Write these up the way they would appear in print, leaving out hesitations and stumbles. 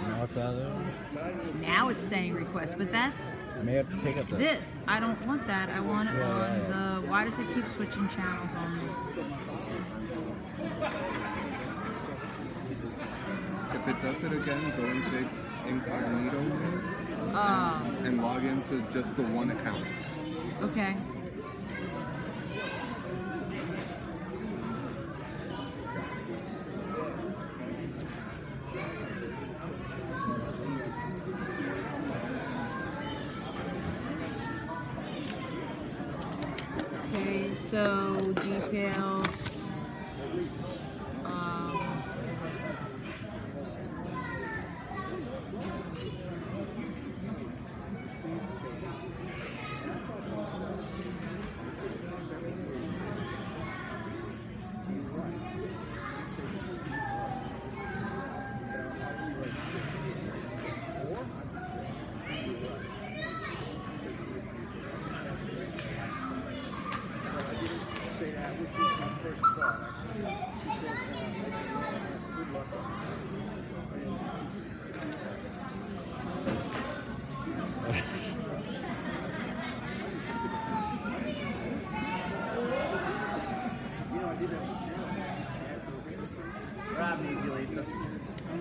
Now it's out of there. Now it's saying request, but that's I may have to take up this. I don't want that. I want it on the. Why does it keep switching channels on me? If it does it again, go and take incognito mode and log into just the one account. Okay. Okay, so details.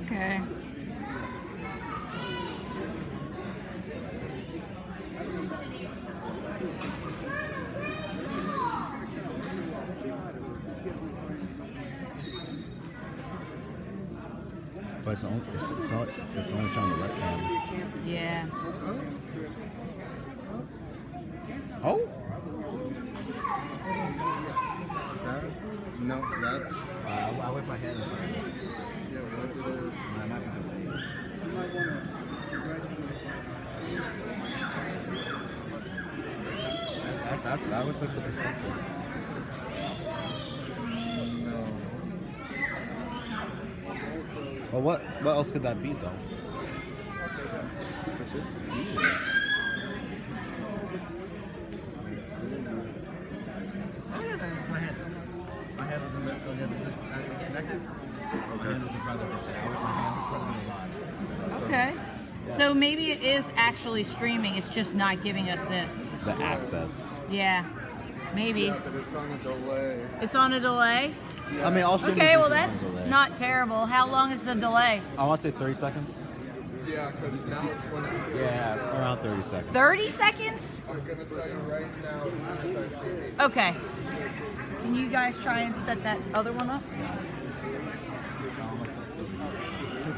Okay. But it's only showing the webcam. Yeah. Oh? No, that's... I whip my hand. Yeah, whatever it is. I'm not gonna wait. You might want to... That looks like the perspective. No. Well, what else could that be, though? This is Oh yeah, that's my hand. My hand was in the this. It's connected. My hand was in front of it. I whipped my hand in front of me a lot. Okay. So maybe it is actually streaming. It's just not giving us this. The access. Yeah. Maybe. Yeah, but it's on a delay. It's on a delay? I mean, all streaming Okay, well is on that's delay. not terrible. How long is the delay? I want to say 30 seconds. Yeah, because now it's when it's... Yeah, around 30 seconds. 30 seconds? I'm going to tell you right now as soon as I see it. Okay. Can you guys try and set that other one up?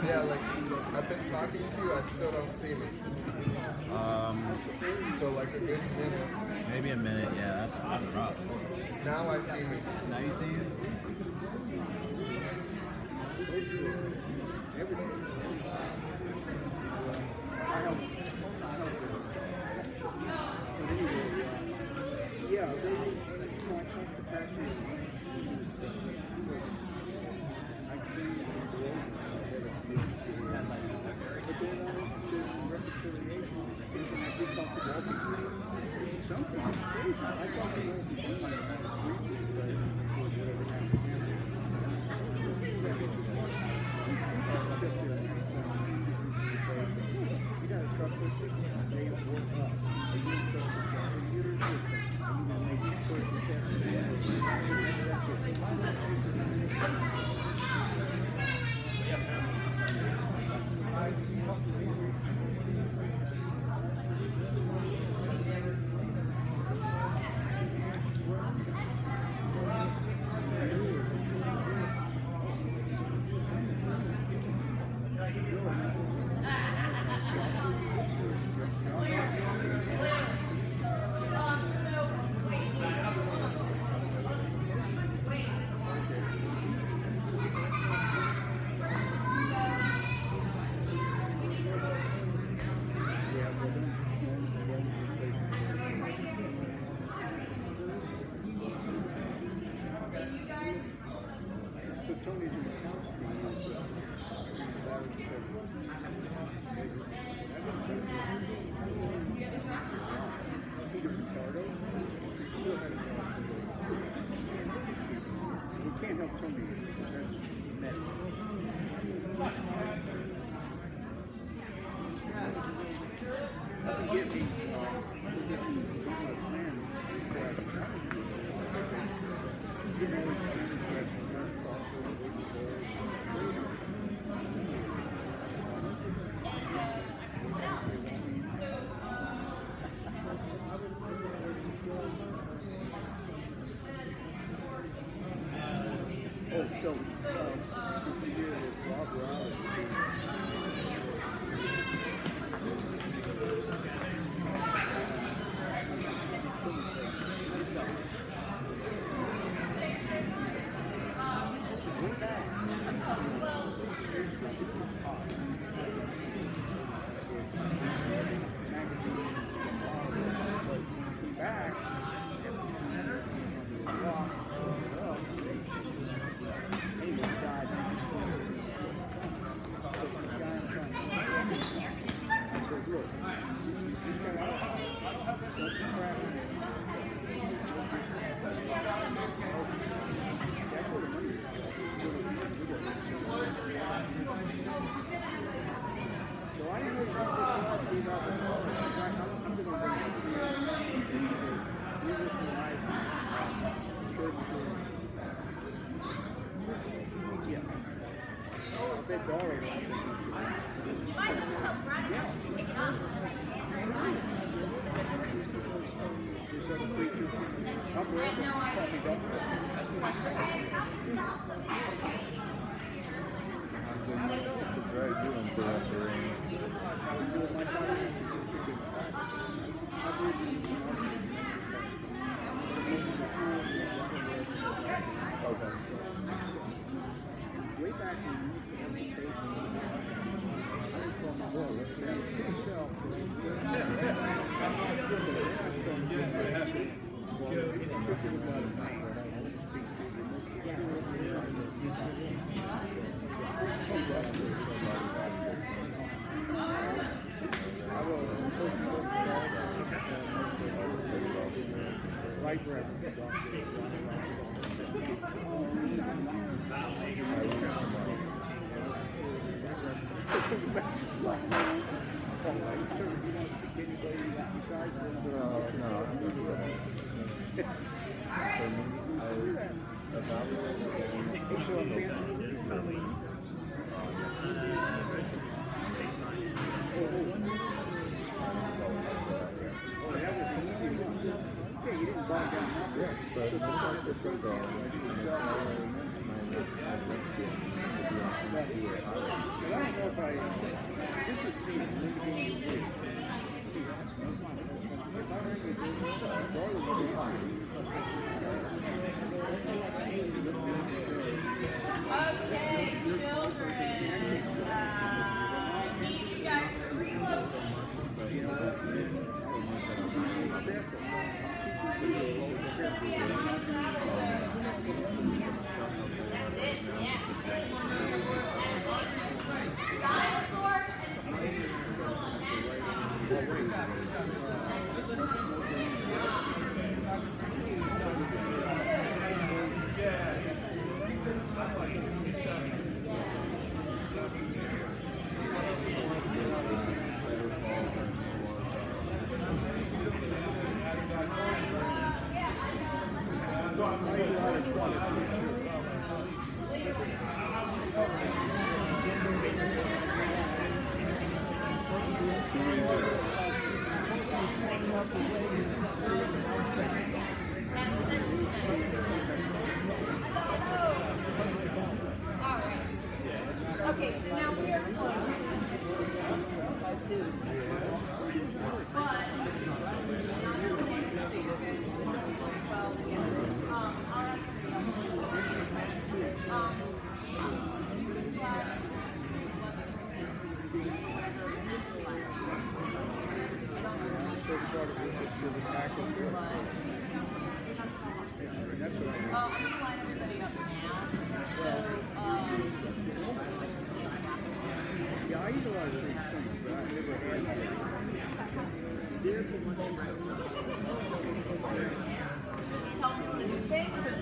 Yeah, like, I've been talking to you, I still don't see me. So like a good minute. Maybe a minute, yeah, that's rough. Now I see me. Now you see it?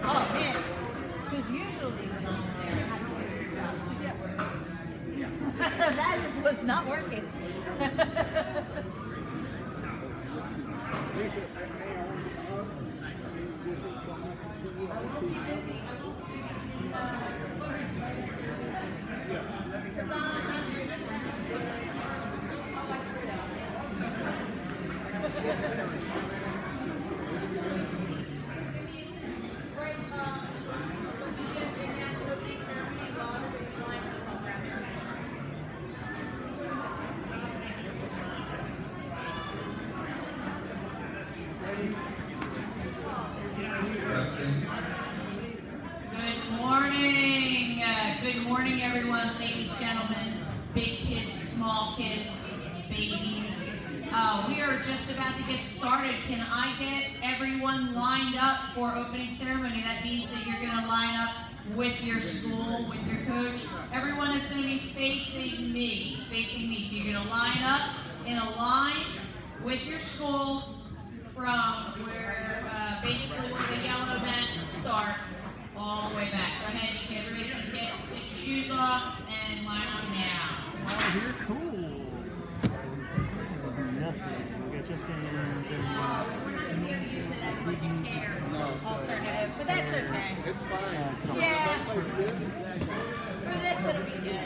Oh man, because usually when I'm there, that was not working. are just about to get started. Can I get everyone lined up for opening ceremony? That means that you're going to line up with your school, with your coach. Everyone is going to be facing me. So you're going to line up in a line with your school from where basically where the yellow mats start all the way back. Go ahead, everybody can get your shoes off and line up now. Oh, you're cool. Just we're not going to be able to use it as like a hair alternative, but that's okay. It's fine. Yeah. For this, it'll be good.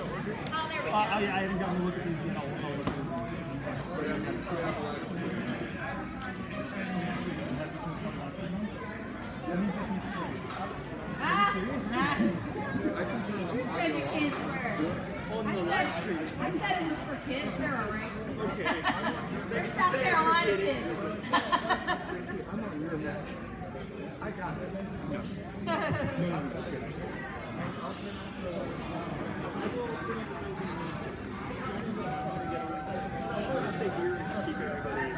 Oh, there we go. I haven't gotten to look at these yet. I'll look at them. Who said you can't swear? I said it was for kids. They're all right. They're South Carolina kids. I'm on your neck. I got this.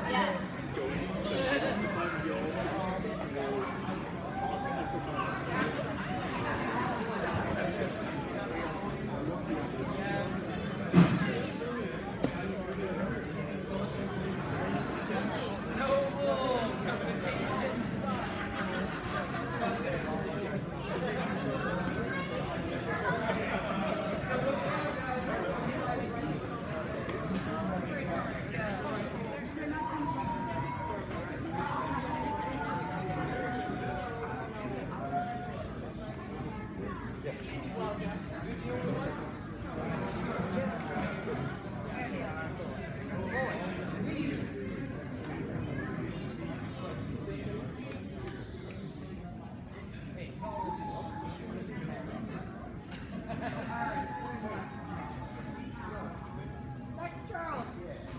Yes.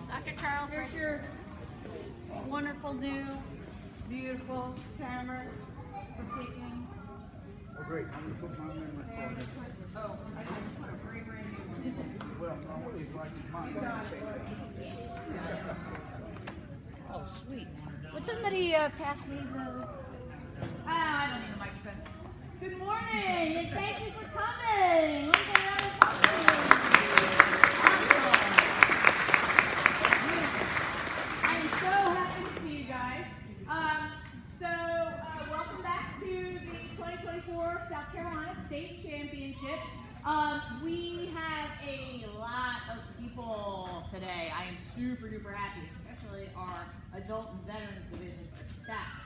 Dr. Charles, here's your wonderful new, beautiful camera for taking. Oh, great. I'm going to put mine in my phone. Oh, I just put a very brand new one. Well, I'm always like mine. Oh, sweet. Would somebody pass me the... I don't need a microphone. Good morning, and thank you for coming. Let me get another applause. I am so happy to see you guys. Welcome back to the 2024 South Carolina State Championship. We have a lot of people today. I am super duper happy, especially our adult and veterans division are stacked.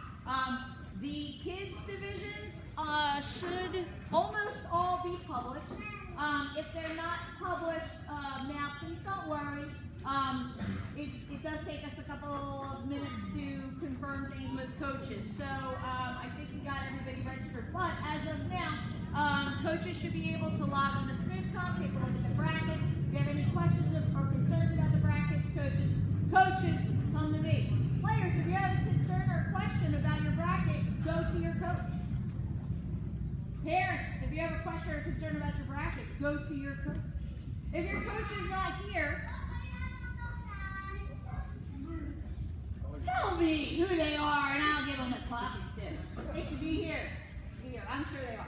The kids divisions should almost all be published. If they're not published now, please don't worry. It does take us a couple of minutes to confirm things with coaches. So I think we got everybody registered. But as of now, coaches should be able to log on to SmoothComp, take a look at the brackets. If you have any questions or concerns about the brackets, coaches, come to me. Players, if you have a concern or question about your bracket, go to your coach. Parents, if you have a question or concern about your bracket, go to your coach. If your coach is not here, tell me who they are and I'll give them a coffee too. They should be here. I'm sure they are.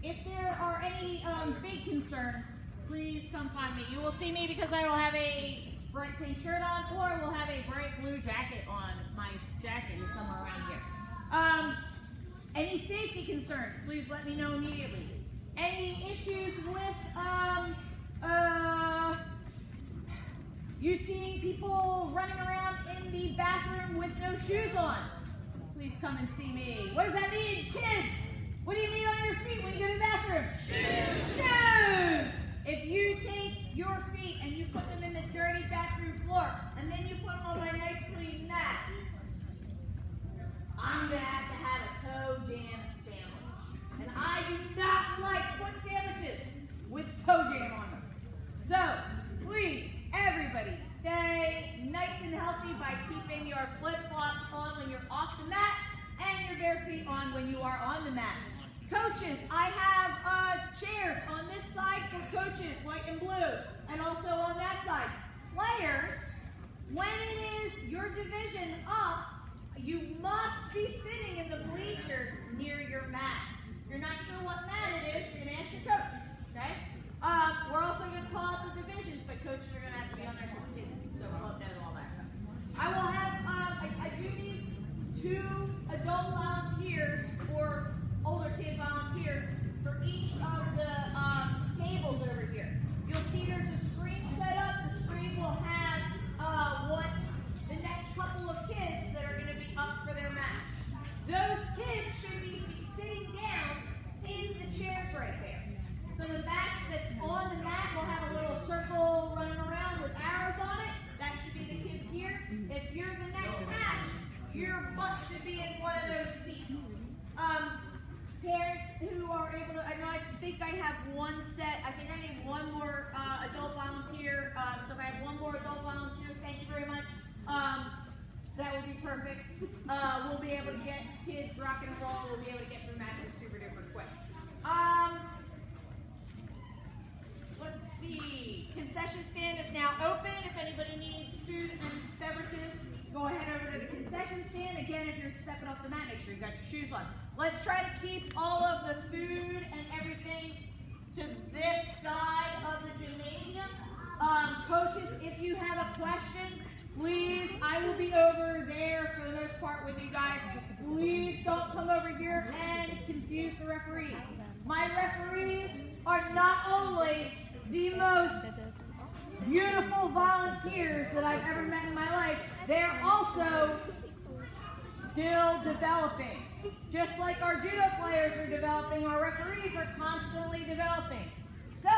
If there are any big concerns, please come find me. You will see me because I will have a bright pink shirt on, or we'll have a bright blue jacket on. My jacket is somewhere around here. Any safety concerns, please let me know immediately. Any issues with you seeing people running around in the bathroom with no shoes on, please come and see me. What does that mean, kids? What do you need on your feet when you go to the bathroom? Shoes! Shoes! If you take your feet and you put them in the dirty bathroom floor, and then you put them on my nice clean mat, I'm going to have a toe jam sandwich. And I do not like foot sandwiches with toe jam on them. So, please, everybody, stay nice and healthy by keeping your flip-flops on when you're off the mat and your bare feet on when you are on the mat. Coaches, I have chairs on this side for coaches, white and blue, and also on that side. Players, when you must be sitting in the bleachers near your mat. If you're not sure what mat it is, you're going to ask your coach, okay? We're also going to call out the divisions, but coaches are going to have to be on there because kids don't know all that stuff. I will have, I do need 2 adult volunteers or older kid volunteers for each of the tables over here. You'll see there's a screen set up. The screen will have what the next couple of kids that are going to be up for their match. Those kids should be sitting down in the chairs right there. So the match that's on the mat will have a little circle running around with arrows on it. That should be the kids here. If you're the next match, your butt should be in one of those seats. Parents who are able to, I think I have one set. I think I need one more adult volunteer. So if I have one more adult volunteer, thank you very much. That would be perfect. We'll be able to get kids rock and roll. We'll be able to get through matches super duper quick. Let's see. Concession stand is now open. If anybody needs food and beverages, go ahead over to the concession stand. Again, if you're stepping off the mat, make sure you got your shoes on. Let's try to keep all of the food and everything to this side of the gymnasium. Coaches, if you have a question, please, I will be over there for the most part with you guys. Please don't come over here and confuse the referees. My referees are not only the most beautiful volunteers that I've ever met in my life, they're also still developing. Just like our judo players are developing, our referees are constantly developing. So,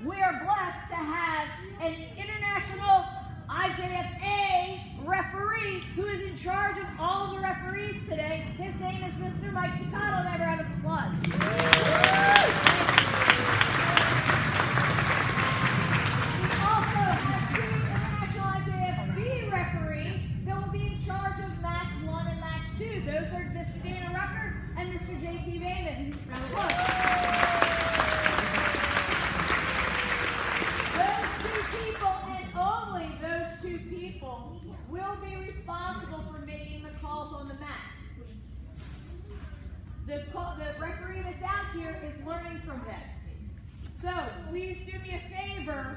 we are blessed to have an international IJFA referee who is in charge of all of the referees today. His name is Mr. Mike Toccato. Never round of applause. We also have 2 international IJFB referees that will be in charge of Max 1 and Max 2. Those are Mr. Dana Rucker and Mr. JT Davis. Those 2 people and only those 2 people will be responsible for making the calls on the mat. The referee that's out here is learning from them. So please do me a favor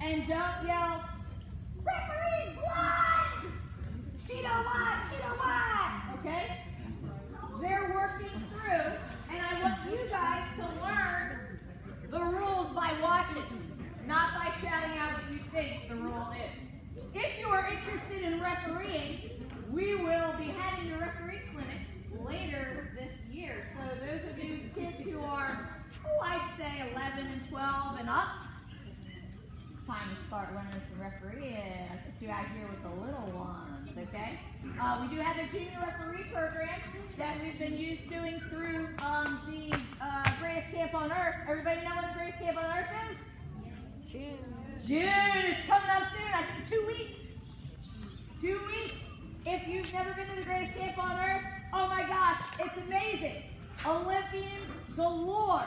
and don't yell, "Referee's blind! She don't want, she don't want!" Okay? They're working through, and I want you guys to learn the rules by watching, not by shouting out what you think the rule is. If you are interested in refereeing, we will be having a referee clinic later this year. So those of you kids who are, I'd say 11 and 12 and up, it's time to start learning some refereeing. I'll put you out here with the little ones, okay? We do have a junior referee program that we've been doing through the Greatest Camp on Earth. Everybody know what the Greatest Camp on Earth is? June. It's coming up soon. I think 2 weeks. 2 weeks. If you've never been to the Greatest Camp on Earth, oh my gosh, it's amazing. Olympians galore.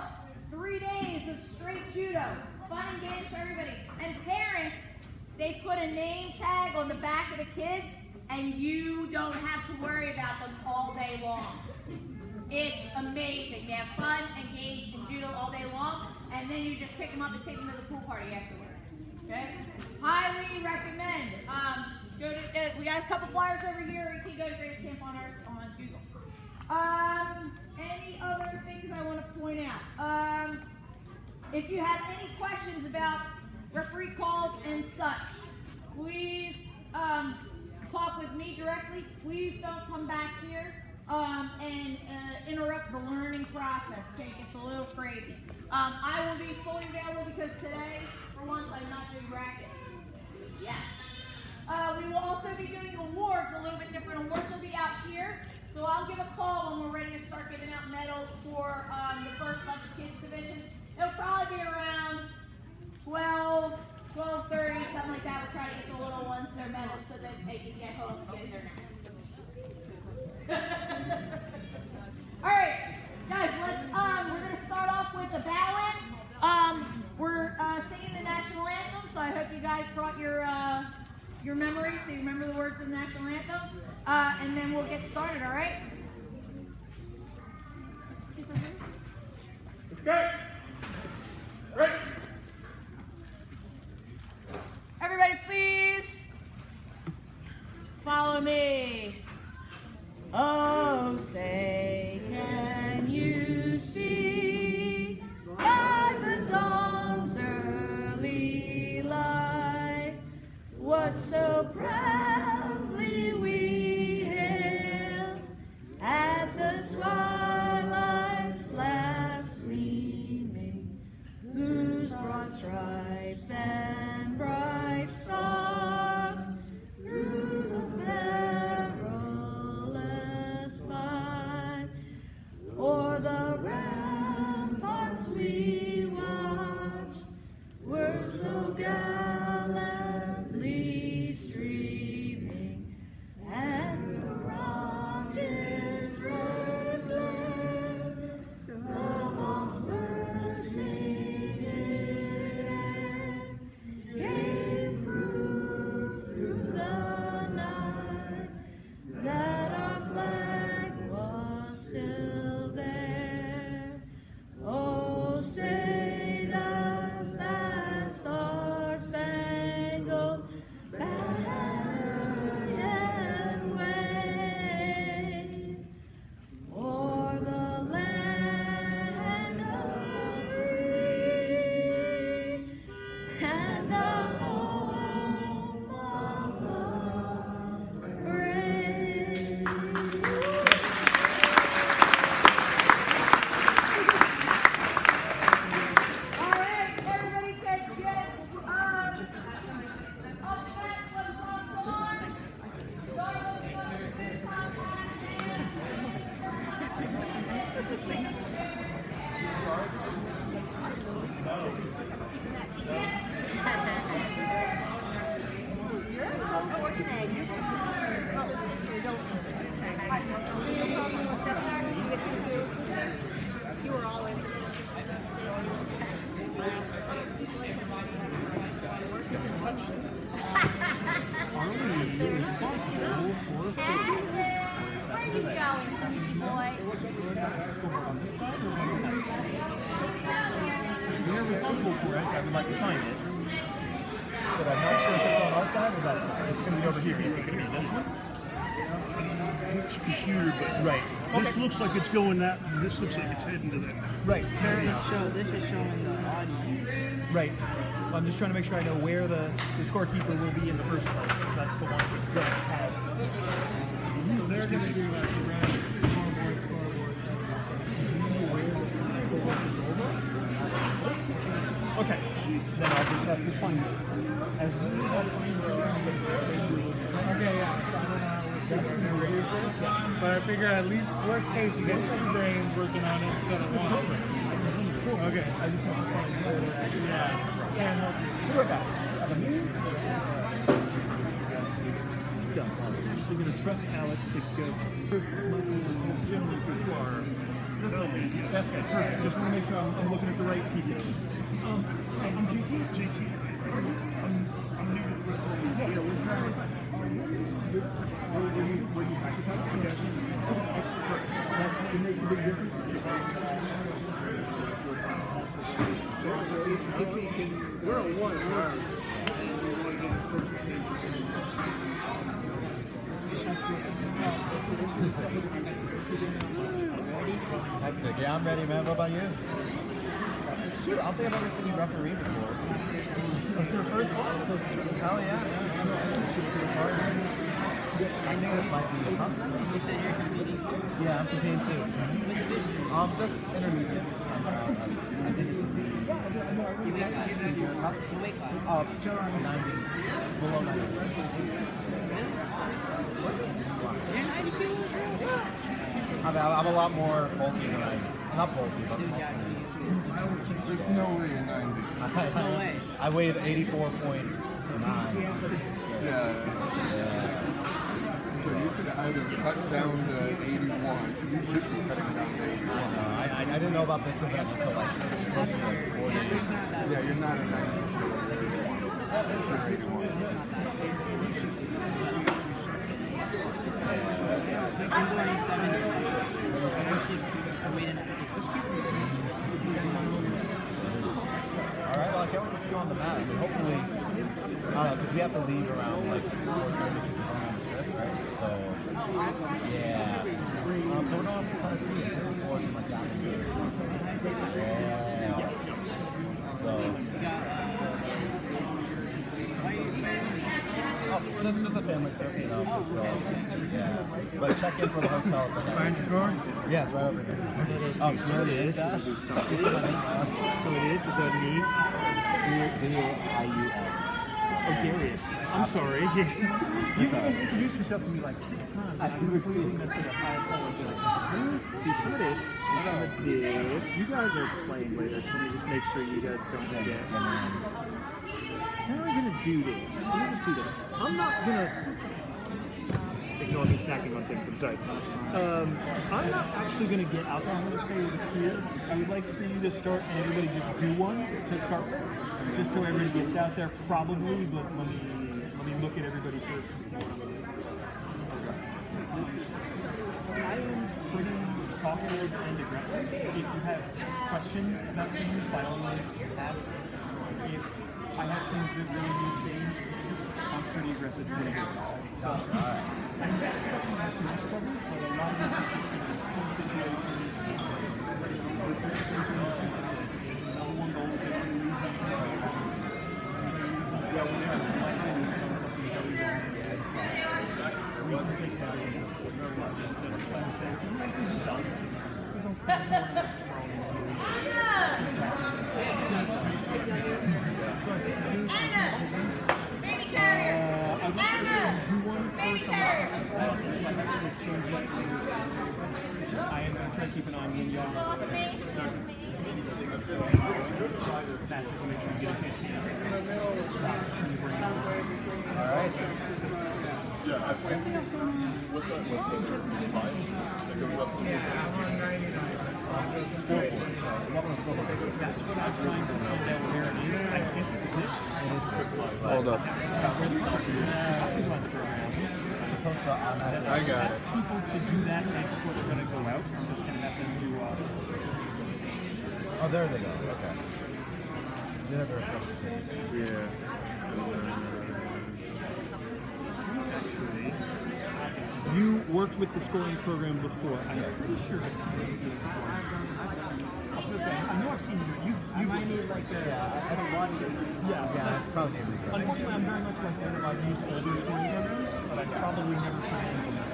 3 days of straight judo. Fun and games for everybody. And parents, they put a name tag on the back of the kids, and you don't have to worry about them all day long. It's amazing. They have fun and games in judo all day long, and then you just pick them up and take them to the pool party afterwards. Okay? Highly recommend. We got a couple flyers over here. You can go to Greatest Camp on Earth on Google. Any other things I want to point out? If you have any questions about referee calls and such, please talk with me directly. Please don't come back here and interrupt the learning process. Okay, it's a little crazy. I will be fully available because today, for once, I'm not doing brackets. Yes. We will also be doing awards, a little bit different. Awards will be out here. So I'll give a call when we're ready to start giving out medals for the first bunch of kids division. It'll probably be around 12:30, something like that. We'll try to get the little ones their medals so that they can get home and get their All right, guys, we're going to start off with the bow-in. We're singing the national anthem, so I hope you guys brought your you remember the words of the national anthem, and then we'll get started, all right? Okay. Ready. Everybody, please follow me. Oh, say, can you see by the dawn's early light what so proudly we hailed at the twilight's last gleaming, whose broad stripes and bright stars through the perilous fight o'er the ramparts we watched were so gallantly streaming, and the rockets were glad, the bombs bursting in air gave proof through the night that our flag was still there. Oh, say does that star-spangled banner yet wave o'er the land of the free and the home of the brave? All right, everybody get up fast when bombs on. Start looking up to the top You were always Where are you going, sweetie boy? We're responsible for it. I would like to find it. But I'm not sure if it's on our side or that side. It's going to be over here. Is it going to be this one? It's computer, but Right. this looks like it's going that. This looks like it's heading to that. Right. this is showing the audience. Right. I'm just trying to make sure I know where the scorekeeper will be in the first place. That's the one that doesn't have. So they're going to do like around scoreboard. Okay. Then I'll just have to find this. As soon as I find the Okay, yeah. But I figure at least worst case you get 2 brains working on it instead of 1. Okay. I just have to find where they're at. Yeah. Can't help you. We're back. We're going to trust Alex to go. Generally, who are. That's good. Perfect. Just want to make sure I'm looking at the right people. I'm GT. JT. I'm new to this. Yeah, we're trying to. Where you practice out? Okay. That makes a big difference. We're a 1 round. Hectic. Yeah, I'm ready, man. What about you? Shoot, I don't think I've ever seen you referee before. That's your first one? Hell yeah. I knew this might be tough. You said you're competing too? Yeah, I'm competing too. Just intermediate. I think it's a You weight class? senior cup. You weight class? Around 90. Below 90. You're 90 kilos, really? I'm a lot more bulky than I'm not bulky, but Dude, muscular. There's no way you're 90. No way. I weighed 84.9. Yeah. So you could either cut down to 81. You should be cutting down to 81. I didn't know about this event until like 4 days. Yeah, you're not a 90. You're 81. It's not that. on the mat. I mean, hopefully, because we have to leave around like 4:30 because we're going on the trip, right? So, yeah. So we don't have a ton of seating. We're looking forward to like down here. Yeah. So. Oh, this is a family trip, you know. So, yeah. But check in for the hotel. It's like Find your card? yeah, it's right over here. Oh, you already ate that? So it is that an E? D-A-I-U-S. Oh, Darius. I'm sorry. You've introduced yourself to me like 6 times. I completely messed it up. I apologize. Before this, you guys are playing later, so let me just make sure you guys don't forget. How am I going to do this? Let me just do this. I'm not going to... Ignore me snacking on things, I'm sorry. I'm not actually going to get out there. I'm going to stay over here. I would like for you to start and everybody just do one to start with. Just so everybody gets out there, probably, but let me look at everybody first. I am pretty talkative and aggressive. If you have questions about things, by all means ask. If I have things that really need change, I'm pretty aggressive too. So, I'm not expecting that too much trouble, but a lot of some situations, no one goes into Baby carrier! I am going to try to keep an eye on you. Alright. Yeah, anything else going on? What's that? What's the time that goes up to? That's what I'm trying to find out where it is. I think it's this. Hold up. It's supposed to automatically. I got it. People to do that right before they're going to go out. I'm just going to have them do. Oh, there they go. Okay. So you have to refresh the page. Yeah. You worked with the scoring program before. I'm Yes. pretty sure I've seen you doing scoring. I'm just saying, I know I've seen you. I might need like to watch it. Yeah, it's probably need to Unfortunately, I'm very much like that. I've used older scoring programs, but I probably never put hands on this.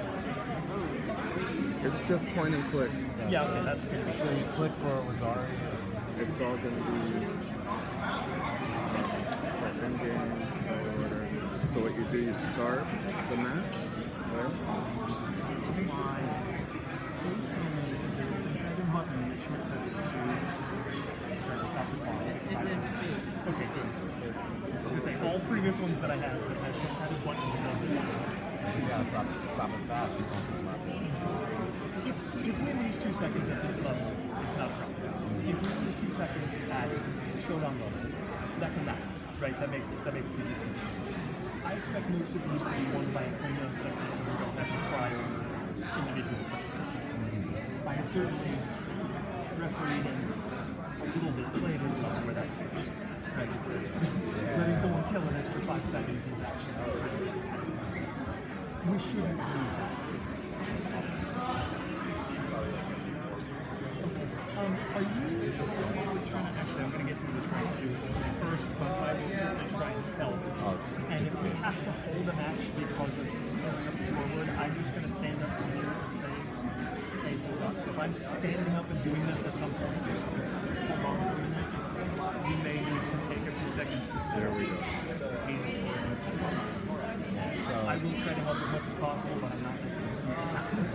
It's just point and click. Yeah, okay, that's good. So you click for Rosario. It's all going to be second game order. So what you do, you start the match. Right? It's in space. Okay, good. I was going to say, all previous ones that I had had some kind of button that does it. He's got to stop it fast because he's not to. If we lose 2 seconds at this level, it's not a problem. If we lose 2 seconds at showdown level, that can matter, right? That makes it easy. I expect most of these to be won by a cleanup technique and we don't have to cry over individual seconds. I have certainly refereed a little bit played as much where that goes. Right? Letting someone kill an extra 5 seconds is actually we shouldn't do that. Are you trying to actually, I'm going to get through the trying to do this first, but I will certainly try and help. And if we have to hold a match because of forward, I'm just going to stand up from here and say, hey, hold up. So if I'm standing up and doing this at some point, hold on for a minute, you may need to take a few seconds to say, there we go. So I will try to help as much as possible, but I'm not going to.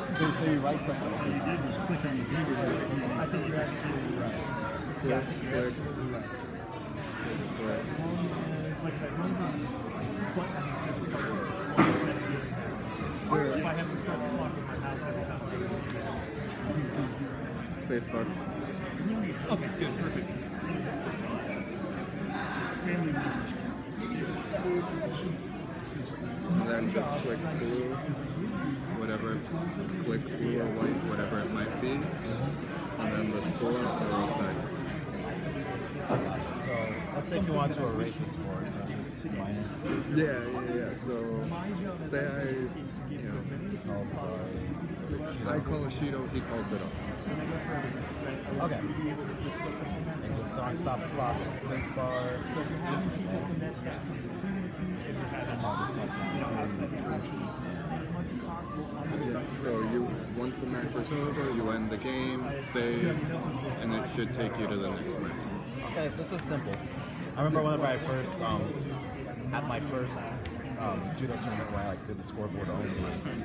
So you right click to All you did was click on the viewer. I think you're absolutely right. Click, You're click, absolutely right. click. As long as, like I said, as long as button says start, if I have to start the clock in my house every time I go to Spacebar. okay, good, perfect. Family members. And then just click blue, whatever, click blue or white, whatever it might be, and then the score or a side. So Let's say if you want to erase a score, so just minus. Yeah. So, say Oh, sorry. I call a Shido, he calls it off. Okay. And just stop the clock with the space bar. So once the match is over, you end the game, save, and it should take you to the next match. Okay, this is simple. I remember whenever I first, at my first judo tournament where I did the scoreboard only,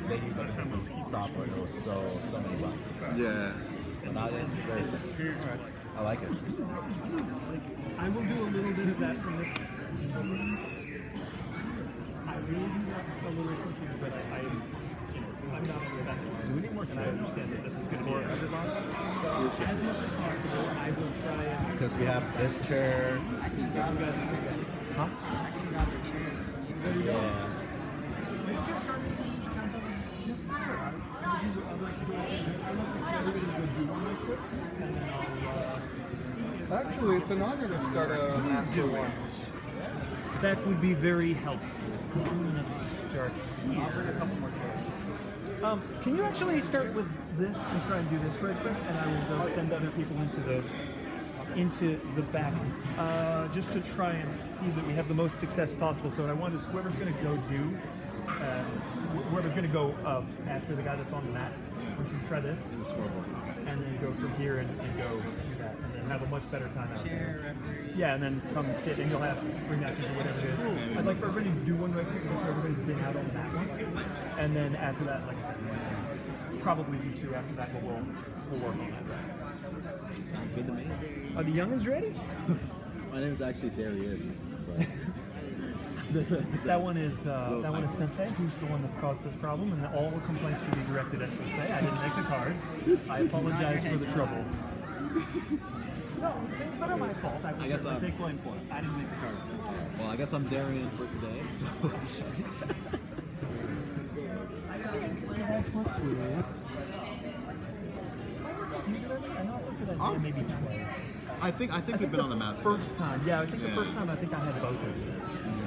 they used like a different software. It was so many bucks. Yeah. But nowadays it's very simple. I like it. I will do a little bit of that from this. I really do like a little cooking, but I'm not really that. Do we need more? And I understand that this is going to be a so as much as possible, I will try and. Because we have this chair. Huh? Yeah. Actually, it's an honor to start a match for once. That would be very helpful. I'm going to start here. I'll bring a couple more chairs. Can you actually start with this and try and do this right quick? And I will go send other people into the back, just to try and see that we have the most success possible. So what I want is whoever's going to go whoever's going to go after the guy that's on the mat, we should try this, and then go from here and go do that, and then have a much better time out there. Yeah, and then come and sit, and you'll have bring that to whatever it is. I'd like for everybody to do one right quick, so everybody's been out on the mat once, and then after that, like I said, probably do two after that, but we'll work on that. Sounds good to me. Are the youngins ready? My name is actually Darius. But That one is Sensei, who's the one that's caused this problem, and all the complaints should be directed at Sensei. I didn't make the cards. I apologize for the trouble. No, things that are my fault. I will certainly take blame for it. I didn't make the cards. well, I guess I'm Darian for today, so Maybe twice. I think we've been on the mat together. First time, yeah. I think the first time I had both of you.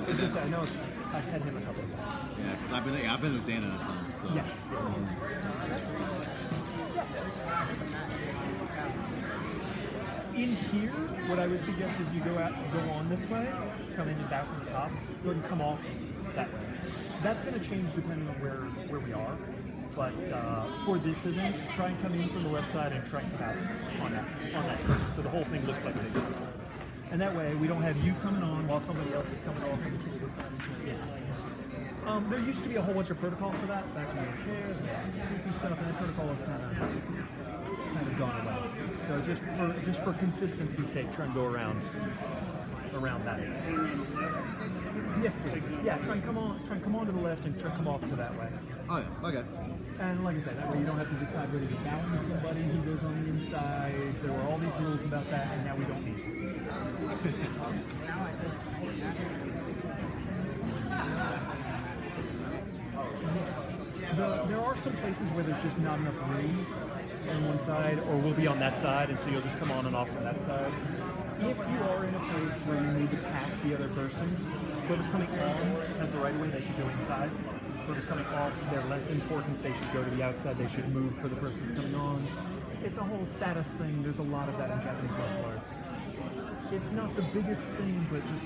It's just I know I've had him a couple of times. Yeah, because I've been with Dana a ton. So Yeah. In here, what I would suggest is you go on this way, come in and back from the top, go ahead and come off that way. That's going to change depending on where we are. But for this event, try and come in from the left side and try and come out on that curve. So the whole thing looks like a big circle. And that way, we don't have you coming on while somebody else is coming off on the shoulder side. Yeah. There used to be a whole bunch of protocol for that back in the chairs and stuff, and the protocol is kind of gone away. So just for consistency's sake, try and go around that area. Yes, please. Yeah, try and come on to the left and try and come off to that way. Oh yeah, okay. And like I said, that way you don't have to decide whether to balance somebody who goes on the inside. There were all these rules about that, and now we don't need to. There are some places where there's just not enough room on one side, or we'll be on that side, and so you'll just come on and off from that side. If you are in a place where you need to pass the other person, whoever's coming on has the right of way, they should go inside. Whoever's coming off, they're less important, they should go to the outside, they should move for the person coming on. It's a whole status thing, there's a lot of that in Japanese martial arts. It's not the biggest thing, but just,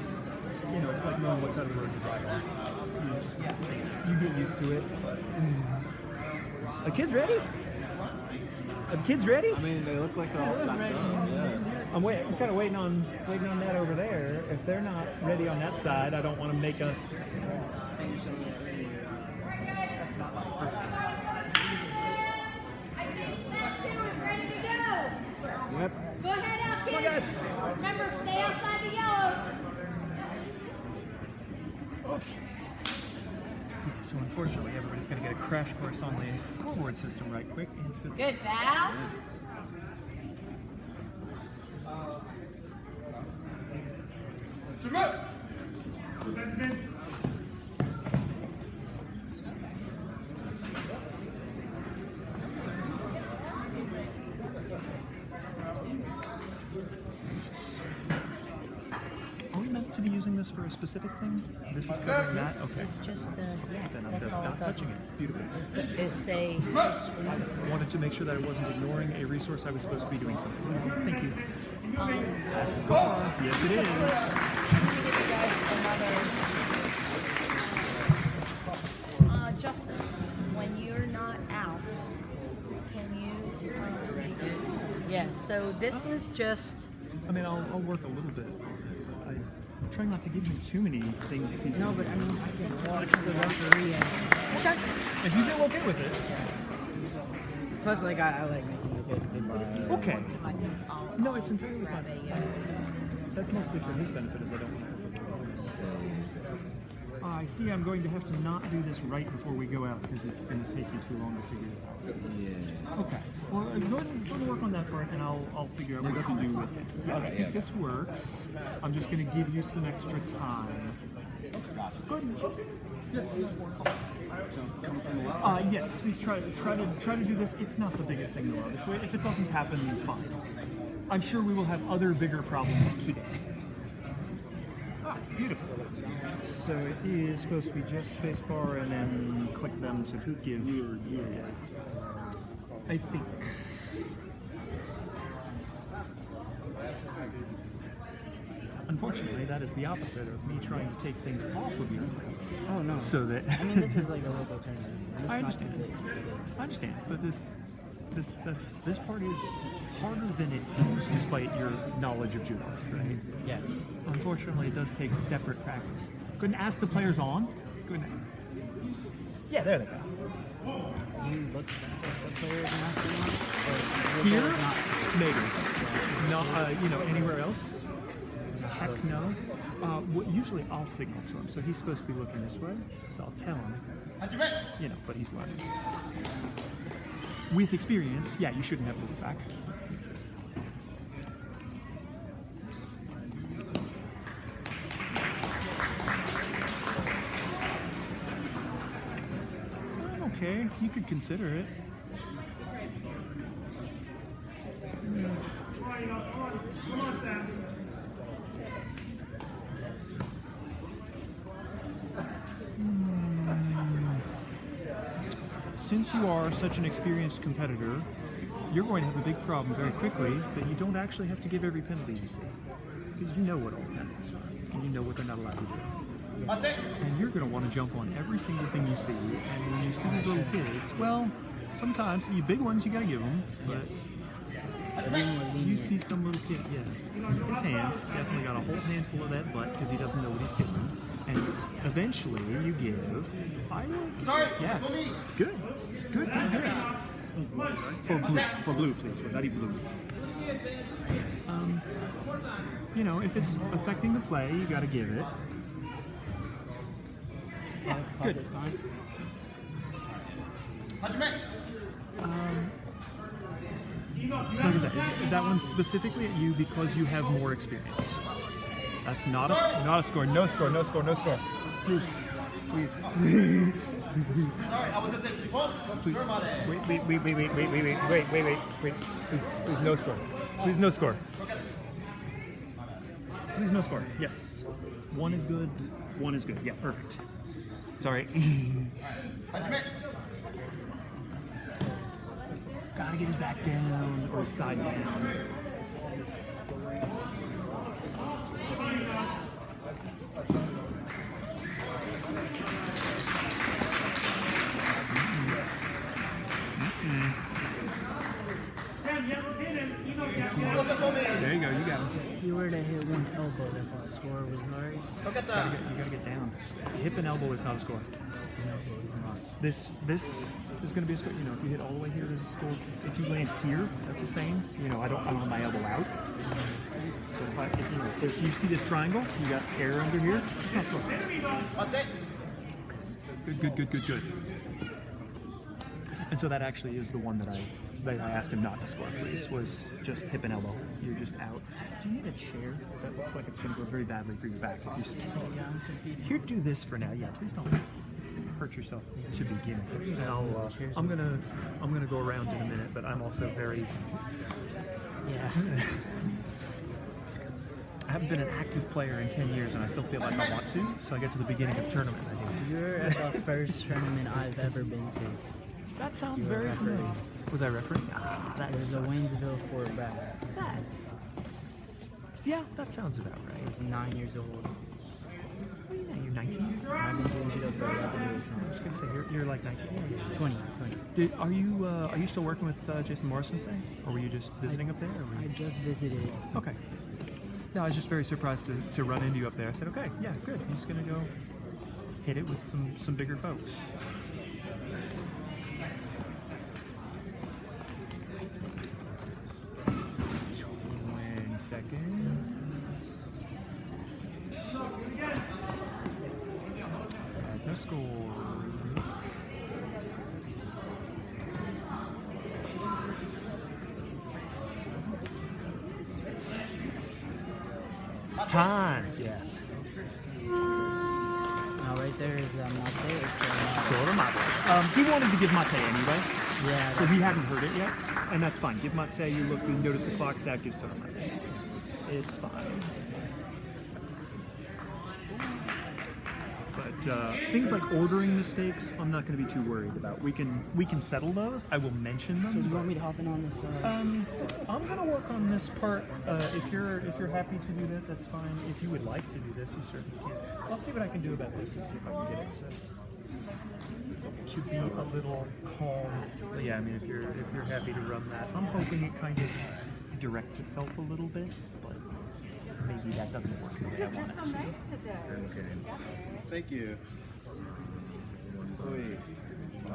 it's like knowing what side of the road you drive on. You get used to it. Are the kids ready? Are the kids ready? I mean, they look like they're all stacked up. Yeah. I'm kind of waiting on that over there. If they're not ready on that side, I don't want to make us. I think that two is ready to go. Yep. Go ahead out, kids. Come on, guys. Remember, stay outside the yellow. Okay. So unfortunately, everybody's going to get a crash course on the scoreboard system right quick. Good, Val. this for a specific thing? This is covering that? Okay. It's just, yeah, Then I'm that's all not it does. touching it. Beautiful. Is say, I wanted to make sure that I wasn't ignoring a resource I was supposed to be doing something with. Thank you. That's score. Yes, it is. Justin, when you're not out, can you? Yeah. So this is just. I mean, I'll work a little bit. I'm trying not to give him too many things. He's No, but I mean, I can watch the referee. okay. If you feel okay with it. Plus, like I like making a Okay. No, it's entirely fine. That's mostly for his benefit, as I don't want to. So, I see I'm going to have to not do this right before we go out because it's going to take you too long to figure it out. Yeah. Okay. Well, go ahead and work on that part, and I'll figure out what to do with this. Yeah, I think this works. I'm just going to give you some extra time. Good. Yes, please try to do this. It's not the biggest thing in the world. If it doesn't happen, then fine. I'm sure we will have other bigger problems today. Beautiful. So it is supposed to be just spacebar and then click them to give your I think. Unfortunately, that is the opposite of me trying to take things off of you. Oh no. So that I mean, this is like a local tournament. I understand, but this part is harder than it seems, despite your knowledge of judo, right? Yes. Unfortunately, it does take separate practice. Go ahead and ask the players on. Go ahead. Yeah, there they go. Do you look at the players not Here, maybe. Not, anywhere else? Heck no. Usually I'll signal to him, so he's supposed to be looking this way, so I'll tell him. But he's learning. With experience, yeah, you shouldn't have to look back. Okay, you could consider it. Since you are such an experienced competitor, you're going to have a big problem very quickly that you don't actually have to give every penalty you see. Because you know what all the penalties are, and you know what they're not allowed to do. And you're going to want to jump on every single thing you see, and when you see these little kids, well, sometimes, you big ones you got to give them, but you see some little kid, his hand definitely got a whole handful of that butt because he doesn't know what he's doing. And eventually you give yeah. Good. For blue, please. Without blue. If it's affecting the play, you gotta give it. Yeah, good. Like I said, that one's specifically at you because you have more experience. That's not a score. No score. Please. Sorry, I was at the Please. Wait. Please, no score. Please, no score. Please, no score. Yes. One is good. One is good. Yeah, perfect. Sorry. Gotta get his back down or his side down. There you go, you got him. If you were to hit one elbow, that's a score was hard. You gotta get down. Hip and elbow is not a score. This is gonna be a score. If you hit all the way here, there's a score. If you land here, that's the same. I don't have my elbow out. So if you see this triangle, you got air under here, it's not a score. Good. And so that actually is the one that I asked him not to score, please, was just hip and elbow. You're just out. Do you need a chair? That looks like it's going to go very badly for your back if you stand. Here, do this for now. Yeah, please don't hurt yourself to begin with. And I'm gonna go around in a minute, but I'm also very I haven't been an active player in 10 years, and I still feel like I want to. So I get to the beginning of the tournament. I think. You're at the first tournament I've ever been to. That sounds You were very referee. familiar. Was I refereeing? Ah, that It was the sucks. Waynesville Fort Bragg. That's yeah, that sounds about I right. was 9 years old. What are you now? You're 19. I've been doing judo for 11 years I was now. gonna say you're like 19. 20. Are you still working with Jason Morrison, say, or were you just visiting up there? Or were I you... just visited. Okay. No, I was just very surprised to run into you up there. I said, okay, yeah, good. He's gonna go hit it with some bigger folks. That's no score. Time. Yeah. Now right there is Mate. Sort of mate. He wanted to give mate anyway, Yeah. so he hadn't heard it yet, and that's fine. Give mate. You look. You notice the clock's out. Give sort of mate. It's fine. But things like ordering mistakes, I'm not going to be too worried about. We can settle those. I will mention them. So do you want me to hop in on this? I'm gonna work on this part. If you're happy to do that, that's fine. If you would like to do this, you certainly can. I'll see what I can do about this and see if I can get it to be a little calm. But yeah, I mean, if you're happy to run that, I'm hoping it kind of directs itself a little bit, but maybe that doesn't work the way I want it to. Okay. Thank you. Wait.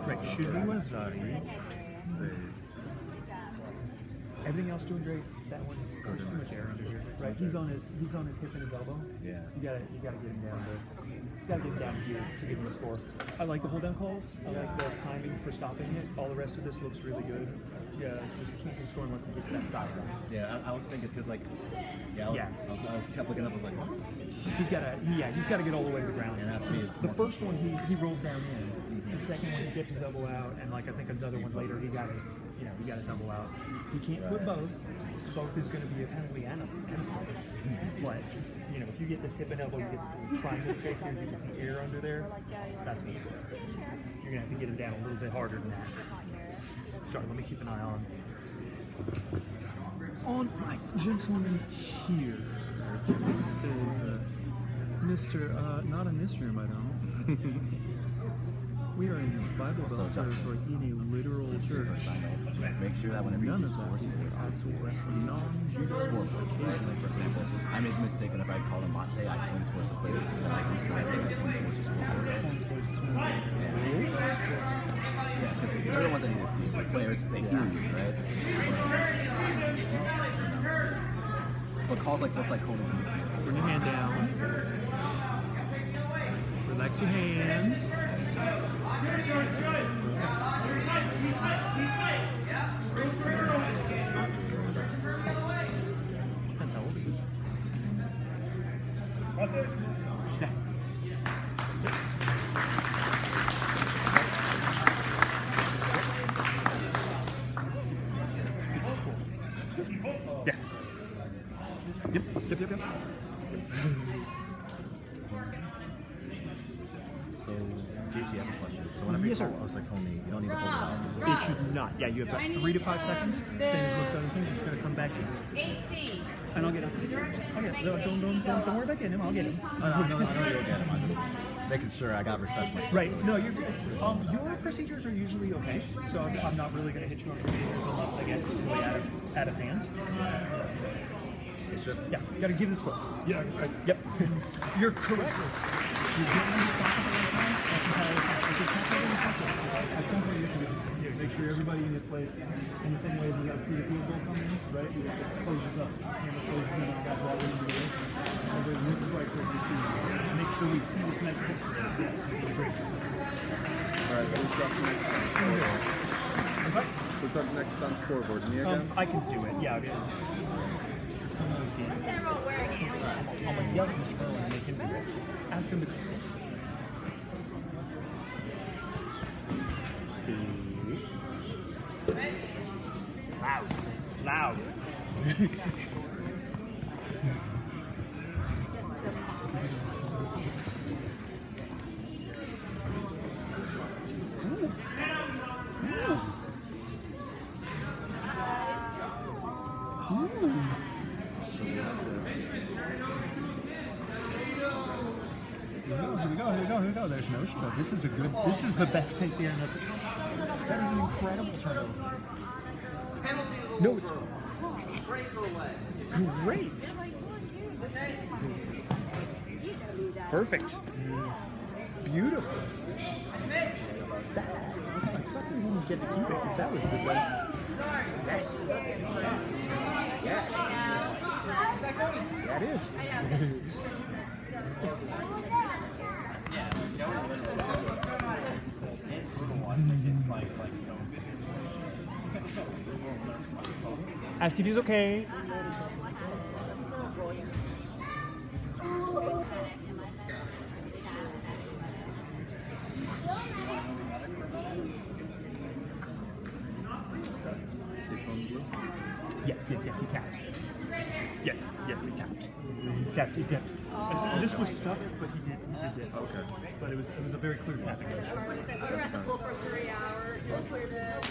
Right, should we was Save. everything else doing great. That one's there's too much air under here. Right, he's on his hip and his elbow. Yeah. You gotta get him down there. You gotta get him down here to give him a score. I like the hold down calls. I like the timing for stopping it. All the rest of this looks really good. Yeah, just keep him score unless he gets that side line. Yeah, I was thinking because like, I was kept looking up. I was like, what? He's gotta get all the way to the ground. And that's me. The first one he rolled down in. The second one he kept his elbow out, and like I think another one later he got his elbow out. He can't put both. Both is going to be a penalty and a score. But if you get this hip and elbow, you get this little triangle shape here, you can see air under there. That's the score. You're gonna have to get him down a little bit harder than that. Sorry, let me keep an eye on my gentleman here. There's Mr. Not in this room, I don't. We are in Bible Belt territory in a literal church. Make sure that whenever you None do of scores, you that is actual wrestling, non-judo scoreboard, right? Like for example, I made the mistake whenever I call him mate, I point towards the players, and then I think I point towards the scoreboard. Yeah, because they're the ones I need to see. The players, they hear you, right? But calls like this, like home. Bring your hand down. Relax your hands. Depends how old he is. Yeah. Yeah. Yep. So, JT, I have a question. So whenever Yes, you sir. call us like homie, you don't need to hold it out. You It just- should not. Yeah, you have about 3 to 5 seconds. Same as most other things. It's going to come back in. AC. And I'll get him. Don't worry about getting him. I'll get him. Oh, no, I know you'll get him. I'm just making sure I got refreshed myself. Right. No, you're good. Your procedures are usually okay. So I'm not really going to hit you on procedures unless I get really out of hand. It's just, Yeah, you got to give the score. Yeah. Yep. You're correct. You're getting the stop at the right time. That's entirely fine. If you're not getting the stop at some point, you have to make sure everybody in this place, in the same way as you got to see the field goal come in, right? You got to close this up. Camera closes in on that ball into the race. And there's no right for the see. Make sure we see this next picture. Great. Alright, who's up next on scoreboard? Who's up next on scoreboard? Me again? I can do it. Yeah. I'm gonna yell at Mr. Merlin and make him do it. Ask him to. Loud. Oh, there's no issue. This is the best take there. That is an incredible turnover. No, it's great. Perfect. Beautiful. It sucks that you didn't get to keep it because that was the best. Yes. Yes. That is. Ask if he's okay. Yes, he tapped. Yes, he tapped. He tapped. And this was stuck, but he did this. Okay. But it was a very clear tapping motion. We were at the pool for 3 hours. We'll clear this.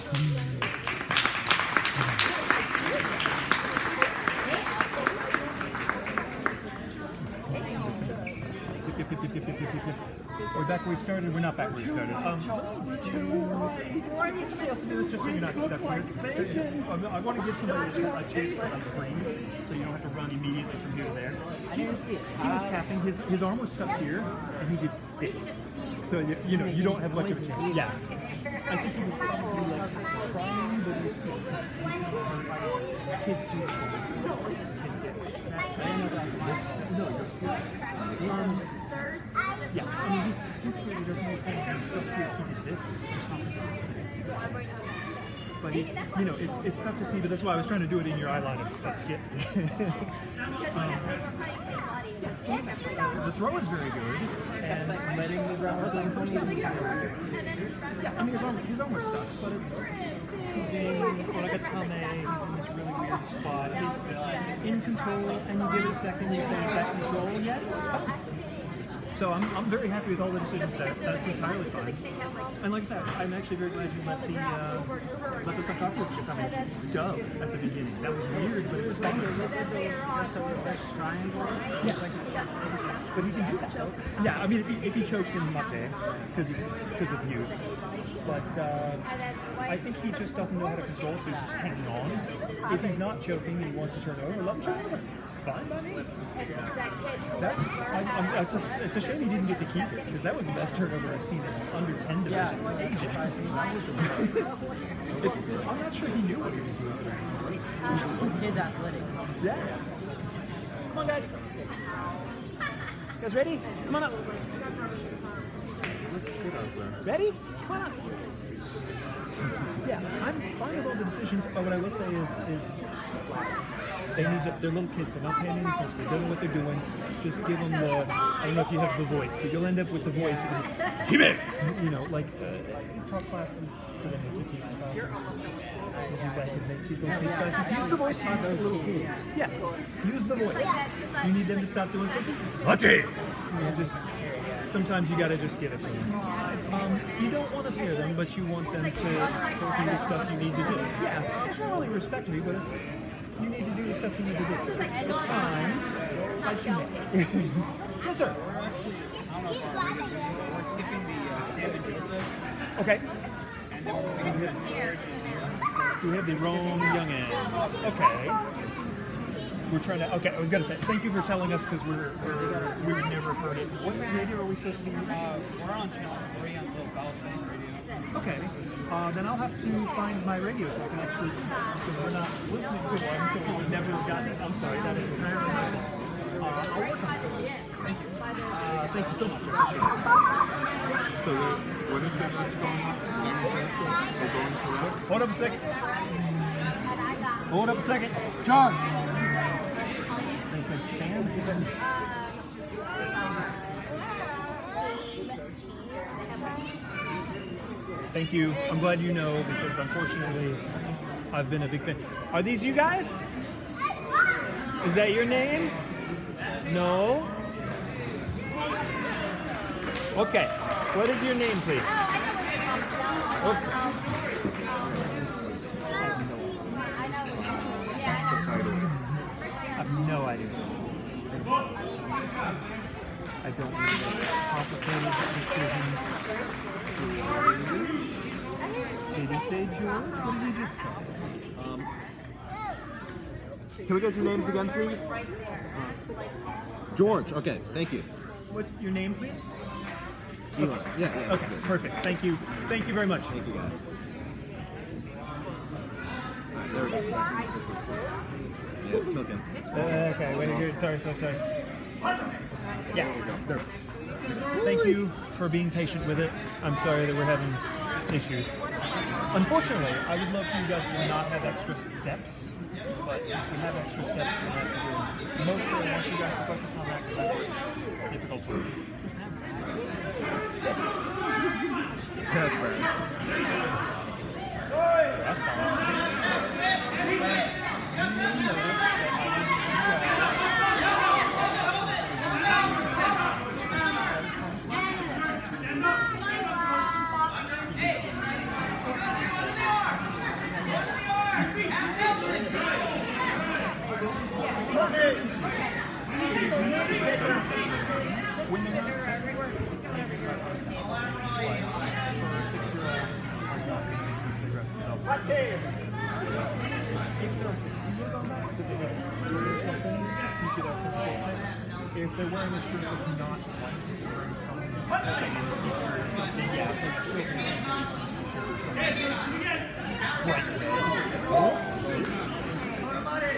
We're back where we started. We're not back where we started. I need somebody else to do this just so you're not stuck here. I want to give somebody a chance to run free, so you don't have to run immediately from here to there. He was tapping. His arm was stuck here, and he did this. So you know you don't have much of a chance. Yeah. I think he was probably like crying, but he's kids do this. Kids get upset. I don't know about no, you're yeah, I mean, he's scared he doesn't know what kind of stuff here. He did this. But he's, you know, it's tough to see, but that's why I was trying to do it in your eye line of get. The throw is very good, and letting the ground yeah, I mean, his arm was stuck, but he's in like a tame, he's in this really weird spot. It's in control, and you give it a second, you say, is that control? Yeah, it's fine. So I'm very happy with all the decisions there. That's entirely fine. And like I said, I'm actually very glad you let the Sakaku go at the beginning. That was weird, but it was fun. Yeah. But he can do that. Yeah, I mean, if he chokes in mate, because of youth. But I think he just doesn't know how to control, so he's just hanging on. If he's not choking and he wants to turn over, let him turn over. Fine by me. It's a shame he didn't get to keep it, because that was the best turnover I've seen in under 10 division ages. I'm not sure he knew what he was doing. Kid's athletic. Yeah. Come on, guys. You guys ready? Come on up. Ready? Come on up. Yeah, I'm fine with all the decisions, but what I will say is they're little kids, they're not paying any attention, they don't know what they're doing. Just give them I don't know if you have the voice, but you'll end up with the voice of keep it! You know, like talk classes to them, use the voice to those little kids. Yeah, use the voice. You need them to stop doing something? Latte! Sometimes you gotta just give it to them. You don't want to scare them, but you want them to do the stuff you need to do. Yeah, it's not only respect me, but it's you need to do the stuff you need to do. It's time. I should. Yes, sir. We're skipping the Sam and Joseph. Okay. And then we have the Rome Youngins. Okay. We're trying to. Okay, I was gonna say thank you for telling us because we would never have heard it. What radio are we supposed to be using? we're on channel 3 on the Ballfang radio. Okay. Then I'll have to find my radio so I can actually. Because we're not listening to one, so we would never have gotten it. I'm sorry, that is entirely my fault. I'll work on it. Thank you. Thank you so much. I appreciate it. So what is it that's going on? Sam and Joseph are going to work? Hold up a second. Hold up a second. John! They said Sam and Thank you. I'm glad you know because unfortunately I've been a big fan. Are these you guys? Is that your name? No? Okay. What is your name, please? Okay. I have no idea. I don't really make complicated decisions. Did he say George? What did he just say? Can we get your names again, please? George. Okay, thank you. What's your name, please? Eli. Yeah. Okay, perfect. Thank you. Thank you very much. Thank you, guys. Alright, there we go. Yeah, it's cooking. Okay, wait, good. Sorry. Yeah, there. Thank you for being patient with it. I'm sorry that we're having issues. Unfortunately, I would love for you guys to not have extra steps, but since we have extra steps, we have to do them. Mostly, I want you guys to focus on that because it's difficult to read. That's right. That's fine. You will notice that if they're wearing a shirt that's not white, they're wearing something like a teacher or something, yeah, for children's t-shirt or something bright red,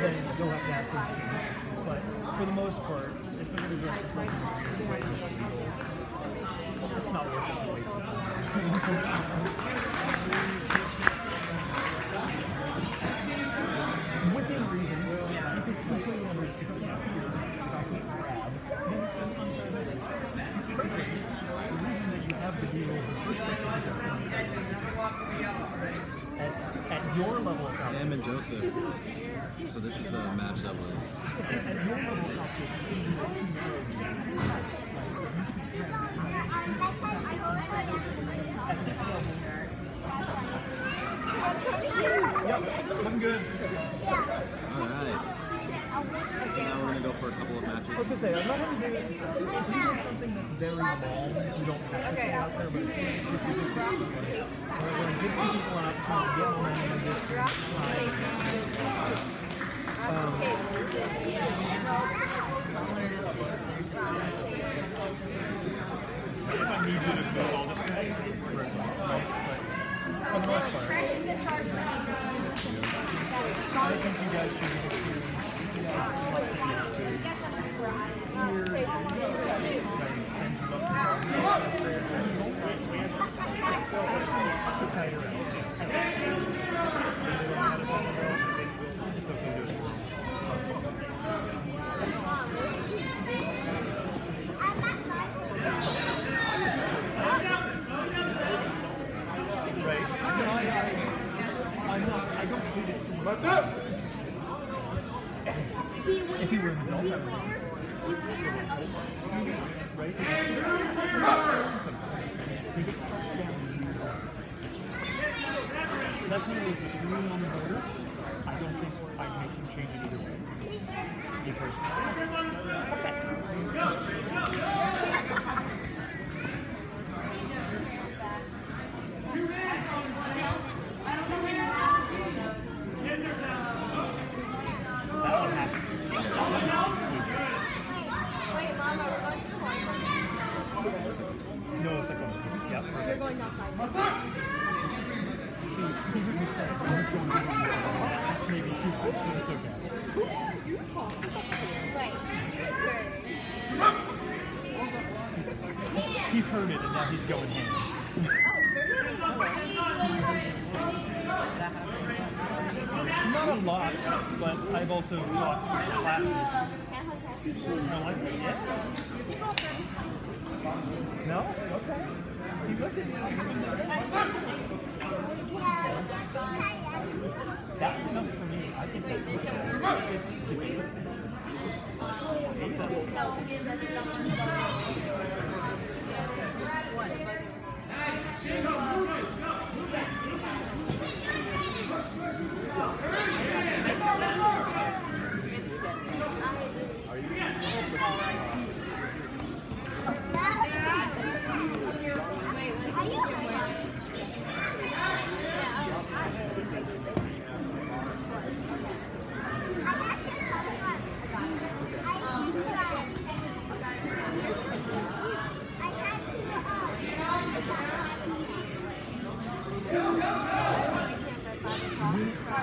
then you'll have to ask them to change. But for the most part, if they're going to dress as something white, it's not worth it to waste the time. Within reason, you can simply understand the reason that you have the deal at your level of Sam and Joseph. So this is the match that was. at your level of competition, at this level. Yep, I'm good. Alright. So now we're going to go for a couple of matches. I was gonna say, I'm not gonna do it. If you want something that's very long, you don't have to stay out there, but it's just we're gonna give some people out, kind of get momentum and get some if I need you to build all this right? But for the most part, I think you guys should experience it's okay to do it. Right. No, I don't hate it so much. If you were an adult, I would. Right? That's when it was 3 on the border. I don't think I'd make him change it either way. Me personally. That one has to be. No, it's like one. Yeah, perfect. We're going outside. Maybe 2 push, but it's okay. He's heard it and now he's going ham. Not a lot, but I've also taught classes. No, like it? Yeah. No? Okay. He looked at me. That's enough for me. I think that's good. It's debatable.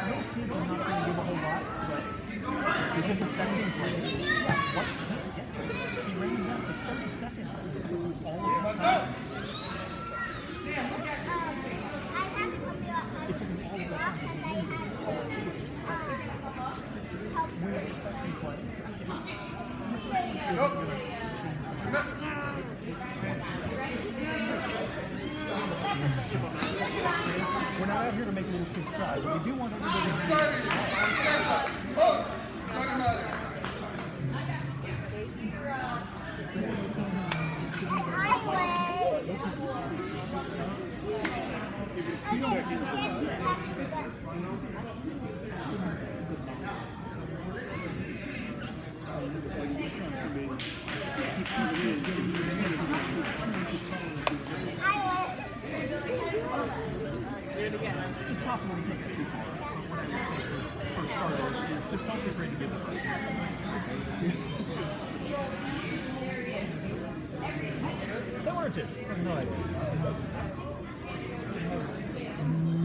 little kids are not going to give a whole lot, but defensive fouls and plays, White can't get to it. He ran down for 30 seconds and took him all of his time. It took him all of that time to leave because all it was just pressing. When it's affecting play, we're not out here to make little kids cry, but we do want everybody to it's possible to take it too far. For starters, is just don't be afraid to give it. Is that one or two? No idea.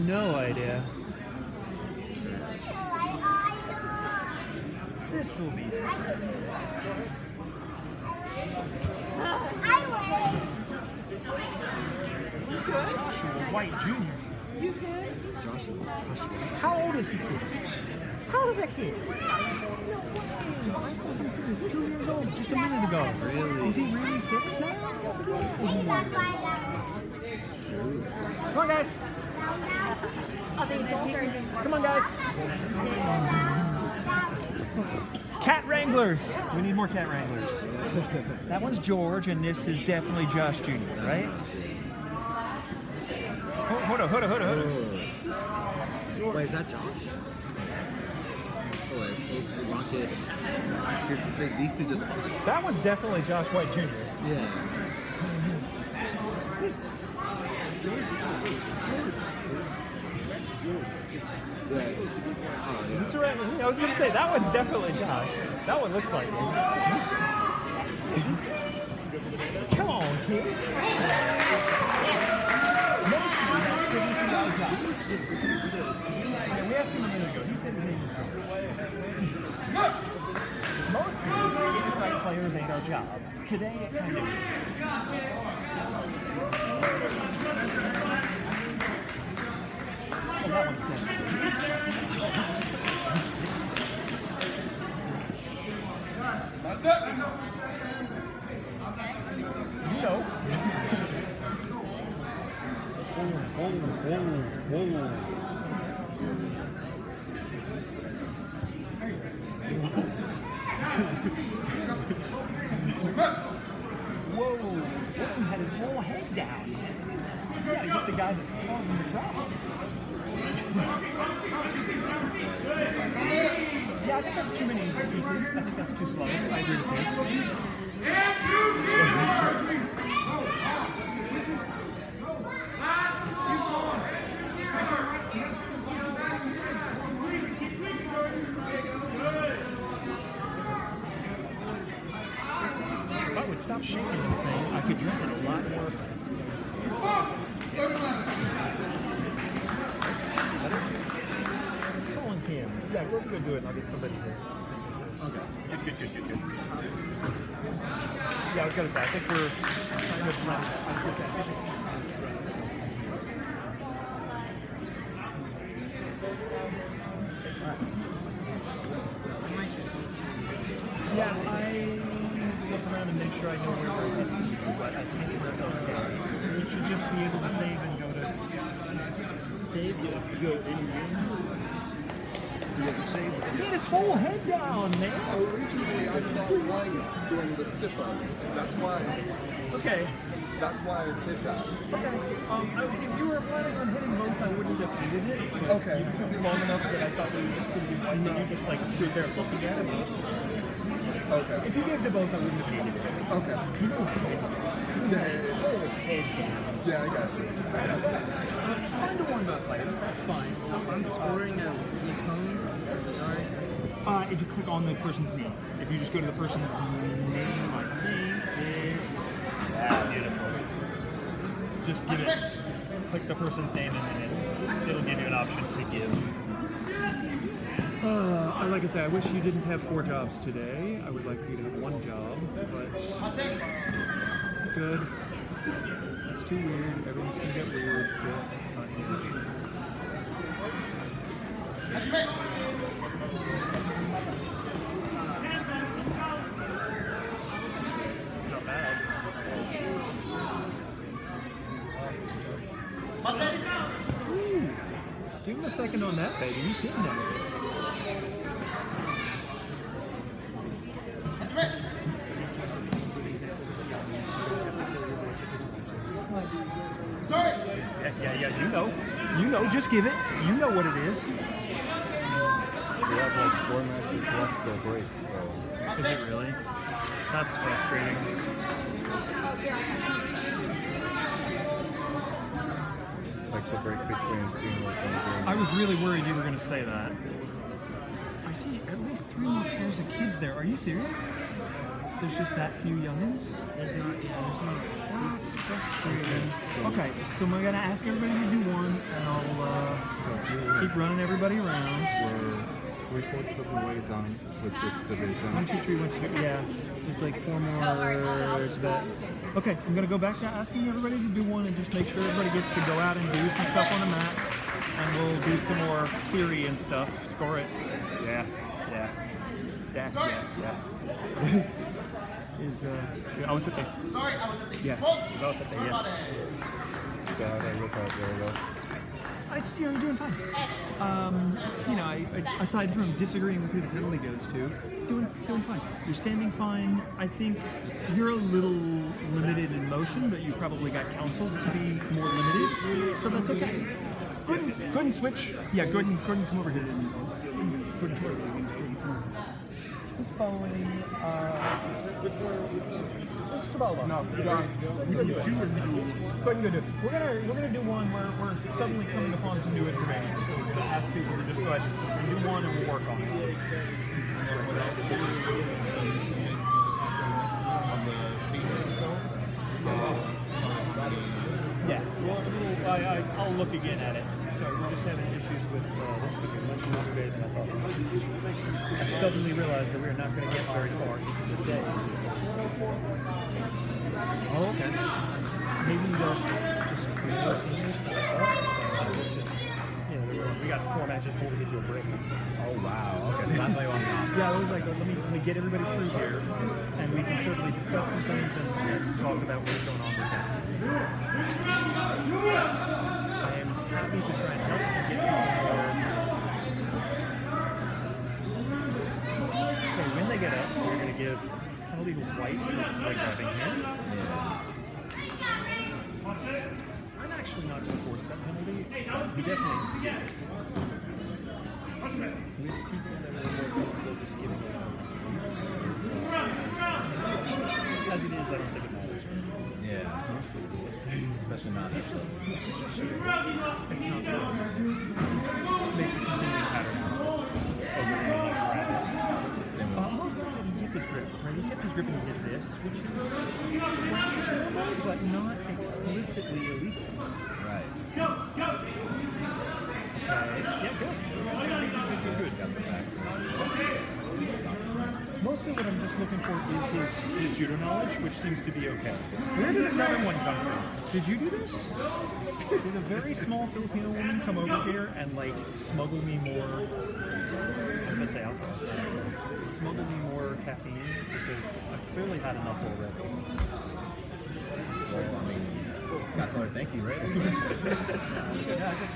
No idea. This will be fun. Joshua White Jr. How old is he? How old is that kid? I saw him he was 2 years old just a minute ago. Really? Is he really 6 now? Come on, guys. Come on, guys. Cat Wranglers. We need more cat wranglers. That one's George, and this is definitely Josh Jr., right? Hold on. Wait, is that Josh? Oh wait, oops, Rocket. These two just. That one's definitely Josh White Jr. Yeah. Is this the right one? I was going to say, that one's definitely Josh. That one looks like him. Come on, kids. Yeah, we asked him a minute ago. He said his name was most of the right players ain't our job. Today it kind of is. Oh, that one's good. You know. Whoa, Wilton had his whole head down. You gotta get the guy that's causing the trouble. Yeah, I think that's too many pieces. I think that's too slow. I agree with him. If I would stop shaking this thing, I could drink it a lot more. It's calling him. Yeah, we're going to do it and I'll get somebody here. Okay. Good. Yeah, I was going to say, I think we're kind of running. Yeah, I look around and make sure I know where we're heading, but I think we're okay. We should just be able to save and go to... Save? You have to go in game? You have to save? He had his whole head down, man! Originally, I saw one doing the stiff arm. Okay. That's why I did that. Okay. If you were planning on hitting both, I wouldn't have needed it. But Okay. You took long enough that I thought we were just going to be one, and you just like stood there looking at him. Okay. If you gave to both, I wouldn't have needed it. Okay. You know, whole head down. Yeah, I got you. It's fine to warm up players. That's fine. I'm scoring a phone. Sorry. If you click on the person's name, if you just go to the person's name, I think is beautiful. Just give it. Click the person's name and then it'll give you an option to give. Like I said, I wish you didn't have 4 jobs today. I would like for you to have 1 job, but good. That's too weird. Everyone's gonna get weird. Just not here. Not bad. Ooh. Give him a second on that, baby. He's getting there. Sorry. Yeah, you know, just give it. You know what it is. We have like 4 matches left to break, so. Is it really? That's frustrating. Like the break between seamless and game. I was really worried you were going to say that. I see at least 3 more pairs of kids there. Are you serious? There's just that few youngins? There's not. That's frustrating. Okay, so we're going to ask everybody to do one, and I'll keep running everybody around. We're 3/4 of the way done with this division. 1, 2, 3, 1, 2, 3. Yeah, there's like 4 more. There's that. Okay, I'm going to go back to asking everybody to do one and just make sure everybody gets to go out and do some stuff on the mat. And we'll do some more theory and stuff. Score it. Yeah. I was at the. Sorry, I was at the. Yeah, I was at the, yes. So how did I look out there though? You're doing fine. Aside from disagreeing with who the penalty goes to, doing fine. You're standing fine. I think you're a little limited in motion, but you probably got counseled to be more limited, so that's okay. Go ahead and switch. Yeah, go ahead and come over here. Go ahead and come over here. Who's following? Mr. Balba. No, we got. We do 2 or we do. Go ahead and go do it. We're gonna do one where we're suddenly coming upon some new information. So we're gonna ask people to just go ahead and do one, and we'll work on it. On the seniors though. Yeah. Well, I'll look again at it. So we're just having issues with this being much longer day than I thought it was. I suddenly realized that we're not going to get very far into this day. Oh, okay. Maybe they'll just create more seniors. We got 4 matches before we get to a break. So. Oh wow. Okay, so that's why you want me off. Yeah, I was like, let me get everybody through here, and we can certainly discuss some things and talk about what's going on with that. I am happy to try and help get people more. Okay, when they get up, we're going to give penalty to White for leg grabbing here. I'm actually not going to force that penalty. We definitely did it. With people that are more comfortable just giving it out. As it is, I don't think it matters. Yeah. Especially not this stuff. It's not good. It makes a continuing pattern out of mostly he kept his grip, right? He kept his grip and he did this, which is questionable, but not explicitly illegal. Right. Okay. Yeah, good. Good. Got the fact. Mostly what I'm just looking for is his judo knowledge, which seems to be okay. Where did another one come from? Did you do this? Did a very small Filipino woman come over here and like smuggle me more? I was gonna say alcohol. Smuggle me more caffeine because I've clearly had enough already. Well, I mean, that's another thank you, right? That's good. Yeah, I guess.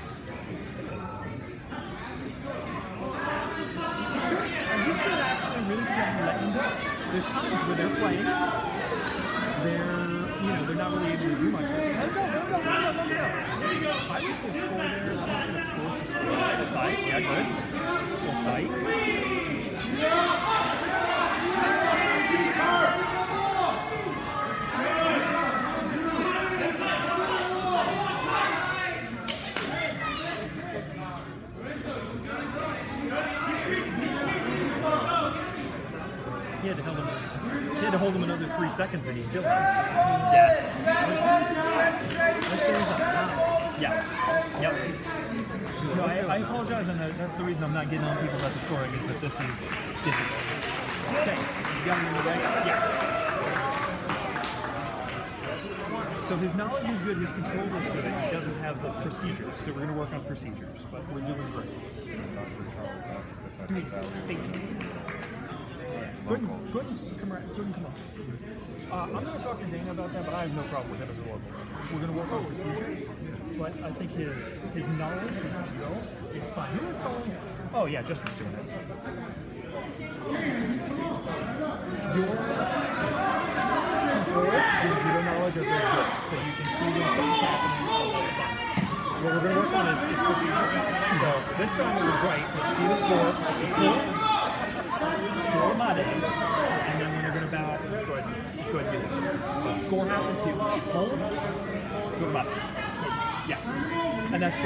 He's still actually really letting go. There's times where they're playing, they're not really able to do much. Let go. I think the score there is not going to force a score. The sight, yeah, good. The sight. He had to hold him another 3 seconds, and he still has. Yeah. There's a house. Yeah. Yep. No, I apologize, and that's the reason I'm not getting on people about the scoring, is that this is difficult. Okay, young man, right? Yeah. So his knowledge is good, his control is good, he doesn't have the procedures, so we're going to work on procedures, but we're doing great. Doing safety. Couldn't come on. I'm going to talk to Dana about that, but I have no problem with him as a local. We're going to work on procedures, but I think his knowledge, his skill is fine. Who is following? Oh yeah, Justin's doing it. Your judo knowledge are very good, so you can see when something's happening. What we're going to work on is procedures. So this time it was right. Let's see the score. Made, and then when you're going to bow, just go ahead and do this. The score happens, you hold, made. So, yeah. And that's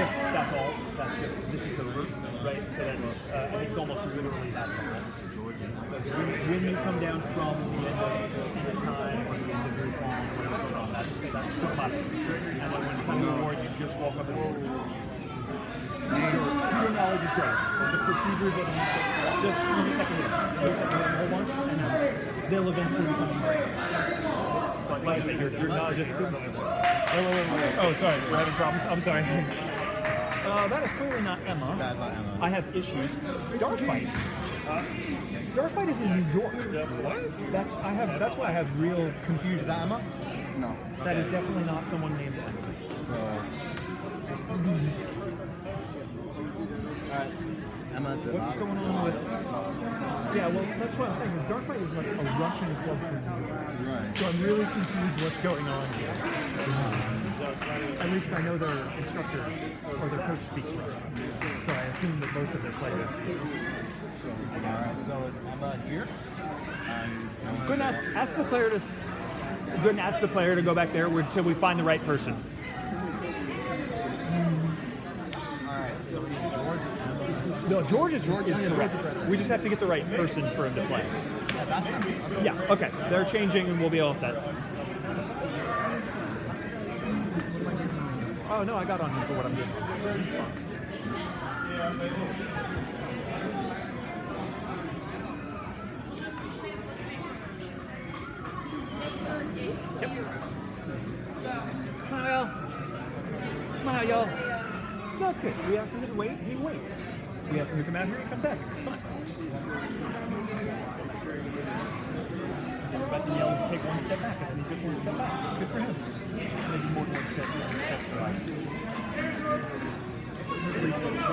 all. That's just, this is over, right? So that's, I think it's almost literally that's all. So when you come down from the end of the time or the end of your form, that's made. And then when it's time to award, you just walk up and hold. Your knowledge is great. The procedures that you just have to hit them. You just have to hit them a whole bunch, and then they'll eventually become great. But like I said, your knowledge is good. Wait. Oh, sorry, we're having problems. I'm sorry. That is clearly not Emma. That's not Emma. I have issues. Darfight. Darfight is in New York. What? That's why I have real confusion. Is that Emma? No. That is definitely not someone named Emma. So. Emma's what's going on with? Yeah, well, that's what I'm saying. Because Darkfight is like a Russian club for New York. Right. So I'm really confused what's going on here. At least I know their instructor or their coach speaks Russian. So I assume that both of their players do. Alright, so is Emma here? Go and ask the player to. Go and ask the player to go back there until we find the right person. Alright, so we need George and Emma. No, George is correct. We just have to get the right person for him to play. Yeah, that's Emma. Okay. Yeah, okay. They're changing and we'll be all set. Oh no, I got on him for what I'm doing. He's fine. Yep. Smile, y'all. No, it's good. We asked him to wait, he waits. We asked him to come out here, he comes out here. It's fine. He was about to yell, take one step back, and then he took one step back. Good for him. Maybe more than one step right. At least for the 12,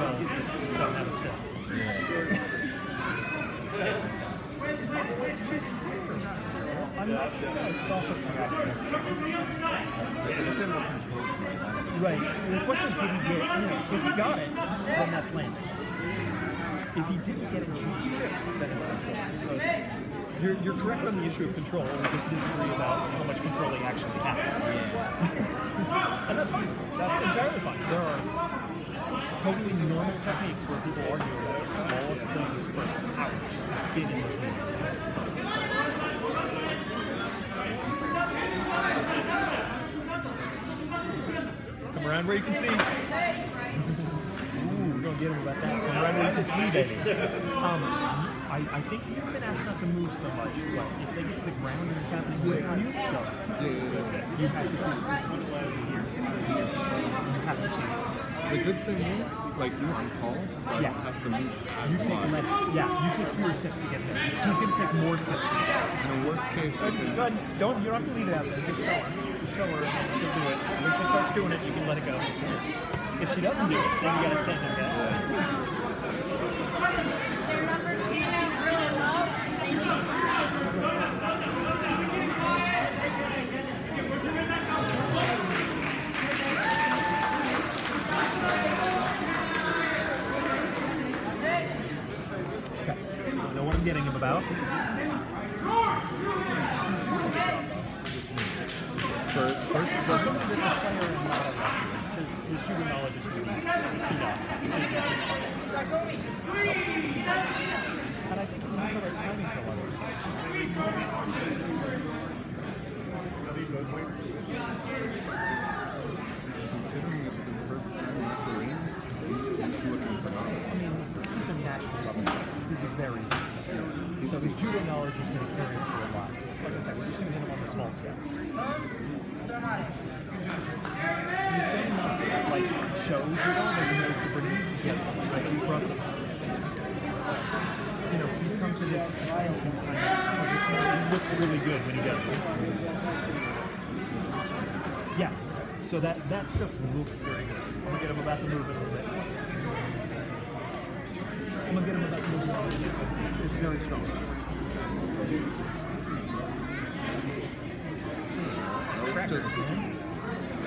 don't have a step. I'm not sure how soft this one is. Right. The question is, did he get it? If he got it, then that's landing. If he didn't get it, he was tripped, then it's landing. So you're correct on the issue of control. We just disagree about how much controlling actually happens. And that's fine. That's entirely fine. There are totally normal techniques where people argue about the smallest things for hours in those meetings. Come around where you can see. Ooh, we're going to get him about that. Come around where you can see, baby. I think you've been asked not to move so much, but if they get to the ground and it's happening away from you, go. You have to see it. You have to see it. The good thing is, like you, I'm tall, so I don't have to move as much. You take fewer steps to get there. He's going to take more steps to get there. In a worst case, I can... You don't have to leave it out there. Just show her. She'll do it. When she starts doing it, you can let it go. If she doesn't do it, then you got to stand there. Their numbers came out really low. Okay. I know what I'm getting him about. First, for someone that's a player and not a rusher, his shooting knowledge is good enough. And I think it's also the timing for one of these. Considering it's his first time refereeing, is a very big thing. So his judo knowledge is going to carry him for a lot. Like I said, we're just going to hit him on the small stuff. He's done enough like show judo that he knows the British to get like he's rough. You know, you come to this attention kind of, it looks really good when he does it. Yeah, so that stuff looks very good. I'm going to get him about to move it a little bit. It's very strong.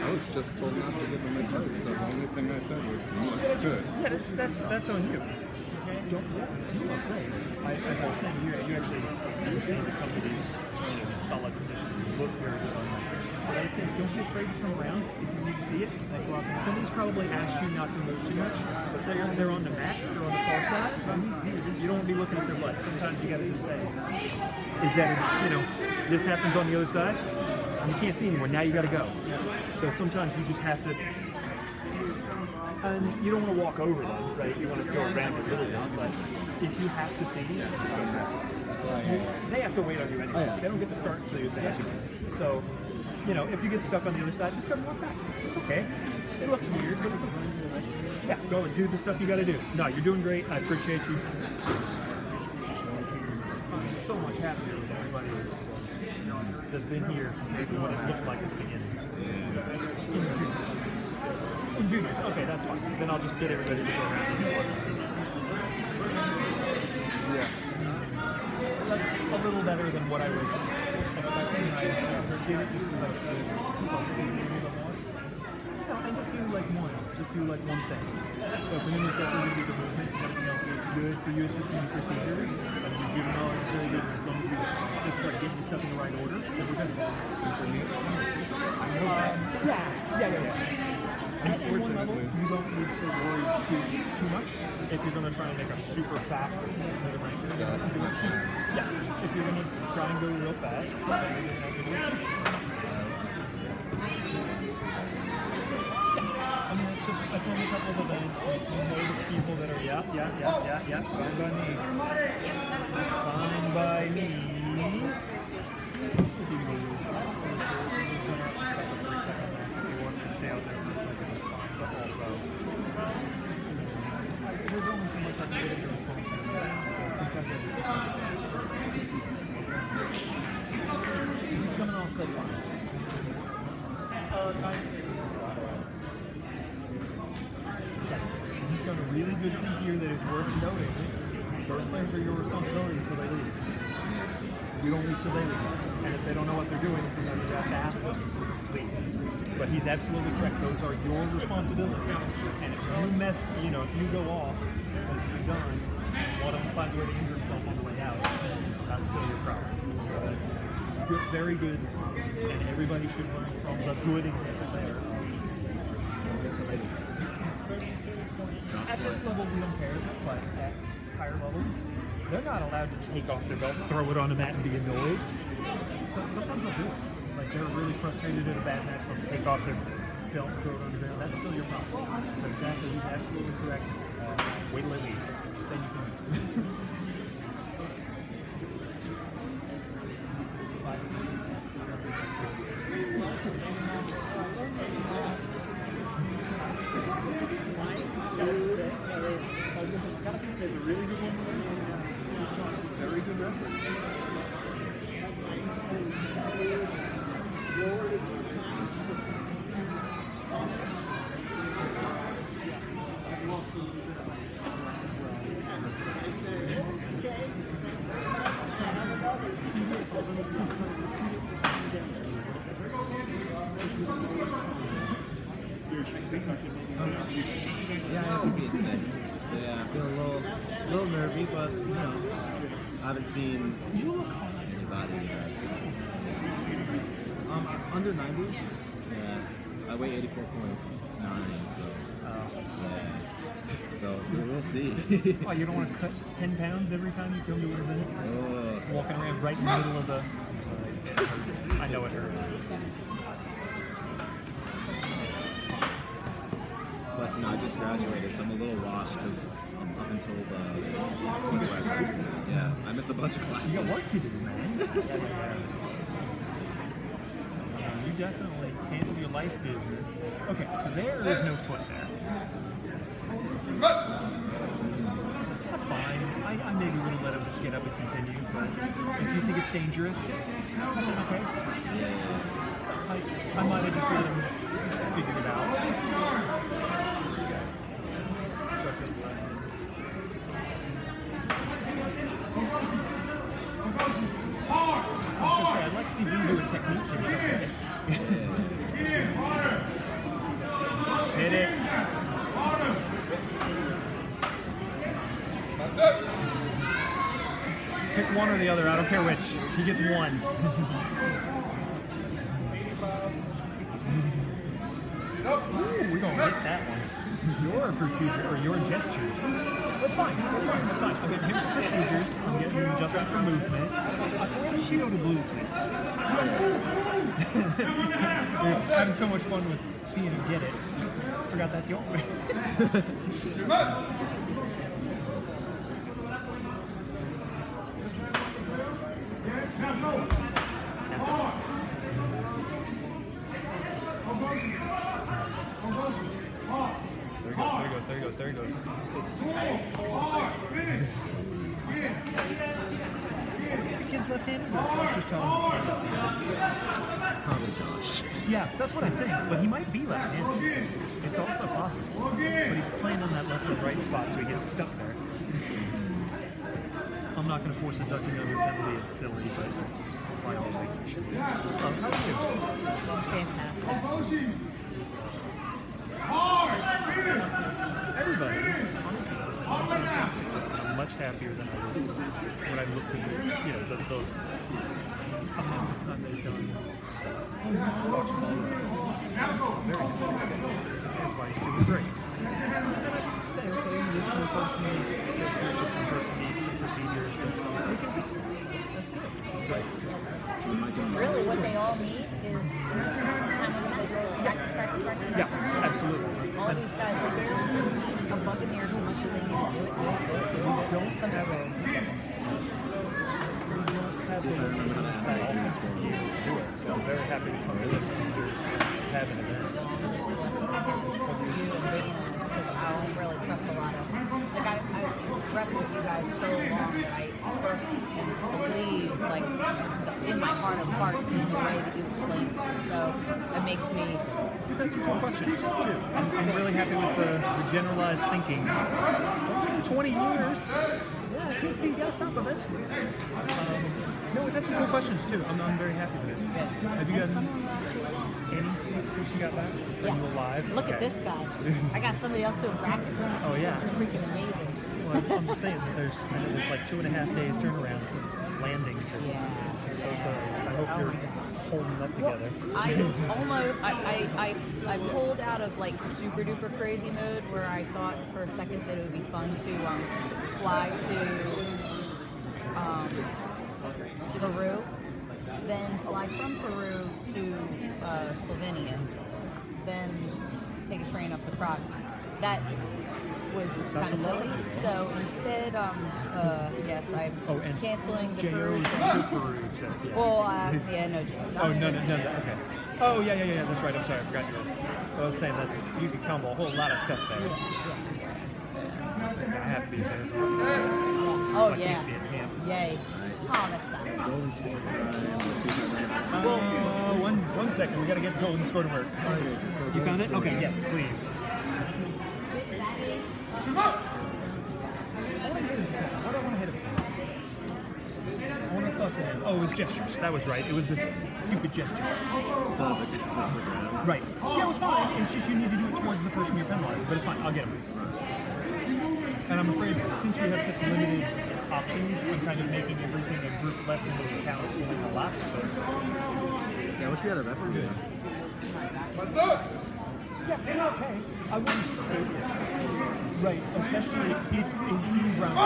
I was just told not to give him advice, so the only thing I said was, you look good. Yeah, that's on you. You look great. As I was saying, you actually understand to come to these solid positions. You look very good on that. But I would say, don't be afraid to come around if you need to see it. Like, well, somebody's probably asked you not to move too much, but they're on the mat, they're on the far side. You don't want to be looking at their butt. Sometimes you got to just say, is that, this happens on the other side? You can't see anymore. Now you got to go. So sometimes you just have to, and you don't want to walk over them, right? You want to go around a little bit, but if you have to see, just go around. They have to wait on you anyway. They don't get to start until you say it. So, if you get stuck on the other side, just go and walk back. It's okay. It looks weird, but it's okay. Yeah, go and do the stuff you got to do. No, you're doing great. I appreciate you. I'm so much happier with everybody that's been here from what it looked like at the beginning. In juniors. Okay, that's fine. Then I'll just get everybody to go around. Yeah. That's a little better than what I was expecting. I did it just like and just do like one. Just do like one thing. So for him, it's definitely going to be the movement. Everything else is good. For you, it's just the procedures. And you do know it's really good. As long as we just start getting stuff in the right order, then we're good. For me, it's At one level, you don't need to worry too much if you're going to try and make a super fast ascent to the ranks. Yeah, if you're going to try and go real fast, then you're going to have to do it soon. I mean, it's only a couple of events. You know the people that are, fine by me. Fine by me. If he moves, I don't think he's going to have a 3-second match if he wants to stay out there for a second. But also, there's only so much I can get into this one. He's coming off the fine. He's done a really good thing here that is worth noting. First players are your responsibility until they leave. You don't leave till they leave. And if they don't know what they're doing, sometimes you have to ask them to leave. But he's absolutely correct. Those are your responsibility. And if you mess, if you go off because you're done, and one of them finds a way to injure himself on the way out, that's still your problem. So that's good, very good. And everybody should learn from the good example there. At this level, we don't care, but at higher levels, they're not allowed to take off their belt, throw it on the mat, and be annoyed. So sometimes they'll do it. Like they're really frustrated at a bad match, they'll take off their belt, throw it on the ground. That's still your problem. So exactly, he's absolutely correct. Wait till they leave. Then you can. There's a really good one. He's got some very good reference. Yeah, I could be today. So yeah, I feel a little nervy, but I haven't seen anybody. Under 90. Yeah, I weigh 84.9, so yeah. So we'll see. Oh, you don't want to cut 10 pounds every time you come to an event? Walking around right in the middle of the. I know it hurts. Plus, I just graduated, so I'm a little washed because I'm until the last week. Yeah, I missed a bunch of classes. You got work to do, man. You definitely handle your life business. Okay, so there is no foot there. That's fine. I maybe would have let him just get up and continue, but if you think it's dangerous, that's okay. I might have just let him figure it out. I was gonna say, I'd like to see you do a technique here. Hit it. Pick one or the other. I don't care which. He gets one. Ooh, we're gonna hit that one. Your procedure or your gestures. That's fine. That's fine. That's fine. I'm getting him for procedures. I'm getting him Justin for movement. I'm going Judo to blue, please. We're having so much fun with seeing him get it. Forgot that's yours. There he goes. If the kid's left-handed, Josh just telling him. Probably Josh. Yeah, that's what I think. But he might be left-handed. It's also possible. But he's playing on that left and right spot, so he gets stuck there. I'm not going to force a ducking under penalty. It's silly, but by all rights it should be. How are you? Fantastic. Everybody, honestly, I'm much happier than I was when I looked at the amount of they've done stuff. Very good. Everybody's doing great. And then I can say, okay, this one person is this one person needs some procedures, and so we can fix that. That's good. This is great. Really, what they all need is time to practice. Yeah, absolutely. All these guys are there a bug in the air so much as they need to do it. We don't have a office for you to do it, so I'm very happy to come to this and have an event. Because I don't really trust a lot of like I rep with you guys so long that I trust and believe like in my heart of hearts in the way that you explain things. So it makes me. You've had some cool questions too. I'm really happy with the generalized thinking. 20 years. Yeah, PT, you gotta stop eventually. No, we've had some cool questions too. I'm very happy with it. Have you gotten any since you got back? Yeah. Are you alive? Look at this guy. I got somebody else doing practice. Oh yeah. It's freaking amazing. Well, I'm just saying that there's like 2.5 days turnaround from landing to. I'm so sorry. I hope you're holding up together. I pulled out of like super duper crazy mode where I thought for a second that it would be fun to fly to Peru, then fly from Peru to Slovenia, then take a train up to Prague. That was kind of silly. So instead, yes, I'm canceling the Peru thing. Peru too. Yeah. Well, yeah, no, Oh, no, okay. Oh, yeah, that's right. I'm sorry, I forgot you. I was saying you could combo a whole lot of stuff there. I have to be tennis. Oh, so yeah. Yay. Oh, that's sad. Golden score time. Let's see if I ran. One second. We got to get golden score to work. Okay, so You found it? Okay, yes, please. I want to fuss it in. Oh, it was gestures. That was right. It was this stupid gesture. Right. Yeah, it was fine. It's just you need to do it towards the person you're penalizing. But it's fine. I'll get him. And I'm afraid since we have such limited options, I'm kind of making everything a group lesson that counts in the last of us. Yeah, I wish we had a referee. Good. Yeah, they're okay. I wouldn't say it. Right, especially it's a round.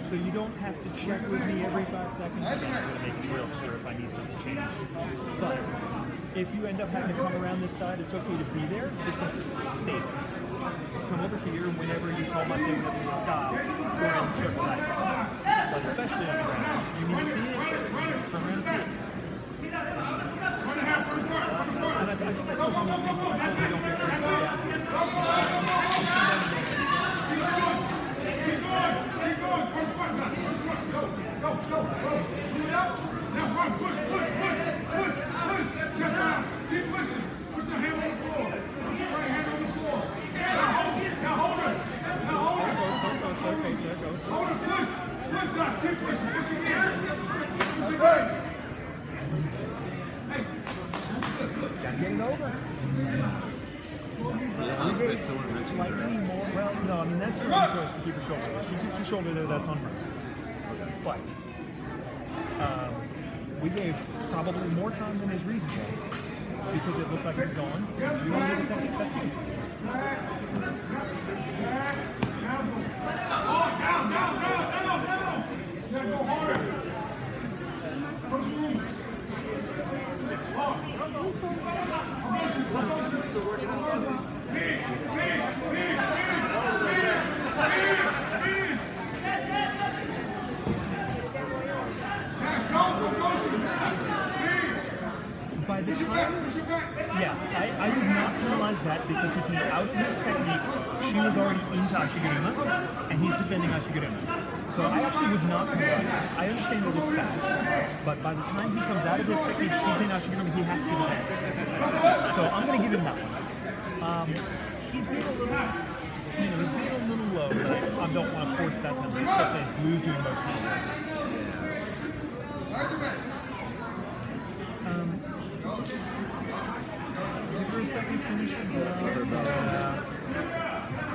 So you don't have to check with me every 5 seconds. I'm going to make it real clear if I need something changed. But if you end up having to come around this side, it's okay to be there. Just don't stay there. come over here whenever you call my thing that we stop, go around and circle that. Especially on the ground. You need to see it, turn around and see it. And I think that's what I'm saying. We don't get very good at it. Now run, push. Chest down. Keep pushing. Put your hand on the floor. Put your right hand on the floor. Now hold it. There it goes. Hold it, push. Push, guys. Keep pushing. Push again. Push again. Hey. Gotta get it over. Slightly more. Well, no, I mean that's your own choice to keep your shoulder. If she keeps your shoulder there, that's on her. But we gave probably more time than is reasonable because it looked like it was gone. You want to do the technique? That's it. Down. Now go harder. Push room. By the time, I would not penalize that because he came out of his technique. She was already into Ashiguruma, and he's defending Ashiguruma. So I actually would not penalize that. I understand it looks bad, but by the time he comes out of his technique, she's in Ashiguruma, he has to defend. So I'm going to give him that one. He's being a little, he's being a little low, but I don't want to force that number, especially as Blue's doing most of the work. Give her a second finish.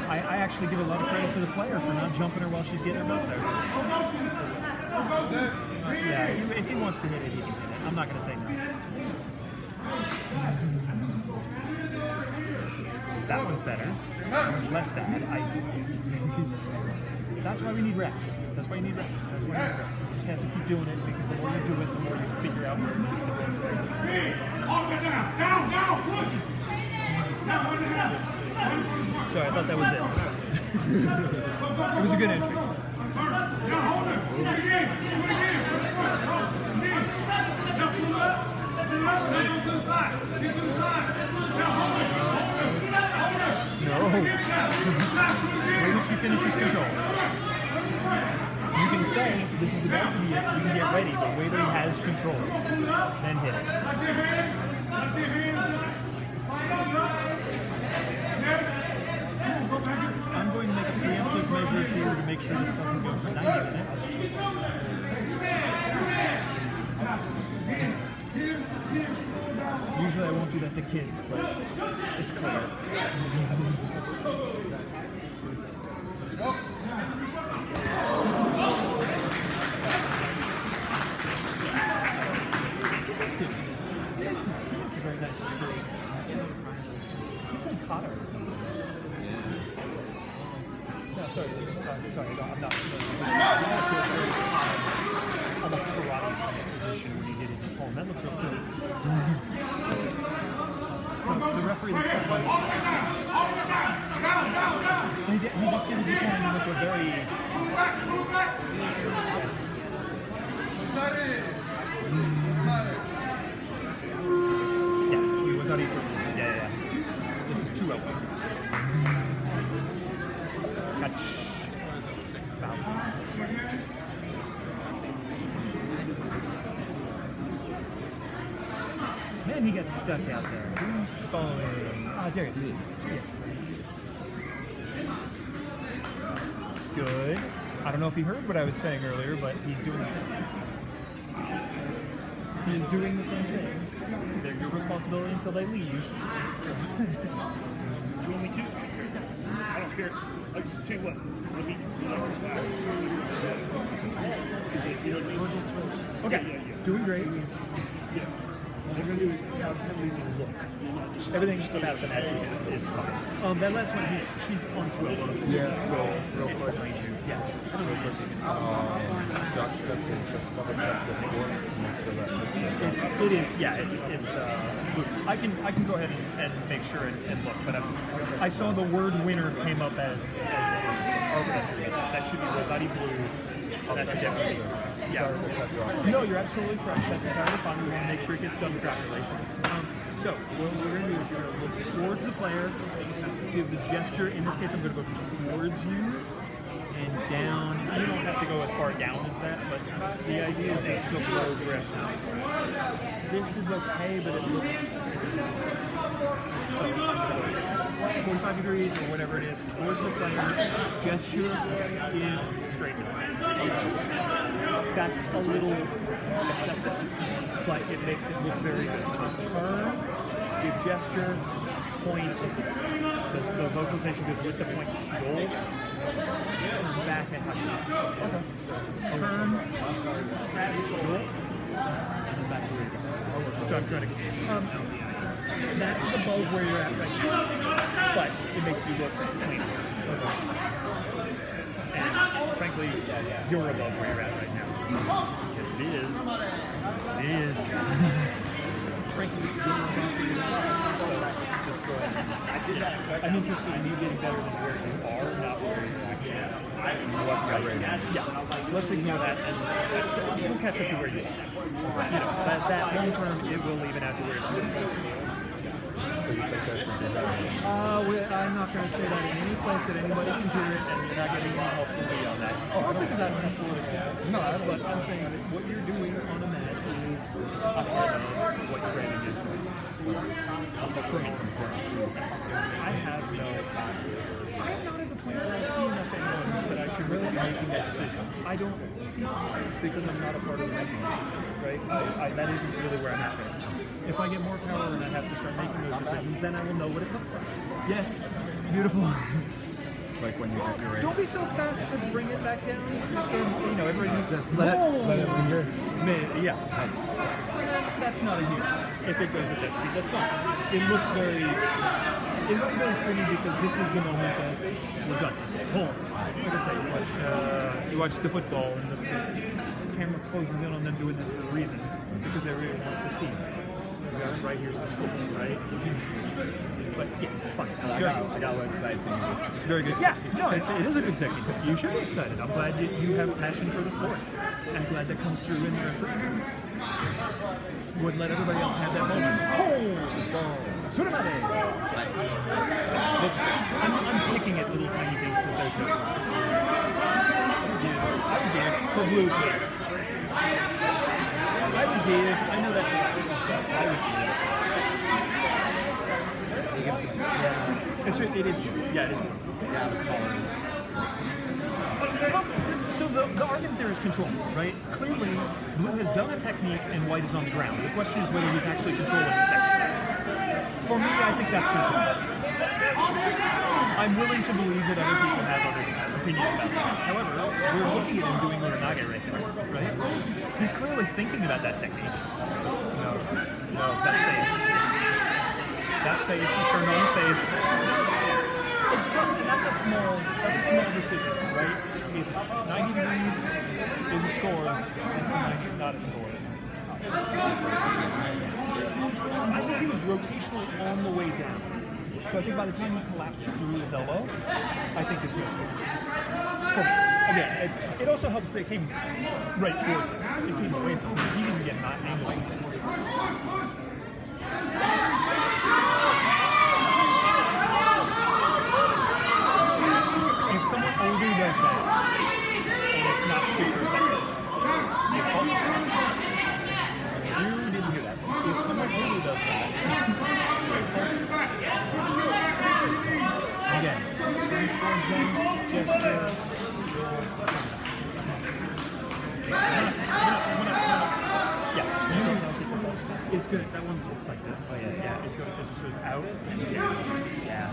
I actually give a lot of credit to the player for not jumping her while she's getting her butt there. If he wants to hit it, he can hit it. I'm not going to say no. That one's better. That one's less bad. That's why we need reps. You just have to keep doing it because the more you do it, the more you figure out where it needs to go. All the way down, push. Now 1.5. Sorry, I thought that was it. It was a good entry. Now hold it. Do it again. Now pull up. Now go to the side. Get to the side. Now hold it. No. Wait till she finishes control. You can say this is about to be it. You can get ready, but wait till he has control. Then hit it. I'm going to make a preemptive measure here to make sure this doesn't go for 90 minutes. Usually I won't do that to kids, but it's clear. He makes a very nice straight. He's like kata or something. No, sorry, I'm not almost karate kind of position when he did his palm. That looked real good. The referee that's got one. He just did his palm, which was very. Yeah, he was not even. Yeah. This is 2 elbows. Catch. Balance. Man, he got stuck out there. Who's following? There it is. Yes. Good. I don't know if he heard what I was saying earlier, but he's doing the same thing. He's doing the same thing. They're your responsibility until they leave. So. Do you want me to? I don't care. I'll tell you what. Okay. Yeah. Doing great. Yeah. what we're going to do is how penalties look. Everything about the match is fine. That last one, she's on 2 elbows. Yeah, so real It's quick. behind you. Yeah. Real quick. Josh said they just covered up the score. Make sure that just It is, yeah. It's. I can go ahead and make sure and look, but I saw the word winner came up as that should be Rosati Blues. That should definitely be. Yeah. No, you're absolutely correct. That's entirely fine. We want to make sure it gets done properly. So what we're going to do is we're going to look towards the player, give the gesture. In this case, I'm going to go towards you and down. You don't have to go as far down as that, but the idea is this is a low grip. This is okay, but it looks so I'm going to go 45 degrees or whatever it is towards the player. Gesture is straight. That's a little excessive, but it makes it look very good. So turn, give gesture, point. The vocalization goes with the point shoulder. Turn back and touch it. Okay. So turn, shoulder, and then back to where you go. So I'm trying to. That is above where you're at right now, but it makes you look cleaner. And frankly, you're above where you're at right now. Yes, it is. Yes, it is. Frankly, you're above where you're at. So just go ahead. I'm interested in you getting better than where you are, not where you're actually at. Yeah. Let's ignore that, and we'll catch up to where you are. You know, that long term, it will even out to where it's supposed to be. I'm not going to say that in any place that anybody can hear it, and you're not getting any help from me on that. Mostly because I don't have political. No, but I'm saying that what you're doing on a mat is a part of what your training is. For me, I have no. I'm not at the point where I see enough elements that I should really be making that decision. I don't see it because I'm not a part of the mechanism, right? That isn't really where I'm at right now. If I get more power and I have to start making those decisions, then I will know what it looks like. Yes, beautiful. like when you get your rate. Don't be so fast to bring it back down. Just go, everybody Just let it linger. Yeah. That's not a huge thing. If it goes at that speed, that's fine. It looks very pretty because this is the moment of we're done. Boom. Like I say, you watch the football and the camera closes in on them doing this for a reason because everyone wants to see. Right here's the score, right? But yeah, fine. I got a little excited seeing you. Very good. Yeah, no, it is a good technique. You should be excited. I'm glad you have a passion for the sport. I'm glad that comes through in the referee. Would let everybody else have that moment. I'm picking at little tiny things because there's no prize. I would give for blue, please. I would give. I know that sucks, but I would give. You give it to yeah. It is. Yeah, it is. Yeah, the tolerance. So the argument there is control, right? Clearly, blue has done a technique and white is on the ground. The question is whether he's actually controlling the technique. For me, I think that's control. I'm willing to believe that other people have other opinions about that. However, we're looking at him doing Uranage right there, right? He's clearly thinking about that technique. No, that's face. That's face. He's turned on his face. It's tough, and that's a small decision, right? It's 90 degrees is a score, and 90 is not a score. It's tough. I think he was rotationally on the way down. So I think by the time he collapsed through his elbow, I think it's no score. Again, it also helps that it came right towards us. It came away from him. He didn't get not angled. If someone older does that, and it's not super effective, you didn't hear that. If someone older does that, again, turn towards them, gesture. It's good. That one looks like this. Oh yeah. It's good. It just goes out and down. Yeah.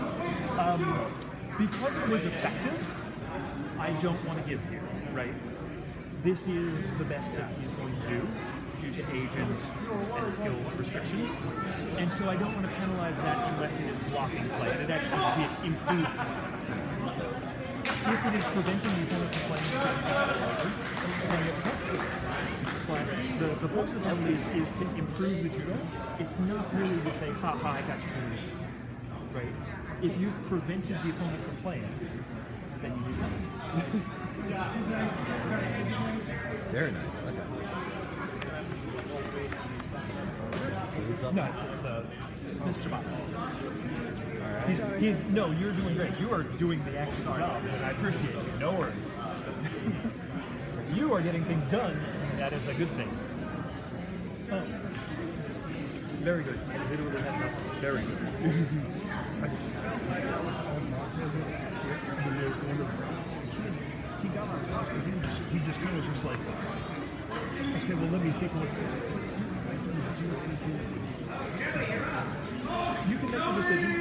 Because it was effective, I don't want to give here, right? This is the best that he's going to do. due to age and skill restrictions. And so I don't want to penalize that unless it is blocking play, and it actually did improve. If it is preventing the opponent from playing because it gets that over, then you have a problem. But the point of the penalty is to improve the judo. It's not really to say, ha ha, I got you. Right? If you've prevented the opponent from playing, then you do nothing. Very nice. Okay. So who's up? No, it's Mr. Bob. He's no, you're doing great. You are doing the actual job, and I appreciate you. No worries. You are getting things done, and that is a good thing. Oh. Very good. I literally had nothing. Very good. He got on top of him. He just kind of was just like, okay, well, let me think what You can make the decision.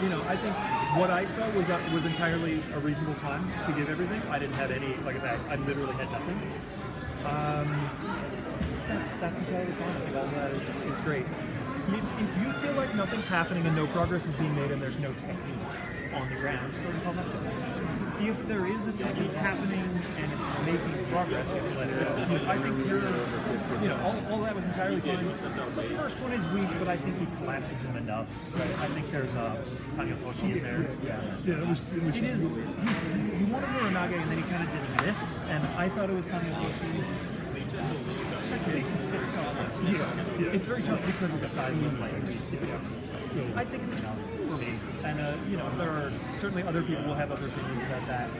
You know, I think what I saw was entirely a reasonable time to give everything. I didn't have any, like I said, I literally had nothing. That's entirely fine. I think all that is great. If you feel like nothing's happening and no progress is being made and there's no technique on the ground, go and call that something. If there is a technique happening and it's making progress, you can let it go. I think all that was entirely fine. The first one is weak, but I think he collapses him enough. Right? I think there's a Tanyotoshi in there. Yeah. It is. He wanted Muranage and then he kind of did this, and I thought it was Tanyotoshi. It's tough. Yeah. It's very tough because of the size of the players. I think it's enough for me. And, there are certainly other people will have other opinions about that.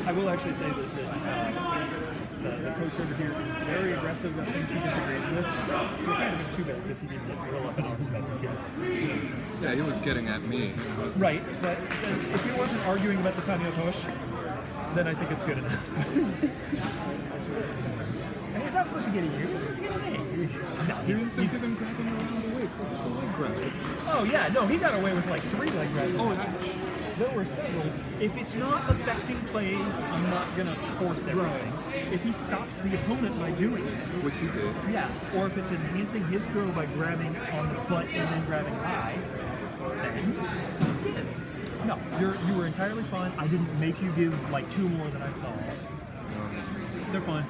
I will actually say that the coach over here is very aggressive about things he disagrees with. So it kind of been too bad because he didn't get real up in arms about this kid. Yeah, he was getting at me. Right, but if he wasn't arguing about the Tanyotoshi, then I think it's good enough. And he's not supposed to get at you, he's supposed to get at me. No, He's even grabbing around the waist. What was the leg grab? Oh yeah, no, he got away with like 3 leg grabs. Oh, there were several. If it's not affecting play, I'm not gonna force everything. If he stops the opponent by doing it, which he did. Yeah, or if it's enhancing his throw by grabbing on the butt and then grabbing high, then give. No, you were entirely fine. I didn't make you give like 2 more than I saw. They're fine.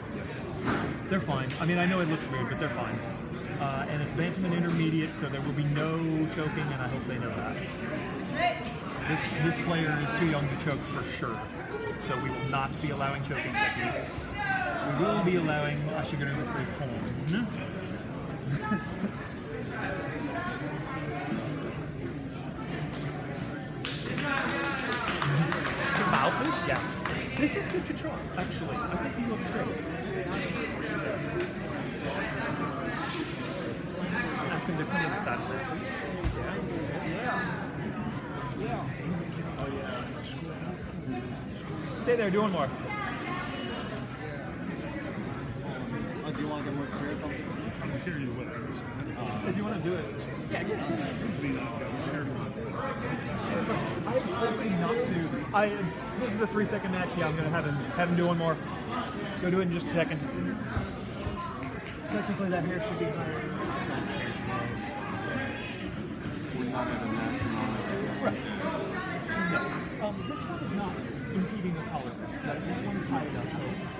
They're fine. I mean, I know it looks weird, but they're fine. And it's bantam intermediate, so there will be no choking, and I hope they know that. This player is too young to choke for sure, so we will not be allowing choking techniques. We will be allowing Ashiguru free pon. Mouthpiece? Yeah. This is good control, actually. I think he looks great. Ask him to come to the side of that, please. Yeah. Oh, yeah. Stay there, do one more. Do you want to get more experience on the screen? I'm going to hear you whatever. If you want to do it. Yeah, get it. I'm hoping not to. This is a 3-second match. Yeah, I'm going to have him do one more. Go do it in just a second. Technically, that hair should be higher. We're not at a match. Right. No. This one is not impeding the collar. This one is high enough, so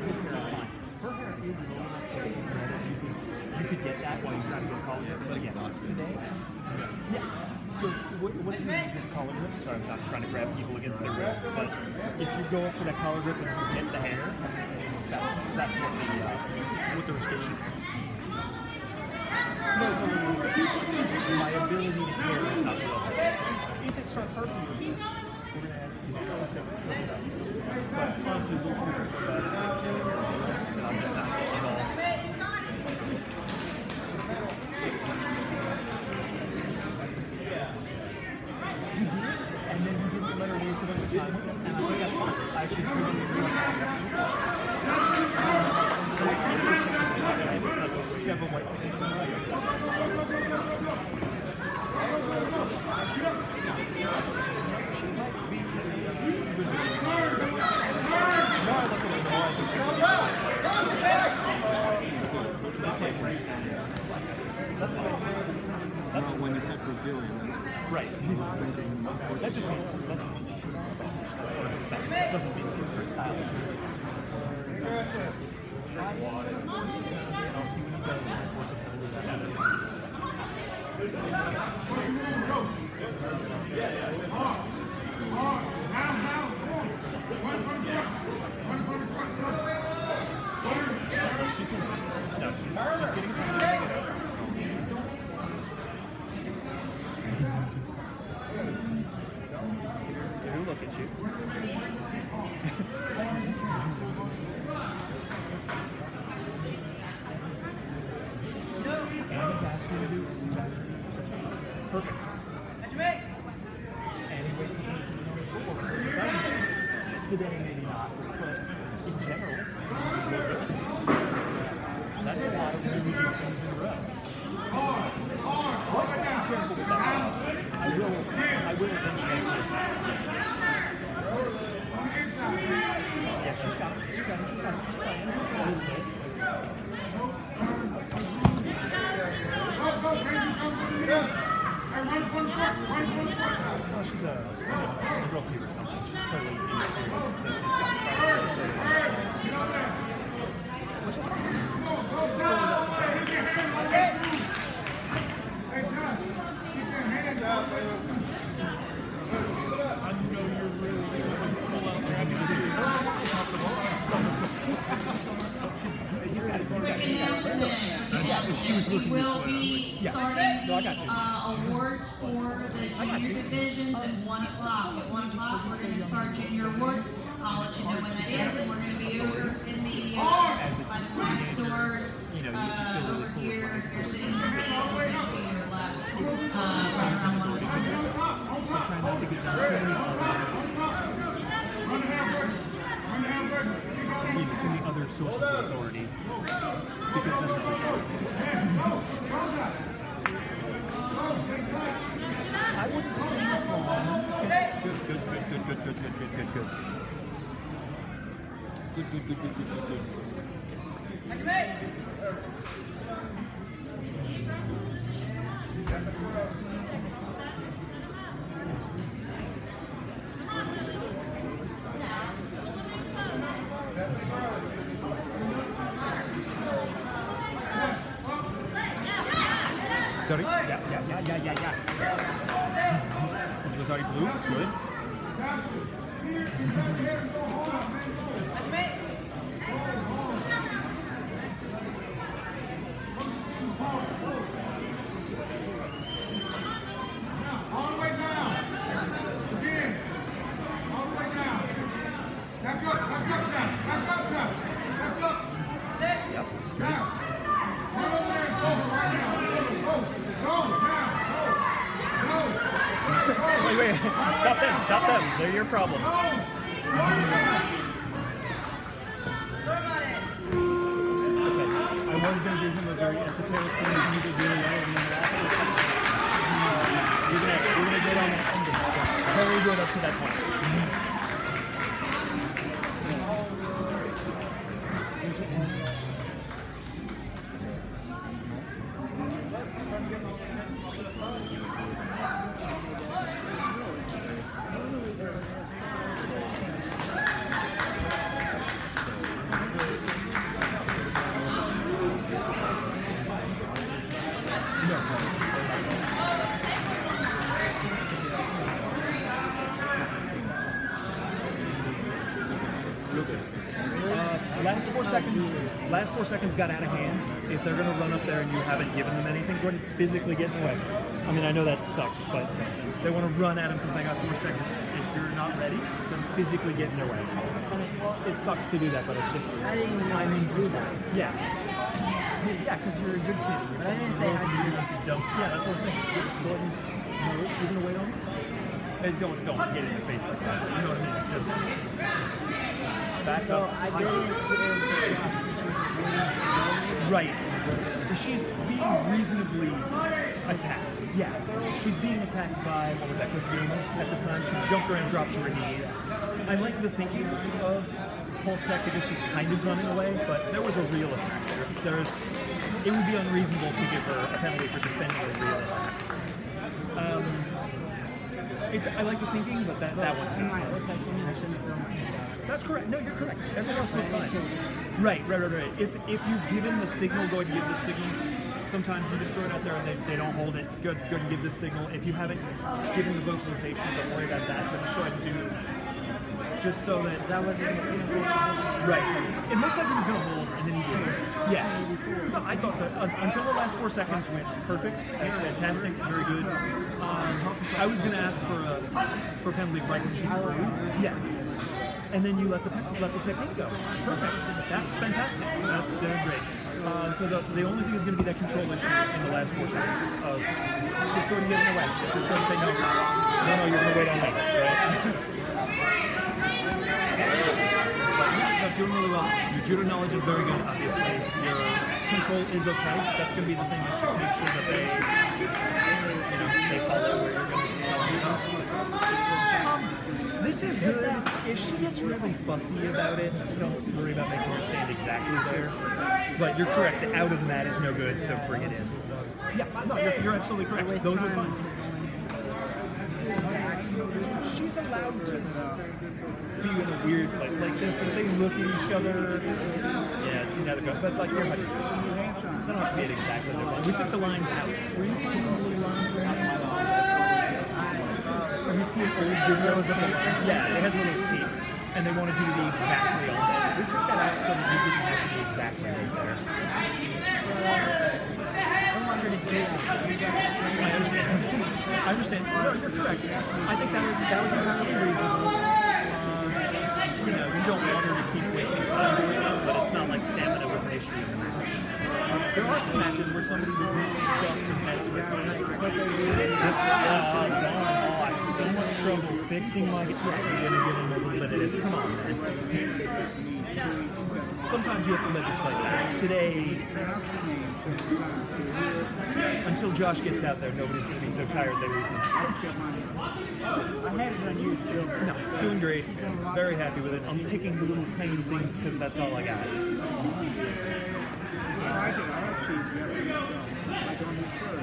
this hair is fine. Her hair is low enough. You could get that while you try to get a collar grip, but again, it's today. Yeah. So what it is this collar grip? Sorry, I'm not trying to grab people against their grip, but if you go up for that collar grip and you hit the hair, that's what the restriction is. No, my ability to carry is not real. If it starts hurting you, we're going to ask you to look it up. But honestly, we'll do this so bad that I'm just not getting involved. He did, and then he didn't let her waste a bunch of time with it, and I think that's fine. I actually totally agree with that. That's several white techniques in the right. She might be no, I look at it more. I think she's Right. That just means she's Spanish. That doesn't mean that her style is. Try water. And I'll see what he does when I force him to do that. She can see. No, she's getting He'll look at you. And he's asking you to do. Perfect. And he waits until he knows his football. Today, maybe not, but in general, he's good. That's a lot of really good things in a row. Once I be careful with that stuff, I will eventually miss that. Yeah, she's got it. She's playing a little bit. Well, she's a rookie or something. She's totally inexperienced, so she's got to try to which is fine. I know you're really pull out there. He's got it. Quick announcement. We will be starting the awards for the junior divisions at 1 o'clock. At 1 o'clock, we're going to start junior awards. I'll let you know when that is, and we're going to be over in the by the glass doors over here. You're sitting in the stands to your left. Right around 1 o'clock. So try not to get between the other sources of authority, because then I wasn't taking this long. Sorry? Yeah. This was already blue. Good. All the way down. Again. All the way down. Back up, Josh. Back up. Yep. Down. Run over there and go right now. Go. Wait. Stop them. They're your problem. Okay. I was going to give him a very esoteric thing that he did really well, and then we're going to get on that ending. Very good up to that point. Last 4 seconds got out of hand. If they're going to run up there and you haven't given them anything, go ahead and physically get in the way. I mean, I know that sucks, but they want to run at them because they got 4 seconds. If you're not ready, then physically get in their way. It sucks to do that, but it's just... I didn't even know I need to do that. Yeah. Yeah, because you're a good kid. But I didn't say I had to do that. Yeah, that's what I'm saying. Go ahead and... You're going to wait on me? And don't get in the face like that. You know what I mean? Just... Back So up. I didn't Right. She's being reasonably attacked. Yeah. She's being attacked by, what was that, Christina at the time? She jumped around, dropped to her knees. I like the thinking of pulse attack because she's kind of running away, but there was a real attack there. It would be unreasonable to give her a penalty for defending a real attack. I like the thinking, but that one's not. That's correct. No, you're correct. Everything else looks fine. Right. If you've given the signal, go ahead and give the signal. Sometimes you just throw it out there and they don't hold it. Go ahead and give the signal. If you haven't given the vocalization, don't worry about that. But just go ahead and do just so that wasn't right. It looked like he was going to hold, and then he did. Yeah. No, I thought that until the last 4 seconds went perfect. That's fantastic. Very good. I was going to ask for a penalty right when she threw. Yeah. And then you let the technique go. Perfect. That's fantastic. That's great. So the only thing is going to be that control issue in the last 4 seconds of just go and get in the way. Just go and say no, you're going to wait on me, right? But doing really well. Your judo knowledge is very good, obviously. Your control is okay. That's going to be the thing. Just to make sure that they follow where you're going to tell you. This is good. If she gets really fussy about it, don't worry about making her stand exactly there. But you're correct. The out of the mat is no good, so bring it in. Yeah, no, you're absolutely correct. Those are fine. She's allowed to be in a weird place like this. If they look at each other, yeah, it's another go. But like, you're they don't have to be at exactly their line. We took the lines out. Were you putting the little lines out? Have you seen old videos of the lines? Yeah, they had little tape, and they wanted you to be exactly on there. We took that out so that you didn't have to be exactly right there. I understand. No, you're correct. I think that was entirely reasonable. You don't want her to keep wasting time doing it, but it's not like stamina was an issue in the match. There are some matches where somebody would do some stuff to mess with me. I have so much trouble fixing my guitar. You're going to give him a little bit of this. Come on, man. Sometimes you have to legislate that. Today, until Josh gets out there, nobody's going to be so tired they lose them. I had it on you. No, doing great. Very happy with it. I'm picking the little tiny things because that's all I got. I see like on his shirt.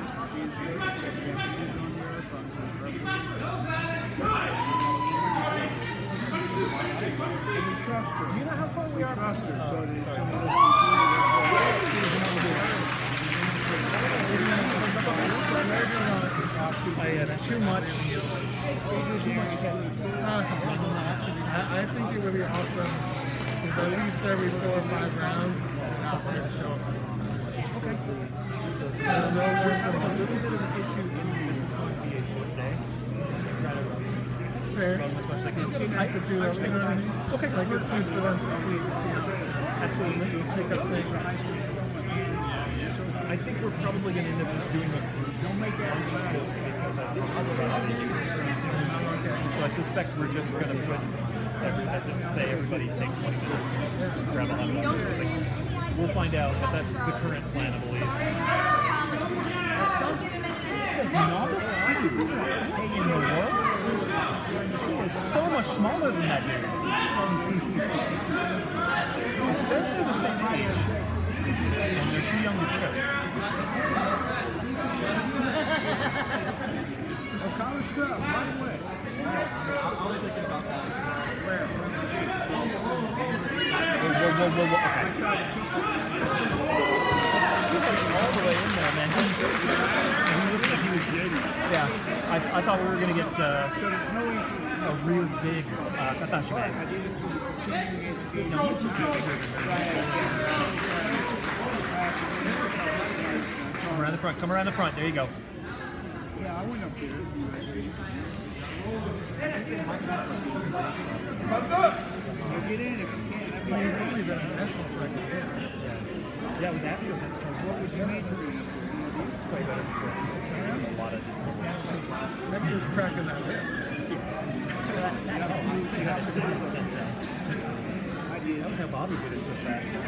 We trust her. Do you know how far we are? Trust her. I had too much. I think it would be awesome if at least every 4 or 5 rounds it's show. Okay. A little bit of an issue in this is going to be a short day. That's fair. As much as I can. I could do that. Okay. Like it's good for them to see Absolutely. pick up things. I think we're probably going to end up just doing a group just because I think we're running out of use pretty soon. So I suspect we're just going to put everybody take 20 minutes and grab a hot dog or something. We'll find out, but that's the current plan, I believe. Novice 2 in the world? She is so much smaller than that dude. It says they're the same age. And they're too young to choke. College club, right away. I was thinking about that. Where? Whoa. Okay. All the way in there, man. He looked like he was good. Yeah. I thought we were going to get a real big Katashi bag. No, he's just bigger than Come around the front. There you go. Yeah, I went up there. Get in if you can. Yeah, it was after this turn. What would you make? It's way better before. A lot of just Maybe he was cracking that whip. That was how Bobby did it so fast. He had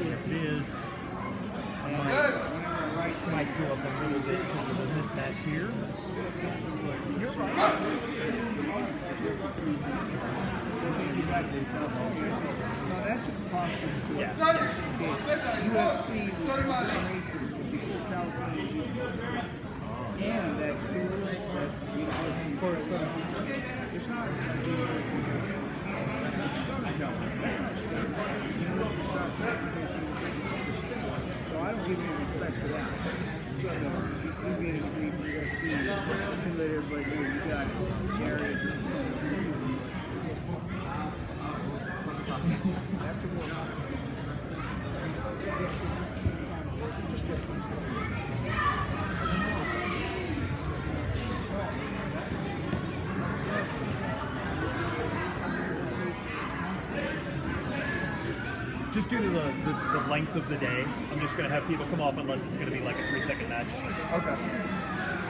Yes, it is. Might go up a little bit because of the mismatch here. You're right. think you guys say so. No, that's impossible to Yeah. UFC was generations before California. And that's cool. That's, of course, it's not. No. So I don't give any respect for that. You get a degree from UFC, you let everybody know you got Darius. Just due to the length of the day, I'm just going to have people come off unless it's going to be like a 3-second match. Okay.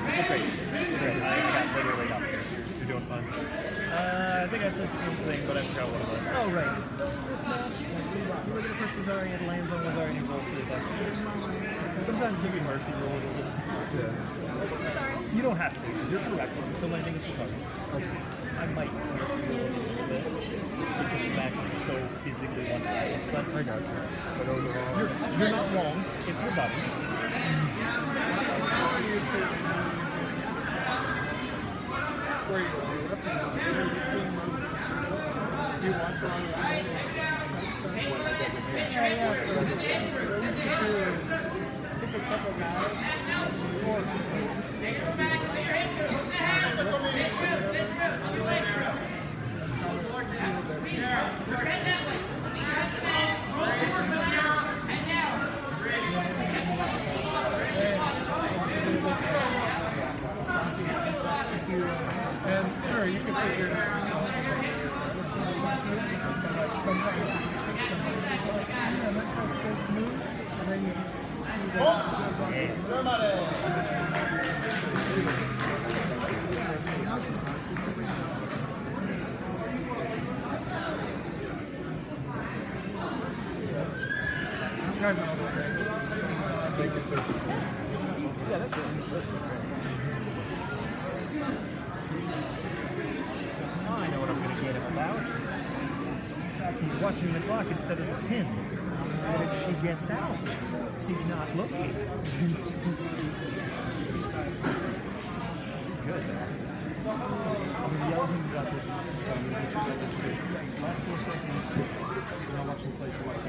Okay. Great. I got literally up here. You're doing fine. I think I said something, but I forgot what it was. Oh, right. So this match, you were the first Rosario, it lands on Rosario, and he rolls through that. Sometimes you can mercy roll it. Yeah. Sorry. You don't have to. You're correct. The landing is the target. Okay. I might mercy roll it a little bit, just because the match is so physically one-sided. But I got you. But overall, you're not wrong. It's Rosario. You watch on pick a couple guys. And sure, you can figure it out. Yeah, that's it. I know what I'm going to get him about. He's watching the clock instead of the pin. But if she gets out, he's not looking. Good. I'm going to yell at him about this. Last 4 seconds, and I'll watch him play for like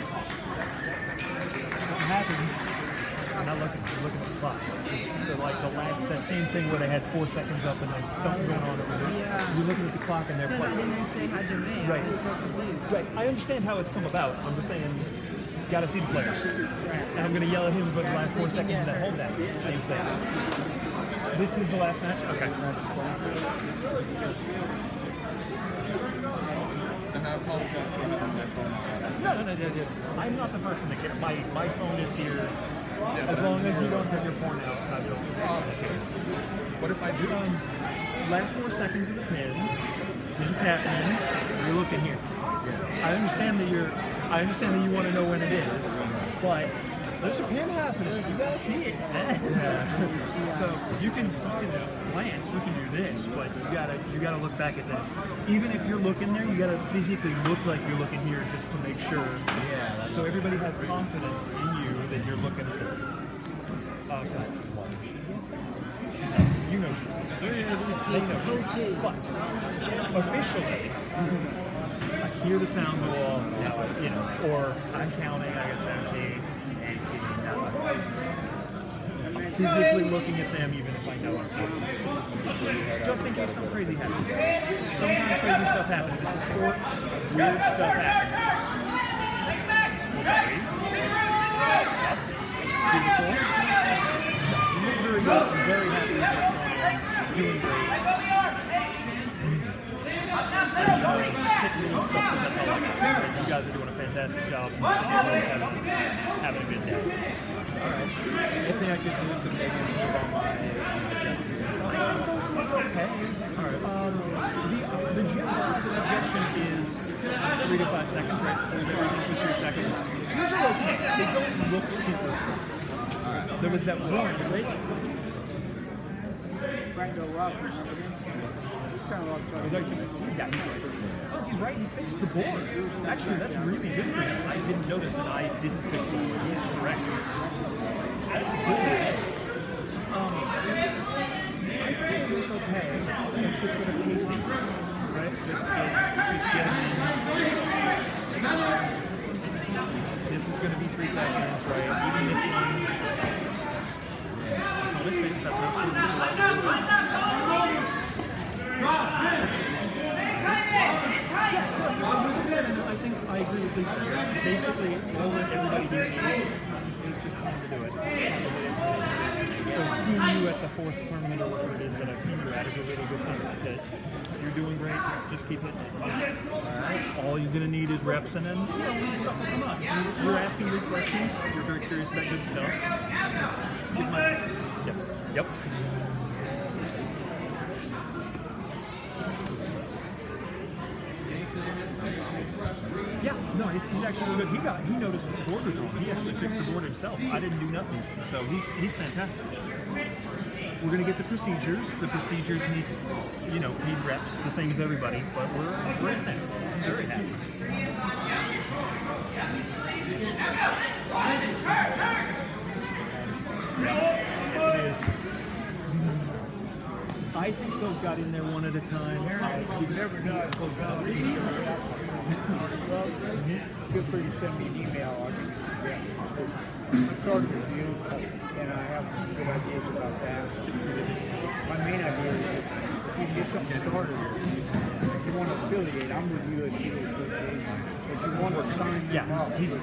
What happens? I'm not looking. I'm looking at the clock. So like that same thing where they had 4 seconds up and there's something going on over there. Yeah. You're looking at the clock and they're Then I playing. didn't say Hajime. Right. I was so confused. Right. I understand how it's come about. I'm just saying, you got to see the players. And I'm going to yell at him for the last 4 seconds and then hold that. Same thing. This is the last match? Okay. And I apologize for having my phone out. No. I'm not the person that cares. My phone is here. As long as you don't have your porn out, I don't care. What if I do? Last 4 seconds of the pin. Pin's happening. You're looking here. I understand that you want to know when it is, but there's a pin happening. You gotta see it. So you can glance. You can do this, but you gotta look back at this. Even if you're looking there, you gotta physically look like you're looking here just to make sure. Yeah. So everybody has confidence in you that you're looking at this. Okay. You know she's. They know she's. But officially. I hear the sound go off, now, or I'm counting, I got 17, 18, now I'm physically looking at them even if I know it's happening. Just in case something crazy happens. Sometimes crazy stuff happens. It's a sport, weird stuff happens. Was that read? Beautiful. You look very good. I'm very happy with what's going on. Doing great. Stuff, because that's all I got. You guys are doing a fantastic job. Everyone's having a good day. Alright. Anything I could do to make it improve on my Okay. Alright. The general suggestion is 3 to 5 seconds, right? Everything for 3 seconds. These are okay. They don't look super sharp. There was that one, right? Franco Rock. Kind of Yeah, he's right. he's right. He fixed the board. Actually, that's really good for him. I didn't notice that I didn't fix the board. He's correct. That's good. I think it was okay. It's just sort of pacing, right? Just getting in. This is going to be 3 seconds, right? Even this one. It's on his face. That's how it's going to be. I think I agree with Lisa. Basically, all that everybody here needs is just time to do it. So seeing you at the 4th tournament or whatever it is that I've seen you at is a really good sign that you're doing great. Just keep hitting it. Alright. All you're gonna need is reps, and then stuff will come up. You're asking good questions. You're very curious about good stuff. Yep. Yeah, no, he's actually really good. He noticed what the board was wrong. He actually fixed the board himself. I didn't do nothing. So he's fantastic. We're gonna get the procedures. The procedures need reps, the same as everybody, but we're in there. I'm very happy. Yes, it is. I think those got in there one at a time. You never know. Well, feel free to send me an email. I'll give you feedback. I started with you, and I have some good ideas about that. My main idea is if you get something started, if you want to affiliate, I'm with you at Judo Association. If you want to sign them up, he's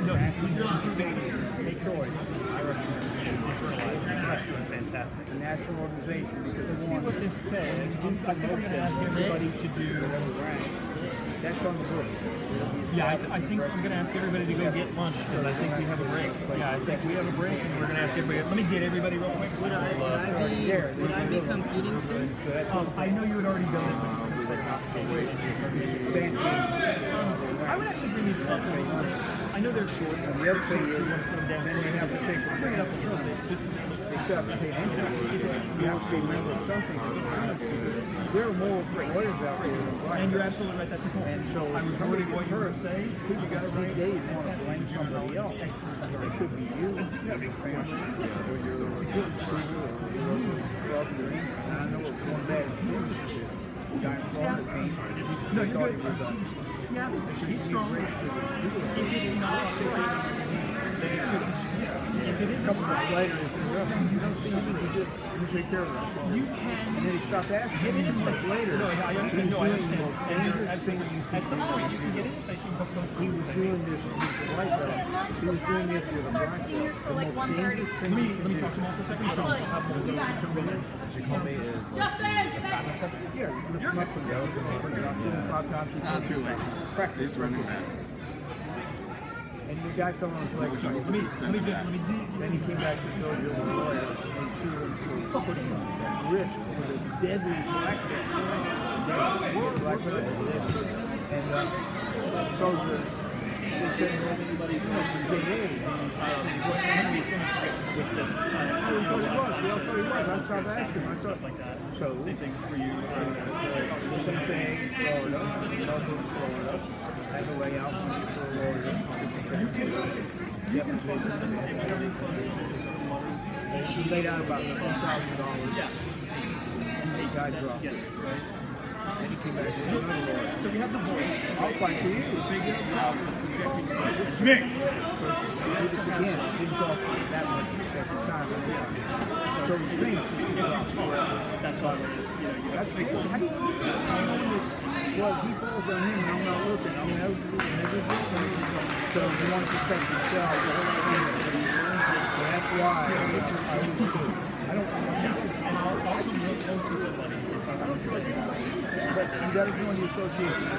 take choice. I recommend he's doing fantastic. A national organization. Let's see what this says. I think I'm going to ask everybody to do. That's on the book. Yeah, I think I'm going to ask everybody to go get lunch because I think we have a break. Yeah, I think we have a break, and we're going to ask everybody. Let me get everybody real quick. Would I be competing soon? I know you had already done it, but since they I would actually bring these up. I know they're short. And the other thing is, you want to put them down. then they have to take Bring it up a little bit, just because it looks you have to pay attention. You have to remember something. There are more lawyers out there. And you're absolutely right. That's a point. And so I was wondering what you were saying. You got to these days want to blame somebody else. It could be you, or your family, or your school, or your club you're in. And I know it's one bad experience. Giant Florida team. No, you're thought good. he was Yeah, he's strong. If it's not straight, then it shouldn't. If it is a couple months later, if you're up, you don't see him, you take care of that. You can. And then he stopped asking. Get in his face later. No, I understand. No, I understand. And you're absolutely. At some point, you can get in his face. You can hook those He was doing this with the white belt. He was doing this with a black belt. For like 1:30. Let me talk to him for a second. Jacoby is Justin, get back. Yeah, you lift him up and go. Bring it up 5 times. Not too late. Practice. He's running back. And the guy fell on his leg. Let me do. Then he came back to the lawyer and threw him for wrist with a deadly black belt. Black belt. And so they said, well, anybody knows, but they did. When we finish with this, I thought he was. That's how I asked him. I thought like that. so. Same thing for you. Same thing, Florida. Melbourne, Florida. I have a way out for Florida. You can post that in the He laid out about $1,000. Yeah. And the guy dropped it. Then he came back with another lawyer. So we have the voice. I'll fight for you. Bigger projecting the message. Nick! Again, it didn't cost that much at the time. So the thing, That's always, that's the thing. How do you know well, he falls on him and I'm not looking. I mean, so you want to protect yourself. So that's why I don't and I'll come real close to somebody. but you got to join the association. You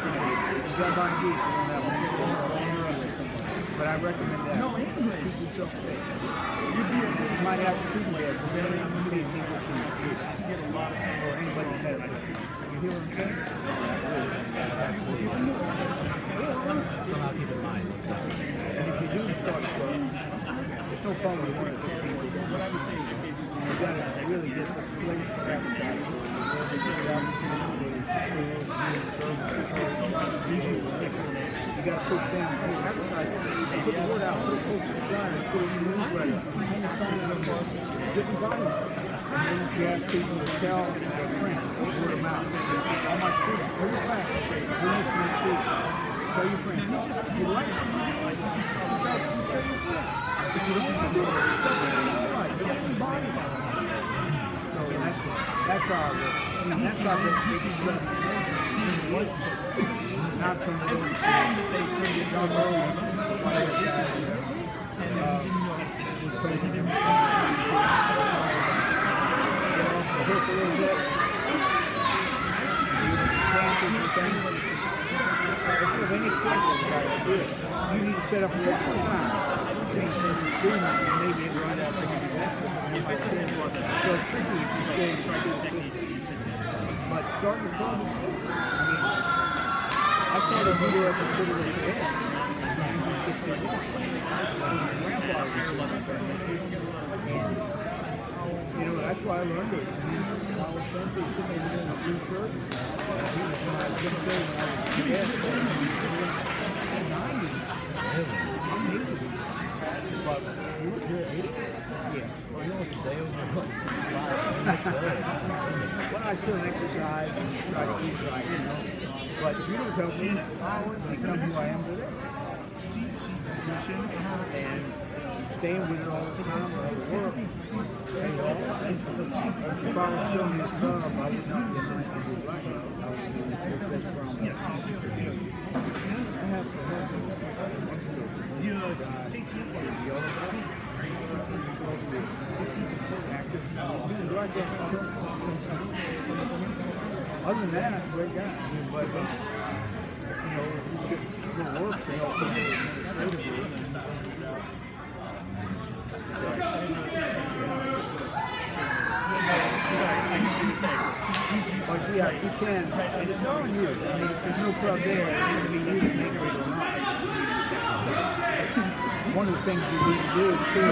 got to buy deep. But I recommend that. No, anyways. Keep yourself safe. You might have to do that, but then I'm going to get people to Get a lot of or anybody that you hear what I'm saying? somehow keep in mind. And if you do start, it's no fun when you want to take people. What I would say in the cases you got to really get the place to advertise for it. Whether it's the opportunity, whether it's schools, services, you got to push down, hey, advertise it. Put the word out, put a poster sign, put it in the newsletter, hang a sign in the park, get involved. And then you ask people to tell their friends, word of mouth. All my students, every class, I say, bring this to my students. Tell your friends. If you like it, tell your friends. If you don't do it, tell your friends. Get some body. So that's how I work. And that's how I make it run. Not turn it over to John Rowan. Hook a little bit. If you have any questions about it, do it. You need to set up a extra time. Things for your students, and maybe it right out there and do that. So it's tricky if you stay try to do it. But start with problem. I mean, I started Judo at the city of the air in 1961. My grandfather was and you know, that's why I learned it. I was simply sitting there in a blue shirt. He was when I was 15 when I was in bed. In the 90s. I'm new to these. But you were here at 80? Yeah. Well, you know what today was Well, I still exercise and try to eat right, you know. But if you don't help me, I always become who I am today. And staying with it all the time, all the work. And all, if I was showing his club, I would not get nice to do right. I would do his best problem. I have to help him. You know, other than that, great guy. But, you know, the work to help him. But yeah, if you can, and it's not on you. I mean, if there's no club there, it's going to be you to make it or not. One of the things you need to do too,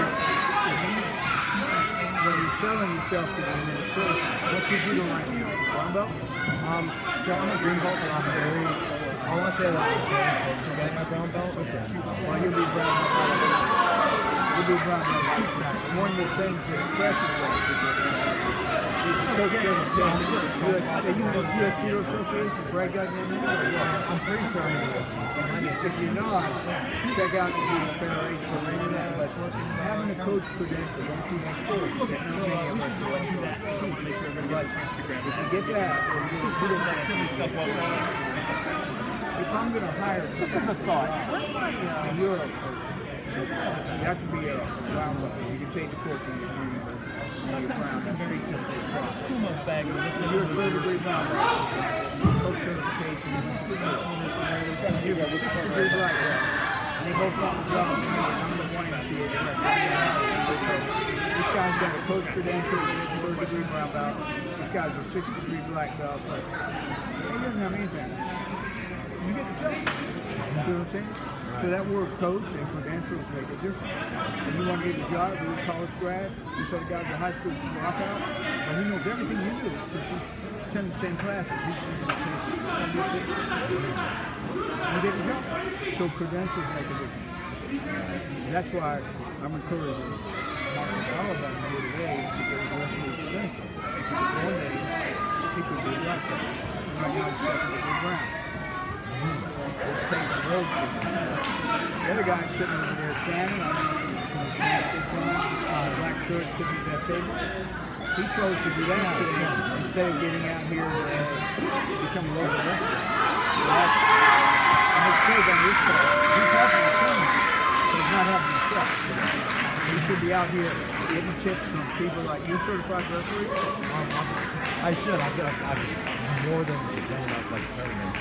when you're selling yourself to the administration, what's your judo right now? Brown belt? So I'm a green belt, but I'm very, I want to say that I'm very close to getting my brown belt. Okay. Well, you'll be brown belt. You'll be brown belt. One of the things that impresses us is the coach U.S. Judo Association, Brad got your name? I'm pretty sure I'm going to If you're not, check out the Judo Federation or maybe that. But having a coach credential, don't you want to get many of us do that. But if you get that, if I'm going to hire, just as a thought, in Europe, you have to be a brown belt. You can take the course in your brown. Very simple. You're a third degree brown belt. Coach certification. You're a 6th degree black belt. And they both want to drop me. I'm the one in field. This guy's got a coach credential. He's a 3rd degree brown belt. This guy's a 6th degree black belt. But he doesn't have anything. You get the job. You see what I'm saying? So that word coach and credentials make a difference. And you want to get a job, you're a college grad, you said the guy's a high school dropout, but he knows everything you do because he's attending the same classes. He's you get the job. So credentials make a difference. And that's why I'm encouraging all of us here today to get a credential. One day, he could be like that. Right now, he's stepping to the ground. The other guy sitting over there standing, black shirt sitting at that table. He chose to do that instead of getting out here and become a local wrestler. I'm afraid on his part. He's helping the team, but he's not helping himself. He should be out here getting tips from people like you, certified referee. I should. I've more than enough like tournaments.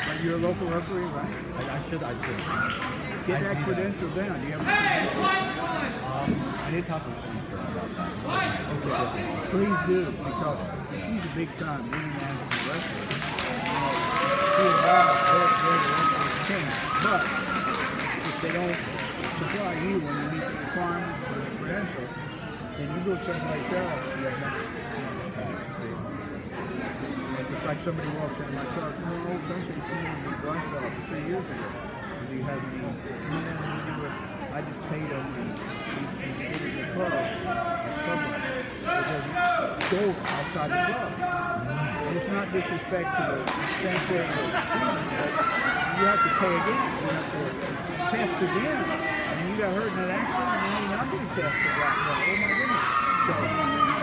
But you're a local referee, right? I should. Get that credential down. Do you have a credential? I need to talk to Lisa about that. Okay. Please do, because she's a big time international wrestler. She allows her to change. But if they don't supply you when you meet the requirements for the credential, Then you go someplace else, you have nothing. It's like somebody walks into my truck, no, old person came in the black belt 3 years ago. Do you have any, I just paid him and he did it in the club. Because he goes outside the club. And it's not disrespect to the sanctuary of the student, but you have to pay again. You have to test again. I mean, you got hurt in that accident and you're not being tested right now. Oh my goodness. So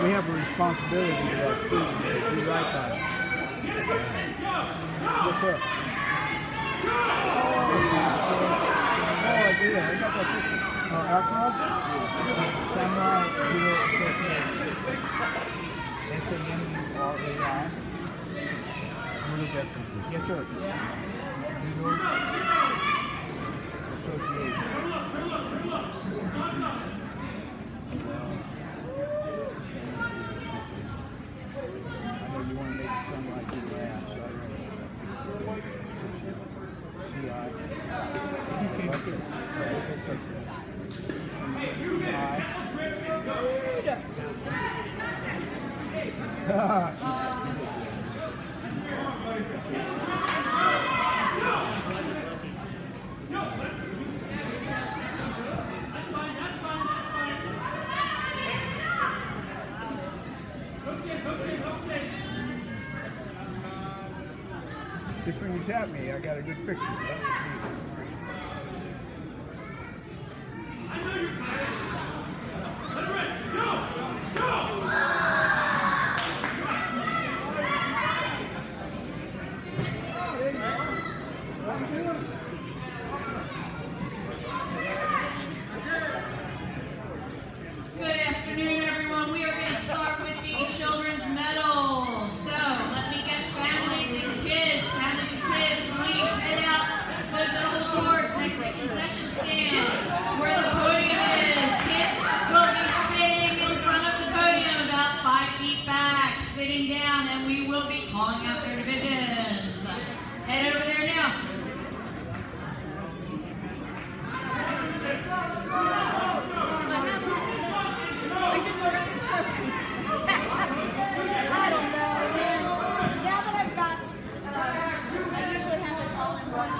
we have a responsibility to our students to do right by them. What's up? Oh, I did. I got that picture. Alcohol? Samurai Judo Association. S-A-M-U-R-A-I. We'll get some food. Yes, sir. Judo Association. I know you want to make it sound like you laugh, so just when you tap me, I got a good picture. Good afternoon, everyone. We are going to start with the children's medals. So let me get families and kids. Families and kids, please head out the double doors next to the concession stand where the podium is. Kids will be sitting in front of the podium about 5 feet back, sitting down, and we will be calling out their divisions. Head over there now. I just forgot the trophies. I don't know, man. Now that I've got, I usually have this all in one.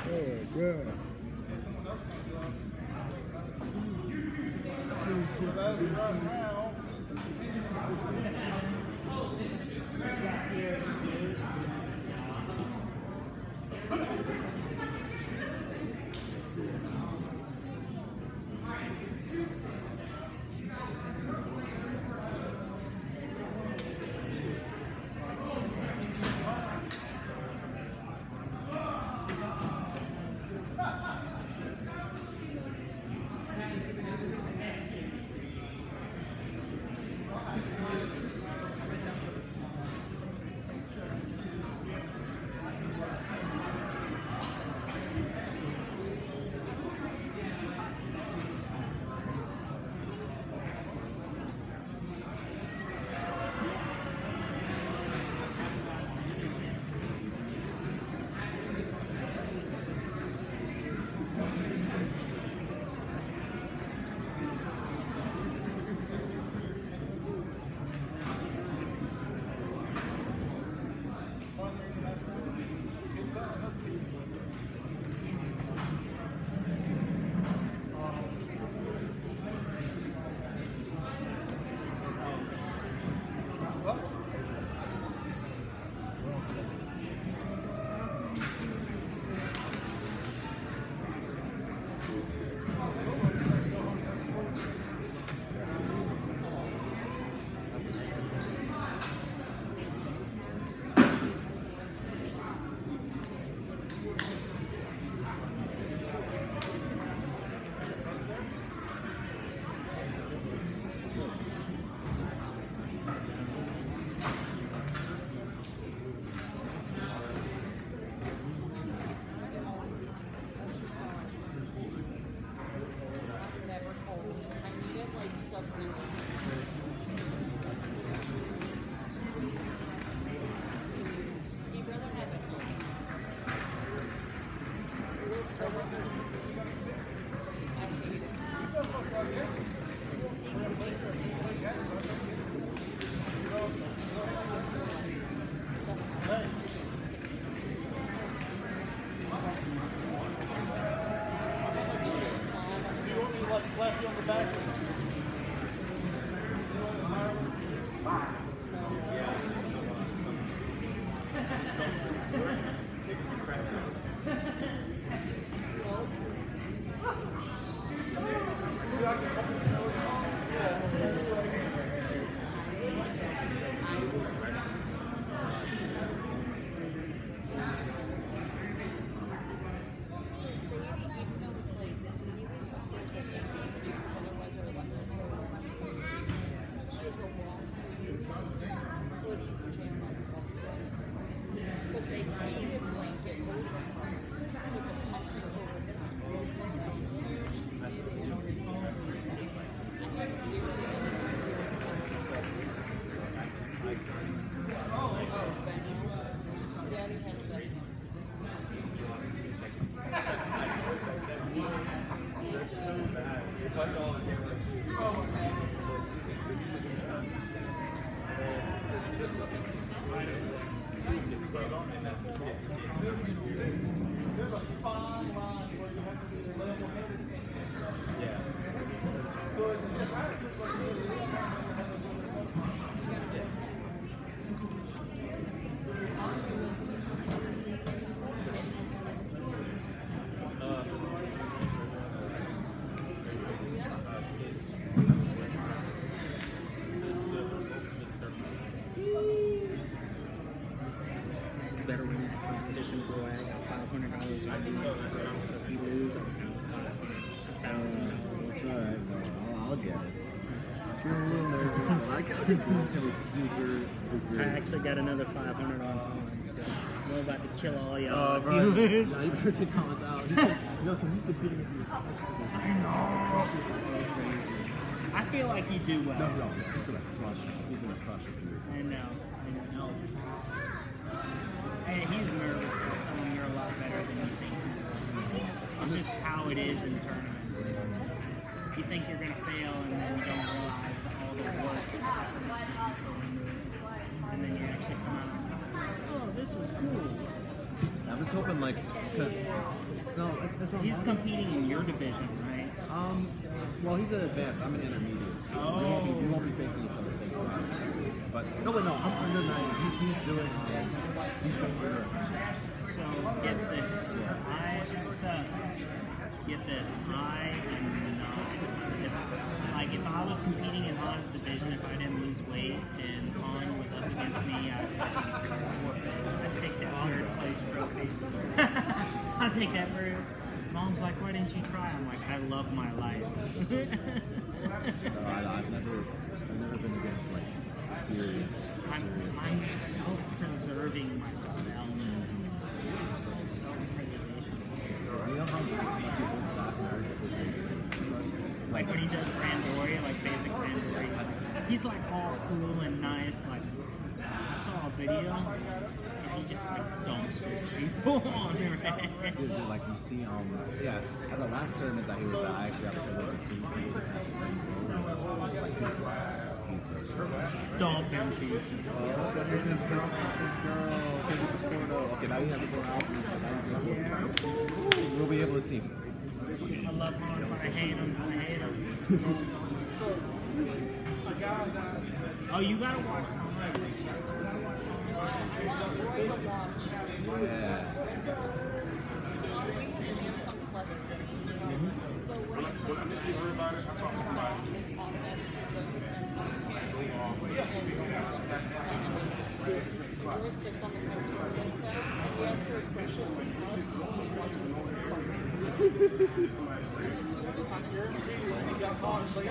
Good, good. Better win that competition, boy. I got $500 on you. So if you lose, I'm out $1,000. It's alright, bro. I'll get it. feel a little nervous, but I can do it. It's gonna be super I great. actually got another 500 on comments, so we're about to kill all y'all. Oh, if bro. you lose. Nah, you better take comments out. He's competing with me. I know. It's so crazy. I feel like you do well. No, he's gonna crush it. He's gonna crush it. I know. Hey, he's nervous. But tell him you're a lot better than you think. It's just how it is in tournaments. You think you're gonna fail, and then you don't realize that all the work and effort that you put into it, and then you actually come out and talk, oh, this was cool. I'm just hoping, like, because it's He's competing in your division, right? Well, he's an advanced. I'm an intermediate. So Oh. we won't be facing each other first. But no, wait, no, I'm under 90. He's doing he's doing good. So get this. Get this. I am not. If I was competing in Han's division, if I didn't lose weight and Han was up against me, I'd take that third place trophy. I'd take that for. Mom's like, why didn't you try? I'm like, I love my life. I've never been against like serious. I'm self-preserving myself. Self-preservation. You know how much you hold back marriages is basically. Like when he does randori, like basic randori, he's like all cool and nice. Like I saw a video, and he just like dumps people on the red. Dude, like you see, at the last tournament that he was at, I actually had the privilege of seeing people just have like he's so sure. Dumping people. This girl, baby supporter. Okay, now he has a girl out. We'll be able to see him. I love him, but I hate him. Oh, you gotta watch him. Yeah.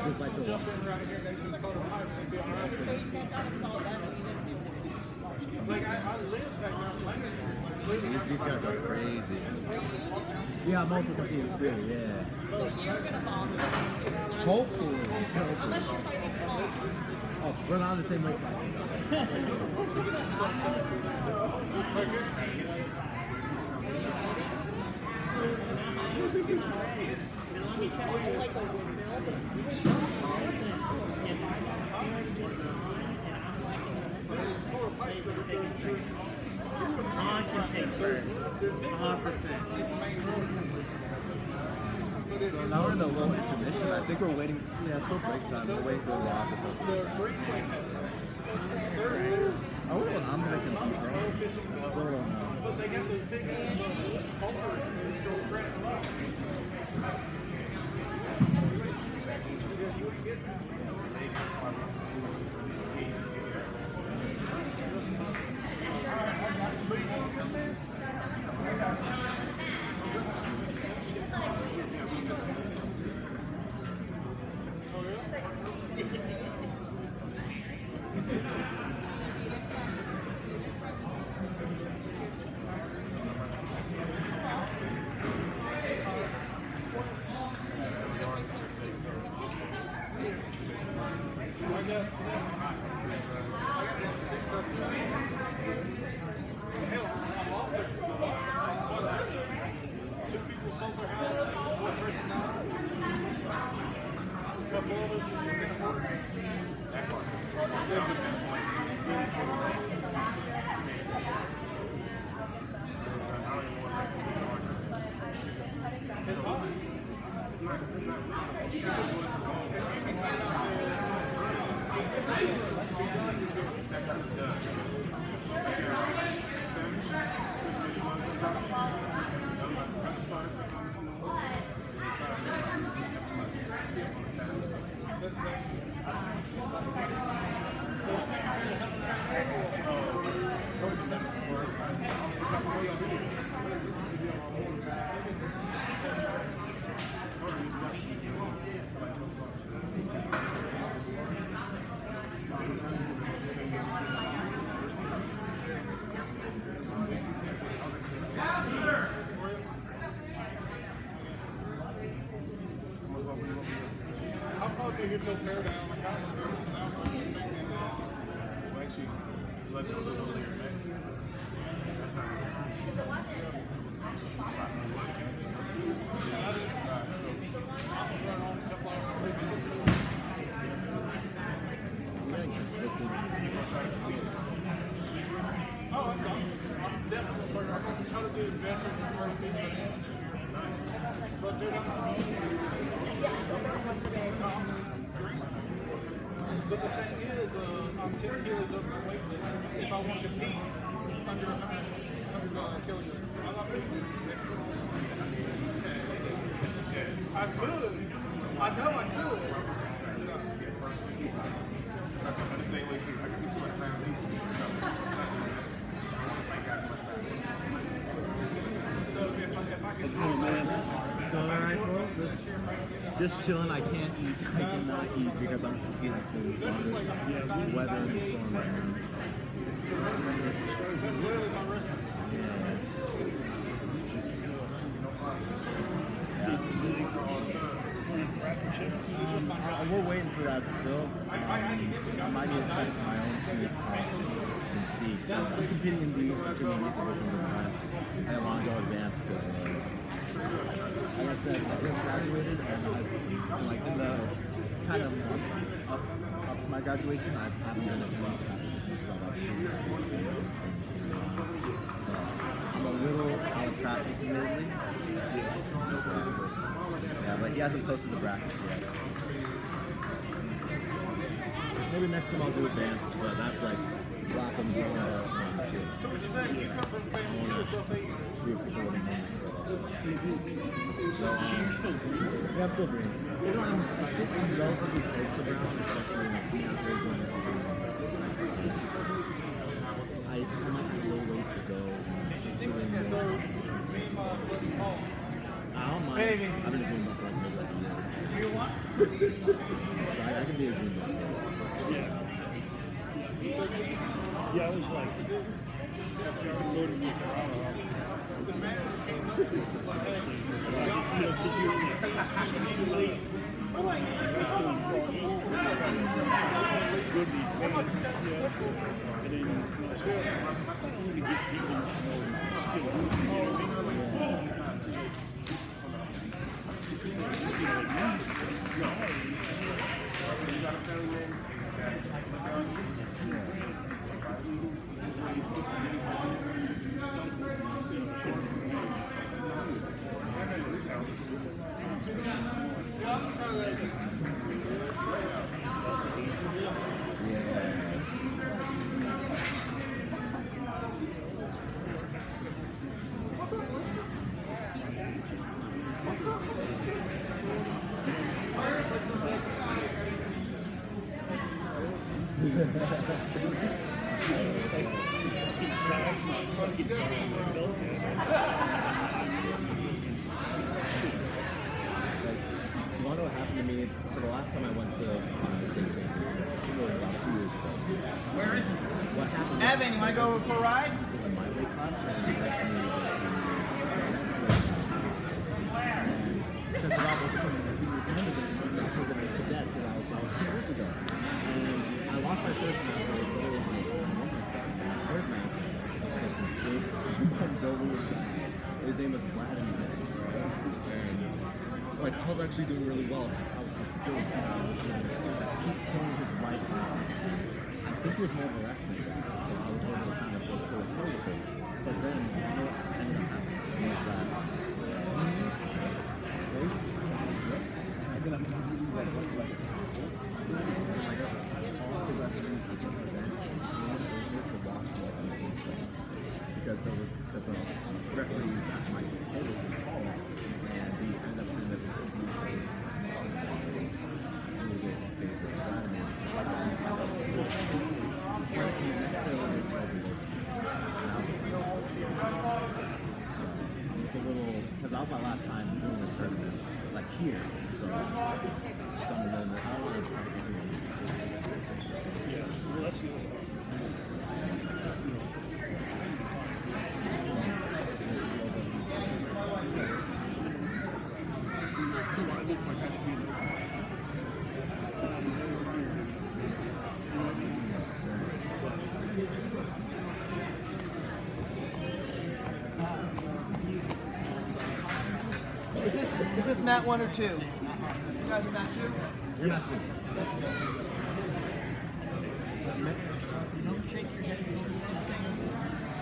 It's like the he's gonna go crazy. Yeah, I'm also competing too, yeah. So you're gonna bomb. Hopefully. Unless you're fighting small. Oh, we're not on the same weight class. Han can take first. 100%. So now we're in a little intermission. I think we're waiting. Yeah, it's still break time. We're waiting for the walk. I wonder what I'm gonna compete, bro. I still don't know. get your tear down. Actually, let them do it later next year. But the thing is, I'm 10 kilos over the weight limit. If I want to compete under 100 kilograms, I could. I know I could. That's the same way too. I can be 200 pounds What's going on, man? It's going all right, bro. Just chilling. I can't eat. I cannot eat because I'm competing soon. So I'm just weathering the storm right now. Yeah. Just, we're waiting for that still. I might need to check my own smooth and see. I'm competing in the intermediate division this time. I don't want to go advanced because, like I said, I just graduated and I'm like in the kind of month up to my graduation. I haven't been attending practices and stuff. So I'm a little out of practice lately. So just, yeah, but he hasn't posted the brackets yet. Maybe next time I'll do advanced, but that's like black and blue. So what you're saying, you come from family, you still say you're still green? Yeah, I'm still green. You know, I think I'm relatively close to brown, especially in the after doing I might have a little ways to go doing I don't mind. I've been doing that for like a year. So I can be a green belt. Yeah. Yeah, I was like, go to me. You want to know what happened to me? So the last time I went to the state championship, it was about 2 years ago. Where is it? What happened? Evan, you want to go for a ride? In my weight class, and since Rob was coming to senior standard, I was going to cadet that I was 2 years ago. And I lost my first match. I was there with my third match. I was against this kid. His name was Vladimir. And like I was actually doing really well because I was skilled. I was able to keep pulling his right arm. I think it was more of a wrestling thing, so I was able to kind of go toe to toe with him. But then, you know what ended up happening was that because the referee was at my table call, and he ended up saying that the 6 months it's a little, because that was my last time doing a tournament, like here, so I'm a little more, I don't want to Yeah, well, that's good. So I did my contribution. this mat 1 or 2? You guys are mat 2? You're not too.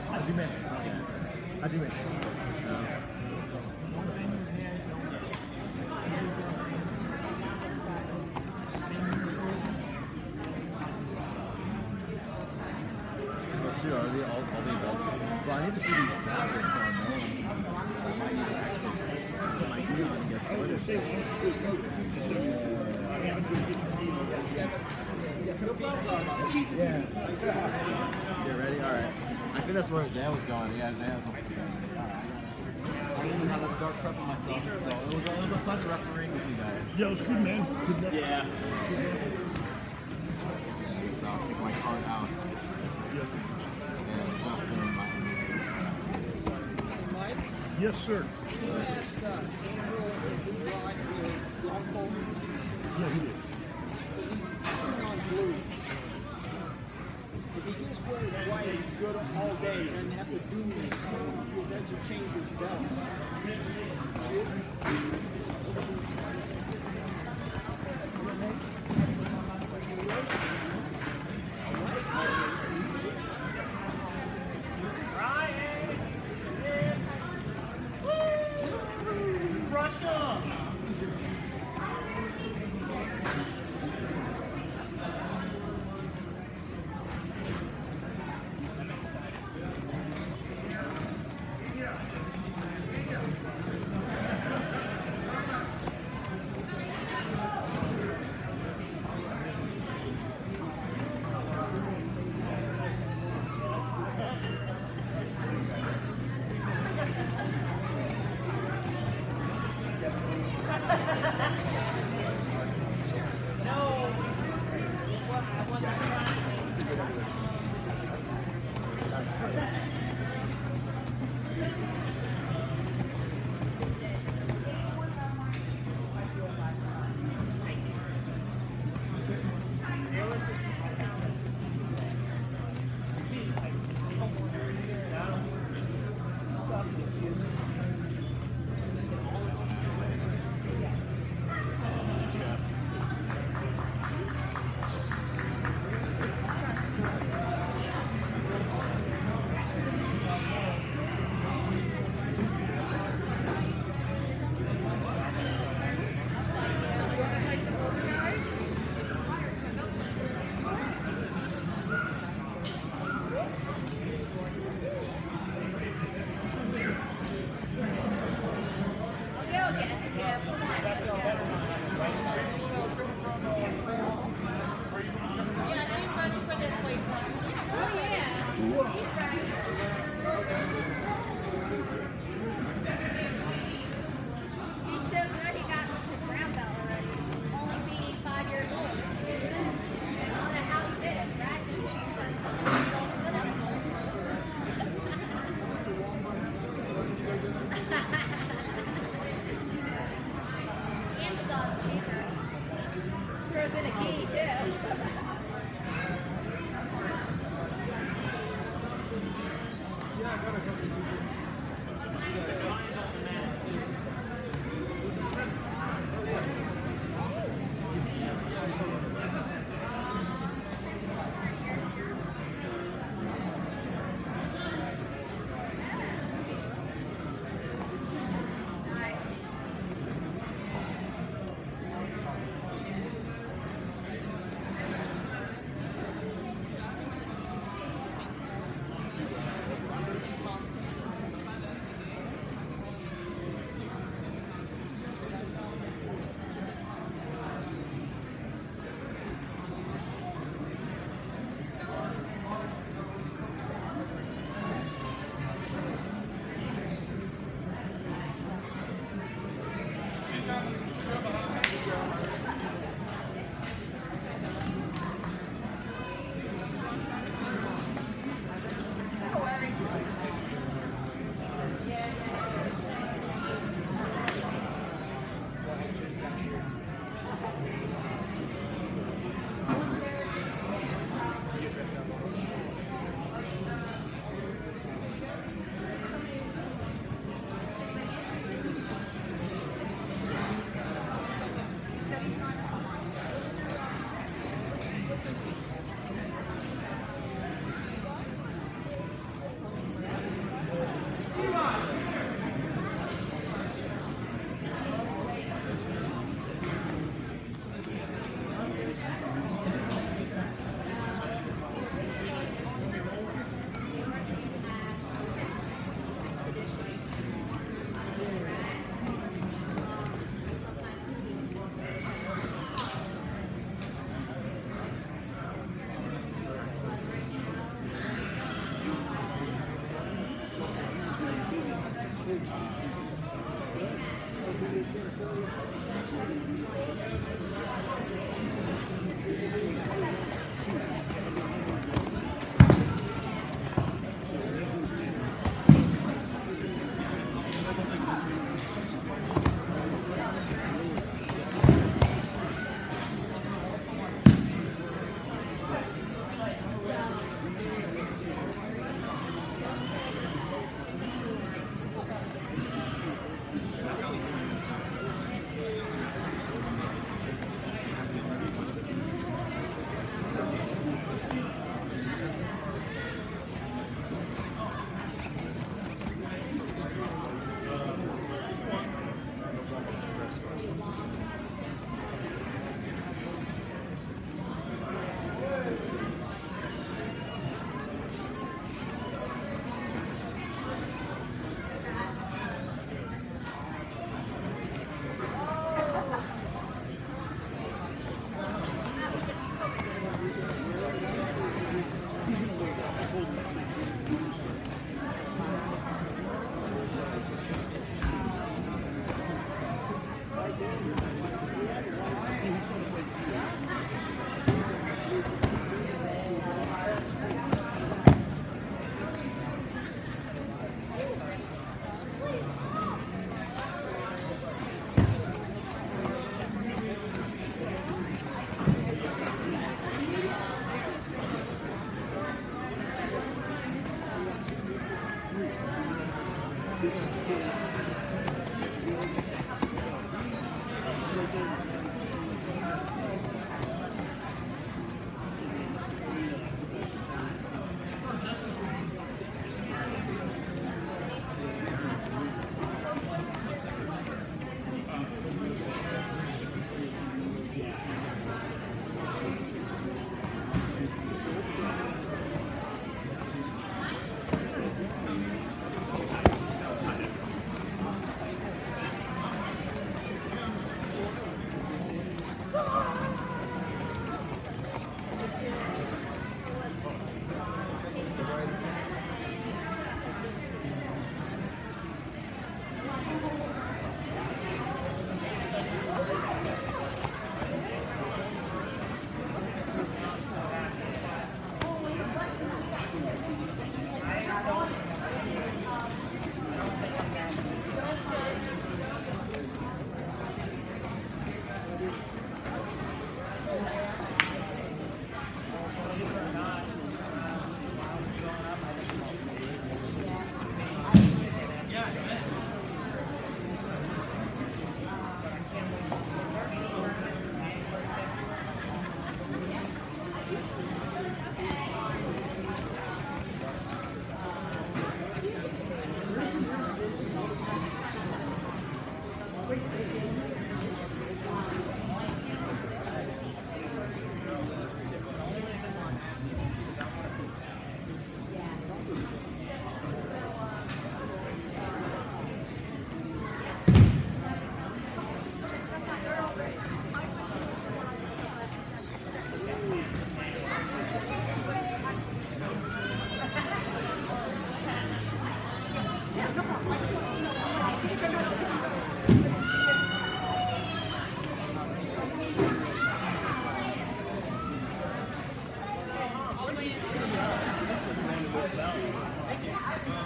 How'd you make? How'd you make? Oh, shoot, are they all the adults? Well, I need to see these brackets on them. So I might need to actually put my gear on and get started. Get ready? Alright. I think that's where Zan was going. Yeah, Zan was like, I didn't know how to start prepping myself, so it was a pleasure refereeing with you guys. Yeah, it was good, man. Good luck. Yeah. So I'll take my card out and just in my Yes, sir. Yeah, he did. If he just wears white, he's good all day. He doesn't have to do anything. He doesn't change his belt.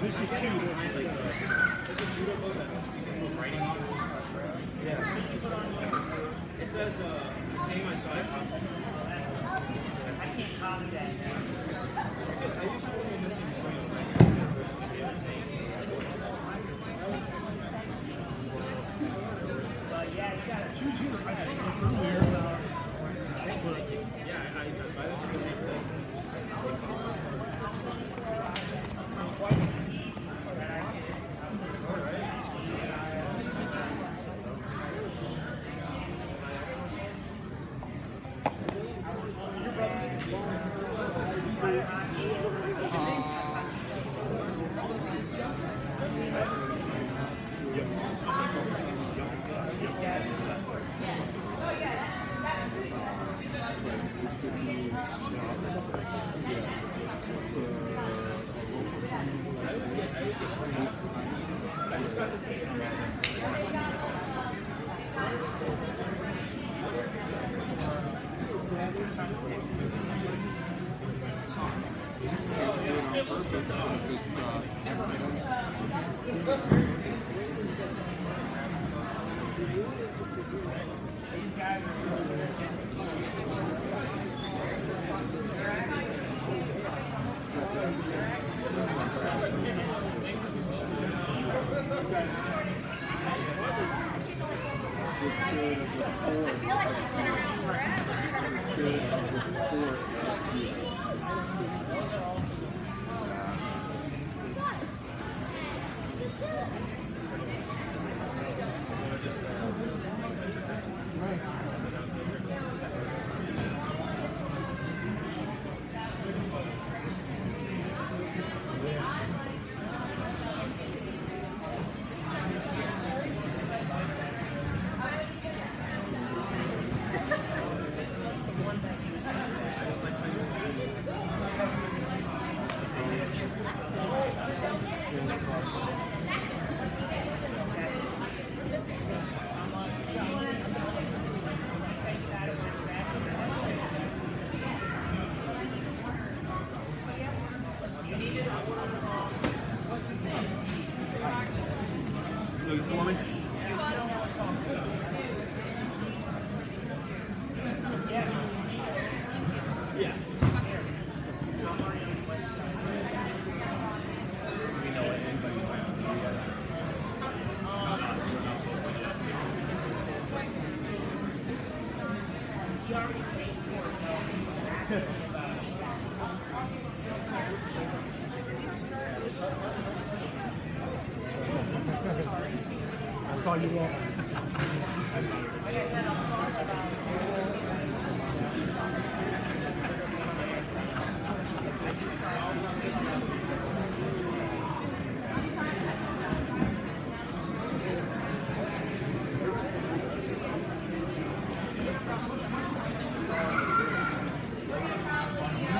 This is cute. It says name I saw it. I can't copy that. I used to mention but yeah, you got to choose your Take it for me. Yeah. I saw you all.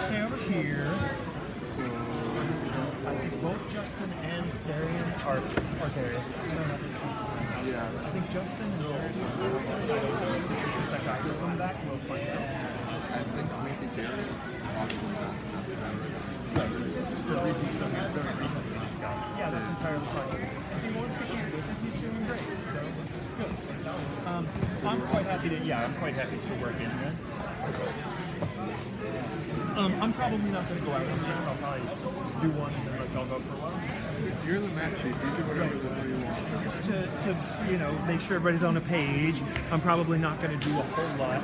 Stay over here. So I think both Justin and Darian are Darius. I don't know. Yeah. I think Justin will just that guy will come back. We'll find out. I think maybe Darius talking about Justin. Yeah, that's entirely fine. If he wants to keep it, he's doing great. So good. I'm quite happy to. Yeah, I'm quite happy to work in there. I'm probably not going to go out with him. I'll probably do one and then let y'all go for a while. You're the match chief. You do whatever the hell you want. Just to make sure everybody's on a page. I'm probably not going to do a whole lot.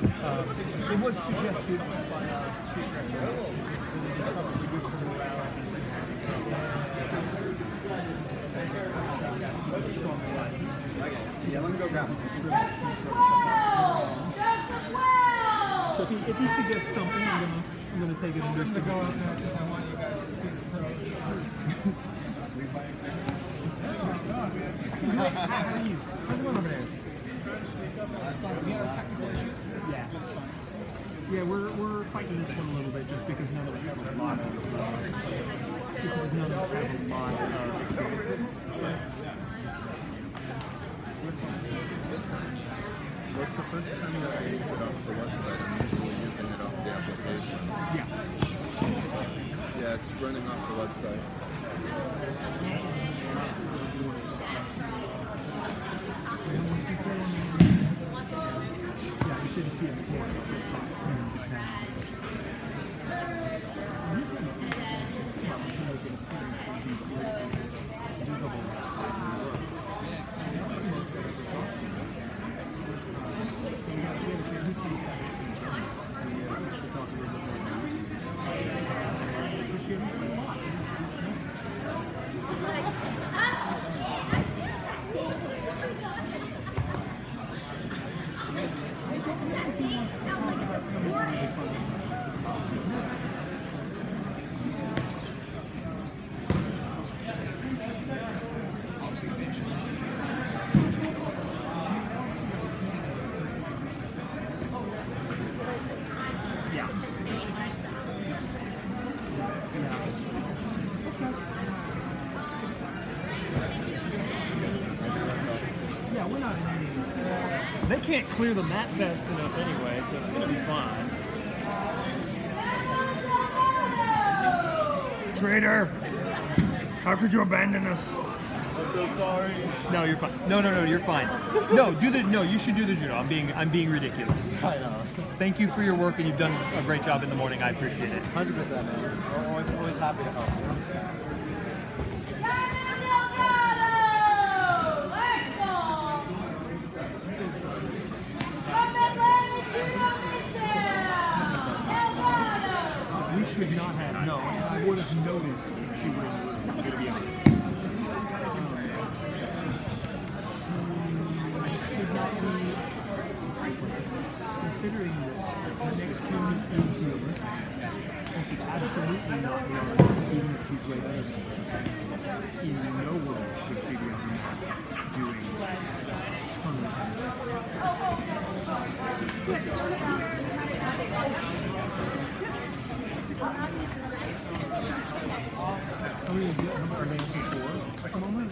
It was suggested by Chief Director. It's probably good for morale. Yeah, let me go grab him. So if he suggests something, I'm gonna take it under consideration. How are you? How's it going over there? We had technical issues. Yeah. Yeah, we're fighting this one a little bit just because none of us have a lot of What's the first time that I use it off the website? I'm usually using it off the application. Yeah. Yeah, it's running off the website. Yeah, you should see it. Yeah, we're not in any. They can't clear the mat fast enough anyway, so it's going to be fine. Traitor! How could you abandon us? I'm so sorry. No, you're fine. No, you're fine. No, you should do the judo. I'm being ridiculous. I know. Thank you for your work, and you've done a great job in the morning. I appreciate it. 100%, man. Always happy to help. We should not have known. I would have noticed she was going to be on. Considering that the next student is here, she should absolutely not be on, even if she's way better than her. In no world should she be on doing How many are they before at the moment?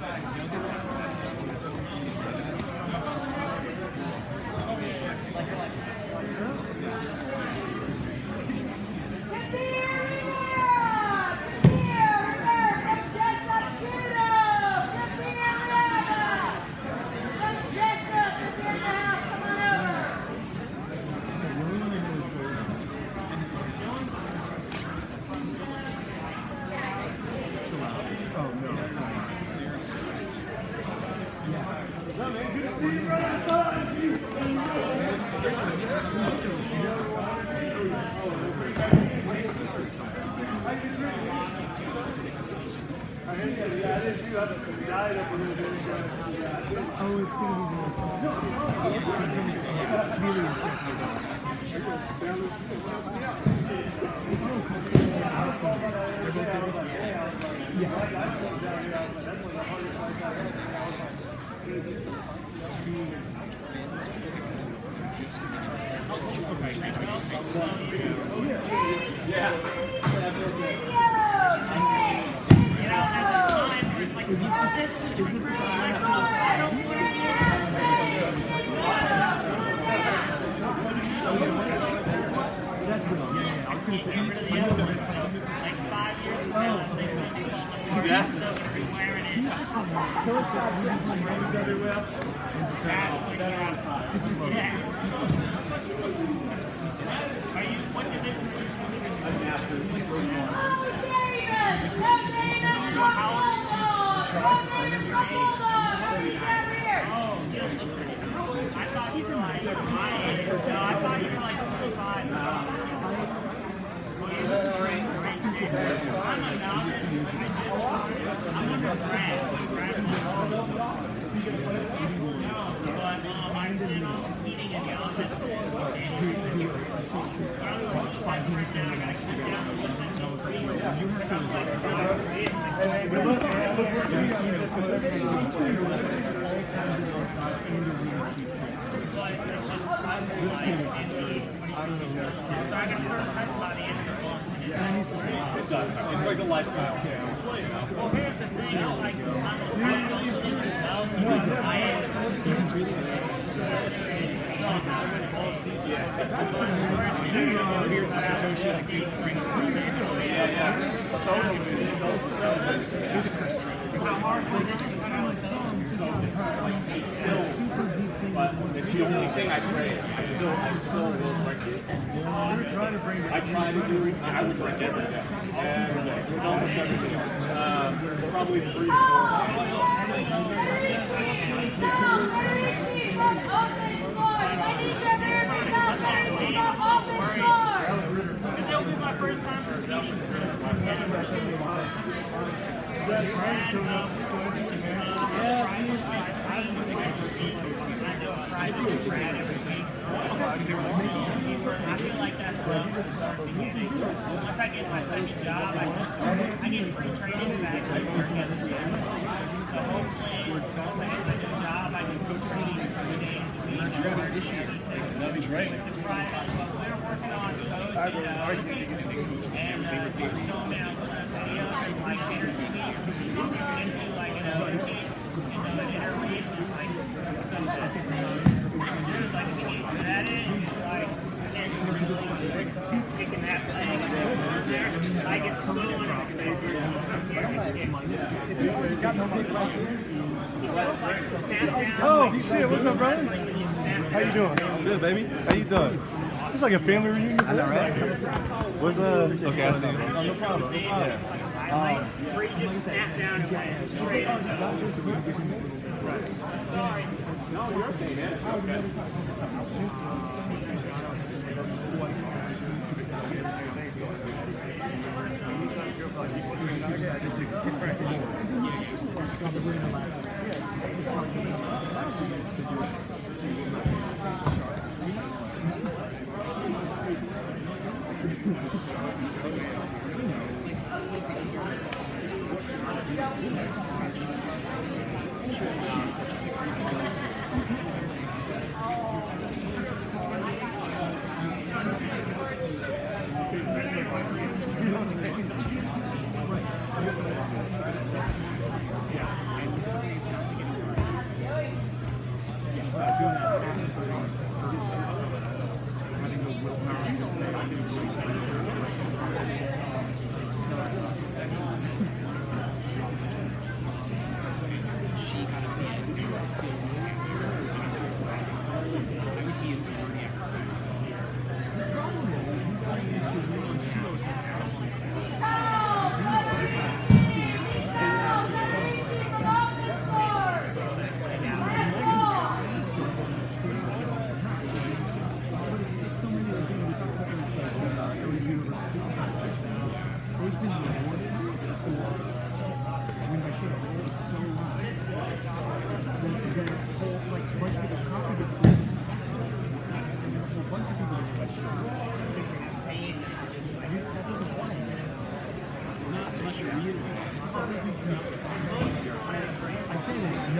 It's like a lifestyle. Well, here's the thing. But it's the only thing I pray. I still will drink it. I try to do it. I would drink every day. Every day. Almost every day. Probably 3 or It'll be my first time competing. I feel like that's what I'm going to start using. Once I get my second job, I get free training to actually work as a gym. So hopefully, once I get my new job, I can coaches meetings 3 days a week. that'd be great. We're working on coaching, and we're showing me on videos and like sharing me into like an interview, like like if you get good at it, like and you're really kicking that thing there, like it's so Oh shit, what's up, brother? How you doing? Good, baby. How you doing? It's like a family reunion. I know, right? What's okay, I see you. Oh, no problem. Yeah. where you just snap down and land straight on the Sorry. No, you're okay, man. Okay. She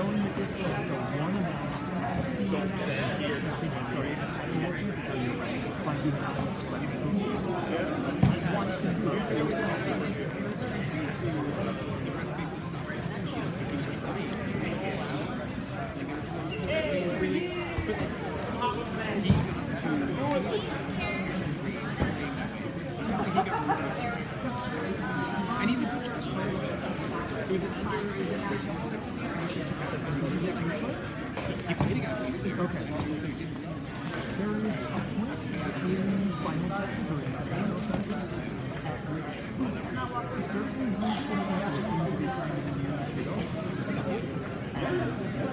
knowing that this is the one and and he's a good judge. He was an under, he was an 66, he played a guy. Okay. There is a point in final sessions or in final sessions at which certain groups in the athletes seem to be trying to use it over. Athletes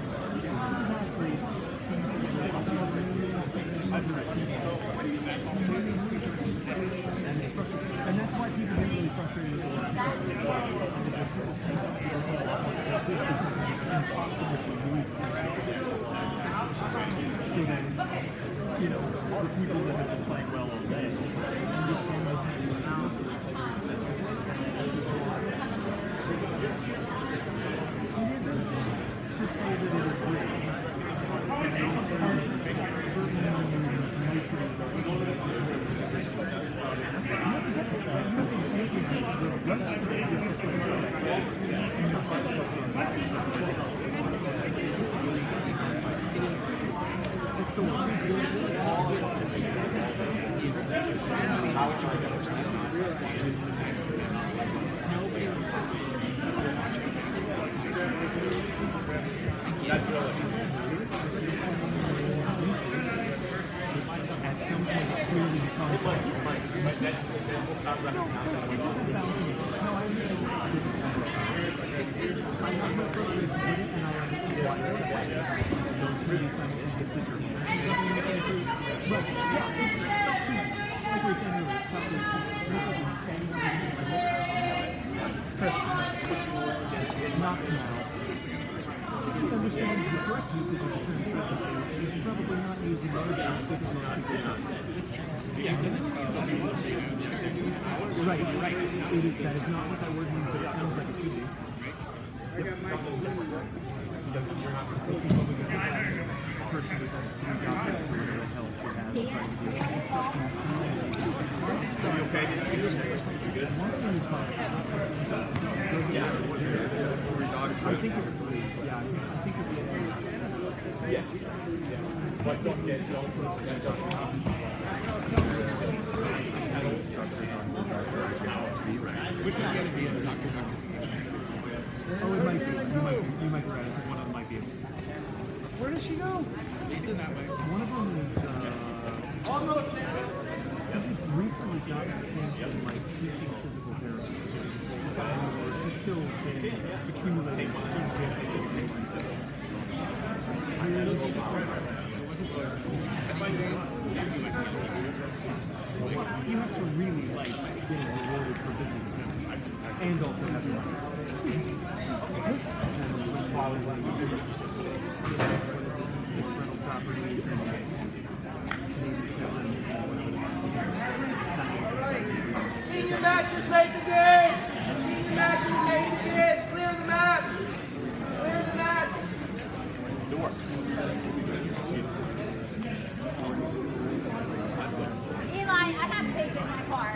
seem to be and that's why people get really frustrated with the work. So then, you know, the people that have been playing well all day, just say that it is rigged. Right. That is not what that word means, but it sounds like it should be. Which one's going to be a doctor? Oh, it might be. You might be right. I think one of them might be. Where does she go? He's in that way. One of them is, she just recently got into like teaching physical therapy. She's still been accumulating certifications. You have to really like getting rewarded for visiting him. And also having money. Rental properties and Senior matches may begin! Senior matches may begin! Clear the mats! Clear the mats! Eli, I have tape in my car.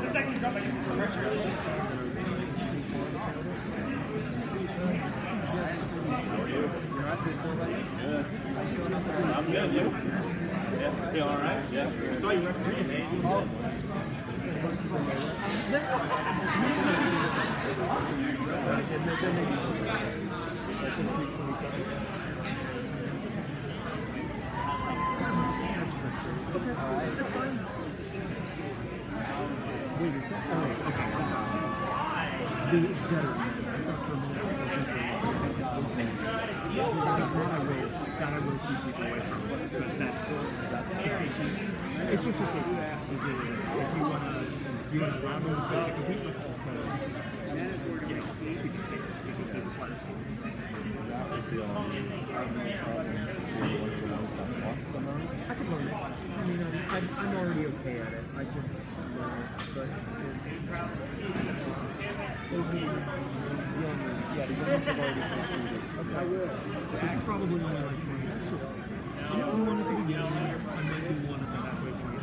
The second drop, I just pressure. I'm good, you? Yeah, feel all right? Yes. So you referee, man. That's fine. Wait, is that? Oh, okay. The veteran. I will keep people away from it because that's the safety. It's just a safety. If you want to allow them to compete, but also, you know, keep it safe because they require safety. one of the ones that walks them on? I could learn it. I mean, I'm already okay at it. I can learn it, but those are the young ones. Yeah, the young ones have already completed. Okay. I will. So you probably only like 20. So I'm not one at the beginning. I might do one at the halfway point.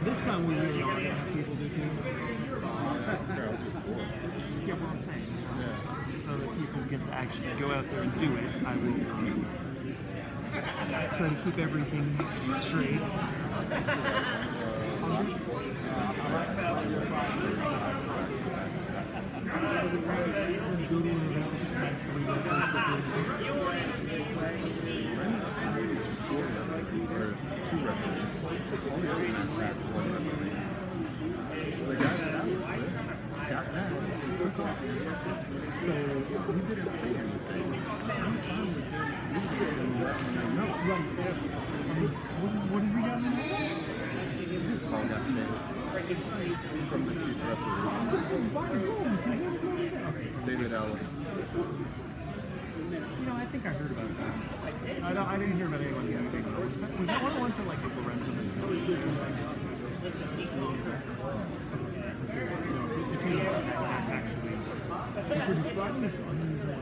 This time we really are going to have people do two. Yeah, what I'm saying. So that people get to actually go out there and do it, I will try to keep everything straight. Two referees. On track, one referee. The guy that got that. He took off. So he didn't say anything. I'm fine with him. No, right there. What has he got now? His call got changed from the chief referee. David Ellis. You know, I think I heard about this. I didn't hear about anyone getting big. Was that one of the ones that like the Lorenzo and stuff? That's actually. So describe this unusual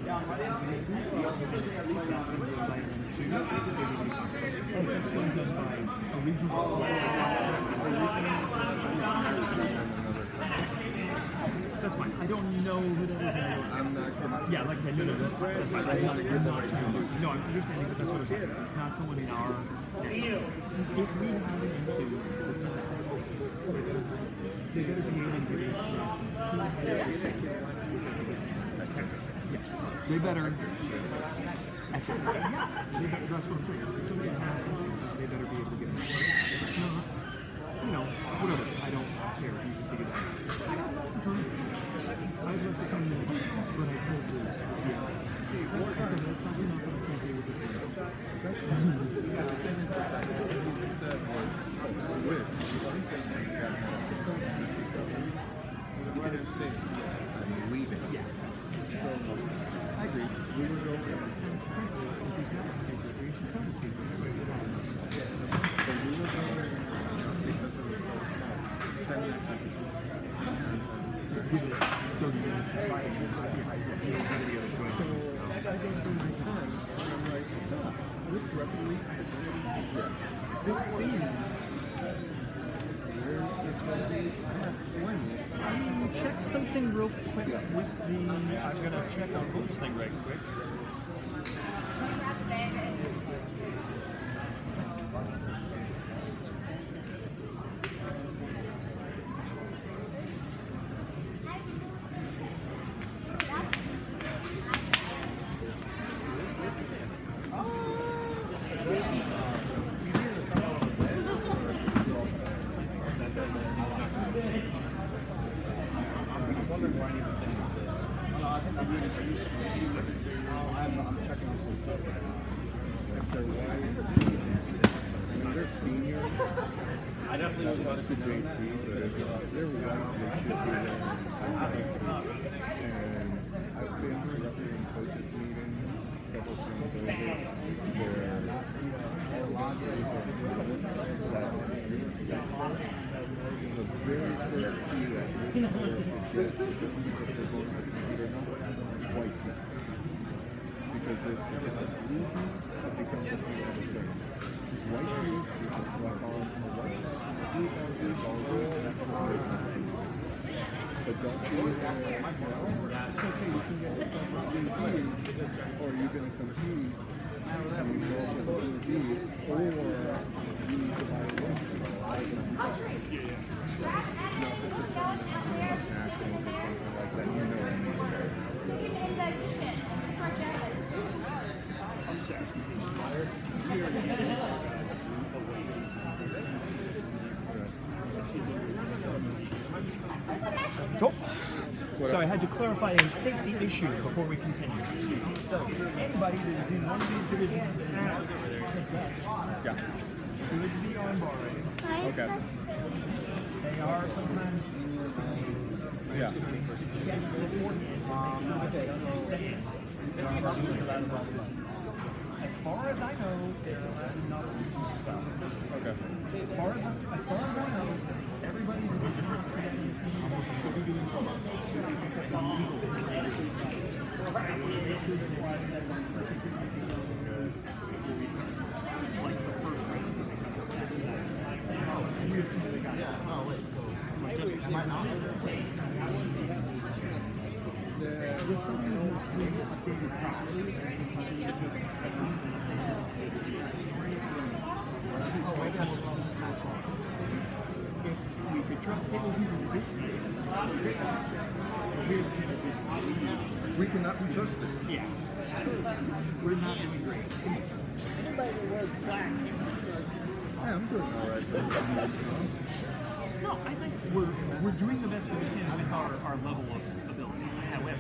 That's fine. I don't know who that is. I'm not gonna. Yeah, like I said, no. I'm not trying to. No, I'm understanding, but that's what I'm saying. It's not someone in our. If we have an issue, they gotta be able to get it. Yes. They better. That's what I'm saying. If somebody has an issue, they better be able to get it. If not, you know, whatever. I don't care. You can figure that out. I'd love to come in, but I told you, yeah. That's fine. I'm probably not going to come here with this. That's fine. And it's just like what you said was, switch. Something like that. You didn't say, I'm leaving. Yeah. So, I agree. We will go to the same place. So we were going because it was so small. 10 matches. So I go through my time and I'm like, this referee is where's this referee? I have plenty. Check something real quick with the. I'm gonna check on this thing right quick. I'm checking this one. They're seniors. I definitely would try to see JT, but if they're white, they should be there. And I've been representing coaches meetings several times over. Where a lot of the very first key that this doesn't because they're going to compete or not, white men. Because if it's a blue thing, it becomes a blue other thing. White dude, it's like on a white blue is all good, that's what we're doing. But don't do that. It's okay, you can get yourself a blue D, or you're going to compete, and you go for the blue D, or you need to buy a white D. Not if it's a national or something like that, you know what I mean. Cool. So I had to clarify a safety issue before we continue. So anybody that is in one of these divisions Yeah. should be on bar. Okay. They are sometimes. Yeah. Okay, so as far as I know, they're allowed not to use the south. Okay. As far as I know, everybody who's in the will be doing photos. It's a legal like the first round. Oh, wait, so just, am I not? With something that's being updated properly, if we could trust people who do We cannot be trusted. yeah, we're not doing great. Anybody that wears black, Yeah, I'm doing all right. No, I think we're doing the best that we can with our level of ability. However,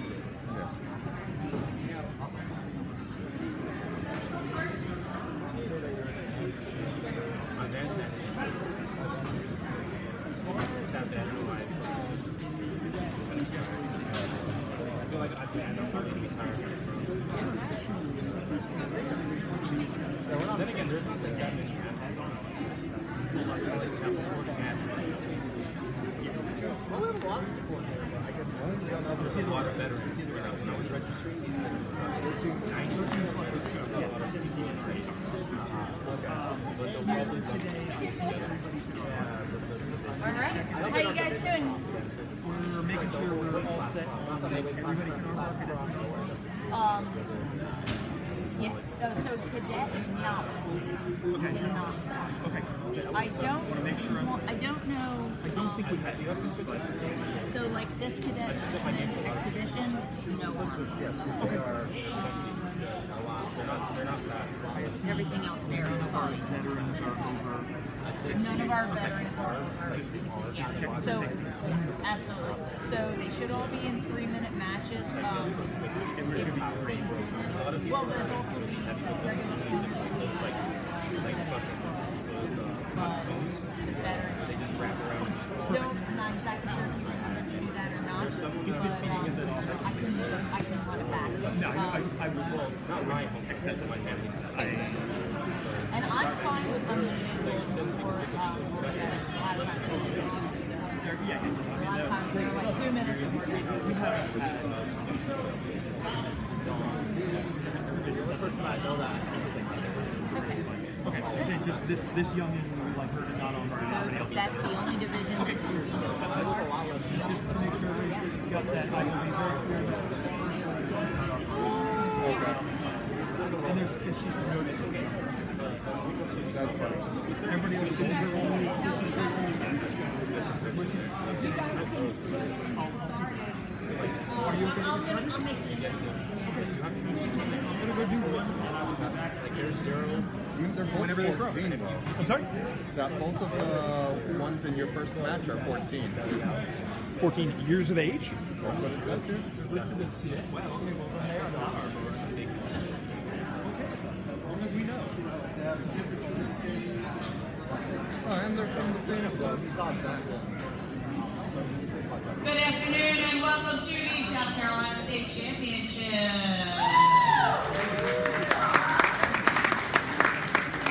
Then again, there's not that many matches on I see a lot of veterans when I was registering. These guys were 13 plus but they'll probably All right. How you guys doing? we're making sure we're all set. Everybody can arm mark it. Yeah. Oh, so cadet is not. Okay. Not. Okay. Just I don't. want to make sure. Well, I don't know. I don't think we have. You have to sit like. So like this cadet exhibition, no. Okay. they're not bad. Everything else there is fine. Veterans are over. None of our veterans are over. Yeah. So absolutely. So they should all be in 3-minute matches. Well, the adults will be regular students. The veterans. They just wrap around. No, I'm not exactly sure if you want to do that or not. But I can run it back. No, I would. Well, Not my home, excess of my family. And I'm fine with unlimited goals for a lot of times. Yeah. A lot of times they're like 2 minutes and we're done. We have. You're the first one I know that. Okay. Okay. So you're saying just this youngin, like her, and not on her, and everybody else is That's the only division that's doing just to make sure we got that. I will be very clear. And she's noticed. That's funny. Everybody else is her only. This is her only match. You guys can get started. Are you okay? I'll make it. I'm gonna go do one. Like there's 0. They're both Whenever they're 14 from. though. I'm sorry? That both of the ones in your first match are 14. 14 years of age? That's what it says here. Well, okay, well, then they are not our most big. Okay, as long as we know. Oh, and they're from the same club. Good afternoon and welcome to the South Carolina State Championship.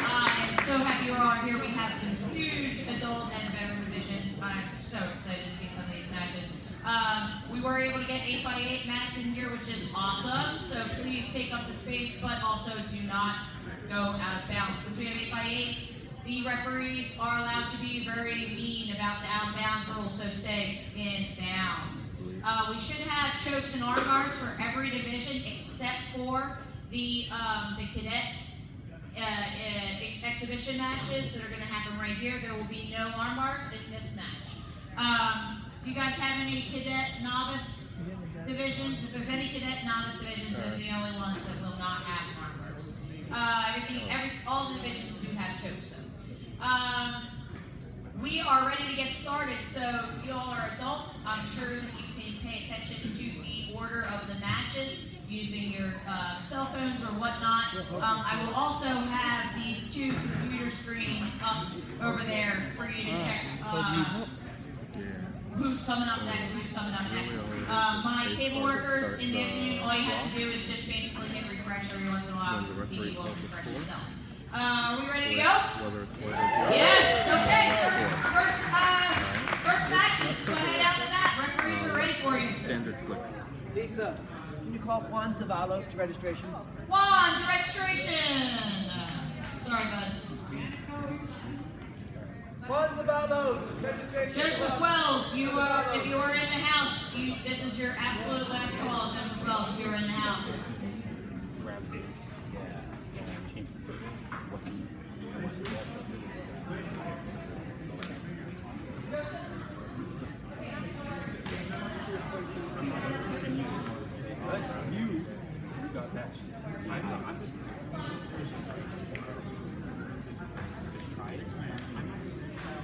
I am so happy you're all here. We have some huge adult and veteran divisions. I'm so excited to see some of these matches. We were able to get 8x8 mats in here, which is awesome. So please take up the space, but also do not go out of bounds. Since we have 8x8s, the referees are allowed to be very mean about the out of bounds rules, so stay in bounds. We should have chokes and arm bars for every division except for the cadet exhibition matches that are going to happen right here. There will be no arm bars in this match. Do you guys have any cadet novice divisions? If there's any cadet novice divisions, those are the only ones that will not have arm bars. All the divisions do have chokes though. We are ready to get started, so you all are adults. I'm sure that you can pay attention to the order of the matches using your cell phones or whatnot. I will also have these 2 computer screens up over there for you to check who's coming up next, My table workers in the afternoon, all you have to do is just basically hit refresh refresh every once in a while because the TV won't refresh itself. Are we ready to go? Whether it's worth it. Yes. Okay. First matches. Go ahead out the mat. Referees are ready for you. Standard click. Lisa, can you call Juan Zavalos to registration? Juan, to registration. Sorry, bud. Juan Zavalos, registration. Joseph Wells, you if you are in the house, this is your absolute last call, Joseph Wells, if you're in the house.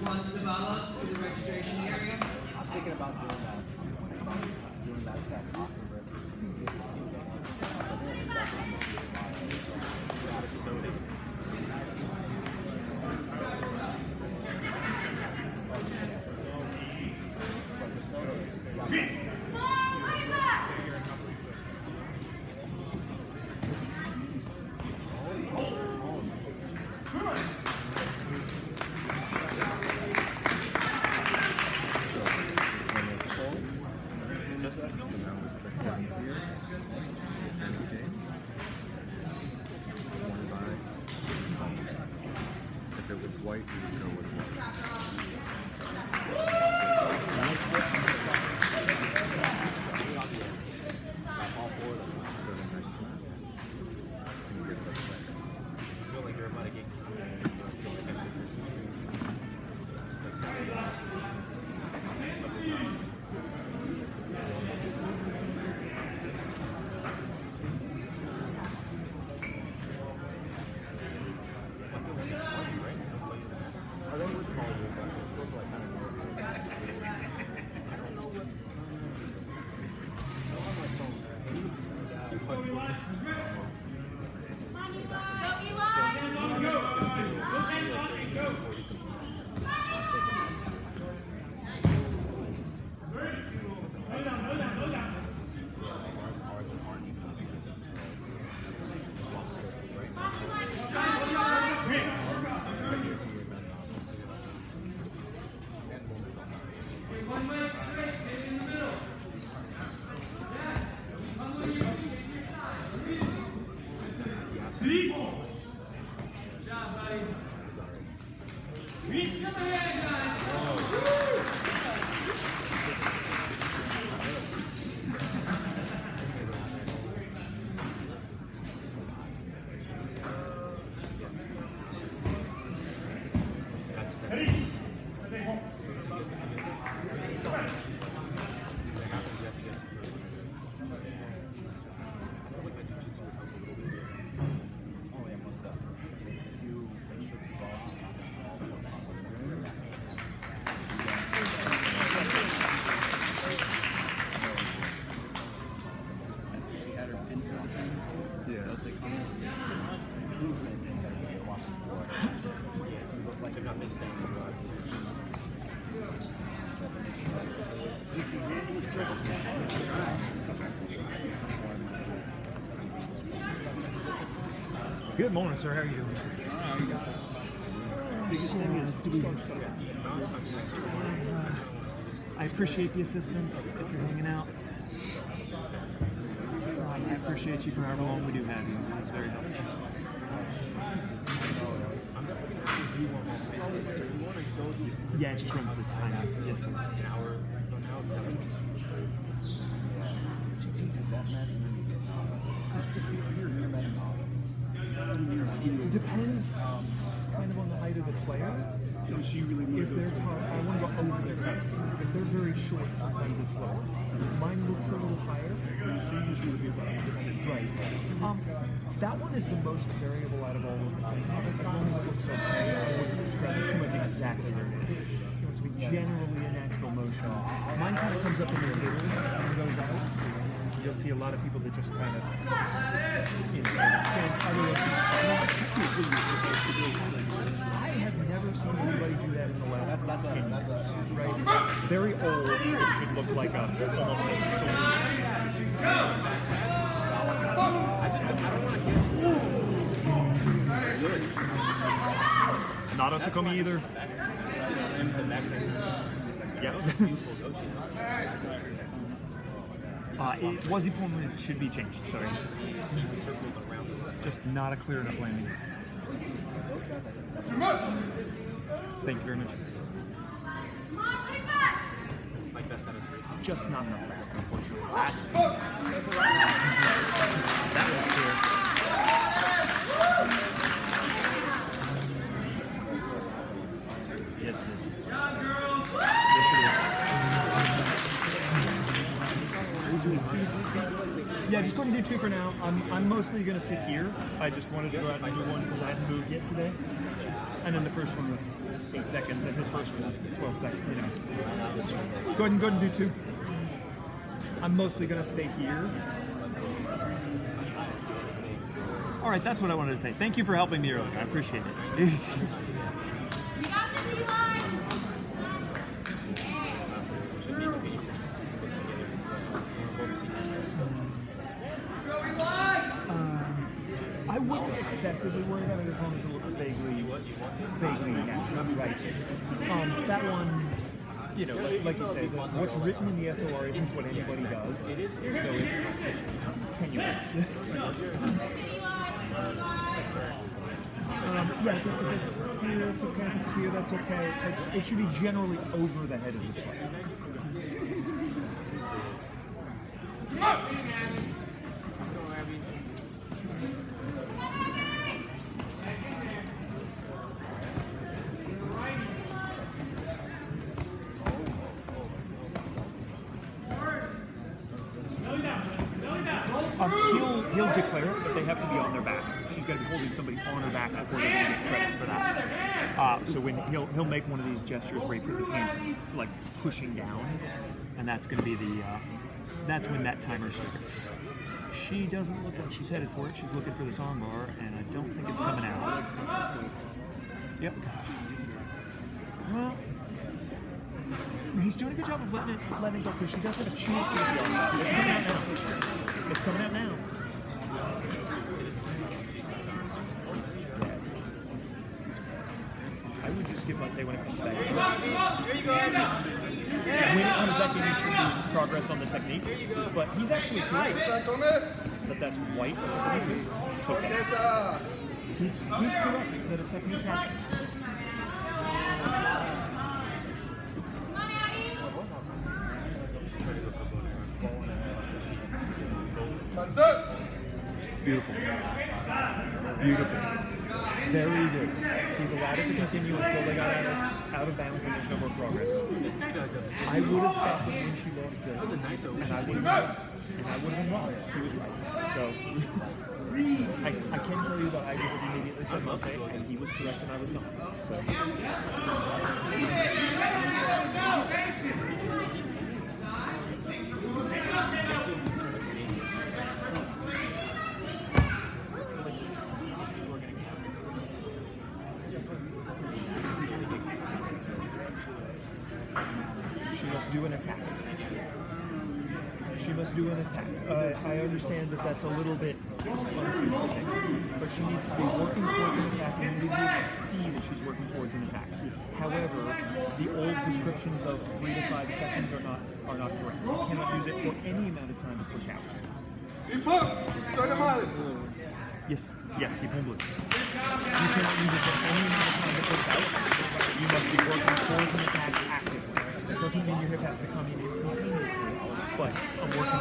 Juan Zavalos to the registration area. I'm thinking about doing that. Doing that step off the river. If it was white, you would know what it was. Good morning, sir. How are you doing? I appreciate the assistance if you're hanging out. I appreciate you for however long we do have you. It's very helpful. Yeah, it just runs the time. Yes, sir. It depends kind of on the height of the player. If they're tall, I want to go over their face. If they're very short, sometimes it's lower. Mine looks a little higher, so you just need to be about right. That one is the most variable out of all of them. The one that looks okay, I wouldn't express too much exactly where it is. It wants to be generally a natural motion. Mine kind of comes up in the middle and goes out. You'll see a lot of people that just kind of, I have never seen anybody do that in the last 10 years. Right? Very old, it should look like almost a sword. I don't want to Not Osakomi either. Yeah. It was Ippon, it should be changed, sorry. Just not a clear enough landing. Thank you very much. Just not enough back, unfortunately. That was clear. Yes, it is. Yes, it is. Yeah, just going to do 2 for now. I'm mostly going to sit here. I just wanted to go out and do one because I hadn't moved yet today. And then the first one was 8 seconds, and his first one was 12 seconds. You know. Go ahead and do 2. I'm mostly going to stay here. All right, that's what I wanted to say. Thank you for helping me earlier. I appreciate it. I wouldn't excessively worry about it as long as it looks vaguely natural, right? That one, you know, like you say, what's written in the SOR isn't what anybody does, so it's tenuous. Yeah, if it's here, it's okay. If it's here, that's okay. It should be generally over the head of the player. He'll declare it, but they have to be on their back. She's got to be holding somebody on her back before they get credit for that. So when he'll make one of these gestures where he puts his hand like pushing down, and that's going to be the that's when that timer starts. She doesn't look like she's headed for it. She's looking for this arm bar, and I don't think it's coming out. Yep. Well, he's doing a good job of letting it go because she does have a chance to get the arm bar. It's coming out now. It's coming out now. I would just give Latte when it comes back. When it comes back, he should use his progress on the technique. But he's actually correct that that's white as a technique. Okay. He's correct that his technique happens. Beautiful. Beautiful. Very good. He's allowed it to continue until they got out of bounds and there's no more progress. I would have stopped him when she lost this. And I would have been wrong. He was right. So I can tell you that I would have immediately said Monte, and he was correct and I was not. So do an attack. She must do an attack. I understand that that's a little bit unspecific, but she needs to be working towards an attack and you need to see that she's working towards an attack. However, the old descriptions of 3 to 5 seconds are not correct. You cannot use it for any amount of time to push out. Yes, Ippon Blue. You cannot use it for any amount of time to push out. You must be working towards an attack actively. That doesn't mean your hip has to come in instantaneously, but I'm working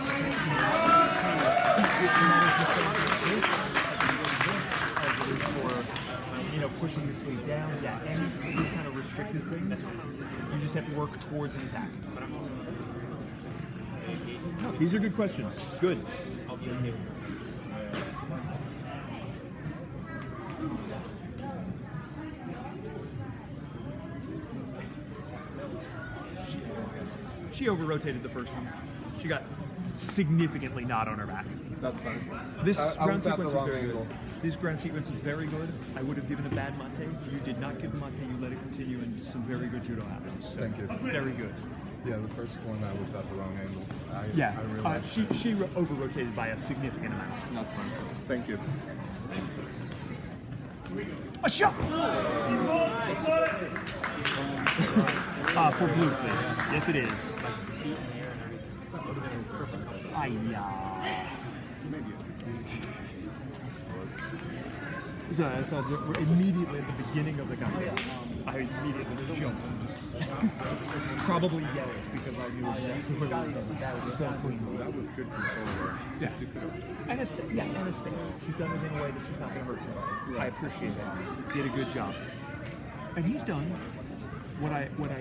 to pushing the sleeve down, any of these kind of restricted things, you just have to work towards an attack. These are good questions. Good. She over-rotated the first one. She got significantly not on her back. That's fine. This ground sequence is very good. This ground sequence is very good. I would have given a bad mate. You did not give the mate. You let it continue, and some very good judo happens. So thank you. Very good. Yeah, the first one I was at the wrong angle. She over-rotated by a significant amount. That's fine. Thank you. A shot! For blue, please. Yes, it is. So we're immediately at the beginning of the gun. I immediately jumped and just probably yelled because I knew exactly what it was. That was so clean. That was good control. Yeah. And it's safe. She's done it in a way that she's not going to hurt somebody. Yeah. I appreciate that. Did a good job. And he's done what I would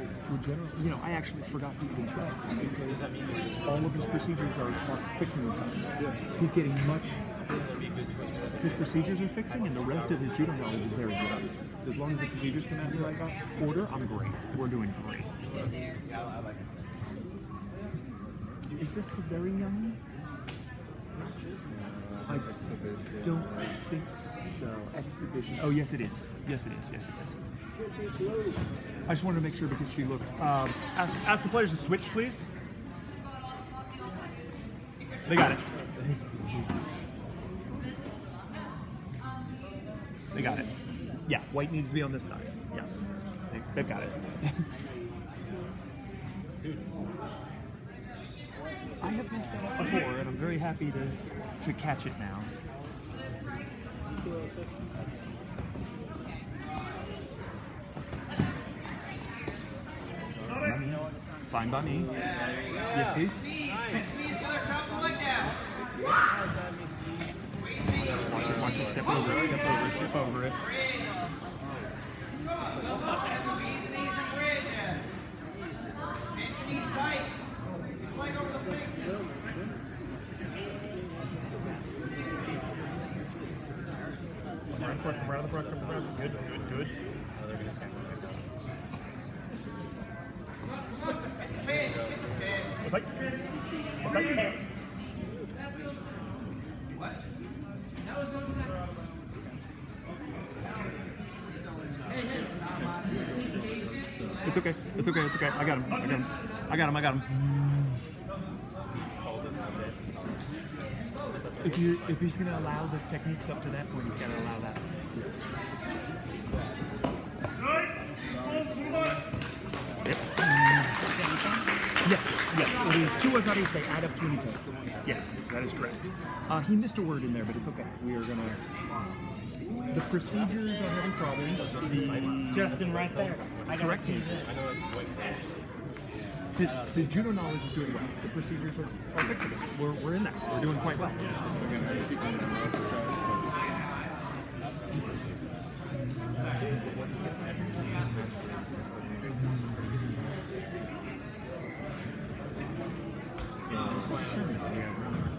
generally, I actually forgot he could try because all of his procedures are fixing themselves. Yeah. He's getting his procedures are fixing, and the rest of his judo knowledge is very good. So as long as the procedures come out in the right order, I'm great. We're doing great. Is this the very young? I don't think so. Exhibition. Oh, yes, it is. Yes, it is. Yes, it is. I just wanted to make sure because she looked. Ask the players to switch, please. They got it. They got it. Yeah, white needs to be on this side. Yeah, they've got it. I have messed that up before, and I'm very happy to catch it now. Fine by me. Yes, please. Watch it. Step over it. Right on the front. Good. What's like? It's okay. I got him. If he's going to allow the techniques up to that point, he's got to allow that. Yep. Yes. It is 2 azaris, they add up to any points. Yes, that is correct. He missed a word in there, but it's okay. We are going to... The procedures are having problems. Justin, right there. Correct. His judo knowledge is doing well. The procedures are fixable. We're in that. We're doing quite well.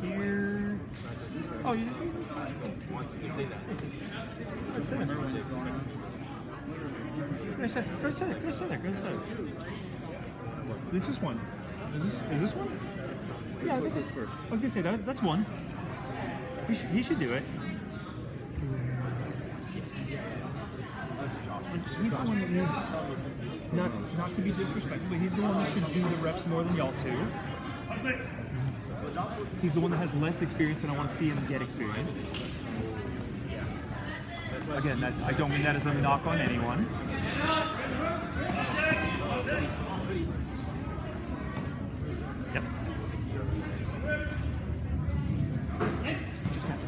Here. Oh, you say that. Go sit there. This is one. Is this one? Yeah, this is first. I was gonna say that's one. He should do it. He's the one that needs not to be disrespectful, but he's the one that should do the reps more than y'all two. He's the one that has less experience, and I want to see him get experience. Again, I don't mean that as a knock on anyone. Yep. Just answer.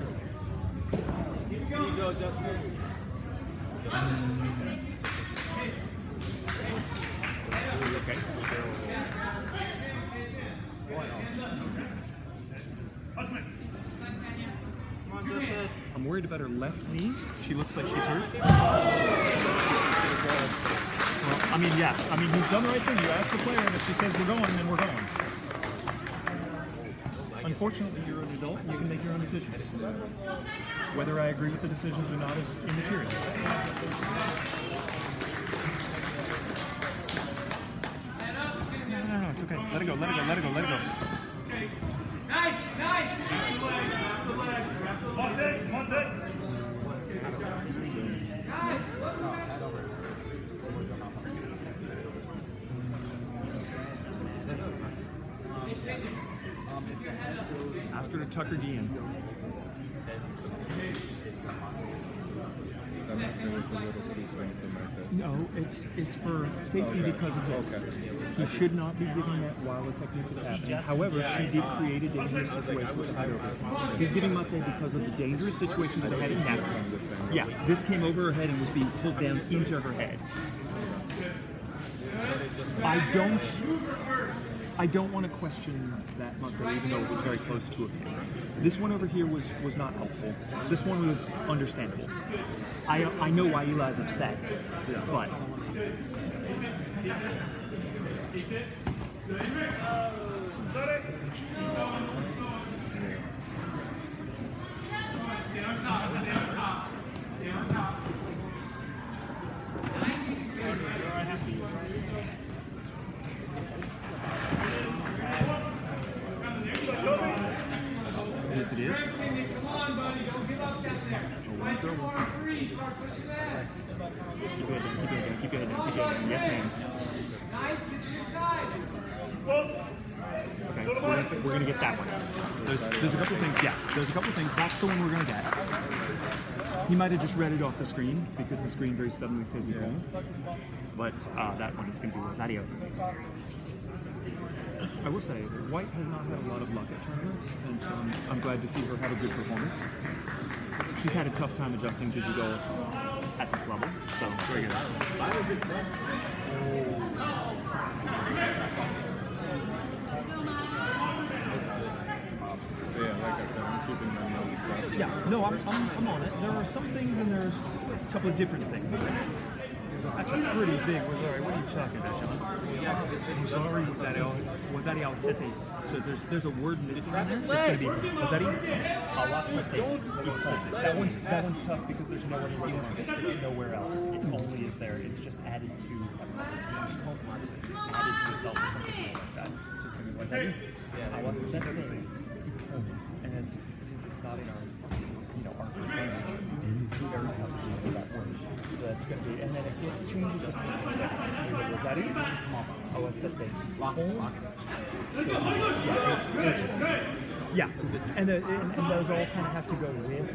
Here you go, Justin. Okay. I'm worried about her left knee. She looks like she's hurt. Well, I mean, yeah. I mean, he's done the right thing. You ask the player, and if she says we're going, then we're going. Unfortunately, you're an adult, and you can make your own decisions. Whether I agree with the decisions or not is immaterial. No, it's okay. Let it go. Nice. Ask her to tuck her D in. There was a little too something like that. No, it's for safety because of this. He should not be giving that while the technique is happening. However, she did create a dangerous situation with the head over. He's giving mate because of the dangerous situation that the head is having. Yeah, this came over her head and was being pulled down into her head. I don't want to question that mate, even though it was very close to a pin. This one over here was not helpful. This one was understandable. I know why Eli's upset, but yes, it is. Come on, buddy. Don't give up down there. Once you are free, start pushing that. Keep it in. Yes, ma'am. Nice, get to your side. Okay, we're gonna get that one. There's a couple things. Yeah, there's a couple things. That's the one we're gonna get. He might have just read it off the screen because the screen very suddenly says he's home. But that one is gonna be Rosario. I will say, White has not had a lot of luck at tournaments, and so I'm glad to see her have a good performance. She's had a tough time adjusting to Judo at this level, so very good. Yeah, like I said, I'm keeping my mouth shut. Yeah, no, I'm on it. There are some things and there's a couple of different things. That's a pretty big Rosario. What are you talking about, Sean? Rosario Sete. So there's a word missing in there. It's going to be Rosario Awasete. That one's tough because there's no other word. There's nowhere else. It only is there. It's just added to a sentence. Added to itself or something like that. So it's going to be Rosario Awasete. And since it's not in our our complaints, very tough to do that word. So that's going to be, and then it changes the spacing there. Rosario Awasete. Yeah, and those all kind of have to go with,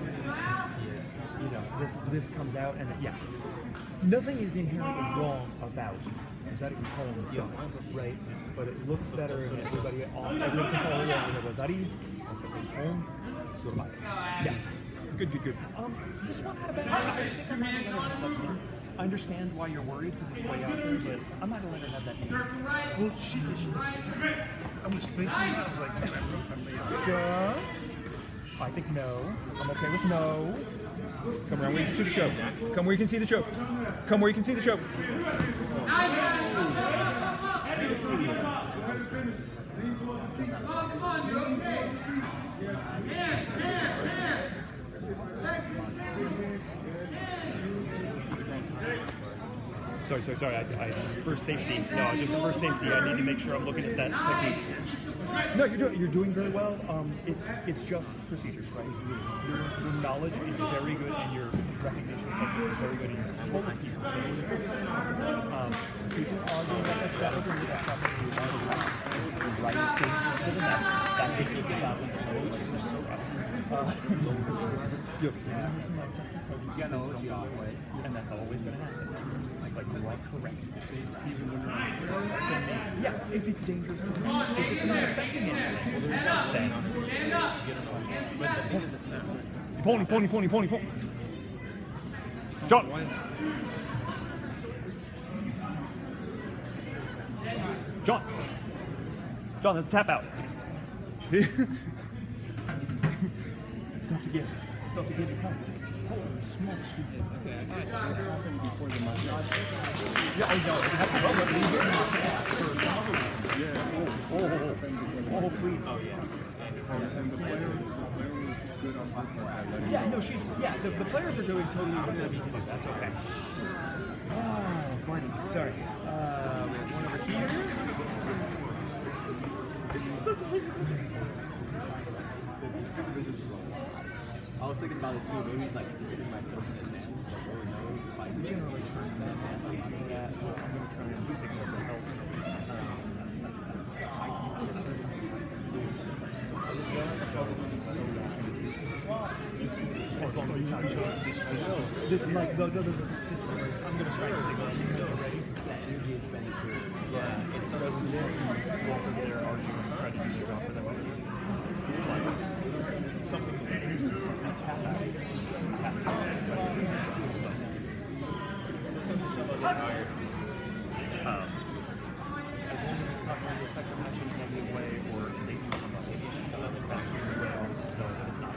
this comes out, and yeah. Nothing is inherently wrong about Rosario home, right? But it looks better and everybody can follow along with Rosario home. Yeah. Good. This one had a bad I understand why you're worried because it's way out there, but I'm not going to let her have that. Well, I was thinking, I was like, man, I made Sure. I think no. I'm okay with no. Come around where you can see the choke. Come where you can see the choke. Come where you can see the choke. Sorry. I just for safety. No, just for safety. I need to make sure I'm looking at that technique. No, you're doing very well. It's just procedures, right? Your knowledge is very good, and your recognition of techniques is very good, and your control of people is very good. People are doing that stuff over here. That's not going to be one of the right stages to the net. That's a good job. Which is so awesome. And that's always going to happen. Like you are correct. Even when you're yes, if it's dangerous to do, if it's not affecting anyone, then pony. John, that's a tap out. Stuff to give you time. Holy smokes, dude. Before the massage. Yeah, I know. It has to go, but you get Oh, please. Oh, yeah. And the player was good on her part. Yeah, no, the players are doing totally what they need to do. That's okay. Oh, buddy, sorry. We have one over here. I was thinking about it too. Maybe like getting my toes in advance, like Lord knows if I Generally try to advance. I'm going to try and signal for help. As long as you This like no, this I'm gonna try to signal to you already. That energy expenditure. Yeah, it's sort of there arguing, try to do the job for them. Like something that's dangerous, like tap out. I have to. As long as it's not going to affect the match in a negative way or making them a issue that other passes in the way, obviously, so that it's not.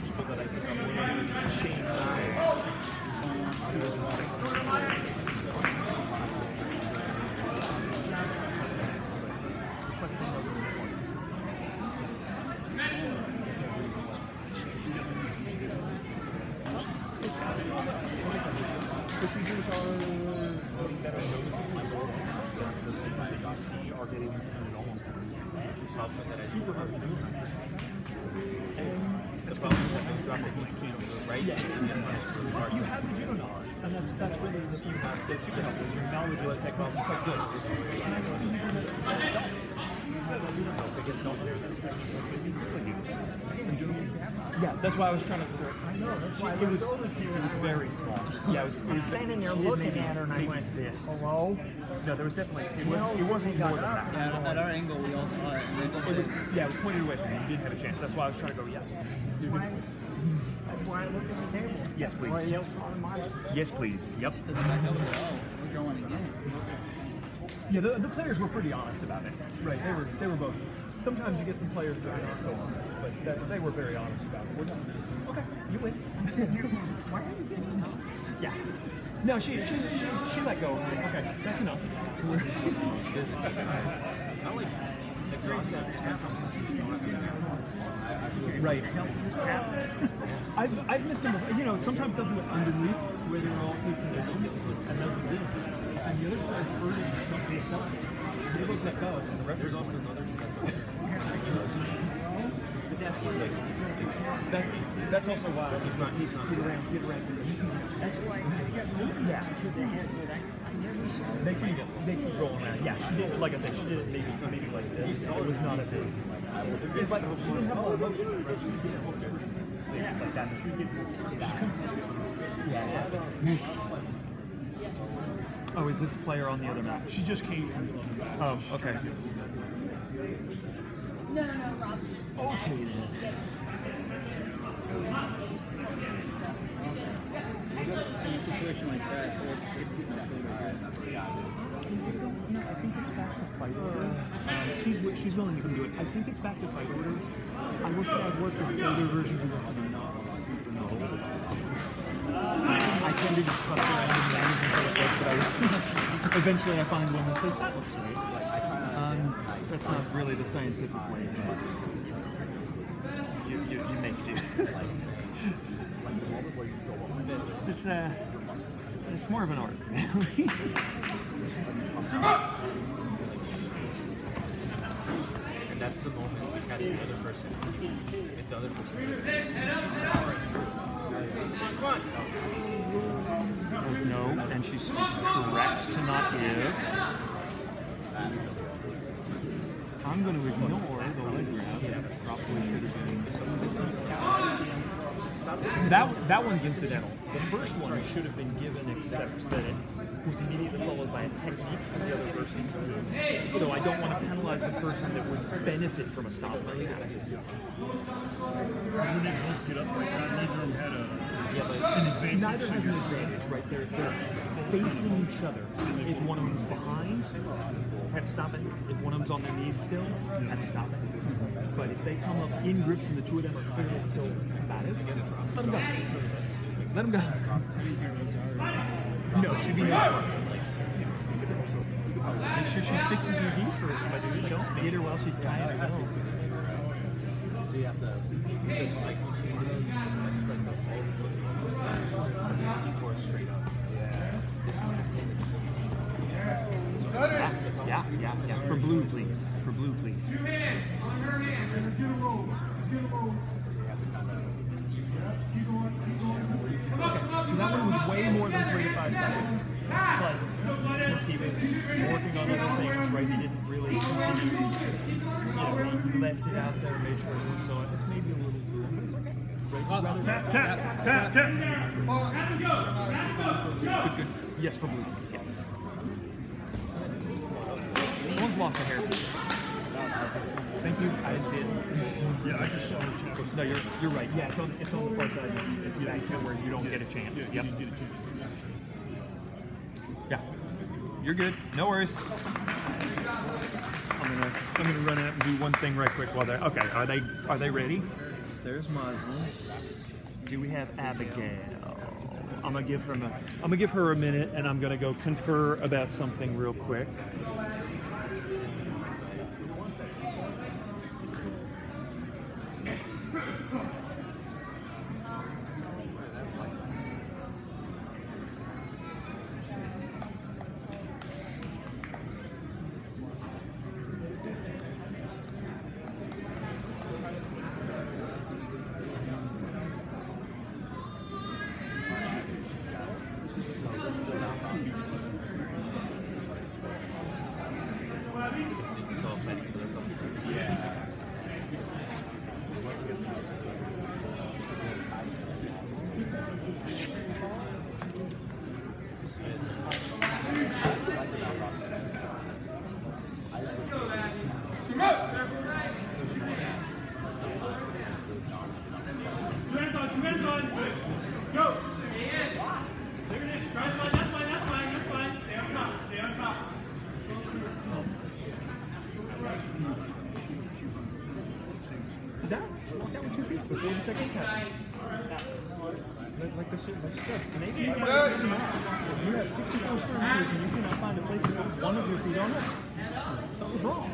People that I think I'm willing to change. Requesting those in the morning. Procedures are getting better noticeably lower because the things that you see are getting almost super hard to do. And the problem is that those drop techniques came over, right? Yeah. You have the judo knowledge, and that's really the thing that's super helpful. Your knowledge of the techniques is quite good. Yeah, that's why I was trying to. I know. That's why it was very small. Yeah, it was standing there looking at her, and I went, "This." Hello? No, there was definitely it wasn't more than that. Yeah, at our angle, we all saw it. And It was it was pointed away from me. You didn't have a chance. That's why I was trying to go. Yeah. That's why I looked at the table. Yes, please. Everybody else saw mine. Yes, please. Yep. we're going again. Yeah, the players were pretty honest about it. Right. They were both. Sometimes you get some players that are not so honest, but they were very honest about it. We're done. Okay, you win. Why are you getting up? Yeah. No, she let go. Okay, that's enough. Right. I've missed them. You know, sometimes they'll do it underneath where they're all facing this one, and they'll do this. And the other side further to something else. They both let go, and the referee's also another. That's also why he's not get around. That's why I got moved to the head, but I never saw it. They keep rolling around. Yeah, she did. Like I said, she did it maybe like this. It was not a big. It's like she didn't have a lot of motion. Yeah, like that. She did. Yeah. Oh, is this player on the other map? She just came from the other match. Oh, okay. No, Rob's just. Okay then. Yes. In a situation like that, it's much better. No, I think it's back to fight order. She's willing to come do it. I think it's back to fight order. I will say I've worked with older versions of this and I'm not I tend to just trust around and manage until it works, but eventually I find one that says that looks right. That's not really the scientific way, but you make do. It's more of an art, really. And that's the moment you catch the other person. If the other person goes no, and she's correct to not give. I'm going to ignore the leg grab. Probably should have been. That one's incidental. The first one should have been given, except that it was immediately followed by a technique for the other person. So I don't want to penalize the person that would benefit from a stop like that. You need both get up like that. Neither of them had an advantage. Neither has an advantage, right? They're facing each other. If one of them's behind, have to stop it. If one of them's on their knees still, have to stop it. But if they come up in grips and the two of them are clearly still combative, let them go. Let them go. No, she'd be no fun. Make sure she fixes her knee first, but you don't get her while she's tired. So you have to just like straight up. Yeah. For blue, please. For blue, please. 2 hands on her hand. Let's get a roll. So that one was way more than 3 to 5 seconds. But since he was working on other things, right, he didn't really continue. He left it out there, made sure we saw it. It's maybe a little too long, but it's okay. Tap, tap, tap, tap. Good, good. Yes, for blue, please, yes. Someone's lost a hair. Thank you. I didn't see it. Yeah, I just saw it. No, you're right. Yeah, it's on the far side. It's back here where you don't get a chance. Yep. Yeah. You're good. No worries. I'm gonna run out and do one thing right quick while they're okay. Are they ready? There's Mosley. Do we have Abigail? I'm gonna give her a minute, and I'm gonna go confer about something real quick. That was 2 feet before the second count. Like this shit, like you said, it's an 18 yard line. If you have 64 square meters and you cannot find a place to put one of your feet on it, something's wrong.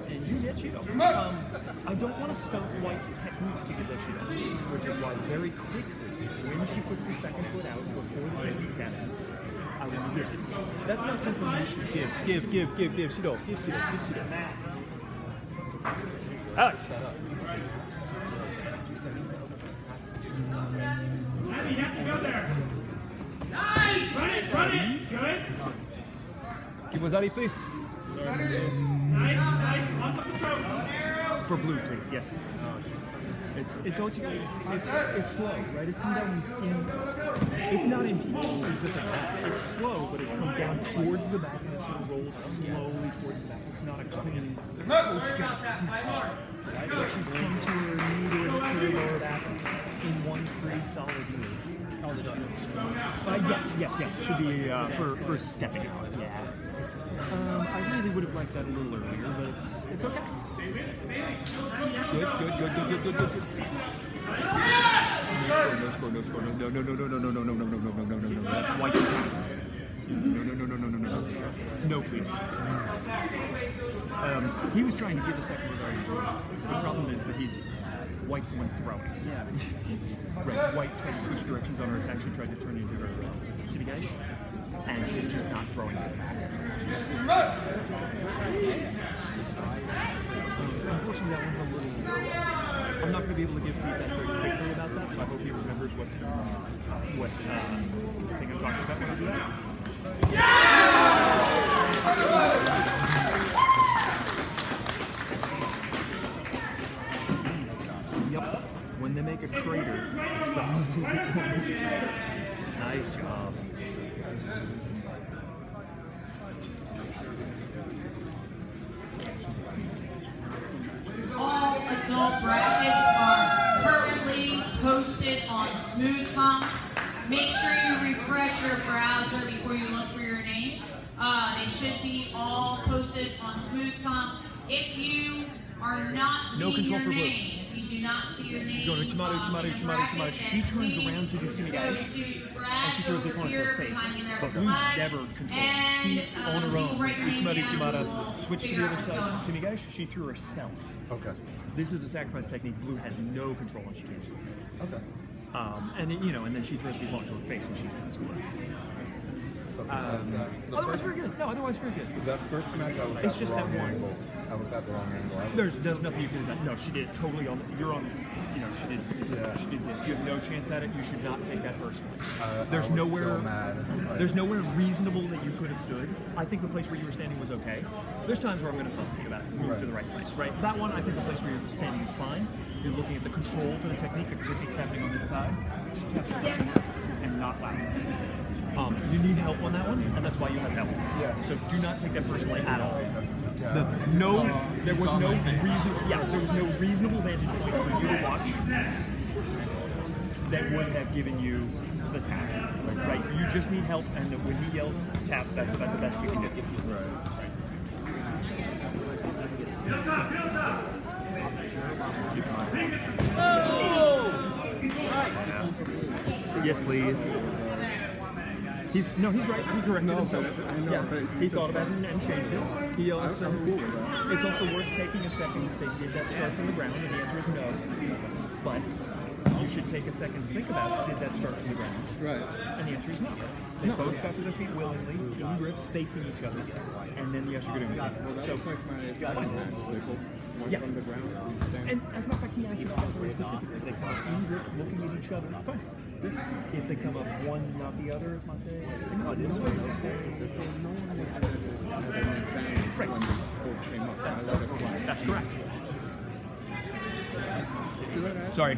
And you get Judo. I don't want to stop White's technique to get that Judo, which is why very quickly, when she puts the second foot out before the base steps, I want to give it. That's not something you should give. Give Judo. Give Judo. Alex, shut up. You have to go there. Nice! Run it. Good. Give Wazari, please. Nice. Lock up the choke. For blue, please. Yes. It's all together. It's slow, right? It's come down it's not in pieces, is the thing. It's slow, but it's come down towards the back and it sort of rolls slowly towards the back. It's not a clean coach gets right? She's come to her knee to her lower back in 1-3 solid move. Yes. Should be for stepping out. Yeah. I really would have liked that a little earlier, but it's okay. Good. No score. No. That's white. No. No, please. He was trying to get a second regard. The problem is that White's the one throwing. Yeah. Right. White tried to switch directions on her attack. She tried to turn into her city guy, and she's just not throwing it back. Unfortunately, that one's a little. I'm not going to be able to give feedback very quickly about that, so I hope he remembers what thing I'm talking about when I do that. Yep. When they make a crater, it's probably nice job. All adult brackets are currently posted on SmoothComp. Make sure you refresh your browser before you look for your name. They should be all posted on SmoothComp. If you are not seeing your name, if you do not see your name, She's going Uchimata. She turns around to do Sumigaishi, and she throws the corner to her face. But Blue's never controlled. She, on her own, Uchimata, switched to the other side. Sumigaishi, she threw herself. Okay. This is a sacrifice technique. Blue has no control, and she can't score. Okay. And then she throws the opponent to her face, and she can't score. Otherwise, very good. No, otherwise, very good. That first match, I was It's at just the wrong that one. angle. I was at the wrong angle. There's nothing you can do. No, she did totally on. You're on. She did. Yeah. She did this. You have no chance at it. You should not take that personally. I was still mad. There's nowhere reasonable that you could have stood. I think the place where you were standing was okay. There's times where I'm going to fuss at you about it. Move to the right place, right? That one, I think the place where you're standing is fine. you're looking at the control for the technique, if the technique's happening on this side, and not loud. You need help on that one, and that's why you have help. Yeah. So do not take that personally at all. There was no reasonable vantage point for you to watch that would have given you the tap. Right? You just need help, and when he yells tap, that's about the best you can do. Right. Yes, please. He's right. He corrected himself. He thought about it and changed it. He also. It's also worth taking a second to say, did that start from the ground? And the answer is no. But you should take a second to think about, did that start from the ground? Right. And the answer is no. They both got to their feet willingly, in grips, facing each other, and then yes, you're going to do it. Well, that was like my second match. They both went from the ground to the stand. And as a matter of fact, he asked you about very specifically. They come up in grips, looking at each other. Fine. If they come up one, not the other, is my thing. This way, this way. So no one was had their own bang when the hold came up. I let it fly. That's correct. See that, Ash? Sorry.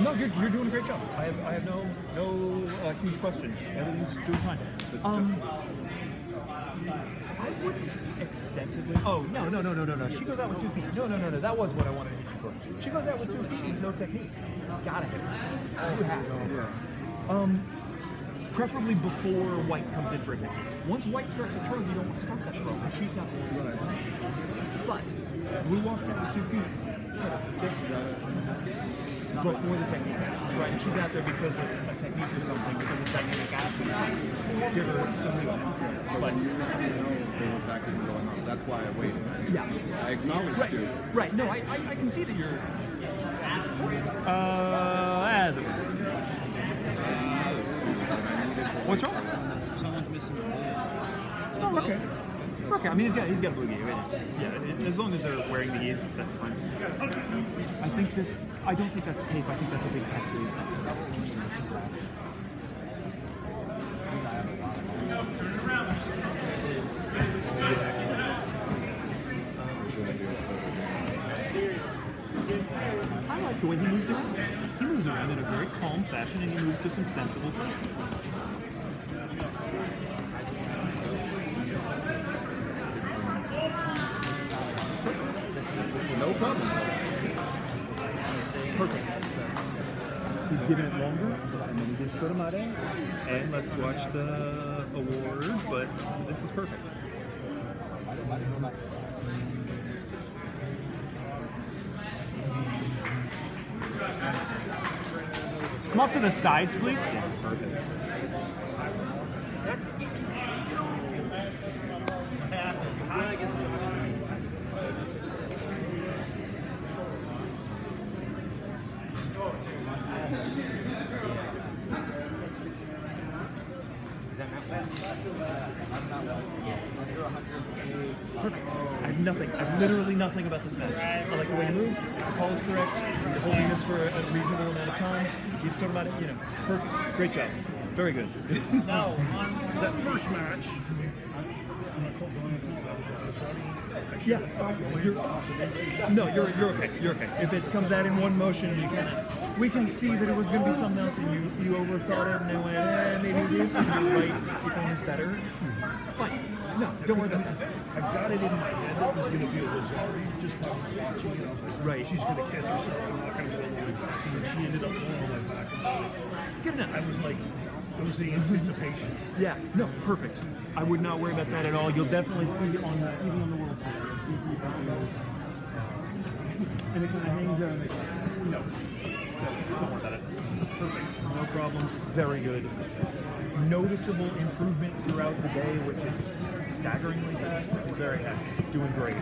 No, you're doing a great job. I have no huge questions. Everything's doing fine. I wouldn't excessively. Oh no! She goes out with 2 feet. No. That was what I wanted to hit you for. She goes out with 2 feet with no technique. Gotta hit her. You have to. Yeah. Preferably before White comes in for a technique. Once White starts a throw, you don't want to start that throw because she's not going to. But Blue walks out with 2 feet. Just before the technique, right? She's out there because of a technique or something, because of dynamic action. Give her some new But you really know what's actually going on. That's why I waited. Yeah. I acknowledge you. Right. No, I can see that you're. As it were. What's wrong? Someone's missing a ball. Oh, okay. Okay, I mean he's got a blue gi. Yeah, as long as they're wearing the gis, that's fine. I don't think that's tape. I think that's a big text read. I like the way he moves around. He moves around in a very calm fashion, and he moves to some sensible places. No problems. Perfect. He's giving it longer, and then he gives Sotomare. And let's watch the award, but this is perfect. Come off to the sides, please. Perfect. Perfect. I have nothing. I have literally nothing about this match. I like the way you move. The call is correct. You're holding this for a reasonable amount of time. You've sort of about it, perfect. Great job. Very good. No, that first match. Yeah. You're okay. You're okay. If it comes out in one motion, we can see that it was going to be something else, and you overthought it, and then went, maybe this, and you're right. Your phone is better. Fine. No, don't worry about that. I got it in my head that it was going to be a Lazari just by watching it. I was like, Right. she's going to catch herself. I'm not going to go all the way back. And then she ended up going all the way back. Good enough. I was like, it was the anticipation. Yeah, no, perfect. I would not worry about that at all. You'll definitely see even on the world tour. And it kind of hangs there and don't worry about it. Perfect. No problems. Very good. Noticeable improvement throughout the day, which is staggeringly fast. I'm very happy. Doing great.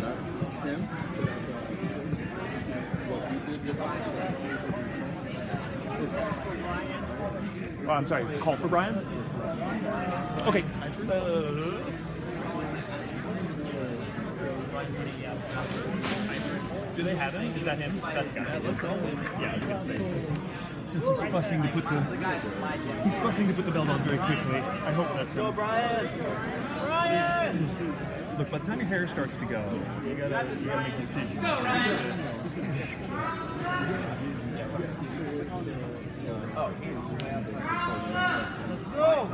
That's him. Oh, I'm sorry. Call for Brian? Okay. Do they have him? Is that him? That's got it. Yeah, I was gonna say. Since he's fussing to put the belt on very quickly, I hope that's him. Go, Brian! Look, by the time your hair starts to go, you gotta make decisions. Let's go.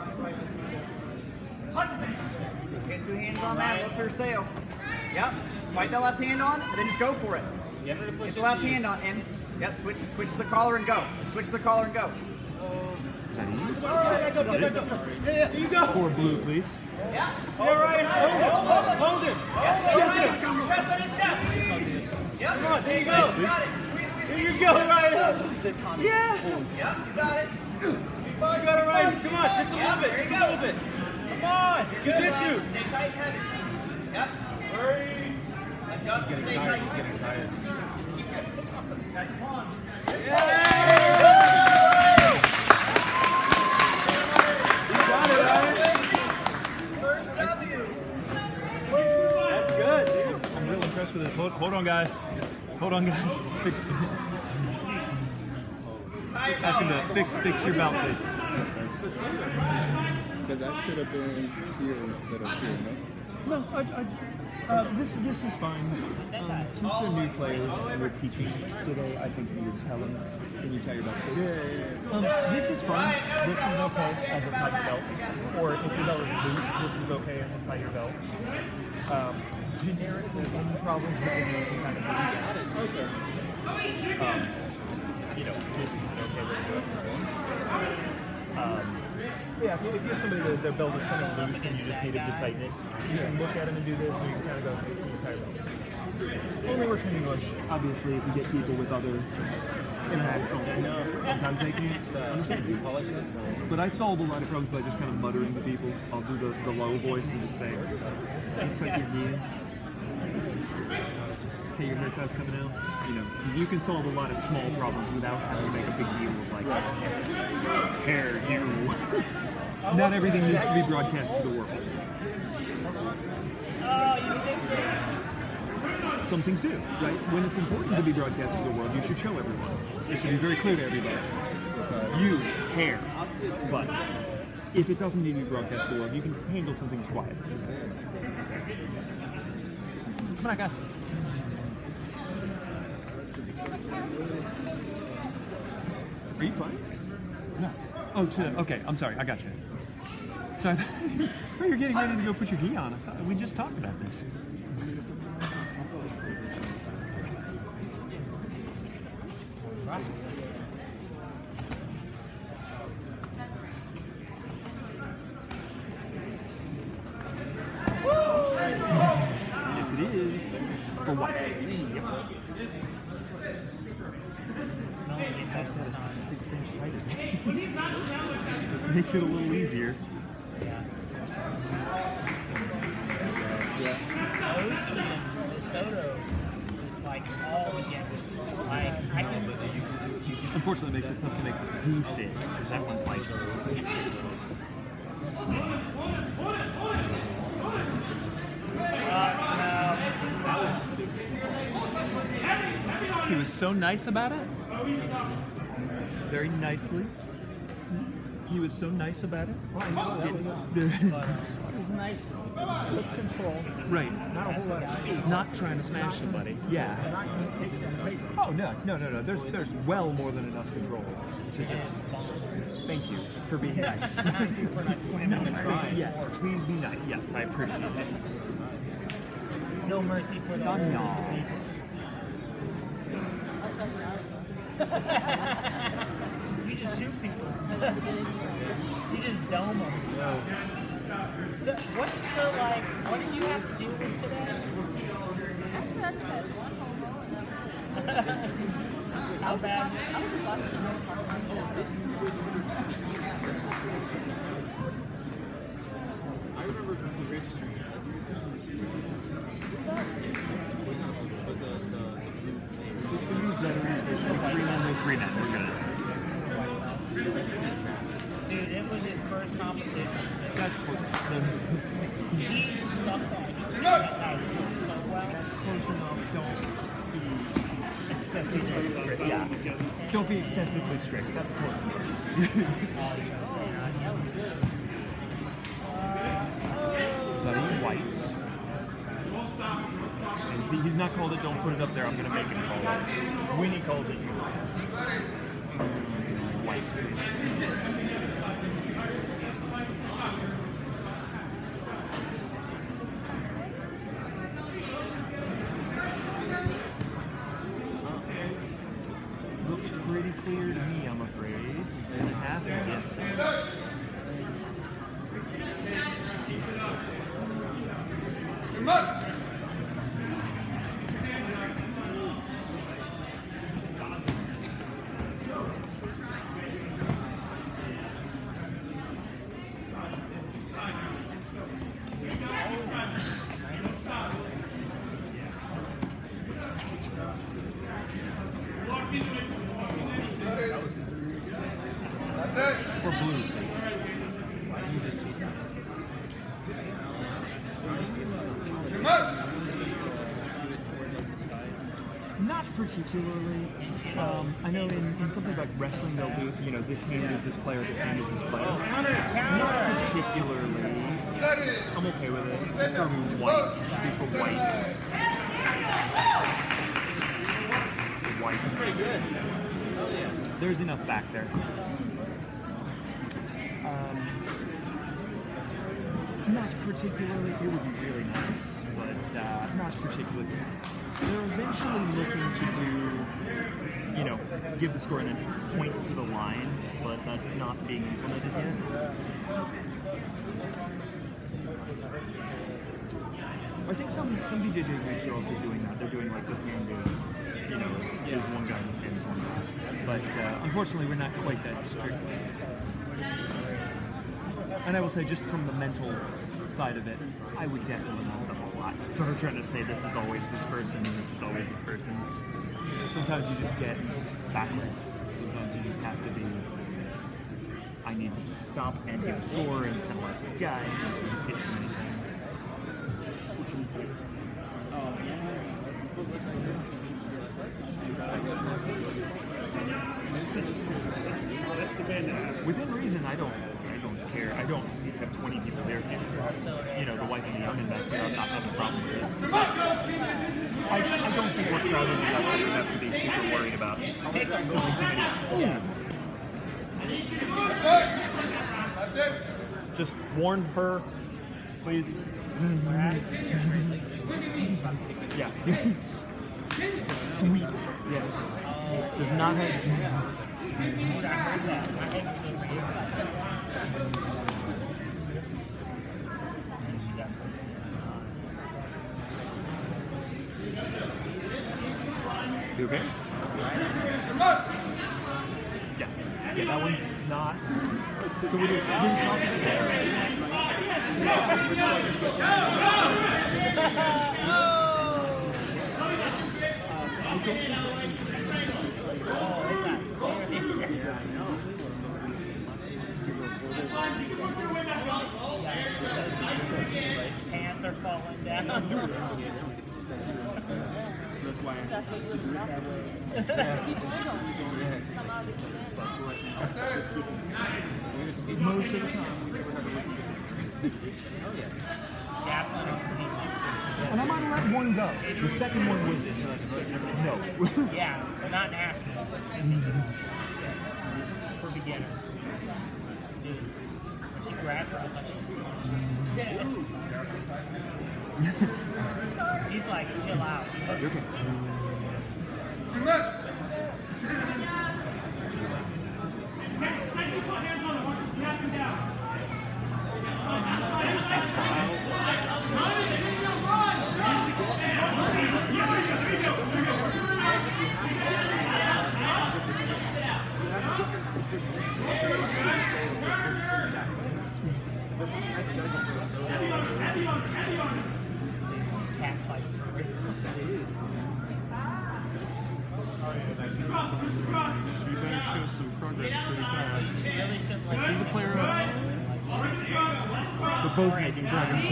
Just get 2 hands on that. Look for your sail. Yep. Fight that left hand on, and then just go for it. Get the left hand on, and yep. Switch the collar and go. Switch the collar and go. There you go. For blue, please. Yeah. You're right. Hold it. Chest on his chest. Yep. Come on, there you go. Got it. Squeeze. Here you go, Ryan. Yeah. Yep, you got it. You got it, Ryan. Come on, just a little bit. Just a little bit. Come on. Jiu-jitsu. Stay tight and heavy. Yep. Adjust and stay tight. He's getting tired. Guys, come on. First W. That's good, dude. I'm real impressed with this. Hold on, guys. Hold on, guys. Ask him to fix your belt, please. Because that should have been here instead of here, no? No, this is fine. Since they're new players and we're teaching today, I think you would tell them. Can you tell your belt, please? Yeah. This is fine. This is okay as a tighter belt. Or if your belt is loose, this is okay as a tighter belt. Generic, there's any problems with it, you can kind of do that. Okay. This is an okay way to do it. Yeah, if you have somebody that their belt is kind of loose and you just need them to tighten it, you can look at them and do this, or you can kind of go through the entire belt. Only works in English, obviously, if you get people with other internationals. Sometimes they can understand. But I solve a lot of problems by just kind of muttering to people. I'll do the low voice and just say, looks like your knee. Hey, your hair tie's coming out. You can solve a lot of small problems without having to make a big deal of like, hair, you. Not everything needs to be broadcast to the world. Some things do, right? When it's important to be broadcast to the world, you should show everyone. It should be very clear to everybody. You, hair. But if it doesn't need to be broadcast to the world, you can handle some things quiet. Come on, guys. Are you fine? No. Oh, okay, I'm sorry, I got you. So I thought you're getting ready to go put your gi on. I thought we just talked about this. Yes, it is. For what? Makes that a 6-inch tighter. Makes it a little easier. Soto is like all together. Like I can. Unfortunately, it makes it tough to make the poo fit because that one's like. He was so nice about it. Very nicely. He was so nice about it. Well, I know that it was nice with control. Right. Not a whole lot of speed. Not trying to smash somebody. Yeah. Not going to take it in paper. Oh no. There's well more than enough control to just. Thank you for being nice. Thank you for not slamming the try. Yes, please be nice. Yes, I appreciate it. No mercy for the No. You just shoot people. You just dome them. So what's the like? What did you have to do with today? Actually, I just had one homo and then How bad? I was just watching I remember registering. System use veterans, they should 3 men, no 3 men. We're good. Dude, it was his first competition. That's close enough. He stuck on it. That guy's doing so well. That's close enough. Don't be excessively strict. Yeah. Don't be excessively strict. That's close enough. Is that you? He's not called it, don't put it up there, I'm going to make him call it. When he calls it, you will. White's pretty sweet. Looked pretty clear to me, I'm afraid. And a half against him. Or blue. You just cheat that. Not particularly. I know in something like wrestling, they'll do, you know, this hand is this player, this hand is this player. Not particularly. I'm okay with it. For white. It should be for white. White. That's pretty good. Oh, yeah. There's enough back there. Not particularly. It would be really nice, but not particularly. They're eventually looking to do, you know, give the score and then point to the line, but that's not being implemented yet. I think some BJJ groups are also doing that. They're doing like this hand is, you know, is one guy, this hand is one guy. But unfortunately, we're not quite that strict. And I will say, just from the mental side of it, I would definitely mess up a lot. If I'm trying to say this is always this person and this is always this person. Sometimes you just get backwards. Sometimes you just have to be, I need to stop and give a score and penalize this guy. And you just get too many things. Within reason, I don't care. I don't have 20 people there. You know, the wife and the young and that, I'm not having a problem with it. I don't think we're crowded enough that we have to be super worried about filling too many. Yeah. Just warn her, please. Yeah. Sweet. Yes. Does not have. You okay? Yeah. Yeah, that one's not. So we do Pants are falling down. That's why I should do it that way. Most of the time. And I might have let one go. The second one was no. Yeah, but not national. For beginners. Dude, when she grabbed her, I thought she he's like, chill out. You're okay. You better show some progress pretty fast. I see the player up. They're both making progress.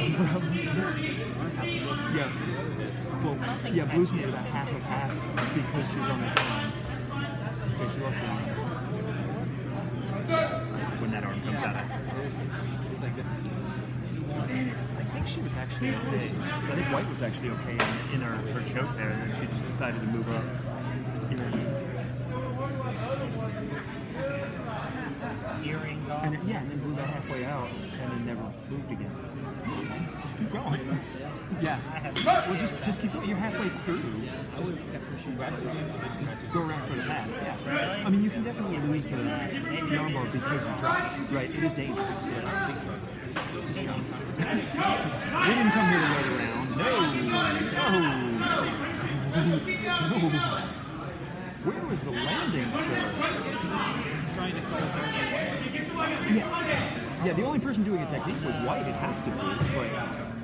Yeah. Well, yeah, Blue's made about half a pass because she's on this arm. Because she lost the arm. When that arm comes out. I think think she was actually okay. I think White was actually okay in her choke there, and she just decided to move up. Earrings off. And then blew that halfway out, and then never moved again. Just keep going. Yeah. Well, just keep going. You're halfway through. Just go around for the pass. Yeah. I mean, you can definitely lose the armbar because you drop. Right. It is dangerous. We didn't come here to wait around. No. Where was the landing, sir? Yes. Yeah, the only person doing a technique was White. It has to be, but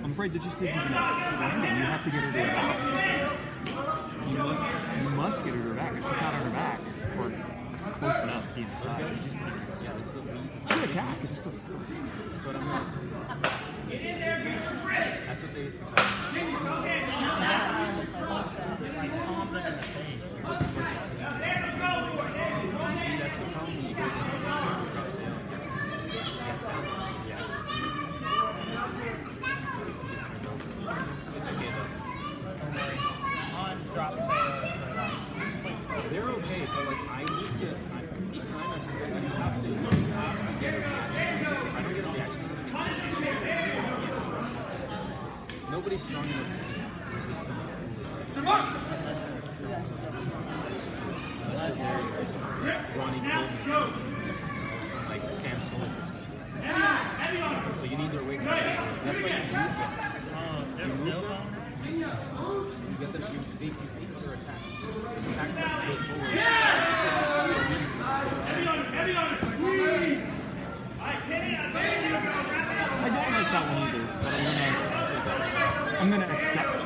I'm afraid there just isn't enough landing. You have to get her to her back. You must get her to her back. If she's not on her back, or close enough, you know, just she attack. It just doesn't score. But I'm like, get in there, get your grip. That's what they used to tell me. That's the problem when you go to Drop sales. they're okay, but like I need to anytime I have to get it. I don't get a reaction. Nobody's strong enough to resist someone. Ronnie Coleman, like Cam Sullivan. But you need to wait for that. That's why you move them. You move them. You get them. You beat your attack. Attack them. Go forward. Heavy on it, squeeze! I don't like that one either, but I'm gonna accept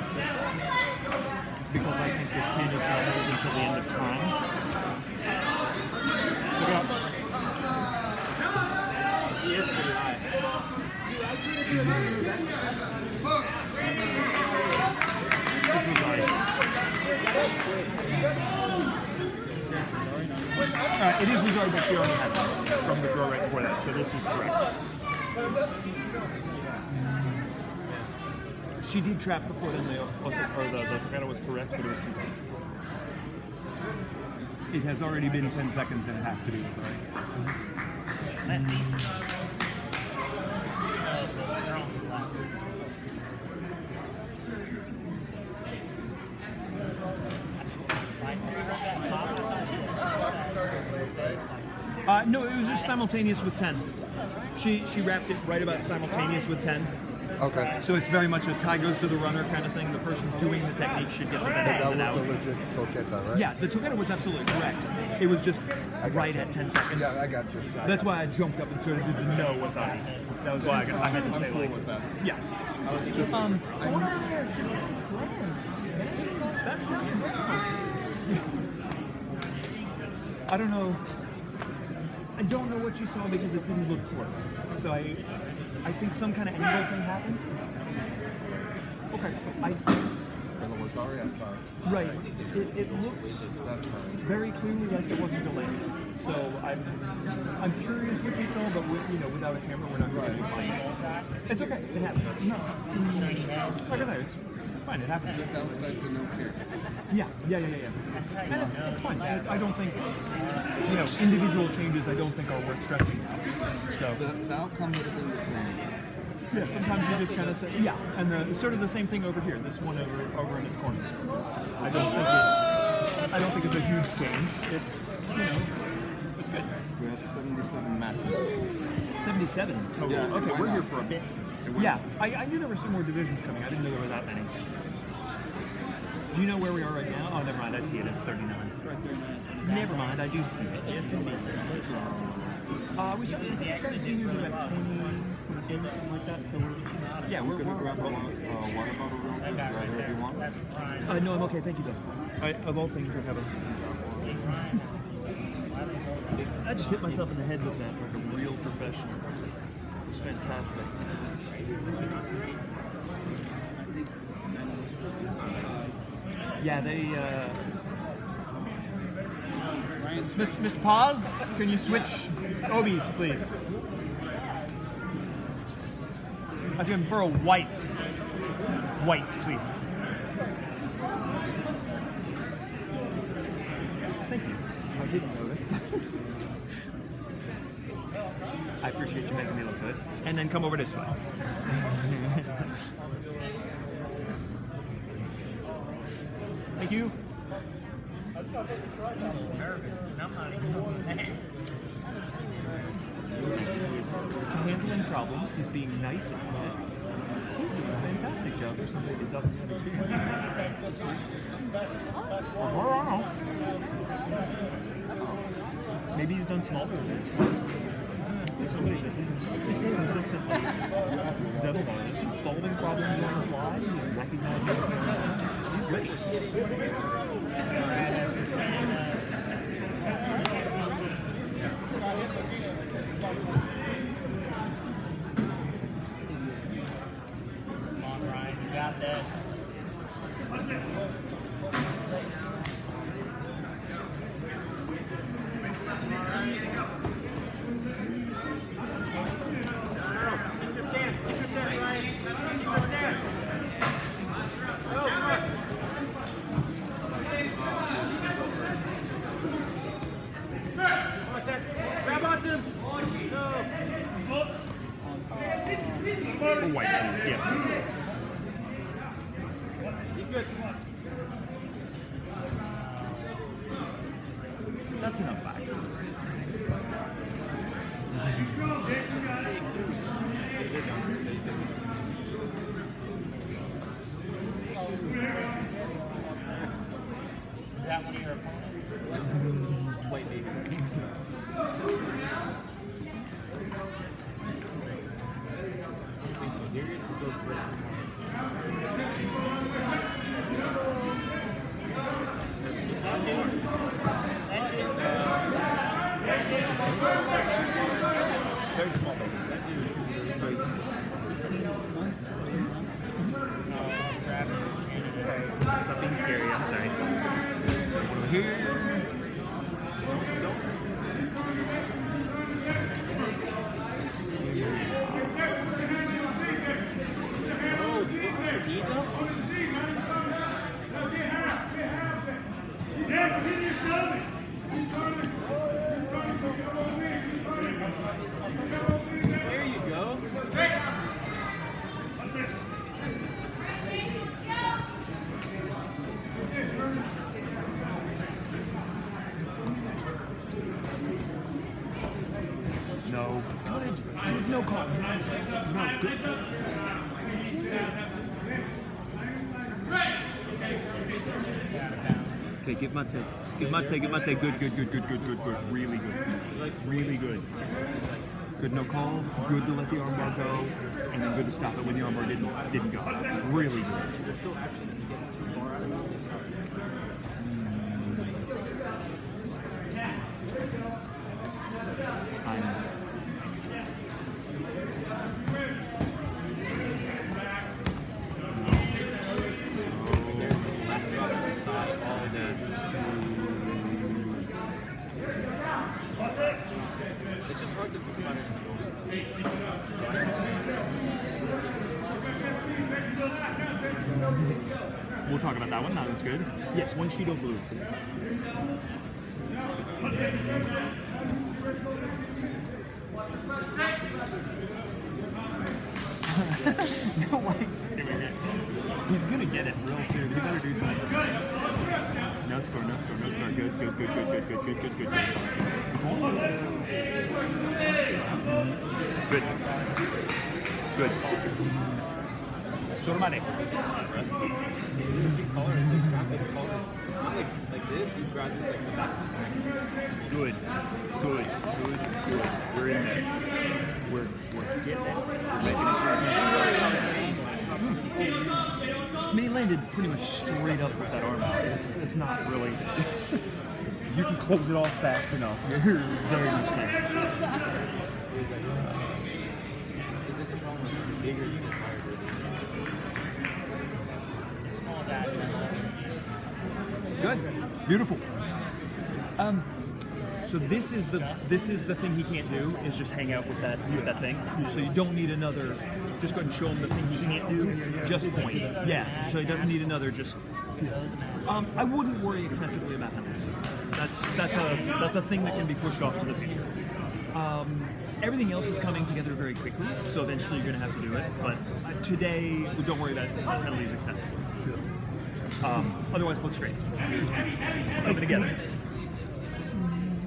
because I think this pin is gonna hold until the end of time. Look up. He is pretty high. It is regard that she already had from the throw right before that, so this is correct. She did trap before then, the Takata was correct, but it was too late. It has already been 10 seconds and it has to be, sorry. No, it was just simultaneous with 10. She wrapped it right about simultaneous with 10. Okay. So it's very much a tie goes to the runner kind of thing. The person doing the technique should get the benefit of the doubt. That was a legit Toketa, right? Yeah, the Toketa was absolutely correct. It was just right at 10 seconds. Yeah, I got you. That's why I jumped up and sort of did the no wasabi. That was why I had to say cool like, with that. yeah. I was just, That's not I don't know. I don't know what you saw because it didn't look close. So I think some kind of angle thing happened. Okay. for the Wasari, I saw it. Right. It looks That's fine. very clearly like it wasn't delayed. So I'm curious what you saw, but without a camera, we're not going to find it. It's okay. It happens. No. Like I said, it's fine. It happens. The downside to no care. Yeah. And it's fine. I don't think, individual changes I don't think are worth stressing about. So The outcome would have been the same. yeah, sometimes you just kind of say, yeah. And it's sort of the same thing over here. This one over in its corner. I don't think it's a huge change. It's it's good. We have 77 matches. 77 total. Yeah, okay, why we're here not? for a bit. Yeah, I knew there were some more divisions coming. I didn't know there were that many. Do you know where we are right now? Oh, never mind. I see it. It's 39. Never mind. I do see it. Yes, indeed. We started juniors at 20, 22, something like that. So we're Gonna grab a water bottle real quick, grab whatever you want. no, I'm okay. Thank you, Dustin. Of all things, I have a. I just hit myself in the head with that like a real professional. It's fantastic. Yeah, they. Mr. Paz, can you switch Obies, please? I've been for a white. White, please. Thank you. I didn't notice. I appreciate you making me look good. And then come over this way. Thank you. I'm nervous, and I'm not even going there. He's handling problems. He's being nice at it. He's doing a fantastic job for somebody that doesn't have experience. I don't know. Maybe he's done smaller events. Somebody that isn't consistently double honest. He's solving problems on the fly. He's recognizing what's going on. He's good. Come on, Ryan, you got this. For white, please, yes. That's enough black. Is that one of your opponents? White babies. Very small baby. That dude is straight. 18 months? Stop being scary, I'm sorry. Over here. There you go. No. Good. There's no call. No. Good. Okay, give my take. Give my take. Give my take. Good. Good. Good. Good. Good. Good. Good. Really good. Really good. Good no call. Good to let the armbar go, and then good to stop it when the armbar didn't go. Really good. It's just hard to think about it. We'll talk about that one. That one's good. Yes, one sheet of blue, please. No way he's doing it. He's gonna get it real soon. He better do something. No score, no score, no score. Good, good, good, good, good, good, good, good, good. Good. Good. Sormane. Color, like, grab this color. Not like this, you grab this like the back. Good. Good. Good. Good. We're in there. We're getting it. We're making it. I mean, he landed pretty much straight up with that arm out. It's not really. You can close it off fast enough. You're very much there. Is this a problem with the bigger you get tired of? Small dash. Good. Beautiful. So this is the thing he can't do, is just hang out with that thing. So you don't need another. Just go ahead and show him the thing he can't do. Just point. Yeah. So he doesn't need another. Just. I wouldn't worry excessively about him. That's a thing that can be pushed off to the future. Everything else is coming together very quickly, so eventually you're going to have to do it. But today, don't worry about penalties excessively. Otherwise, it looks great. Coming together.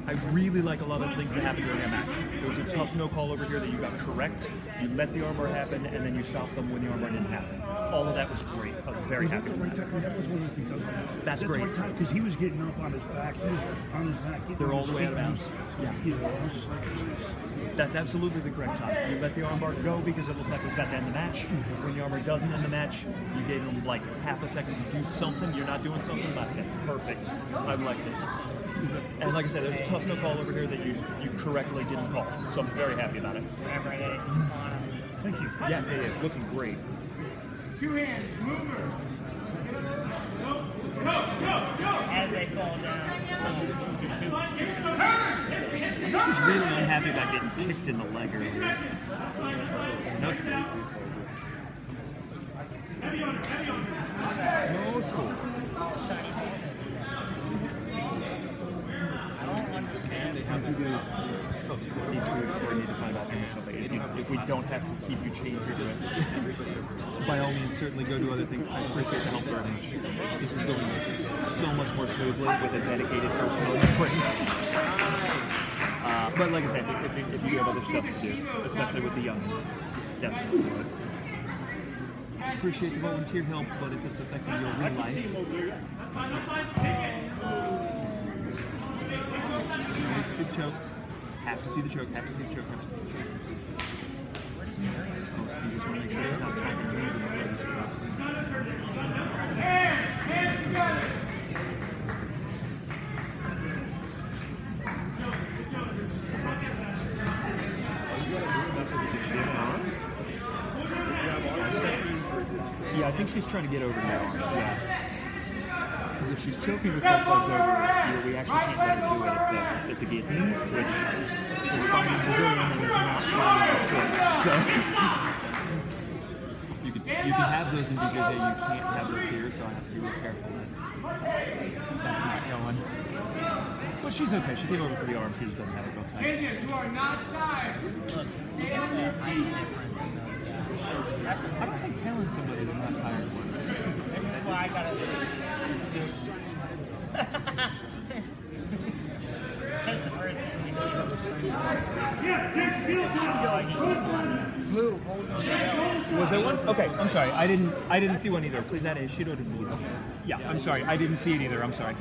I really like a lot of the things that happened during that match. There was a tough no call over here that you got correct. You let the armbar happen, and then you stopped them when the armbar didn't happen. All of that was great. I was very happy with that. That was one of the things I was like, That's great. Because he was getting up on his back. He was on his back. They're all the way out of bounds. Yeah. You know, I was just like, That's absolutely the correct time. You let the armbar go because it looked like it was about to end the match. When the armbar doesn't end the match, you gave him like half a second to do something. You're not doing something, not 10. Perfect. I liked it. And like I said, there's a tough no call over here that you correctly didn't call. So I'm very happy about it. Whenever I get it. Thank you. Yeah, it is looking great. Two hands, mover. As they fall down. She's really unhappy about getting kicked in the leg earlier. No score. No score. Need to find out if we don't have to keep you chained here to it. By all means, certainly go do other things. I appreciate the help very much. This is going so much more smoothly with a dedicated person on spring. But like I said, if you have other stuff to do, especially with the young, definitely do it. Appreciate the volunteer help, but if it's affecting your real life, see the choke. Have to see the choke. Have to see the choke. Have to see the choke. So you just want to make sure you're not smacking your knees in his legs for us. Yeah, I think she's trying to get over now. Yeah. Because if she's choking with both legs over, we actually can't let her do it. It's a guillotine, which is fine in Brazilian and is not fine in sport. So you can have those in BJJ, you can't have those here. So I have to be real careful. That's not going. But she's okay. She came over for the arm. She just doesn't have it real tight. You are not tired. I don't think telling somebody they're not tired. This is why I gotta just. That's the first thing we see. Blue, hold on. Was there one? Okay, I'm sorry. I didn't see one either. Please add a Judo to blue. Yeah, I'm sorry. I didn't see it either. I'm sorry.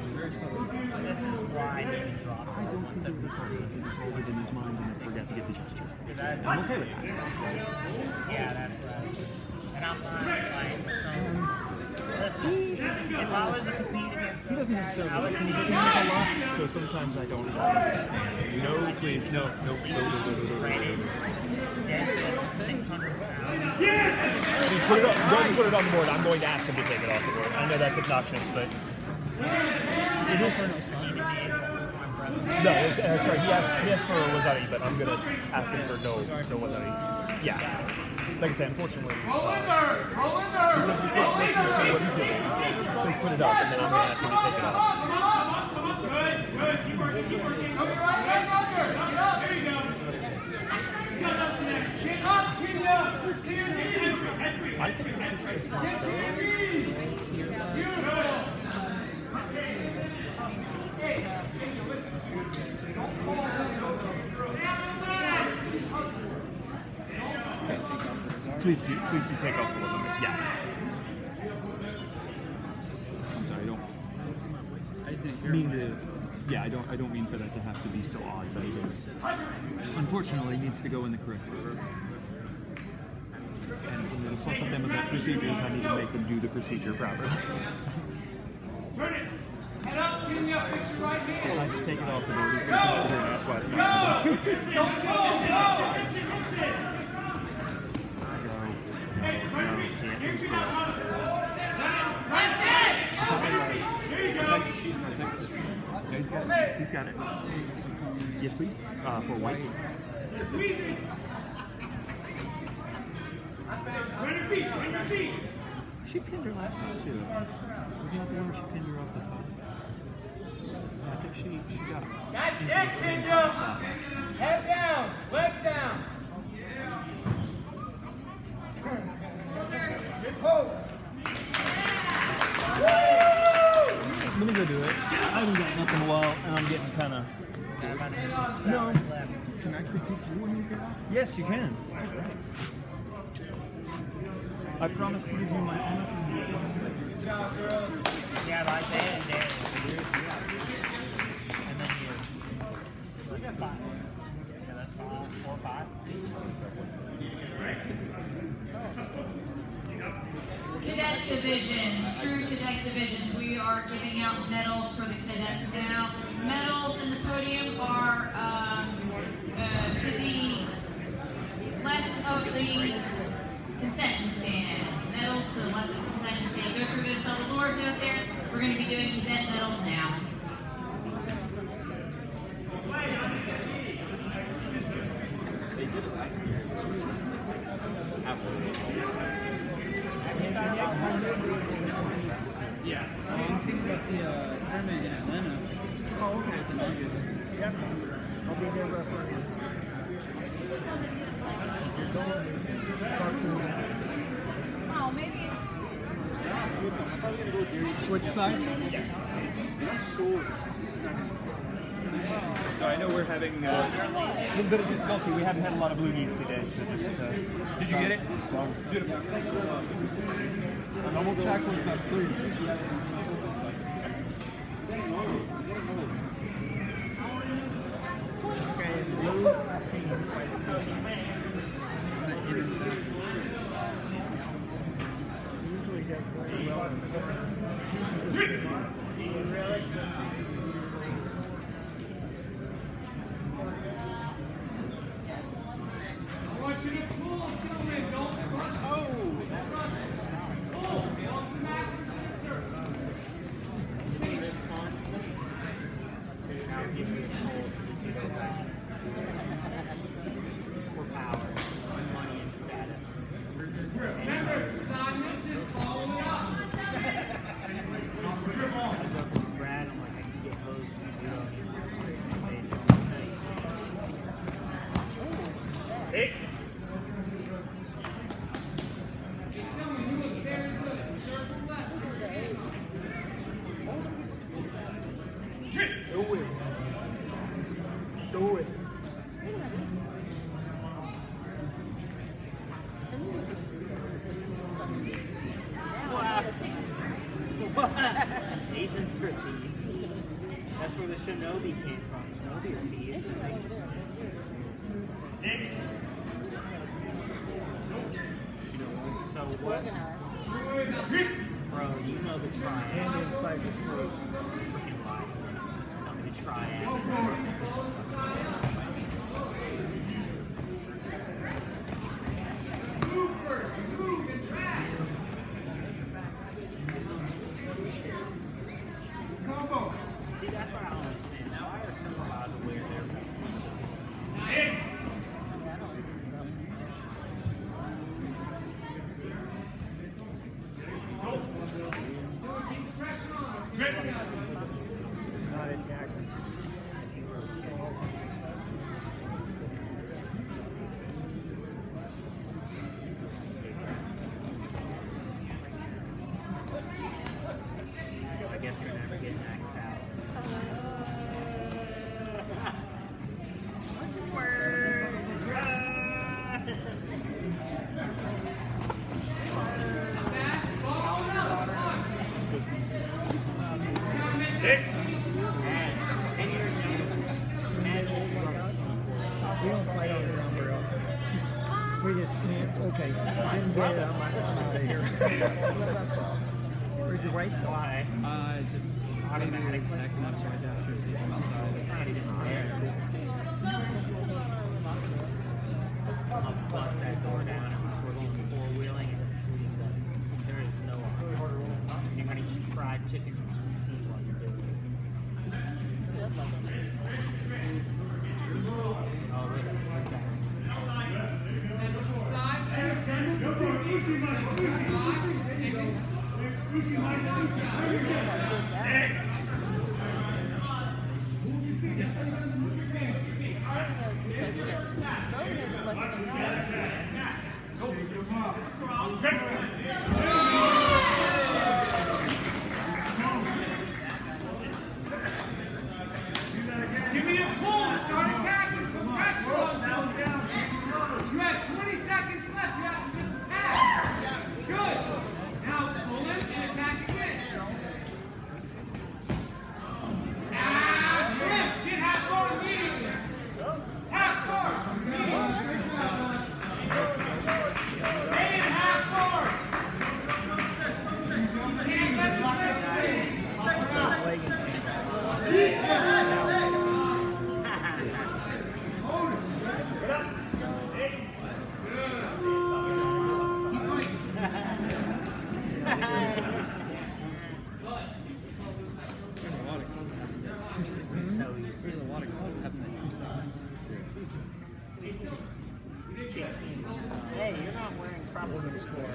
This is why I didn't drop. I don't think he hold it in his mind and forget to get the gesture. I'm okay with that. Yeah, that's right. And I'm not like listen, if I was a compete against He doesn't necessarily listen to things a lot, so sometimes I don't understand. No, please, no. rated dead 600 pounds. Put it up. Go ahead and put it on the board. I'm going to ask him to take it off the board. I know that's obnoxious, but it is for no son. No, sorry. He asked for Wazari, but I'm gonna ask him for no Wazari. Yeah. Like I said, unfortunately, because you're supposed to listen to what he's doing. Please put it up, and then I'm gonna ask him to take it off. I think this is just my Please do take off a little bit. Yeah. I'm sorry, I don't mean to. Yeah, I don't mean for that to have to be so odd, but it is. Unfortunately, it needs to go in the correct order. And the plus of them about procedures, I need to make them do the procedure properly. Turn it. Head up, Kenya, fix your right hand. I just take it off the board. He's going to come over here and ask why it's not. He's got it. He's got it. Yes, please. For white. On your feet. She pinned her last time too. Was not the one where she pinned her off the top? I think she got it. That's it, Kenya. Head down, legs down. Good hold. Let me go do it. I haven't got nothing in a while, and I'm getting kind of. No. Can I critique you when you get out? Yes, you can. I promise to give you my honest review. Yeah, like that and there. And then you. That's 5. Yeah, that's 5. 4 or 5. Cadet divisions, true cadet divisions. We are giving out medals for the cadets now. Medals in the podium are to the left of the concession stand. Medals to the left of the concession stand. Go through those double doors out there. We're going to be doing cadet medals now. Yeah. I'm thinking about the tournament in Atlanta. Oh, okay. It's in August. Yep. I'll be there refereeing. Oh, maybe it's. Switch sides? Yes. So I know we're having a little bit of difficulty. We haven't had a lot of bluegies today, so just. Did you get it? Beautiful. Double check with them, please. This guy in blue, I've seen him quite a few times. He usually does very well. I want you to pull, gentlemen. Don't rush. Don't rush. Pull. Get off the mat. Sir. Now give me a soul to go back. For power, and money, and status. Remember, son, this is following up. I go from Brad, I'm like, I can get close to Judo. Hey! Tell me, you look very good. Circle left. Do it. Do it. Asians are thieves. That's where the shinobi came from. Shinobi are thieves. So what? Bro, you know the triad. Hand inside the sleeve. Freaking lie. Tell me the triad. Move first. Move and drag. Combo. See, that's what I don't understand. Now, why are some allowed to wear their belts? Hey. Keep the pressure on. Not attacking. I guess you're never getting axed out. We don't fight on the number else. We just can't. Okay, so didn't get it. I'm out of here. Where'd your wife go? Why? Just Automatic. acting up, so I asked her to take him outside. I'll bust that door down and we're going four-wheeling and there is no you're going to eat fried chicken and sweet tea while you're doing it. Give me a pull. Start attacking. Put pressure on them. You have 20 seconds left. You have to just attack. Good. Now pull him and attack again. Shrimp. Get half guard immediately. Half guard. Immediately. Stay in half guard. Can't let this Hey, you're not wearing proper score.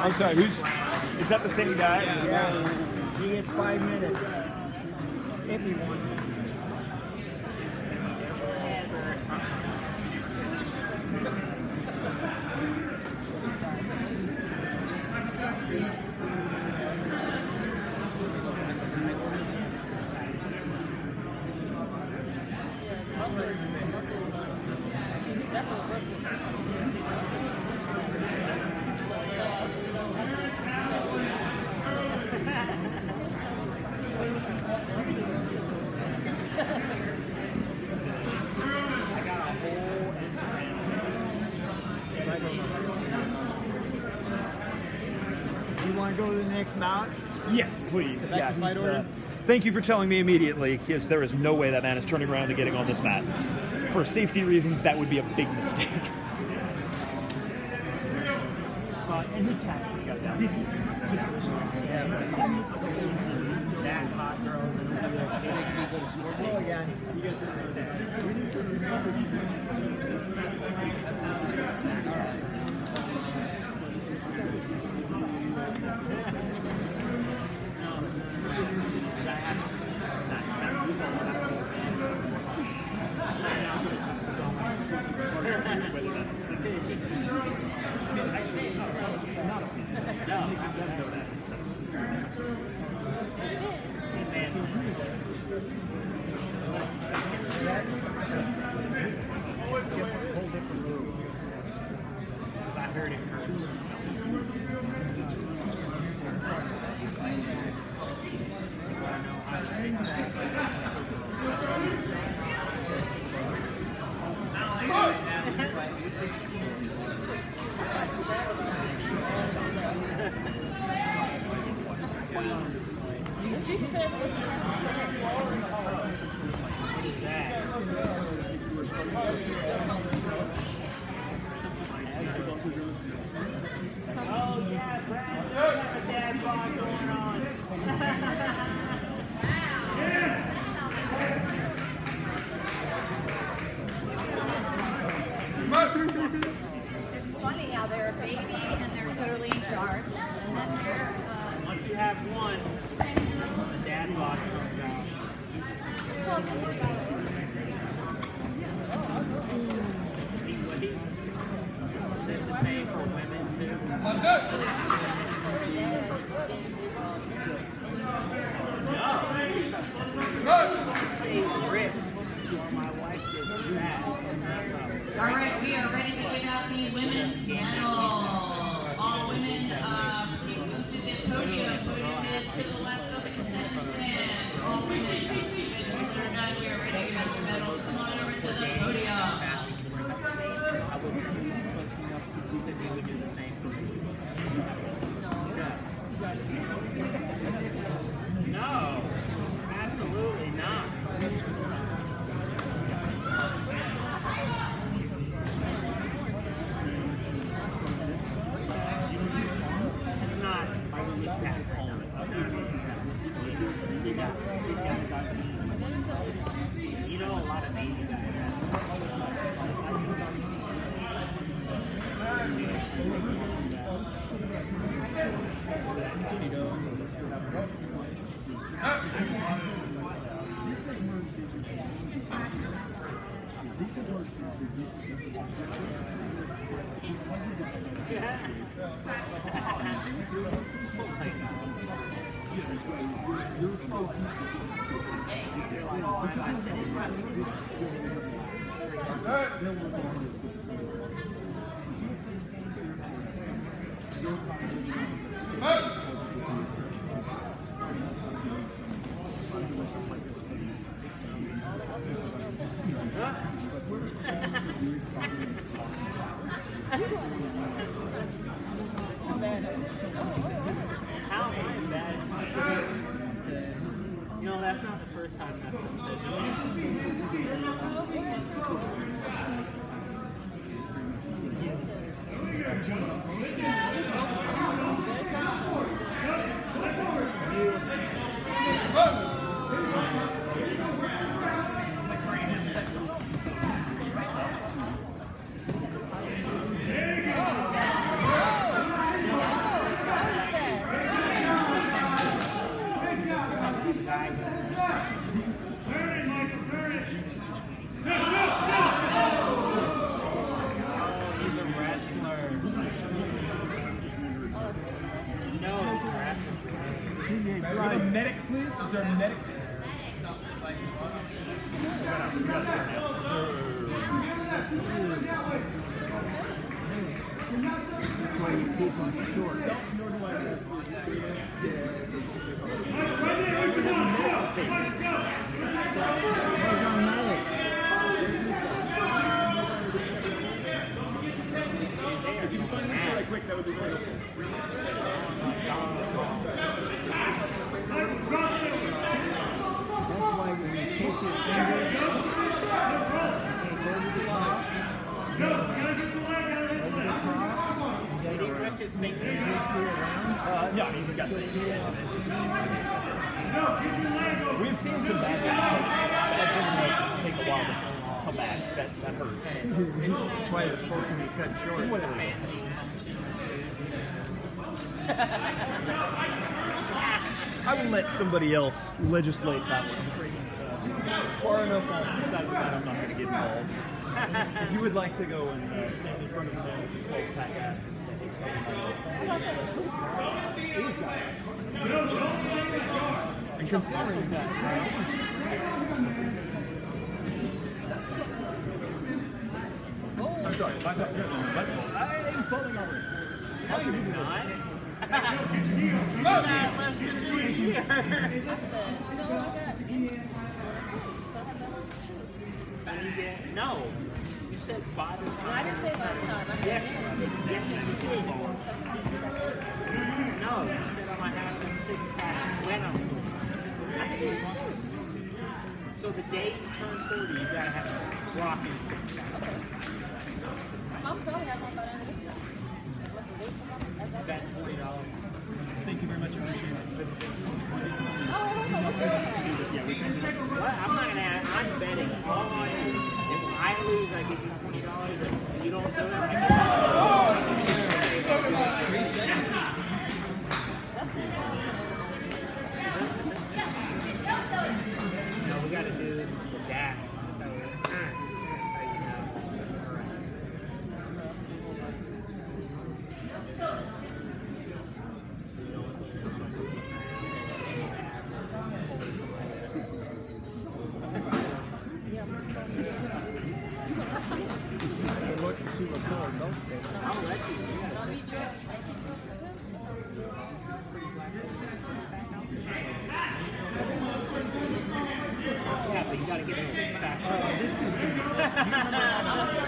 I'm sorry, is that the same guy? Yeah, he gets 5 minutes. If he wants. You want to go to the next mount? Yes, please. Back to fight order? Thank you for telling me immediately, because there is no way that man is turning around and getting on this mat. For safety reasons, that would be a big mistake. And he tapped me. Did he? That hot girl. Oh, yeah. You guys Now they're a baby and they're totally in charge. And then they're Once you have one, the dad bod comes out. Is it the same for women too? Say ripped or my wife gets fat. All right, we are ready to give out the women's medals. All women, please come to the podium. Podium is to the left of the concession stand. All women, divisions are done. We are ready to give out the medals. Come on over to the podium. I would because you would do the same for me. No, absolutely not. It's not like we get back home. You know a lot of Navy guys How am I bad? You know, that's not the first time that's been said to He's a wrestler. No, Medic, please. Is there a medic? If you can find this really quick, that would be great. That's why when you take your fingers, Did he rip his finger? Yeah, he's got We've seen some bad things take a while to come back. That hurts. that's why they're supposed to be cut short. I will let somebody else legislate that one. Far enough off the side of the line, I'm not going to get involved. If you would like to go and stand in front of the 12-pack app. And considering that, I'm sorry, my fault. I'm falling already. How can you do this? Not less than a year. No. You said by the time. I didn't say by the time. Yes, yes, you did. No, you said I might have a 6-pack when I'm. So the day you turn 30, you gotta have a rocking 6-pack. I'm probably not going to Bet $40. Thank you very much. I appreciate it. What? I'm not gonna ask. I'm betting all on you. If I lose, I give you $20. If you don't do it, I give you $20. Yeah, but you gotta get a six-pack. This is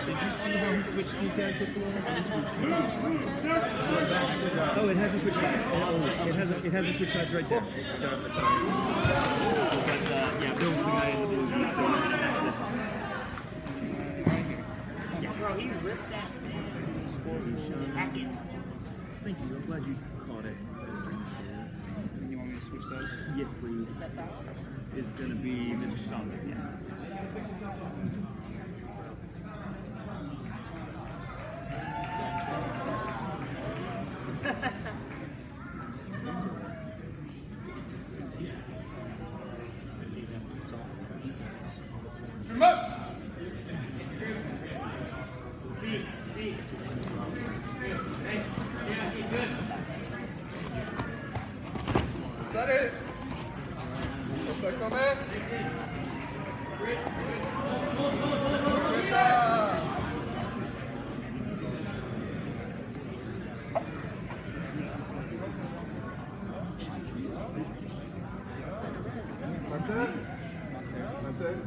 did you see how he switched these guys before? Oh, it has a switch sides. Oh, it has a switch sides right there. Sorry. But yeah, Bill's the guy in the blue beat, so I'm gonna have to. Bro, he ripped that packet. Thank you. I'm glad you caught it. You want me to switch those? Yes, please. Is gonna be Mr. Sonic. Yeah. Set it. Perfect, man. That's it. That's it.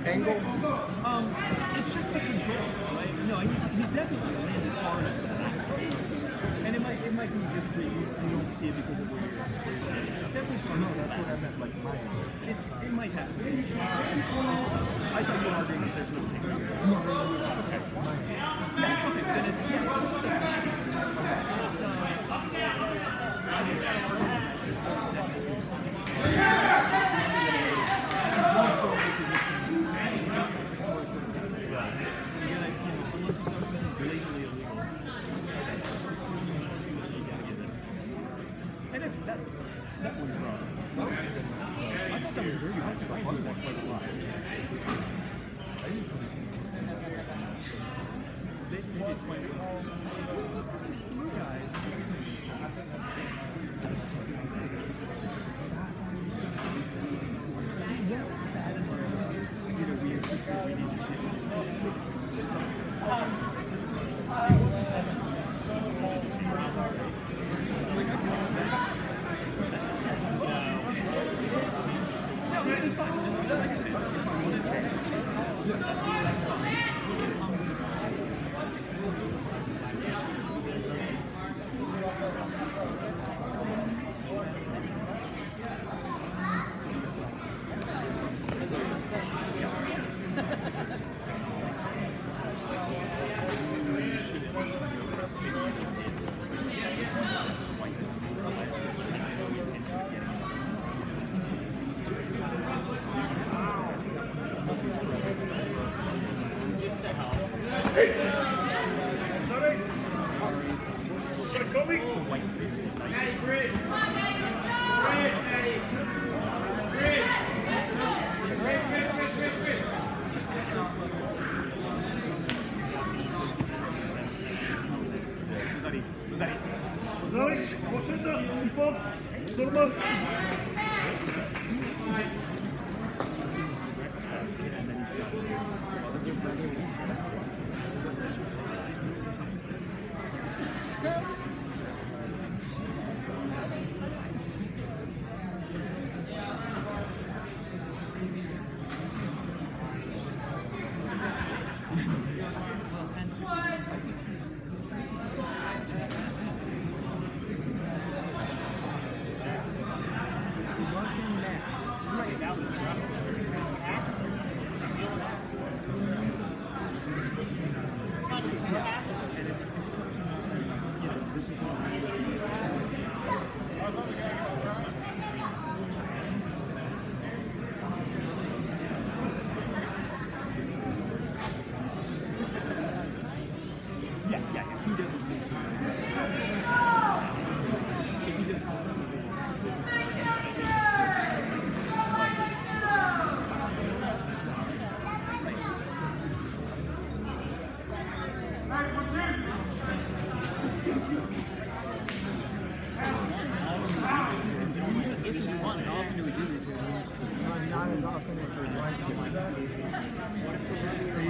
Angle? It's just the control, right? No, he's definitely landed far enough to the backside. And it might be just that you don't see it because of where you're standing. It's definitely far enough. That's what I meant, like my angle. It might happen. I thought you were arguing that there's no takeover. Okay. Yeah, okay, then it's, that one's rough. I thought that was a very good one. I enjoyed that quite a lot. They did quite well. You guys, wasn't bad enough. We insist that we need to shit. Maddie, bridge. Bridge, Maddie. Bridge.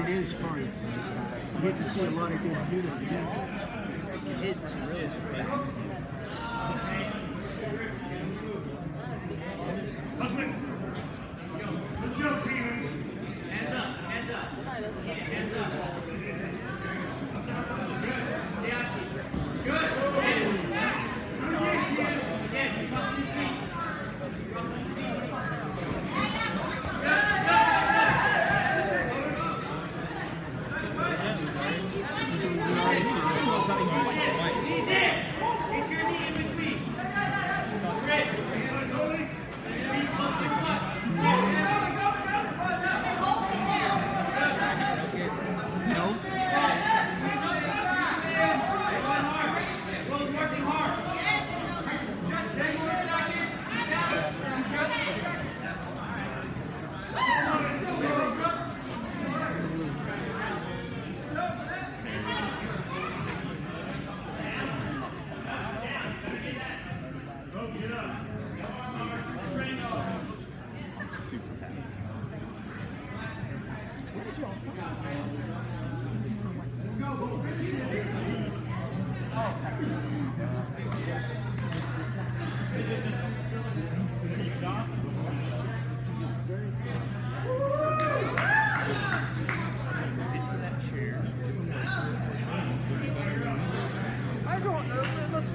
It is fun. You get to see a lot of good judo too. It's really surprising.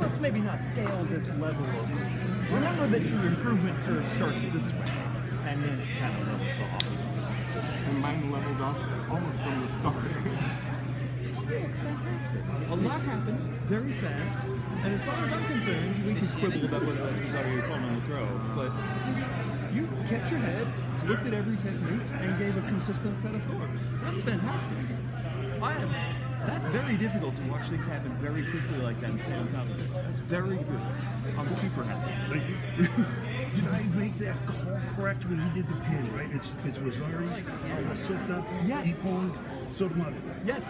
Let's maybe not scale this level of. Remember that your improvement curve starts this way, and then it kind of levels off. And mine leveled off almost from the start. Fantastic. A lot happened very fast, and as far as I'm concerned, we can quibble about whether that's because you're calling on the throw, but you kept your head, looked at every technique, and gave a consistent set of scores. That's fantastic. That's very difficult to watch things happen very quickly like that and stay on top of it. That's very good. I'm super happy. Thank you. Did I make that call correct when he did the pin, right? It's Rosario, soaked up, Yes. Ipon, Sotomata. Yes.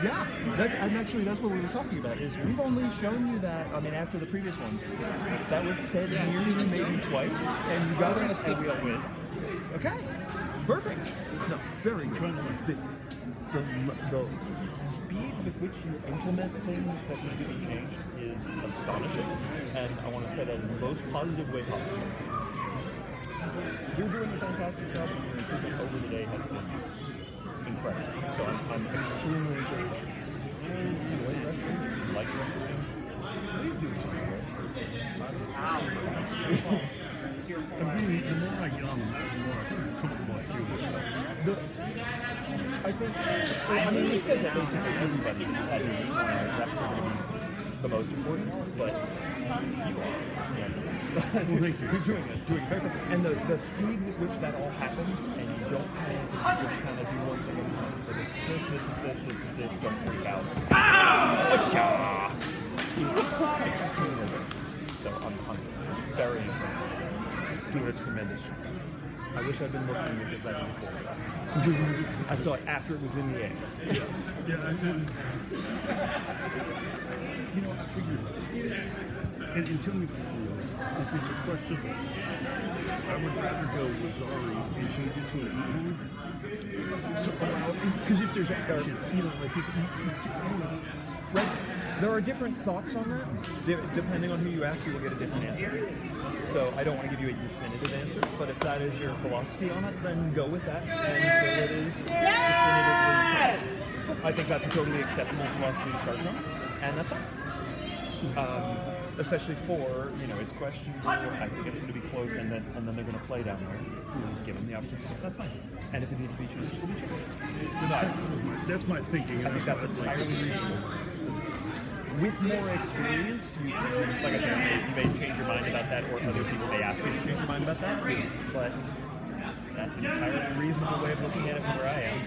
Yeah. That's what we were talking about. Is we've only shown you that. I mean, after the previous one, that was said nearly maybe twice, and you got on a skip wheel win. Okay. Perfect. No, very good. The speed with which you implement things that need to be changed is astonishing, and I want to say that in the most positive way possible. You're doing a fantastic job, and your improvement over the day has been incredible. So I'm extremely encouraged. Enjoy wrestling, like wrestling. Please do so. The more I get on the mat, the more I feel comfortable I feel with it. I think, we said that basically everybody had reps are going to be the most important, but you are. Well, thank you. You're doing it, very good. And the speed with which that all happens, and you don't panic, you just kind of do one thing at a time. So this is this, this is this, this is this, don't freak out. Osha! He's extremely good. So I'm very impressed. Doing a tremendous job. I wish I'd been looking at this level before. I saw it after it was in the air. Yeah, and you know, I figured, and tell me if I'm real, if it's a question, I would rather go with Zari and change it to an equal to allow, because if there's action, you know, like if Right. There are different thoughts on that. Depending on who you ask, you will get a different answer. So I don't want to give you a definitive answer, but if that is your philosophy on it, then go with that until it is definitively changed. I think that's a totally acceptable philosophy to start from, and that's fine. Especially for, you know, it's questionable. I think it's going to be close, and then they're going to play down there. Give them the opportunity. That's fine. And if it needs to be changed, it'll be changed. That's my thinking. I think that's entirely reasonable. With more experience, you can, like I said, you may change your mind about that, or other people may ask you to change your mind about that. But that's an entirely reasonable way of looking at it from where I am.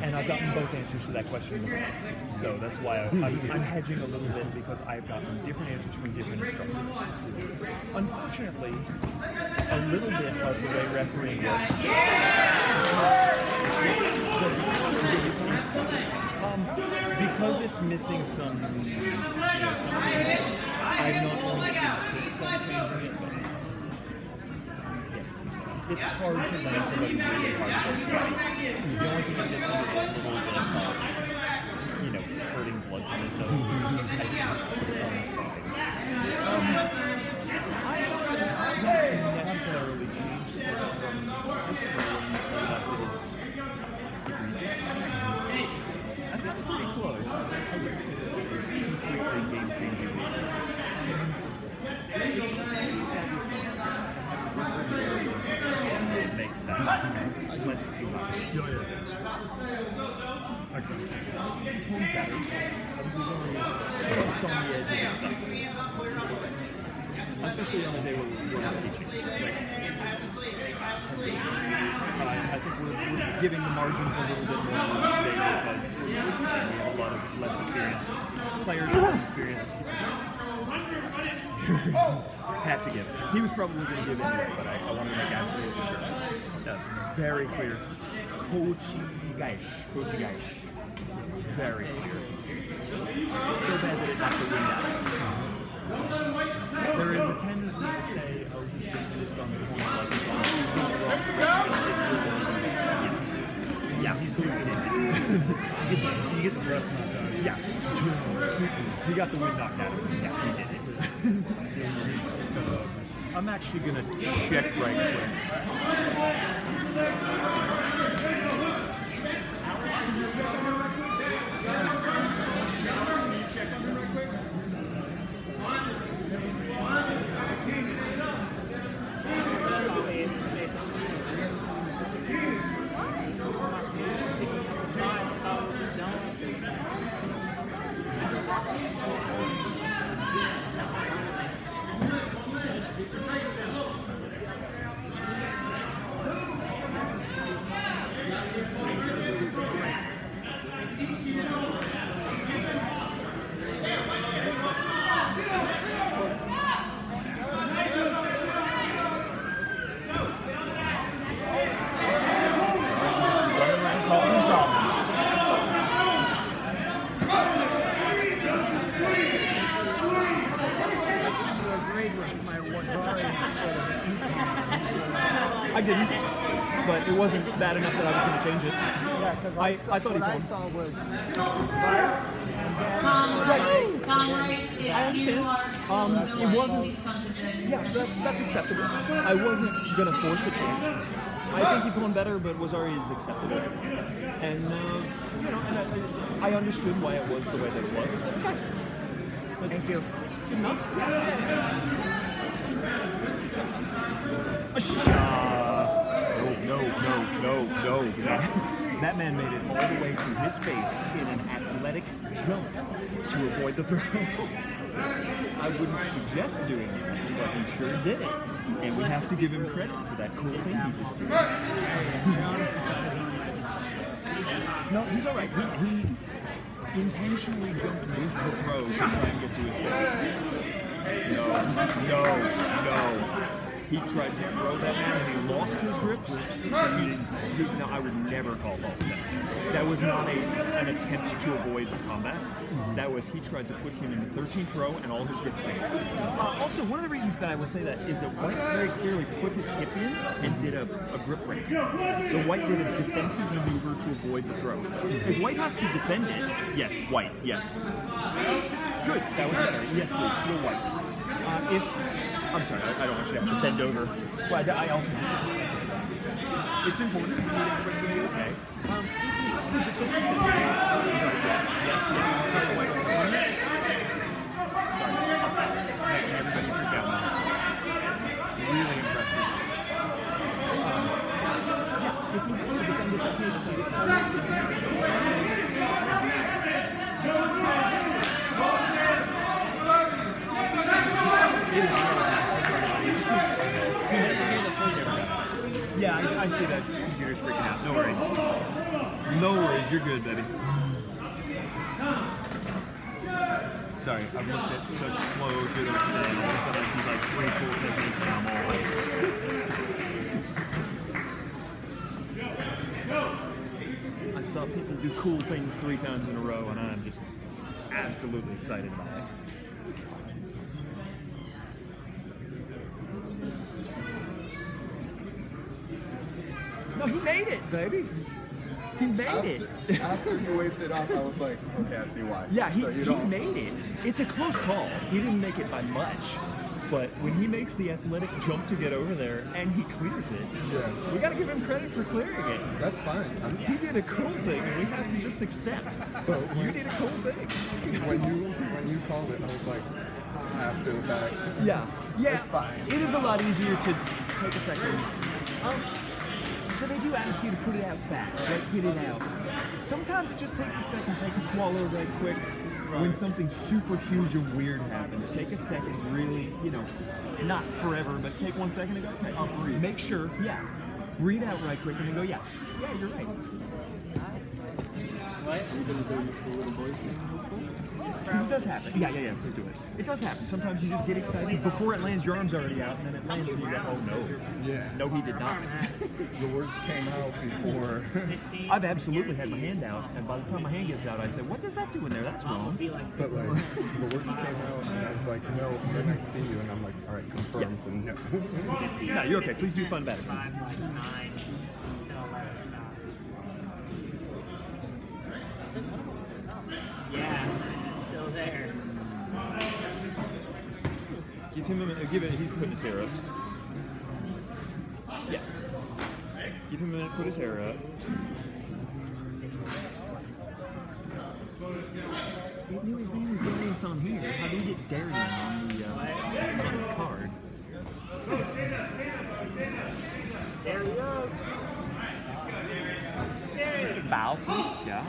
And I've gotten both answers to that question before. So that's why I'm hedging a little bit, because I've gotten different answers from different instructors. Unfortunately, a little bit of the way refereeing works. Because it's missing some, you know, some of these, I've not only insist on changing it, but yes, it's hard to land somebody really hard to right. The only thing I'm missing is a little bit of, you know, spurting blood from his nose. I think that's fine. I don't necessarily change stuff from just unless it is egregious. I think it's pretty close. I wouldn't say that it was completely game-changing. It's just that it makes that less desirable. Home batters, was always just on the edge of excitement. Especially on the day we're not teaching. I think we're giving the margins a little bit more today because we're teaching. We have a lot of less experienced players, less experienced. Have to give. He was probably going to give anyway, but I want to make absolutely sure. That's very clear. Coach Gaish. Very clear. So bad that it knocked the wind out. There is a tendency to say, oh, he's just missed on the point, like he's on yeah, he's doing it. You get the breath knocked out of you. Yeah. He got the wind knocked out of him. Yeah, he did it. I'm actually going to check right quick. I didn't, but it wasn't bad enough that I was going to change it. Yeah, because I thought what I saw was right, Tom Wright, if I understand. you are still It doing, wasn't. please come to the Yeah, that's acceptable. I wasn't going to force a change. I think he put on better, but was already acceptable. And you know, and I understood why it was the way that it was. I said, okay. Thank you. Good enough. No. That man made it all the way to his face in an athletic jump to avoid the throw. I wouldn't suggest doing it, but he sure did it. And we have to give him credit for that cool thing he just did. No, he's all right. He intentionally jumped with the throw to try and get to his face. No. He tried to throw that man and he lost his grips. No, I would never call false step. That was not an attempt to avoid the combat. That was, he tried to put him in the 13th row and all his grips failed. Also, one of the reasons that I would say that is that White very clearly put his hip in and did a grip break. So White did a defensive maneuver to avoid the throw. If White has to defend it, yes, White, yes. Good, that was better. Yes, please, you're White. I'm sorry, I don't want you to have to bend over. Well, I also it's important for everybody to be okay. If he has to defend it, yes. Sorry, everybody freak out. Really impressive. Yeah, if he has to defend it, yeah, I see that computer's freaking out. No worries. No worries, you're good, baby. Sorry, I've looked at such slow judo today, and all of a sudden I see like 3 cool techniques, and I'm all like... I saw people do cool things 3 times in a row, and I'm just absolutely excited about it. No, he made it, baby. He made it. After you waved it off, I was like, okay, I see why. Yeah, he so made it. It's a close call. He didn't make it by much. But when he makes the athletic jump to get over there and he clears it, we got to give him credit for clearing it. That's fine. He did a cool thing, and we have to just accept. You did a cool thing. When you called it, I was like, I have to go back. Yeah. It's fine. It is a lot easier to take a second. So they do ask you to put it out fast, right? Get it out. Sometimes it just takes a second. Take a swallow right quick. When something super huge and weird happens, take a second, really, not forever, but take 1 second and go, okay, I'll breathe. Make sure, breathe out right quick and then go, yeah, you're right. What? Are you going to go use the little boys thing, hopefully? Because it does happen. Yeah, please do it. It does happen. Sometimes you just get excited. Before it lands, your arm's already out, and then it lands and you go, oh no. Yeah. No, he did not. The words came out before. I've absolutely had my hand out, and by the time my hand gets out, I say, what does that do in there? That's wrong. But like, the words came out, and I was like, no, and then I see you, and I'm like, all right, confirmed, and no. No, you're okay. Please do fun better. Yeah, it's still there. Give him a minute. He's putting his hair up. Yeah. Give him a minute. Put his hair up. He knew his name was Darius on here. How did he get Darian on his card? There we go. Bow, please, yeah.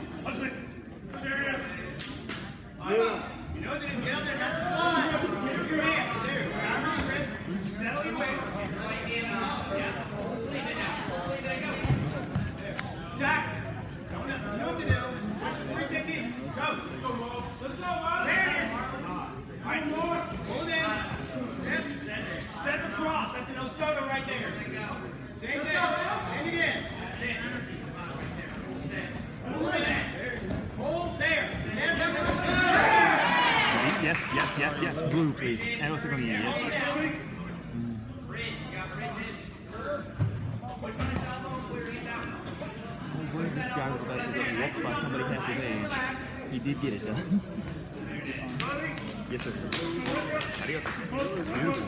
You know, then get up there, have some fun. Move your hands. There. Settle your weight. Yeah. Leave it now. Leave it go. Jack. You know what to do. 3 techniques. Go. Let's go, Bob. There it is. All right, forward. Hold in. Step across. That's an Osoto right there. Stay there. And again. Hold there. Hold there. Yes. Blue, please. And also going to yes. Where this guy was about to get whooped by somebody half his age, he did get it done. Yes, sir. Adios. Beautiful.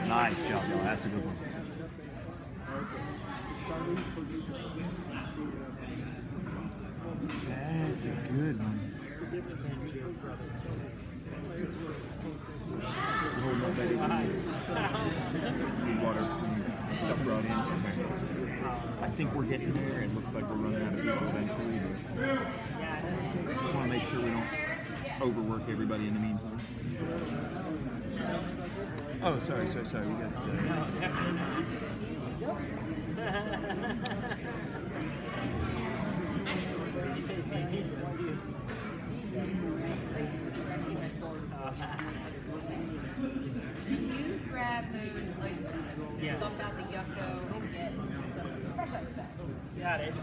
Nice job, y'all. That's a good one. The whole no baby. Need water. Stuff brought in. I think we're getting there. It looks like we're running out of people eventually. But just want to make sure we don't overwork everybody in the meantime. Oh, sorry. We got. Can you grab those ice creams, dump out the yucco, and get some fresh ice back? Got it.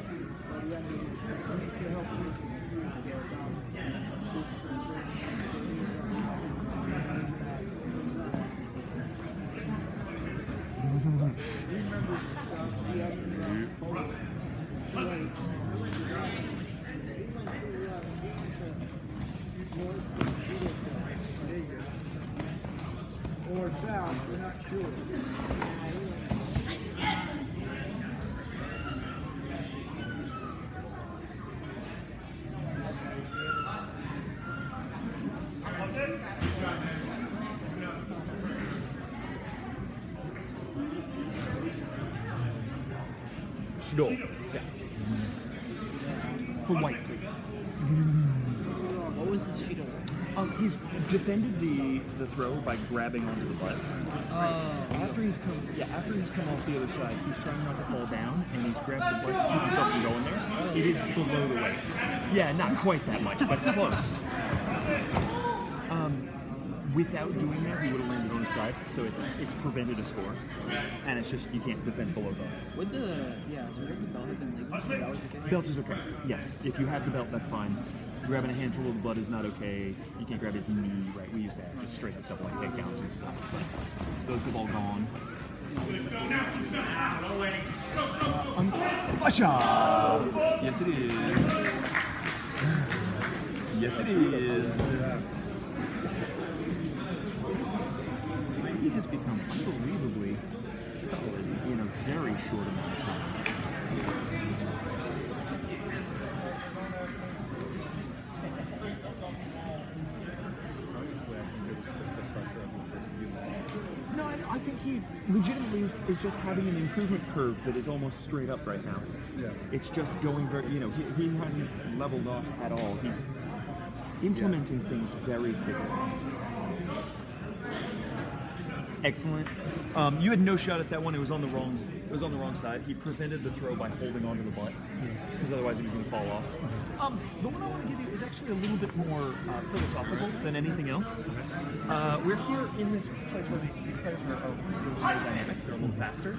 Or south, we're not sure. Judo. Yeah. For white, please. What was his Judo? He's defended the throw by grabbing onto the butt. After he's come off the other side, he's trying not to fall down, and he's grabbed the butt to keep himself from going there. It is below the waist. Yeah, not quite that much, but close. Without doing that, he would have landed on his side, so it's prevented a score, and it's just you can't defend below that. Would the so would the belt have been legal? The belt was okay? Belt is okay. Yes, if you have the belt, that's fine. Grabbing a handful of blood is not okay. You can't grab his knee, right? We used to have just straight up double leg takedowns and stuff, but those have all gone. Yes, it is. Yes, it is. He has become unbelievably solid in a very short amount of time. No, I think he legitimately is just having an improvement curve that is almost straight up right now. Yeah. It's just going very, he hasn't leveled off at all. He's implementing things very quickly. Excellent. You had no shot at that one. It was on the wrong side. He prevented the throw by holding onto the butt, because otherwise he was going to fall off. The one I want to give you is actually a little bit more philosophical than anything else. We're here in this place where these players are really dynamic. They're a little faster,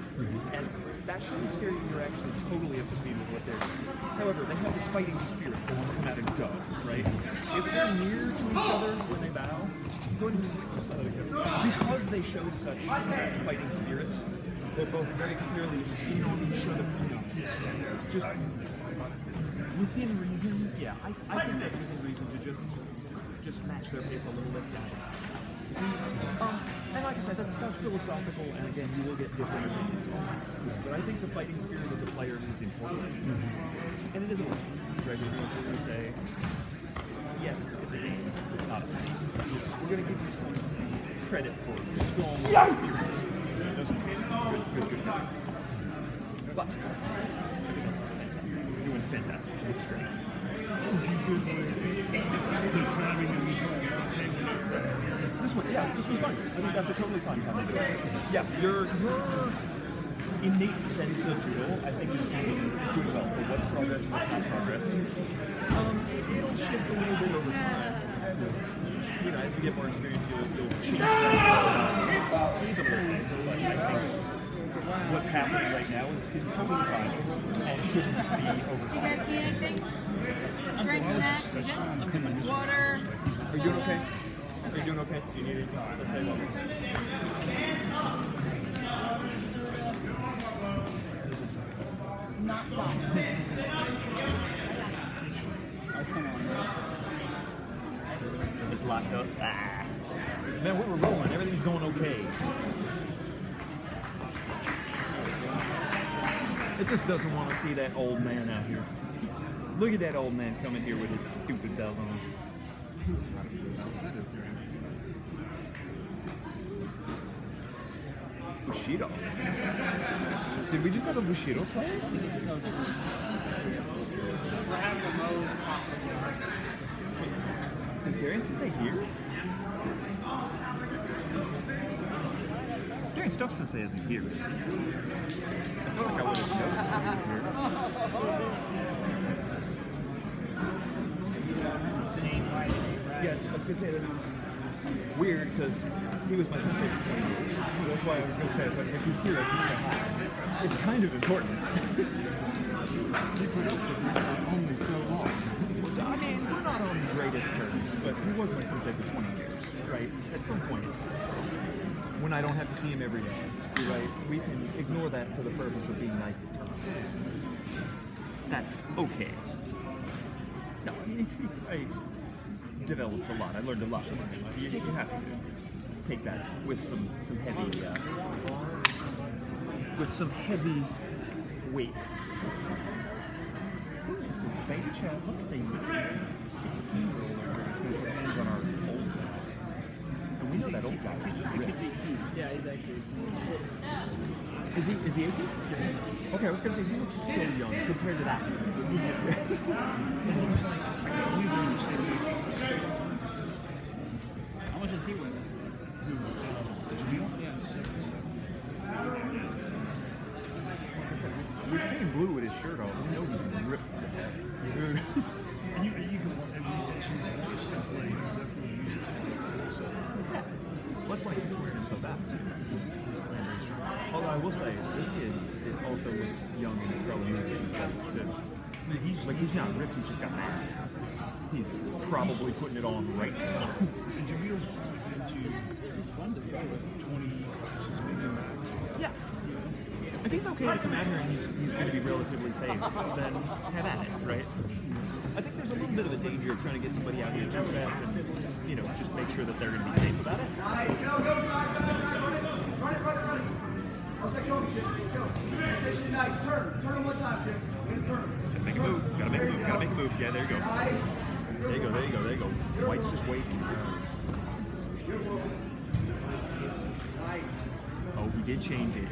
and that shouldn't scare you. You're actually totally up to speed with what they're doing. However, they have this fighting spirit. They want to come out and go, right? If they're near to each other when they bow, go ahead and just let it go. Because they show such fighting spirit, they're both very clearly in on each other. Just within reason, yeah. I think that's within reason to just match their pace a little bit. And like I said, that's philosophical, and again, you will get different opinions on that. But I think the fighting spirit of the players is important, and it is a lesson. Right? We're going to say, yes, it's a game. It's not a fight. We're going to give you some credit for strong spirit. Good. But you're doing fantastic. It's great. This was fun. I think that's a totally fun time to do it. Yeah, your innate sense of judo, I think, is doing well for what's progress and what's not progress. It'll shift a little bit over time. As you get more experience, you'll change some of those things. But I think what's happening right now is totally fine and shouldn't be over. You guys need anything? Drink, snack, water. Are you doing okay? Are you doing okay? Do you need anything else? I'd say water. Not fun. It's locked up. Man, we were rolling. Everything's going okay. It just doesn't want to see that old man out here. Look at that old man coming here with his stupid belt on. That is Bushido. Did we just have a Bushido player? We're having the most popular. Is Darian Sensei here? Darian Stokes Sensei isn't here, is he? I feel like I would have noticed him here. Yeah, I was gonna say that's weird because he was my sensei for 20 years. That's why I was gonna say it, but if he's here, I should say hi. It's kind of important. He put up with me for only so long. I mean, we're not on the greatest terms, but he was my sensei for 20 years, right? At some point, when I don't have to see him every day, right, we can ignore that for the purpose of being nice at terms. That's okay. No, I mean, I developed a lot. I learned a lot. You have to take that with some heavy, weight. Who is this baby child? Look at the 16-year-old over here. He's going to put hands on our old guy. And we know that old guy. Yeah, he's actually. Is he 18? Yeah. Okay, I was going to say, he looks so young compared to that. How much is he winning? Yeah, 7. We've seen Blue with his shirt on. We know he's ripped to death. You can still play. Definitely use it. Well, that's why he's wearing himself out. Although I will say, this kid it also looks young and he's probably moving his clothes too. He's not ripped, he's just got mass. He's probably putting it on right now. And Jamil's into It's fun to play with. 20 classes, maybe max. Yeah. If he's okay to come out here and he's going to be relatively safe, then have at it, right? I think there's a little bit of a danger of trying to get somebody out here too fast and, just make sure that they're going to be safe about it. Nice. Go, drive. Run it. I'll say go, Jim. Go. Transition nice. Turn him one time, Jim. Turn. Make a move. Gotta make a move. Yeah, there you go. Nice. There you go. White's just waiting. Nice. Oh, he did change it.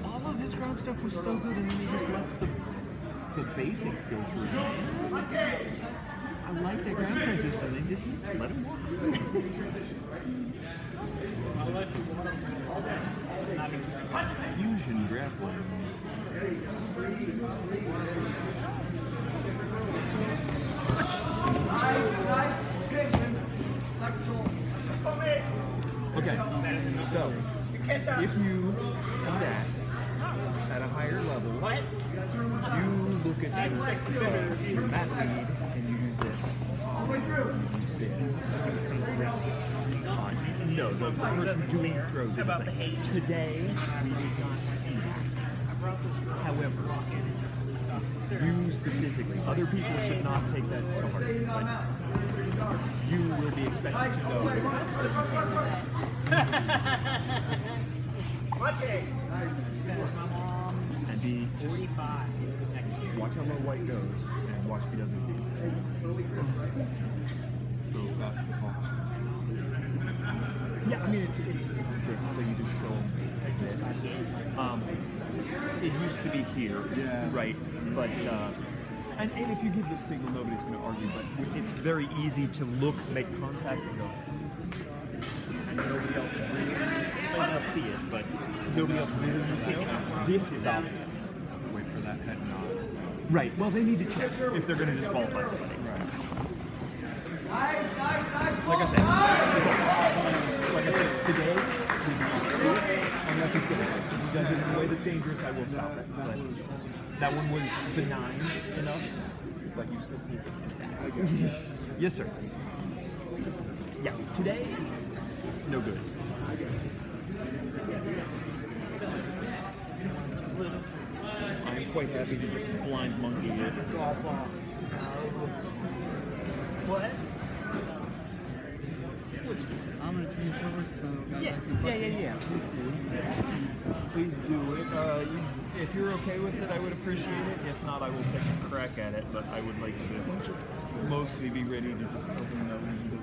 All of his ground stuff was so good, and then he just lets the basics go through. I like that ground transition. They just let him walk. I'll let you water. Fusion grappling. Nice. Good, Jim. Side control. Okay, so if you see that at a higher level, you look at your mat lead and you do this. No, the person doing the throw did Today, we did not see that. However, you specifically, other people should not take that to heart. But you will be expected to know and be just watch how low White goes and watch if he doesn't do it. So basketball. Yeah, I mean it's this, so you just go like this. It used to be here, right? But and if you give this signal, nobody's going to argue. But it's very easy to look, make contact, and go. And nobody else really, they'll see it, but nobody else really see it. This is obvious. Wait for that head nod. Right. Well, they need to check if they're going to disqualify somebody. Nice. Like I said, today, I'm not considering it. If he does it in a way that's dangerous, I will stop it. But that one was benign enough, but you still need it. Yes, sir. Yeah, today, no good. I'm quite happy to just blind monkey it. What? Yeah. Please do it. If you're okay with it, I would appreciate it. If not, I will take a crack at it, but I would like to mostly be ready to just open up and do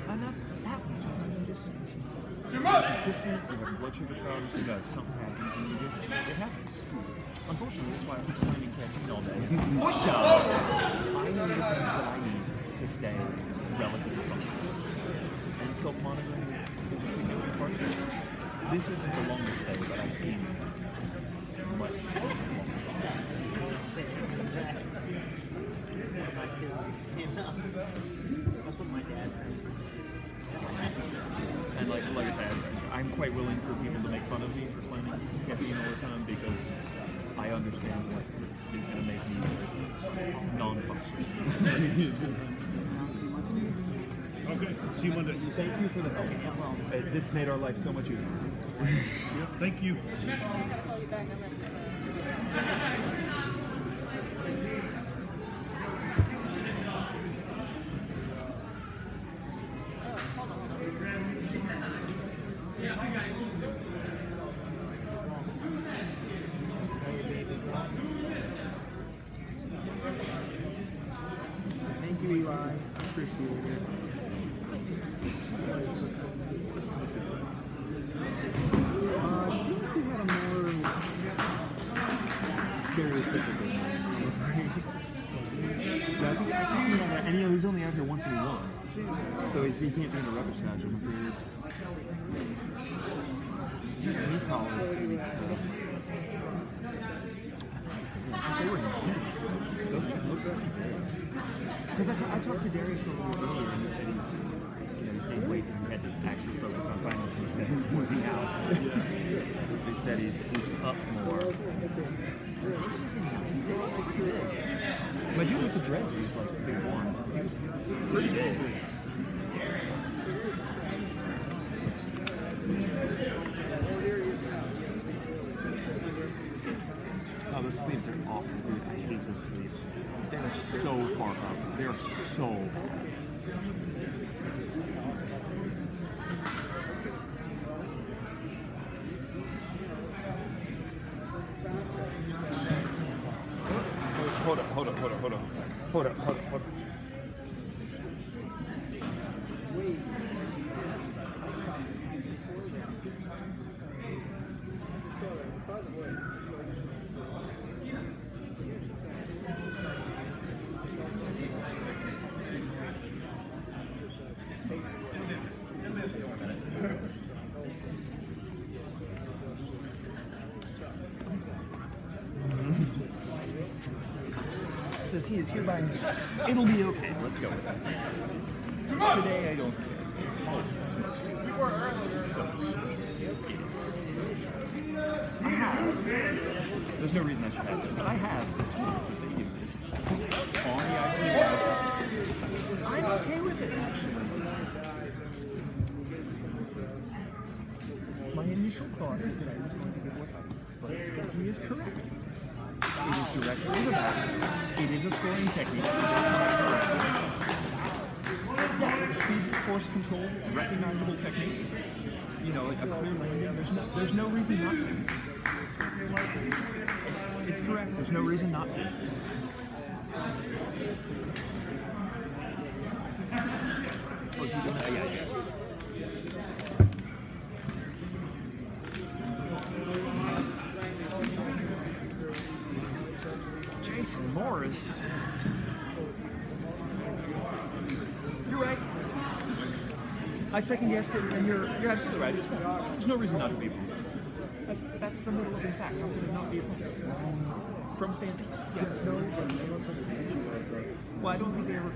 and that happens sometimes. You just consistent, you have blood sugar problems, you got something happens, and it happens. Unfortunately, that's why I'm slamming caffeine all day. Push up! I know the things that I need to stay relatively functional. And self-monitoring is a significant part of it. This isn't the longest day, but I've seen much That's what my dad said. And like I said, I'm quite willing for people to make fun of me for slamming caffeine all the time because I understand what is going to make me non-functional. Okay, see you Monday. Thank you for the help. This made our life so much easier. Yep, thank you. Thank you, Eli. Appreciate it. I feel like you had a more stereotypical one, I'm afraid. Yeah, I think you know that. And he's only out here once in a while. So he can't be in a rubber statue, I'm afraid. Any collars can be tough. They were not. Those guys look good. Because I talked to Darius a little earlier and he said he's gained weight and he had to actually focus on finding some things working out. So he said he's up more. So my dude with the dreads was like 6'1". He was pretty big. Oh, those sleeves are awful, dude. I hate those sleeves. They are so far up. They are so bad. Hold up. Says he is here by himself. It'll be okay. Let's go with it. Today I don't care. We were earlier. I have. There's no reason I should have this, but I have the tool that they use on the IG. I'm okay with it, actually. My initial thought is that I was going to give what's happening, but he is correct. It is directly in the back. It is a scoring technique. Yeah, speed, force control, recognizable technique. You know, like a clear landing. There's no reason not to. It's correct. There's no reason not to. Oh, is he doing it? Yeah. Jason Morris. You're right. I second guessed it, and you're absolutely right. There's no reason not to be a punk. That's the middle of impact. How could it not be a punk? From standing. Yeah, no, but unless I teach you as a... Well, I don't think they ever.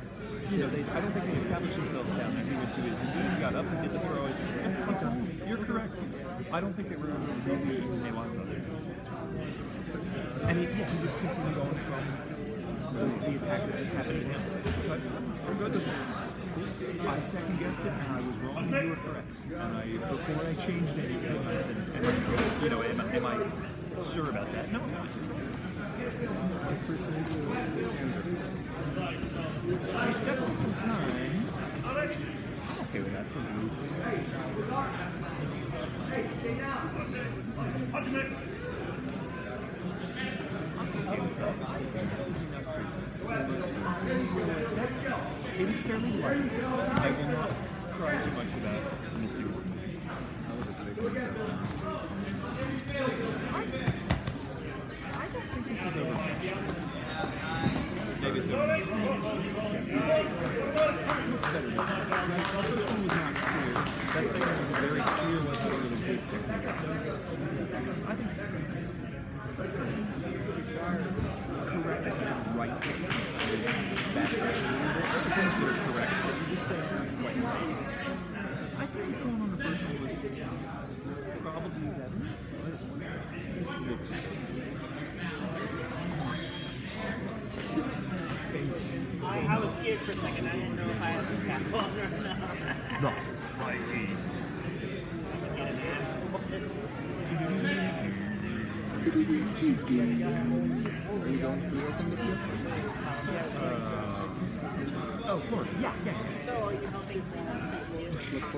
I don't think they established themselves down there. He went to his and got up and did the throw. It's like you're correct. I don't think they were really in Newasa there. And he just continued on from the attack that just happened to him. So I'm good with it. I second guessed it and I was wrong and you were correct. And before I changed anything, I said, am I sure about that. No. There's definitely some times. I'm okay with that for me. Hey, stay down. It is fairly light. I will not cry too much about missing one. I don't think this is overmatched. Maybe it's overmatched. Much better. The first one was not clear. That second one was a very clear one with a little bit technique. I think sometimes correct right back things that are correct. So you just say right. I think the one on the first one was probably better. This looks I was scared for a second. I didn't know if I had some cap on or not. no. Like Are you going to open this year? Oh, Florida. Yeah. So are you helping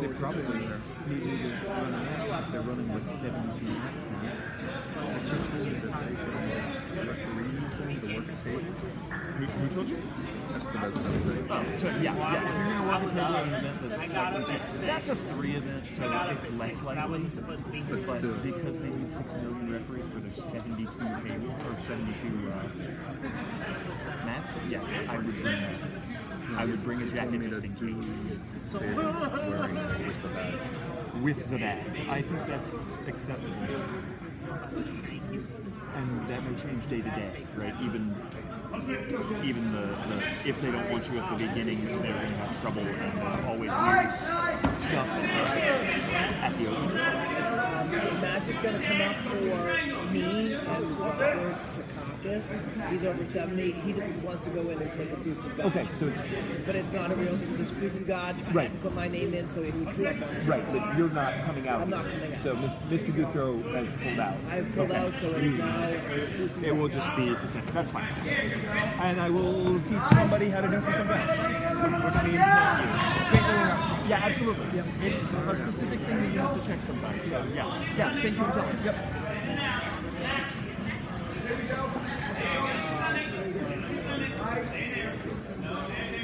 They probably are. Maybe they're running out since they're running with 72 mats now. Referees thing, the work tables. Who told you? That's the best sensei. Oh, so yeah. If you're going to work a table at an event that's a 3 event, so it's less likely. But because they need 6 million referees for their 72 table or 72 mats, yes, I would bring that. I would bring a jacket just in case. Wearing with the badge. With the badge. I think that's acceptable. And that may change day to day, right? Even the if they don't want you at the beginning, they're going to have trouble and always lose stuff at the open. Matt's just going to come up for me and Robert Takakis. He's over 70. He just wants to go in and take a Fusen Gotch. Okay, so it's... But it's not a real Fusen Gotch. I Right. have to put my name in so he can queue up on it. Right, but you're not coming out. I'm not coming out. So Mr. Guthro has pulled out. I have pulled out, so it's now Fusen It will just be the same. That's fine. And I will teach somebody how to do Fusen Gotch. Which means yeah, absolutely. Yeah. It's a specific thing that you have to check sometimes. So yeah, thank you for telling us. Yep.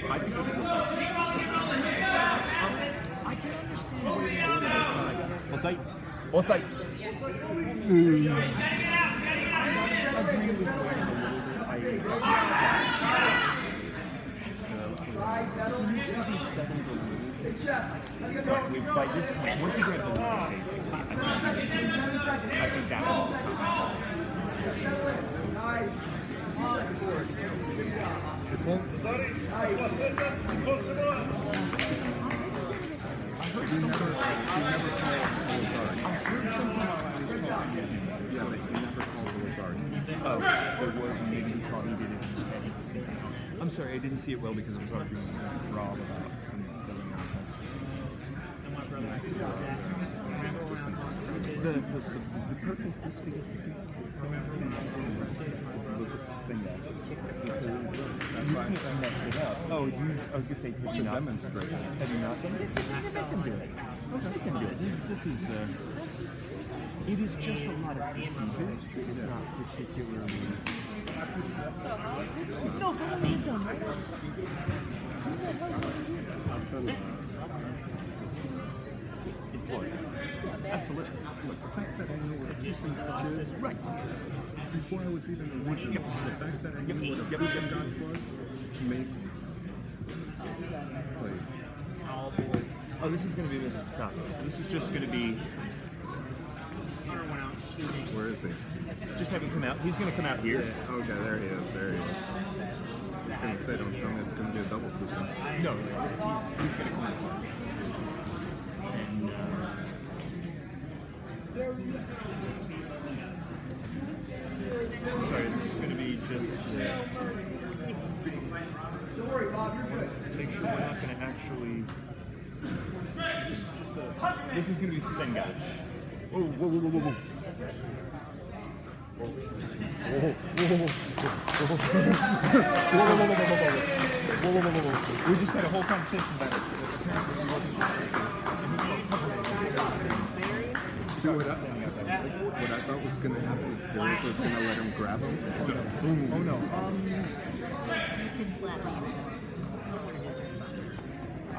I think this is I can understand where you're going with this. What's site? What site? I agree with Wayne a little bit. He needs to be settled a little bit. But by this point, once he grabbed the lead, basically, I think that was the time. Oh, there was, and maybe he thought he did it. I'm sorry, I didn't see it well because I was arguing with Rob about some silly nonsense. The purpose is to get the people sing that. Because you can't mess it up. Oh, I was going to say, have you not demonstrated? Have you not done it? They can do it. They can do it. This is, it is just a lot of procedure. It's not particularly... No, follow me, don't in Florida. Absolutely. Look, the fact that I know what a Fusen Gotch is, right. Before I was even original, the fact that I knew what a Fusen Gotch was makes play. Oh, this is going to be Mr. Scott. This is just going to be... Where is he? Just have him come out. He's going to come out here. Yeah. Okay, there he is. There he is. I was going to say, don't tell me it's going to be a double Fusen. No, he's going to come out here. And, sorry, this is going to be just... Don't worry, Bob, you're good. Make sure we're not going to actually... This is going to be Fusen Gotch. Whoa. We just had a whole conversation about it. See what I thought was going to happen is Darius was going to let him grab him. And then boom. Oh no. You can slap me.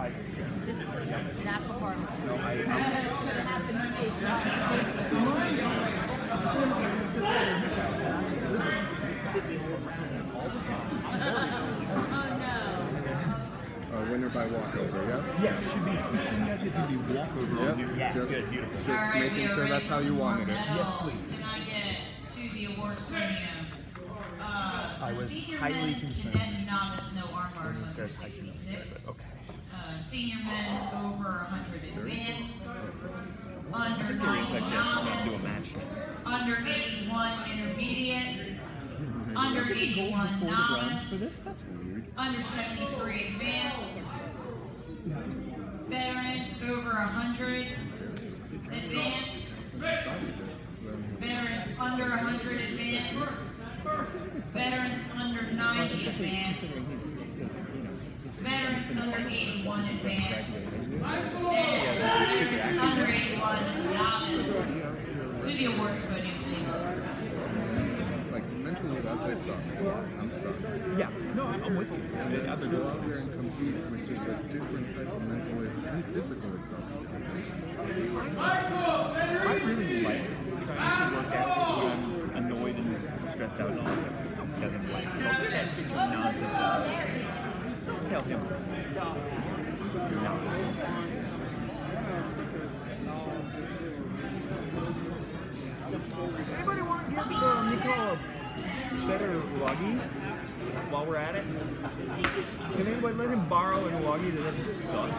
It's just it's a natural part of it. No, It's gonna happen Winner by walkover, yes? Yes, it should be. Senior match is going to be walkover on you. Yep. Just, All just right, making we are sure ready that's how you for wanted it. medals. Yes, please. Can I get to the awards podium? I The was senior highly men concerned cadet novice no arm bars when he under said I couldn't say it, 66. but okay. Senior men over 100 advanced. Under There is 90 actually do a novice. match. Under 81 intermediate. Under Did we go 81 before the grounds for novice. this? That's weird. Under 73 advanced. Veterans over 100 advanced. Veterans under 100 advanced. Veterans under 90 advanced. Veterans under 81 advanced. And veterans under 81 novice. To the awards podium, please. Like, mentally, that's exhausting. I'm sorry. Yeah, no, I'm with you. And then to go out there and compete, which is a different type of mental and physical exhaustion. I really like trying to work out when I'm annoyed and stressed out and all that stuff. Don't tell him like, don't get your nonsense out. Don't tell him nonsense. Anybody want to give Nicole a better Wagi while we're at it? Can anybody let him borrow an Wagi that doesn't suck?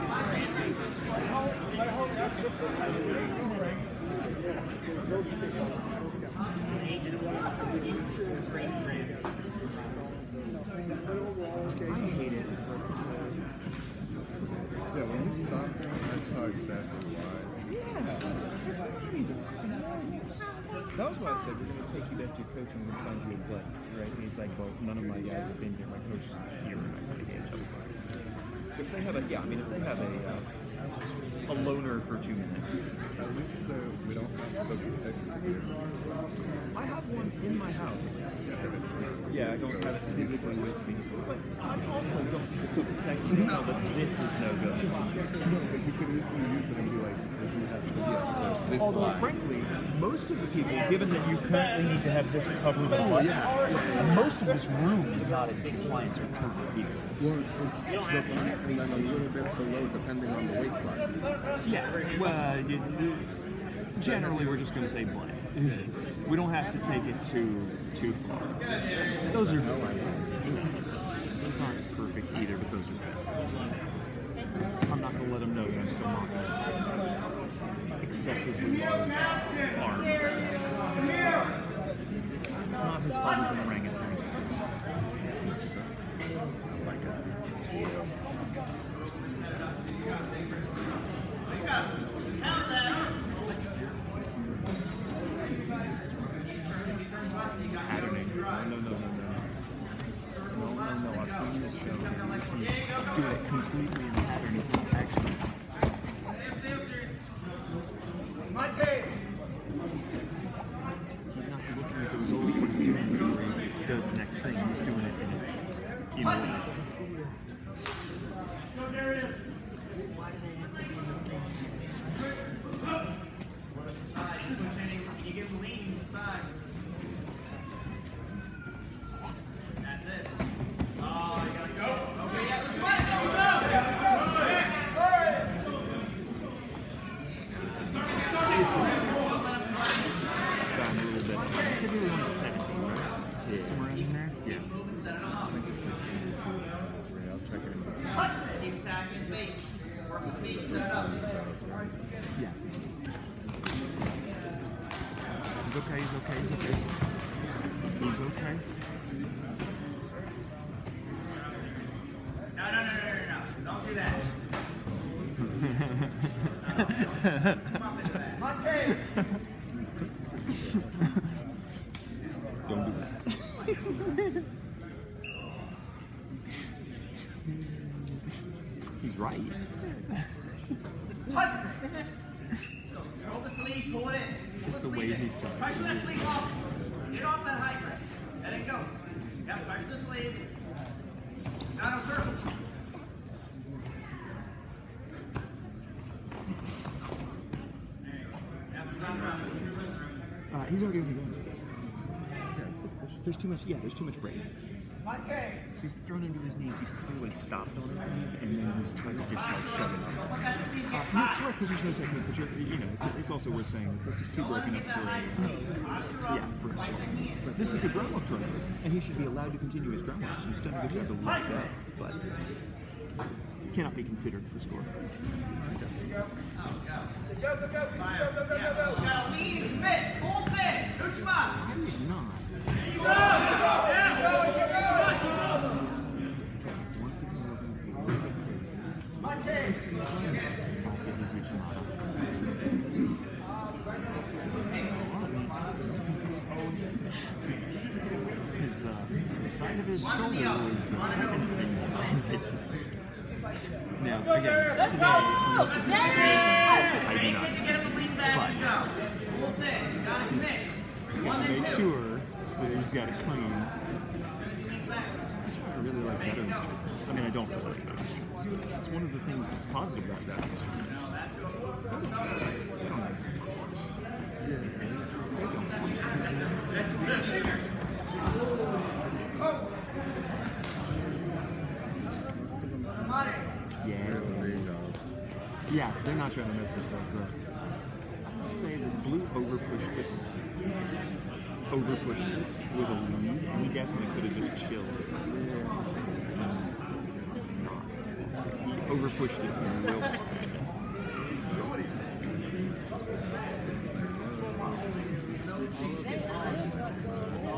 I hate it. Yeah, when you stopped there, I saw exactly why. Yeah, it's not even. That was why I said we're going to take you back to your coach and we're going to find you a butt, right? And he's like, well, none of my guys have been here. My coach is here, and I kind of gave each other. If they have a, yeah, I mean, if they have a loner for 2 minutes. At least we don't have social techniques here. I have one in my house. Yeah, I don't have it physically with me. But I also don't sort of technically tell that this is no good. No, but you could easily use it and be like, he has to get to this Although, line. frankly, most of the people, given that you currently need to have this covered with light, and most of this room is not in compliance with COVID either. Well, it's the back and then a little bit below, depending on the weight class. Yeah, well, generally we're just going to say blank. We don't have to take it too far. Those are those aren't perfect either, but those are bad. I'm not going to let them know that I'm still not excessively large arms. It's not his fault he's an orangutan. Patterning. No. I've seen this show. He's doing it completely in pattern. He's not actually. He's not looking at the results of what he's doing when he does the next thing. He's doing it in a You give lean inside. That's it. Oh, you gotta go. Okay, yeah, let's down a little bit. I said we were on 17, right? Yeah. Somewhere in there? Yeah. I'll check it in. keep attacking his base. Work his feet, set it up. Yeah. He's okay. He's okay. No. Don't do that. Come up into that. he's right. Control the sleeve, pull it in. Pull Just the the sleeve way in. he said it. Pressure that sleeve off. Get it off that high grip. Let it go. Yep, pressure the sleeve. Now no circle. He's already over there. There's too much. Yeah, there's too much break. Okay. So he's thrown into his knees. He's clearly stopped on his knees, and then he's trying to just shove it up. Not correct positional technique, but it's also worth saying this is too broken up for a squat. But this is a ground walk tournament, and he should be allowed to continue his ground walks. He's done a good job to lift up, but cannot be considered for score. Go, go, go, go, go, go, go, go. Gotta lean, fit, full fit. Uchma. I did not. The side of his shoulder was the second thing. Now, again, today, I do not see it, but make sure that he's got it clean. That's why I really like veteran students. I mean, I don't really like veteran students. It's one of the things that's positive about veteran students. They don't have course. They don't. Yeah, they're not trying to mess themselves up. I'd say the blue overpushed this with a lead. He definitely could have just chilled. He overpushed it to real bad.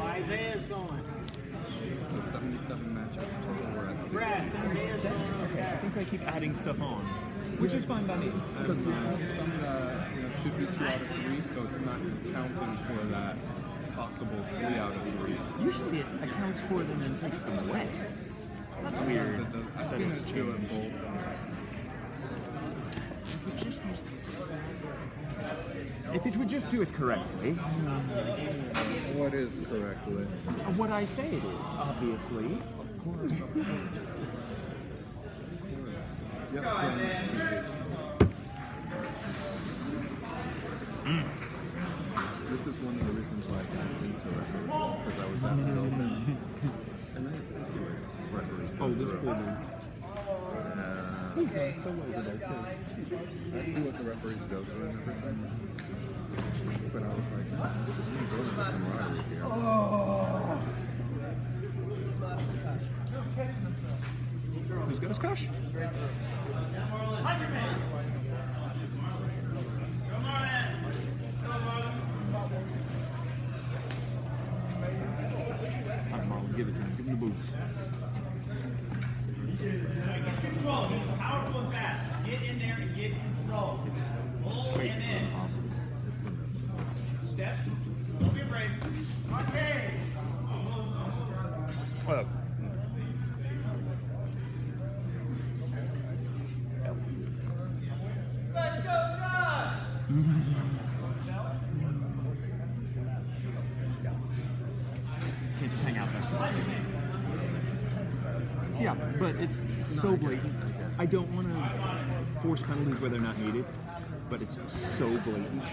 Isaiah's going. 77 matches total. We're at 60. Okay, I think I keep adding stuff on, which is fine by me. Because you have some that should be 2 out of 3, so it's not counting for that possible 3 out of 3. Usually it accounts for them and takes them away. That's Sometimes weird. it does. I've seen it do it both. If it would just do it correctly. What is correctly? What I say it is, obviously. Of course. Yes, This is one of the reasons why I got into it, because I was at the open. And I see where referees go this through. pool. I see what the referees go through and everything. But I was like, there's no going to camaraderie here. Who's got a squash? Give it to him. Give him the boots. Get control. He's powerful and fast. Get in there and get control. Pull him in. Step. Don't be afraid. Okay. Well. Let's go, Josh. Can't just hang out there. Yeah, but it's so blatant. I don't want to force penalties where they're not needed, but it's so blatant.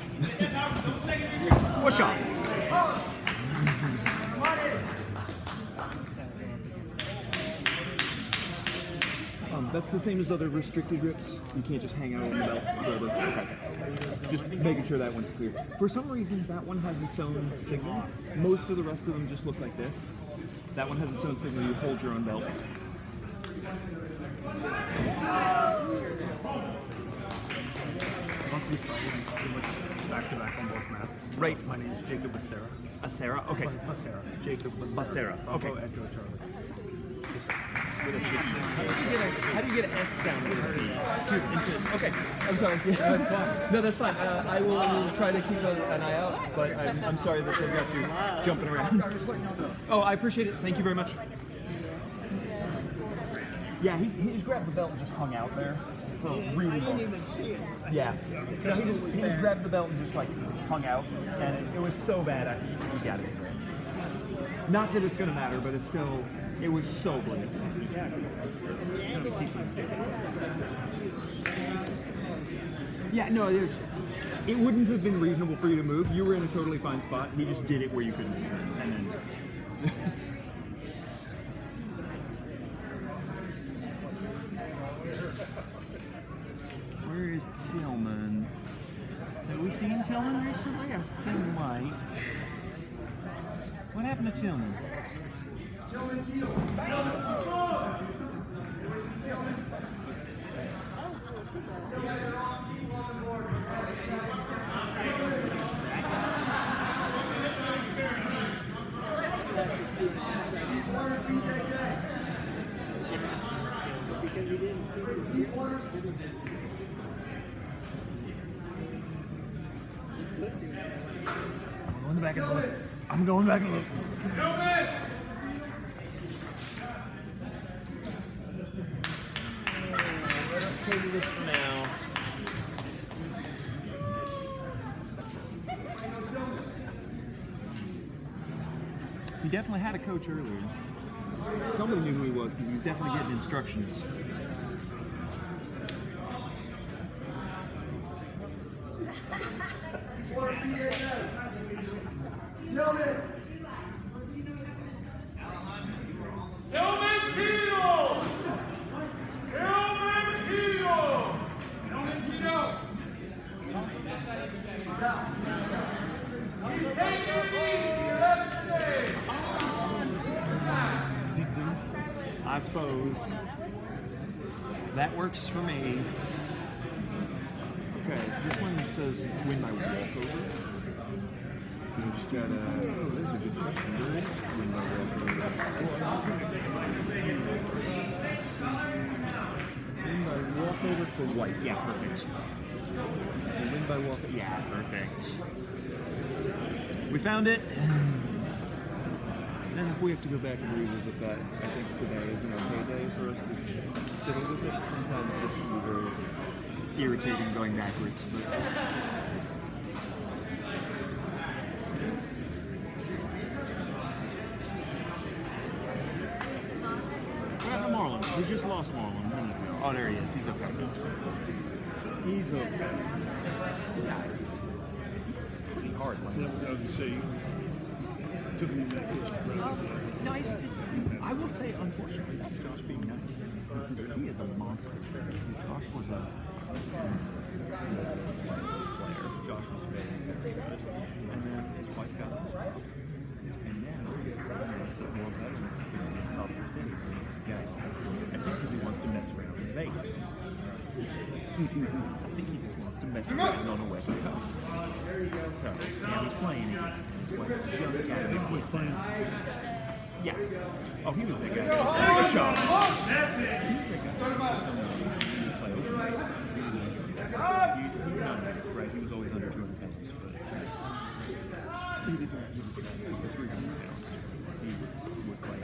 What's up? That's the same as other restricted grips. You can't just hang out on the belt forever. Okay. Just making sure that one's clear. For some reason, that one has its own signal. Most of the rest of them just look like this. That one has its own signal. You hold your own belt. Back to back on both mats. Right. My name is Jacob Becerra. Acera? Okay. Becerra. Jacob Becerra. Okay. Echo Charlie. With a C. How do you get an S sound with a C? Okay, I'm sorry. Yeah, that's fine. No, that's fine. I will try to keep an eye out, but I'm sorry that they've got you jumping around. Oh, I appreciate it. Thank you very much. Yeah, he just grabbed the belt and just hung out there for a really I long. didn't even see it. Yeah. No, he just grabbed the belt and just like hung out, and it was so bad. I think he got it. Not that it's gonna matter, but it's still. It was so blatant. Yeah, no, it wouldn't have been reasonable for you to move. You were in a totally fine spot. He just did it where you couldn't see it, and then. Where is Tillman? Have we seen Tillman recently? I seem like. What happened to Tillman? I'm going back and look. I'm going back and look. Let us table this for now. He definitely had a coach earlier. Somebody knew who he was because he was definitely getting instructions. I suppose that works for me. Okay, so this one says win by walkover. You just gotta. Oh, there's a good question. Win by walkover. Win by walkover for white. Yeah, perfect. Win by walkover. Yeah, perfect. We found it. And if we have to go back and revisit that, I think today is an okay day for us to fiddle with it. Sometimes this can be very irritating going backwards. But what happened to Marlon? We just lost Marlon a minute ago. Oh, there he is. He's okay. He's okay. Yeah. Pretty hard. I was to say, took me that Nice. I will say, unfortunately, that's Josh being nice. He is a monster. Josh was a player. Josh was very good. And then his wife got this stuff. And now he's the more veterans in Salt Lake City. He's got, I think because he wants to mess around in Vegas. I think he just wants to mess around on the West Coast. So, now he's playing again. His wife just got him playing. Yeah. Oh, he was the guy. Take a shot. That's it. He's the guy. He's not right. He was always under 200 pounds, but he did 300 pounds. He would play.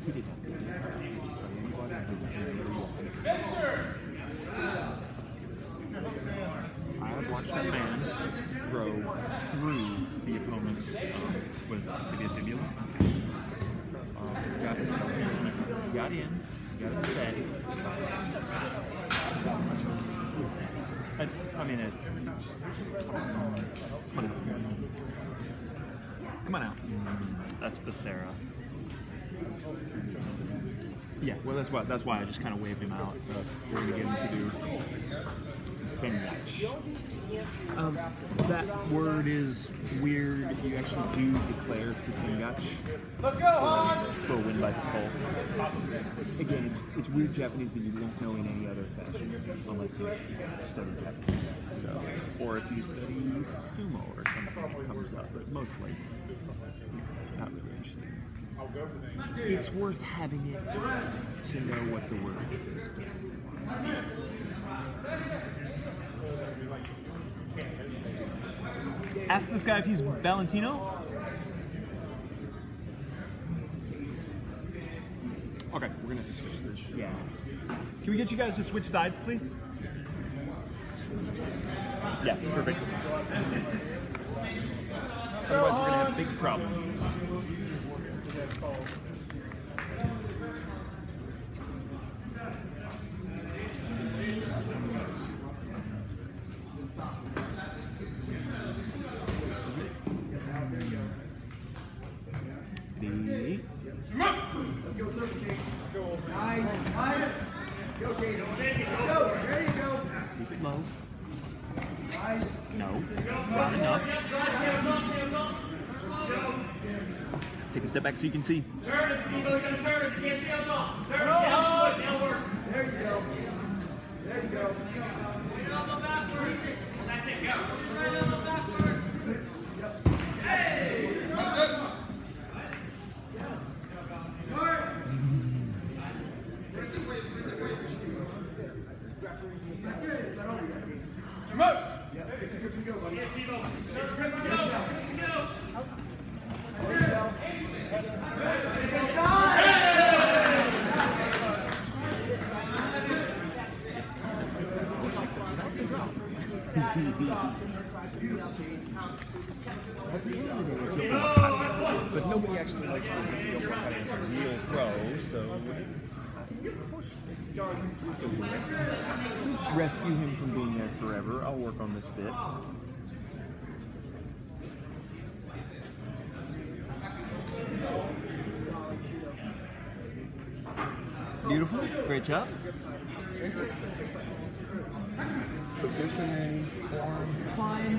He did not. I have watched that man grow through the opponent's, what is this, tibia? Got in, got it set. It's, I mean, it's, come on out. That's Becerra. Yeah, well, that's why I just kind of waved him out. We're going to get him to do Sengach. That word is weird. You actually do declare for Sengach. Let's go, Hans! For a win by default. Again, it's weird Japanese that you won't know in any other fashion unless you study Japanese. So, or if you study sumo or something that comes up, but mostly not really interesting. It's worth having it to know what the word is. Ask this guy if he's Valentino. Okay, we're gonna have to switch this. Yeah. Can we get you guys to switch sides, please? Yeah, perfect. Otherwise, we're gonna have big problems. Nice. Go, Kate. There you go. Keep it low. Nice. No, not enough. Take a step back so you can see. Turn it, Steve. You're going to turn it. You can't stay on top. Turn it. That'll work. There you go. There you go. Bring it on backwards. That's it. Go. Bring it on backwards. Yep. Hey! But nobody actually likes to feel like it's a real throw, so it's Please rescue him from being there forever. I'll work on this bit. Beautiful. Great job. Positioning, form. Fine.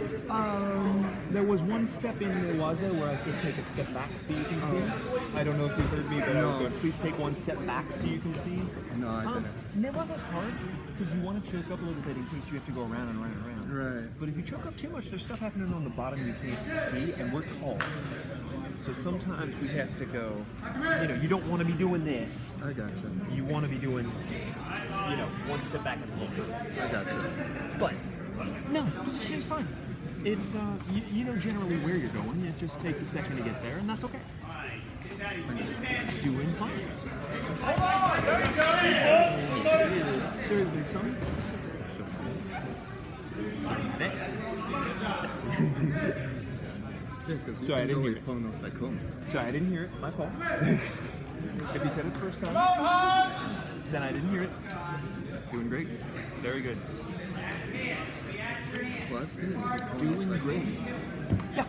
There was one step in the waza where I said take a step back so you can see. I don't know if you heard me, but I was going, please take one step back so you can see. No, I didn't. And that was hard because you want to choke up a little bit in case you have to go around and around and around. Right. But if you choke up too much, there's stuff happening on the bottom you can't see, and we're tall. So sometimes we have to go, you don't want to be doing this. I got you. You want to be doing, one step back and a little bit. I got you. But, no, it's fine. It's, you know generally where you're going. It just takes a second to get there, and that's okay. It's doing fine. Hold on! There you go! There's some. Yeah, because Sorry, I didn't hear it. Sorry, I didn't hear it. My fault. If you said it the first time, then I didn't hear it. Doing great. Very good. Well, I've seen it. Doing great. Yeah.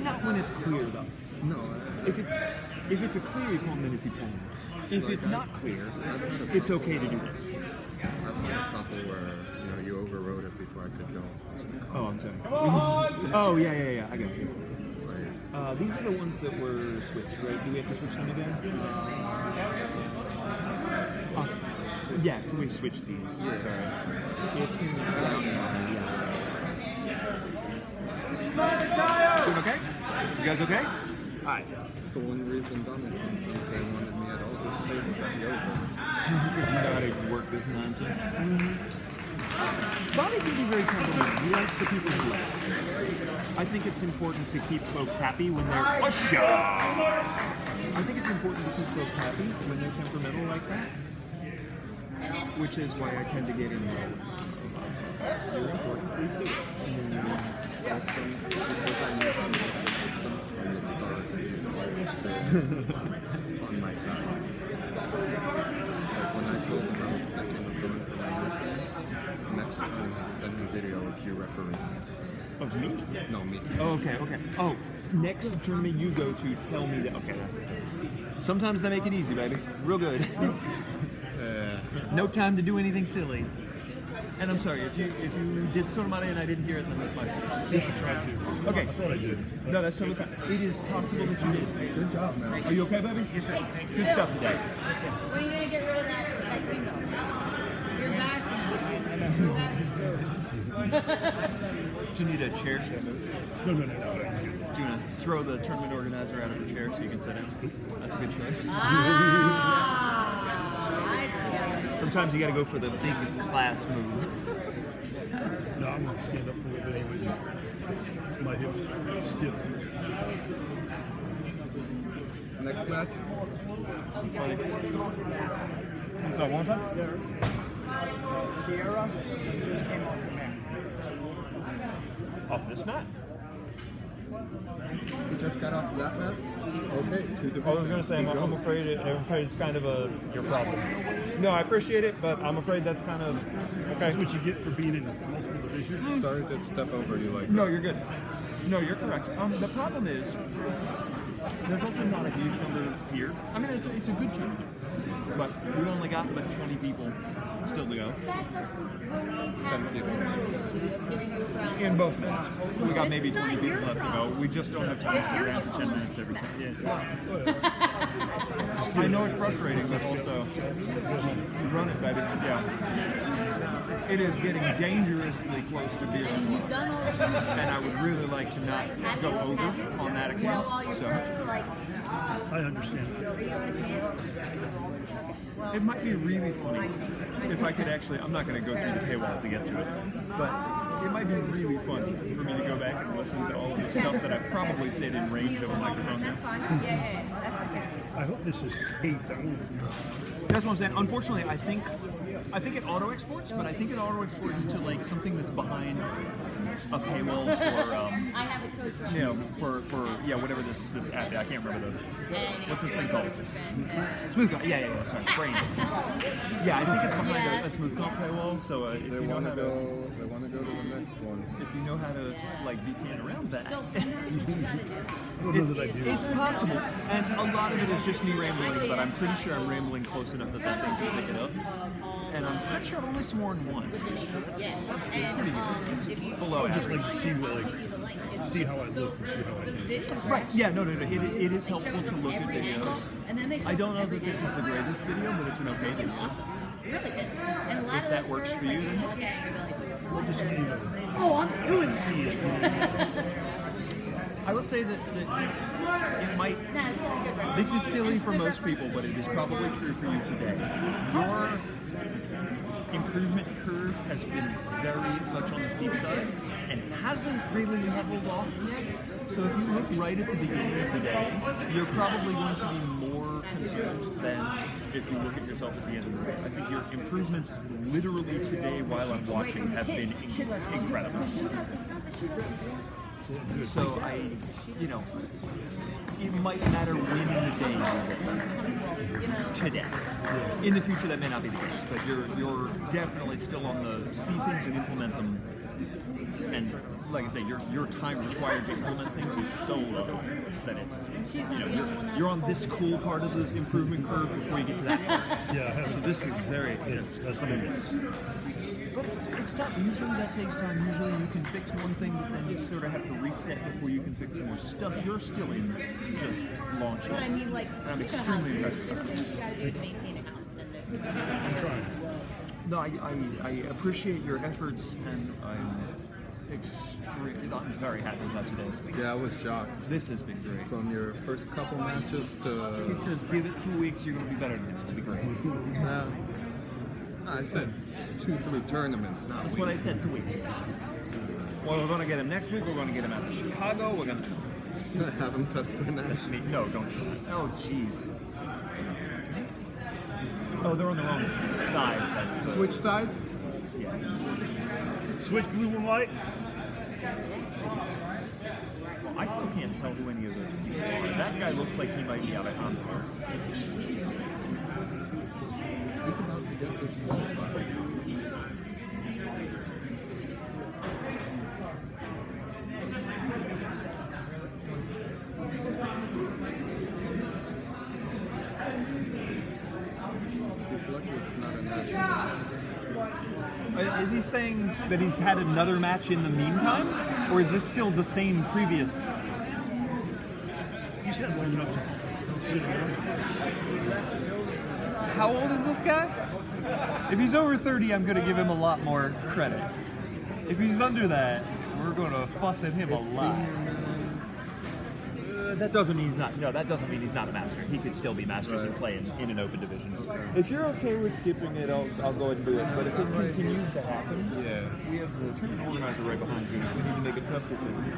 Not when it's clear though. No. If it's a clear ippon, then it's ippon. If it's not clear, it's okay to do this. I've had a couple where you overrode it before I could go. Oh, I'm sorry. Oh yeah. I got you. These are the ones that were switched, right? Do we have to switch them again? Yeah, can we switch these? Yeah. Sorry. It's in the ground. Doing okay? You guys okay? Alright. So one reason Donaldson since they wanted me at all these tables at the open. Because you know how to work this nonsense. Bobby can be very complimentary. He likes the people he likes. I think it's important to keep folks happy when they're I think it's important to keep folks happy when they're temperamental like that. Which is why I tend to get in there. You're important, please do it. I think because I knew how to get the system from the start, he's always been on my side. Like when I told him I was thinking of going for my mission, next time send me video of you refereeing. Of me? No, me. Oh, okay. Oh, next tournament you go to, tell me that. Okay. Sometimes they make it easy, baby. Real good. No time to do anything silly. And I'm sorry, if you did somebody and I didn't hear it, then that's my fault. Yes, I tried to. Okay. I thought I did. No, that's totally fine. It is possible that you did. Good job, man. Are you okay, baby? Yes, sir. Good stuff today. When are you going to get rid of that bingo? You're back. Do you need a chair? No. Do you want to throw the tournament organizer out of her chair so you can sit down? That's a good choice. Sometimes you got to go for the big class move. No, I'm going to stand up for a little bit. My hips stiff. Next match? So one time? Sierra just came off the mat. Off this mat? You just got off that mat? Okay, two divisions. I was going to say, I'm afraid it's kind of your problem. No, I appreciate it, but I'm afraid that's kind of okay. That's what you get for being in multiple divisions. Sorry to step over you like No, you're good. No, you're correct. The problem is, there's also not a huge number here. I mean, it's a good tournament, but we've only got about 20 people still to go. That doesn't relieve half the responsibility of giving you a round. In both matches. We got This maybe is not 20 people your left to go. problem. We just don't have time It's to your rest 10 problem. minutes every time. Yeah. I know it's frustrating, but also run it, baby. Yeah. It is getting dangerously close to beer. And you've done all the things. And I would really like to not go over on that You know all account. your So crew, like, I understand. it might be really funny if I could actually, I'm not going to go through the paywall to get to it, but it might be really funny for me to go back and listen to all of the stuff that I've probably said in range of a microphone. That's fine. Yeah, that's okay. I hope this is taped. That's what I'm saying. Unfortunately, I think it auto exports, but I think it auto exports to like something that's behind a paywall for I have a coach run. you know for whatever this app. I can't remember what's this thing called? Smooth Comp. Yeah. Sorry, brain. Yeah, I think it's behind a Smooth Comp paywall. So if they you know want how to to, go. They want to go to the next one. if you know how to like VPN around that. So sometimes what you gotta do. It's possible, and a lot of it is just me rambling, but I'm pretty sure I'm rambling close enough that thing can pick it up. And I'm pretty sure I've only sworn once, so that's pretty good. It's below I just average. like to see see how I look and see how I do. Right, yeah, no. It is helpful to look at videos. And then they show I don't know every that this is the greatest video, but it's an okay video. Awesome. It really is. And a lot If of that those works shows, for like, you, you then- look at it and you're Just, like, you know, oh, I'm doing it. see it. I will say that it might. Nah, it's really good, right? This is silly for most people, but it is probably true for you today. Your improvement curve has been very much on the steep side and hasn't really leveled off yet. So if you look right at the beginning of the day, you're probably going to be more concerned than if you look at yourself at the end of the day. I think your improvements literally today while I'm watching have been incredible. So it might matter when in the day you get today. In the future, that may not be the case, but you're definitely still on the see things and implement them. And like I say, your time required to implement things is so low that it's you're on this cool part of the improvement curve before you get to that part. Yeah, So this is very that's what it is. But it's tough. Usually that takes time. Usually you can fix one thing, but then you sort of have to reset before you can fix some more stuff. You're still in just launching. But I mean, like, And I'm pick a house. extremely There's impressed. different things you gotta do to maintain a house than I'm trying. No, I appreciate your efforts, and I'm very happy about today's week. Yeah, I was shocked. This has been great. From your first couple matches to. He says, give it 2 weeks, you're going to be better than him. It'll be great. I said 2-3 tournaments, not That's what I said, 2 weeks. Well, we're going to get him next week. We're going to get him out of Chicago. We're going to have him test for Nash. No, don't do that. Oh, jeez. Oh, they're on the wrong sides, I suppose. Switch sides? Yeah. Switch blue and white. Well, I still can't tell who any of those people are. That guy looks like he might be out of Condor. He's about to get this qualified. He's lucky it's not a national. Is he saying that he's had another match in the meantime? Or is this still the same previous? He's had long enough to sit down. How old is this guy? If he's over 30, I'm going to give him a lot more credit. If he's under that, we're going to fuss at him a lot. that doesn't mean he's not. No, that doesn't mean he's not a master. He could still be masters and play in an open division. If you're okay with skipping it, I'll go ahead and do it. But if it continues to happen, we have the tournament organizer right behind you. We need to make a tough decision.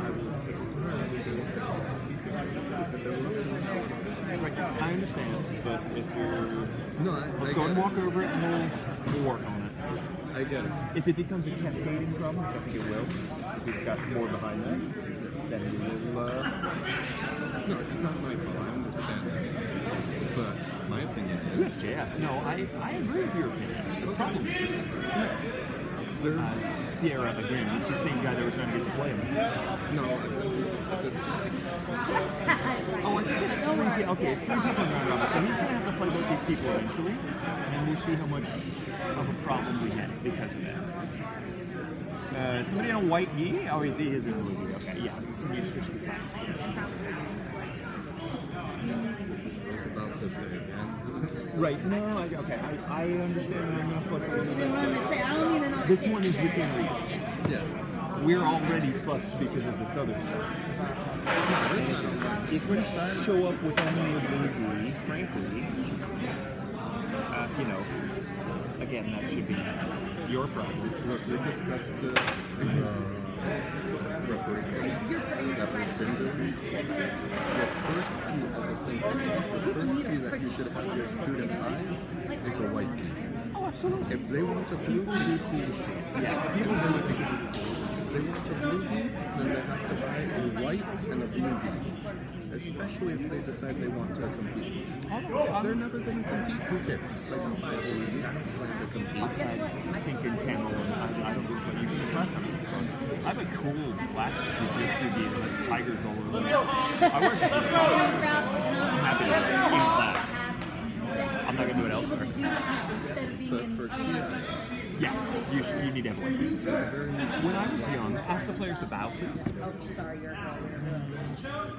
I understand, but if you're let's go and walk over it and we'll work on it. I get it. If it becomes a cascading problem, which I think it will, if we've got more behind that, then we will. No, it's not my fault. I understand that. But my opinion is. Yes, Jeff. No, I agree with your opinion. The problem is. Sierra, again, it's the same guy that we're trying to get to play him. No, because it's. Oh, I think it's 3 people. Okay, 3 people in round robin. So he's going to have to play both these people eventually, and we'll see how much of a problem we have because of that. Somebody in a white gi? Oh, he is in a blue gi. Okay, yeah. Can you switch the sides? I was about to say again. Right, no, okay, I understand that I'm going to fuss a little bit. I don't need another This kid. one is within reason. Yeah. We're already fussed because of this other stuff. If we show up with only a blue gi, frankly, again, that should be your problem. Look, we discussed the referee that we've been doing. The first key as a sensei, the first key that you should have your student buy is a white key. Oh, absolutely. If they want a blue key, cool. Yeah, people do it because it's cool. If they want a blue key, then they have to buy a white and a blue key. Especially if they decide they want to compete. If they're never going to compete, who cares? Like, I'll buy a blue key. I don't plan to compete. I think in Camel, and I don't know what you can impress them. I have a cool black jiu-jitsu gi that has tigers all over it. I wear jiu-jitsu. I'm happy in class. I'm not going to do it elsewhere. But for kids, yeah, you need to have one. When I was young, ask the players to bow, please. Oh, sorry, you're so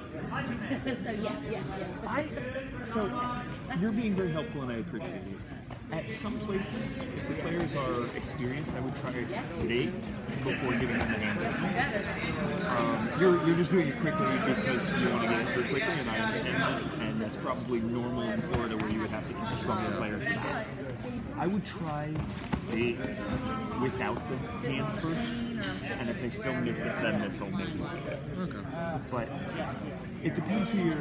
yeah. So you're being very helpful, and I appreciate it. At some places, if the players are experienced, I would try to date before giving them the hand signal. You're just doing it quickly because you want to get it through quickly, and I understand that. And that's probably normal in Florida where you would have to instruct the players to bow. I would try date without the hands first, and if they still miss it, then this will maybe take it. Okay. But it depends who your,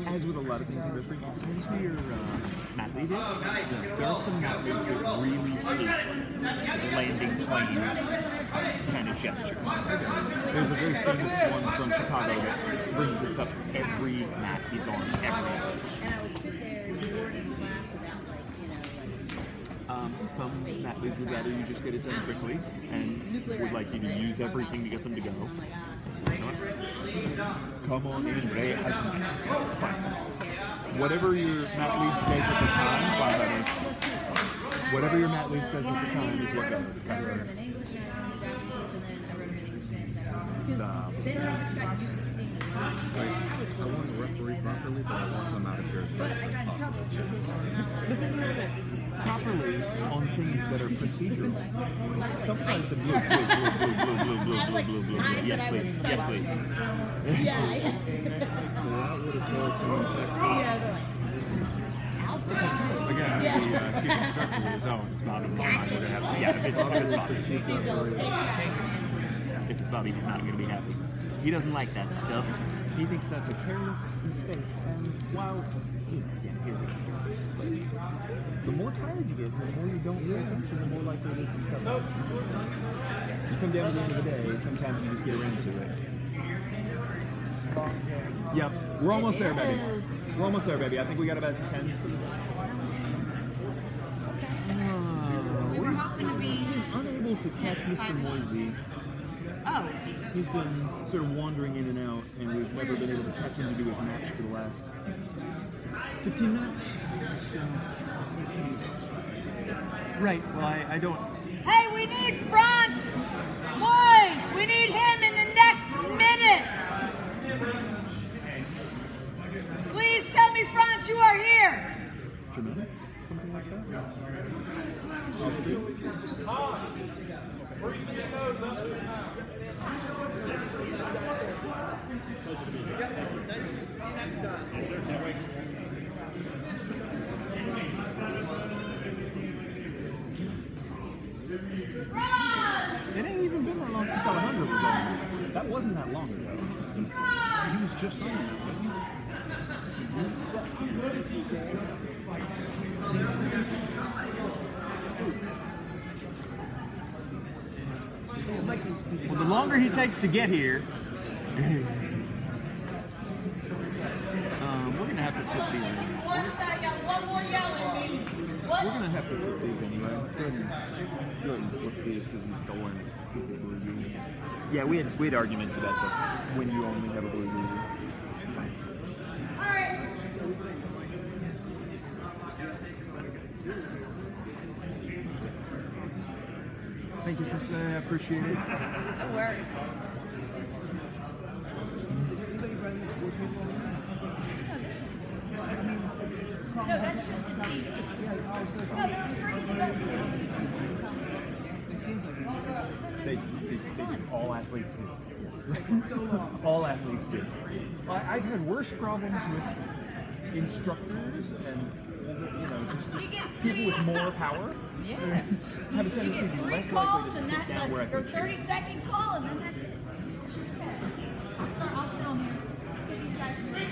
as with a lot of things in wrestling, it depends who your mat lead is. There are some mat leads that really hate landing planes kind of gestures. There's a very famous one from Chicago that brings this up every mat he's on, every. And I would sit there and board in class about some mat leads would rather you just get it done quickly and would like you to use everything to get them to go. Come on in, Ray. Whatever your mat lead says at the time, whatever your mat lead says at the time is what goes. I wrote him in English, and I wrote him in Japanese, and then I wrote him in Because they don't expect you to see me. I want to referee properly, but I want them out of here as fast as possible. The thing is that properly on things that are procedural, sometimes the blue. Yes, please. Yes, please. Yeah. Well, that would have told from Texas. Again, the chief instructor is not a mind. Yeah, if it's Bobby, he's not going to be happy. He doesn't like that stuff. He thinks that's a careless mistake. And while, the more tired you get, the more you don't pay attention, the more likely it is to stuff happens. You come down to the end of the day, sometimes you just get around to it. Yep, we're almost there, baby. We're almost there, baby. I think we got about 10. We're unable to catch Mr. Moisey. Oh. He's been sort of wandering in and out, and we've never been able to catch him to do his match for the last 15 minutes. So, right, well, I don't... Hey, we need Franz! Boys, we need him in the next minute! Please tell me, Franz, you are here! Something like that? next time. Yes, sir. Can't wait. It ain't even been that long since Alejandro was on. That wasn't that long ago. He was just on that, wasn't he? Well, the longer he takes to get here, we're gonna have to flip these. One side got one more yelling. We're gonna have to flip these anyway. Go ahead and flip these because he's stolen this stupid blue union. Yeah, we had arguments about when you only have a blue union. Alright. Thank you, sister. I appreciate it. No worries. No, that's just a team. No, they're They all athletes do. All athletes do. I've had worse problems with instructors and just people with more power. Yeah. Have a tendency to be less likely calls to and sit that down where I or can 30-second call and then that's it. I'll sit on here. Get these guys here.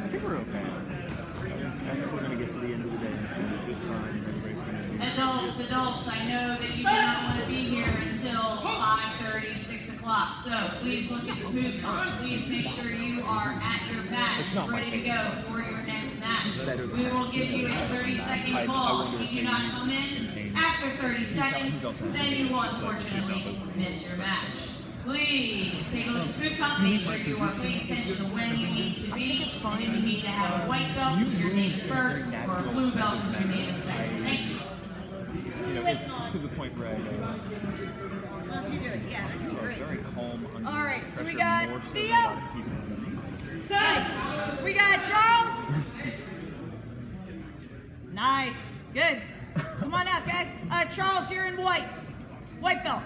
I think we're okay. I think we're going to get to the end of the day and it's going to be a good time and everybody's going to be... Adults, I know that you do not want to be here until 5:30, 6 o'clock. So please look at SmoothCon. Please make sure you are at your mat, ready to go for your next match. We will give you a 30-second call. If you do not come in after 30 seconds, then you will unfortunately miss your match. Please take a look at SmoothCon. Make sure you are paying attention to when you need to be. And if you need to have a white belt because your name is first, or a blue belt because your name is second. Thank you. It's to the point where Why don't you do it? Yeah, that'd be great. very calm under All right, so pressure, we got more so than Theo. a lot of people. Nice. We got Charles. Nice. Good. Come on out, guys. Charles, you're in white. White belt.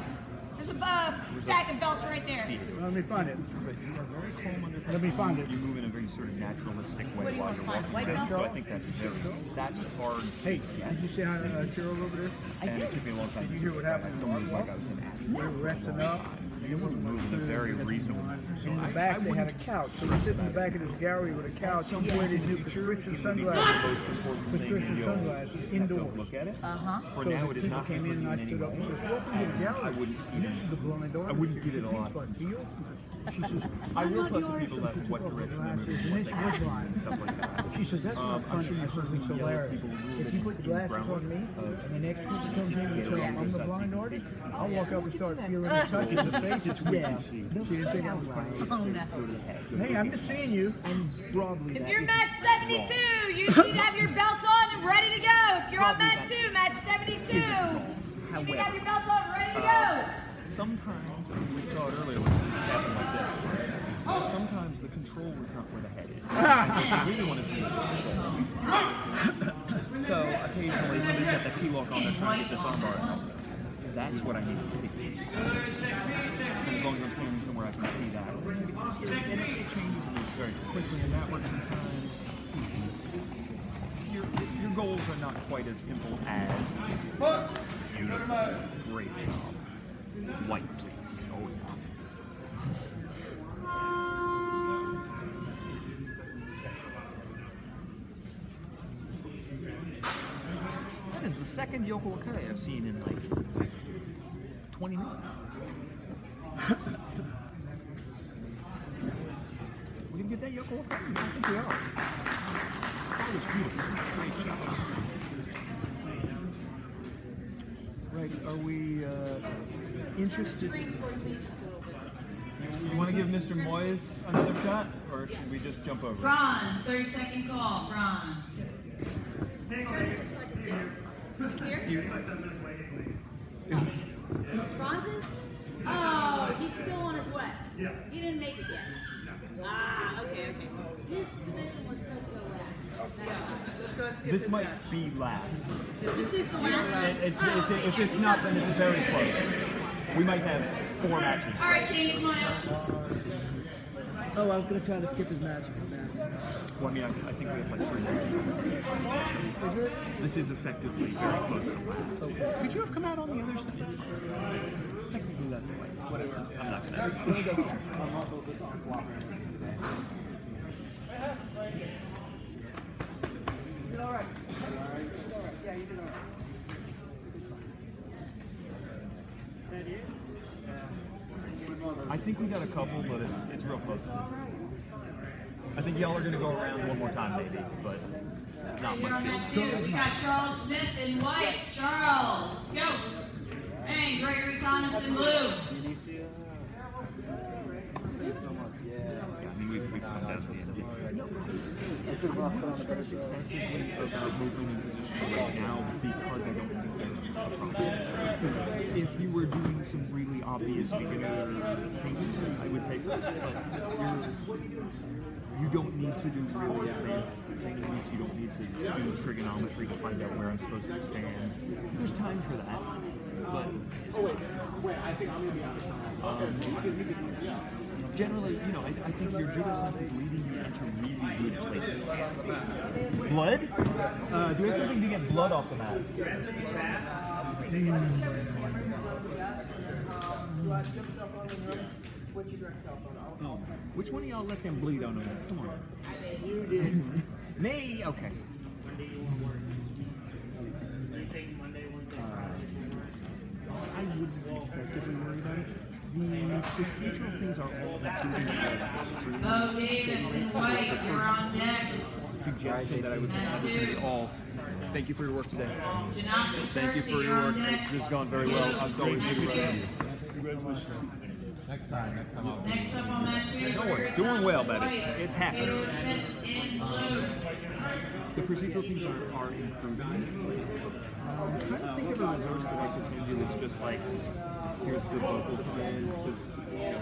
There's a stack of belts right there. Let me find it. But you are very calm under Let me find it. You move in a very sort of naturalistic way What do you while want you're to find? walking. White belt? So I think that's hard. Hey, to get. did you see how Cheryl over there? I And did. it took me a long time. Did you hear what happened? I still moved like I was an athlete. We were resting up. You would move in a very reasonable manner. So In the I back, they had a wouldn't couch. So we sit in the back of this gallery with a couch. He wear these new prescription sunglasses. most important thing Prescription you'll sunglasses have to indoors. look at it. Uh-huh. For So now, the it is people not came in and I in any stood up and way. said, welcome to the gallery. I wouldn't This even. is the blonde daughter. I wouldn't give it a lot. She says, I will tell some people that what direction they're moving, what they have, and stuff like that. She said, that's not I'm funny. sure I you've said, heard it's me yell at hilarious. people who If you put the glasses on me, and the next person comes in and says, I'm the blind artist, I'll walk up and start feeling the touch in the face. It's yeah. She didn't think I was funny. Oh, no. Hey, I'm just seeing you. If you're match 72, you should have your belt on and ready to go. If you're on mat 2, match 72. You should have your belt on, ready to go. Sometimes, we saw it earlier when somebody's tapping like this. Sometimes the control is not where the head is. I really want to see this control. So occasionally somebody's got the T-lock on, they're trying to get this armbar out. That's what I need to see. And as long as I'm standing somewhere I can see that. And it changes and moves very quickly, and that works sometimes. Your goals are not quite as simple as beautiful, great job. White, please. Oh, yeah. That is the second Yoko Wakare I've seen in like 20 minutes. We gonna get that Yoko Wakare? I think we are. That was beautiful. Great job. Right, are we interested? You want to give Mr. Moyes another shot, or should we just jump over? Franz, 30-second call, Franz. Francis? Oh, he's still on his way. Yeah. He didn't make it yet. Ah, okay. His submission was supposed to go last. Let's go ahead and skip This might be last. This is the last one. If it's not, then it's very close. We might have 4 matches. All right, King, come on out. Oh, I was gonna try to skip his match. Well, I mean, I think we have like 3 matches. Is it? This is effectively very close to last. Okay. Could you have come out on the other side? Technically, that's white. Whatever. I'm not gonna. You did all right. Yeah, you did all right. I think we got a couple, but it's real close. I think y'all are gonna go around one more time, maybe, but not You're on much. that too. We got Charles Smith in white. Charles, let's go. And Gregory Thomas in blue. I mean, we found out the end. I'm not stressed excessively about moving in position right now because I don't think there's a problem. If you were doing some really obvious beginner things, I would say so. But you don't need to do really advanced things. You don't need to do trigonometry to find out where I'm supposed to stand. There's time for that. But I think I'm going to be out of time. generally, you know, I think your judo sense is leading you into really good places. Blood? Do we have something to get blood off the mat? Oh, which one of y'all let them bleed on them? Come on. You did. Me? Okay. I wouldn't be excessively worried about it. The procedural things are all including extreme. Bo Davis in white, you're on deck. Suggestion that I would have all. Thank you for your work today. Janaki Thank you Cersei, for you're your on work. deck. This has gone very well. I was going to Next time I'll be. Next up on that two, Gregory doing Thomas well, in buddy. white. It's happening. Taylor Schmitz in blue. The procedural things are improving. I'm trying to think of a reverse that I could send you that's just like, here's the vocal trends, because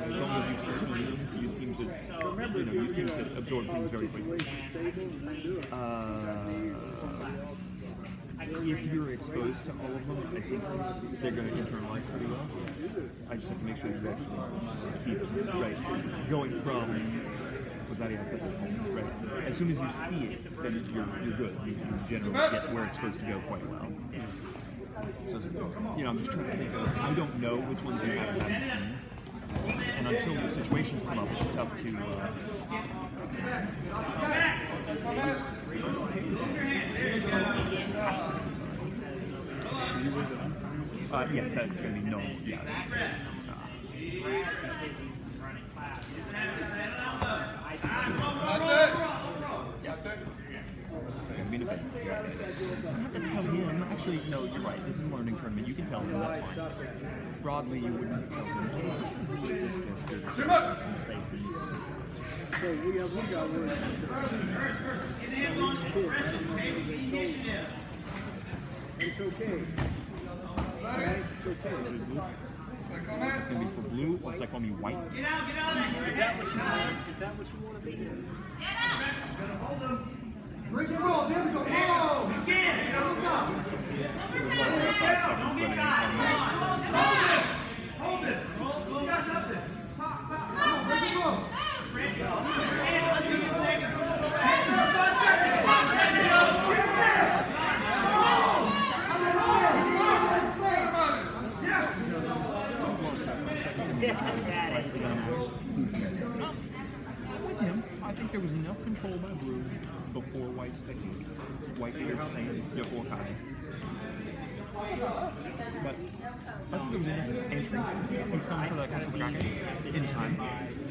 as long as you start to learn, you seem to absorb things very quickly. If you're exposed to all of them, I think they're going to internalize pretty well. I just have to make sure you actually see them, right? Going from, right? As soon as you see it, then you're good. You generally get where it's supposed to go quite well. So, you know, I'm just trying to think of, I don't know which ones you haven't seen. And until the situations come up, it's tough to... yes, that's going to be normal. Yeah. I have to tell him, actually, no, you're right, this is a learning tournament, you can tell him, that's fine. Broadly, you wouldn't tell him. So we got words. It's okay. Right? It's okay. It's going to be for blue, or it's like on me white. Get out of there. Is that what you want? Is that what you want to be? Bring the roll. There we go. Whoa. Again. Hold it. You got something. Bring the roll. With him, I think there was enough control by blue before white's technique. White is saying Yoko Kai. But I think there was enough entry. He's coming for that castle jacket in time.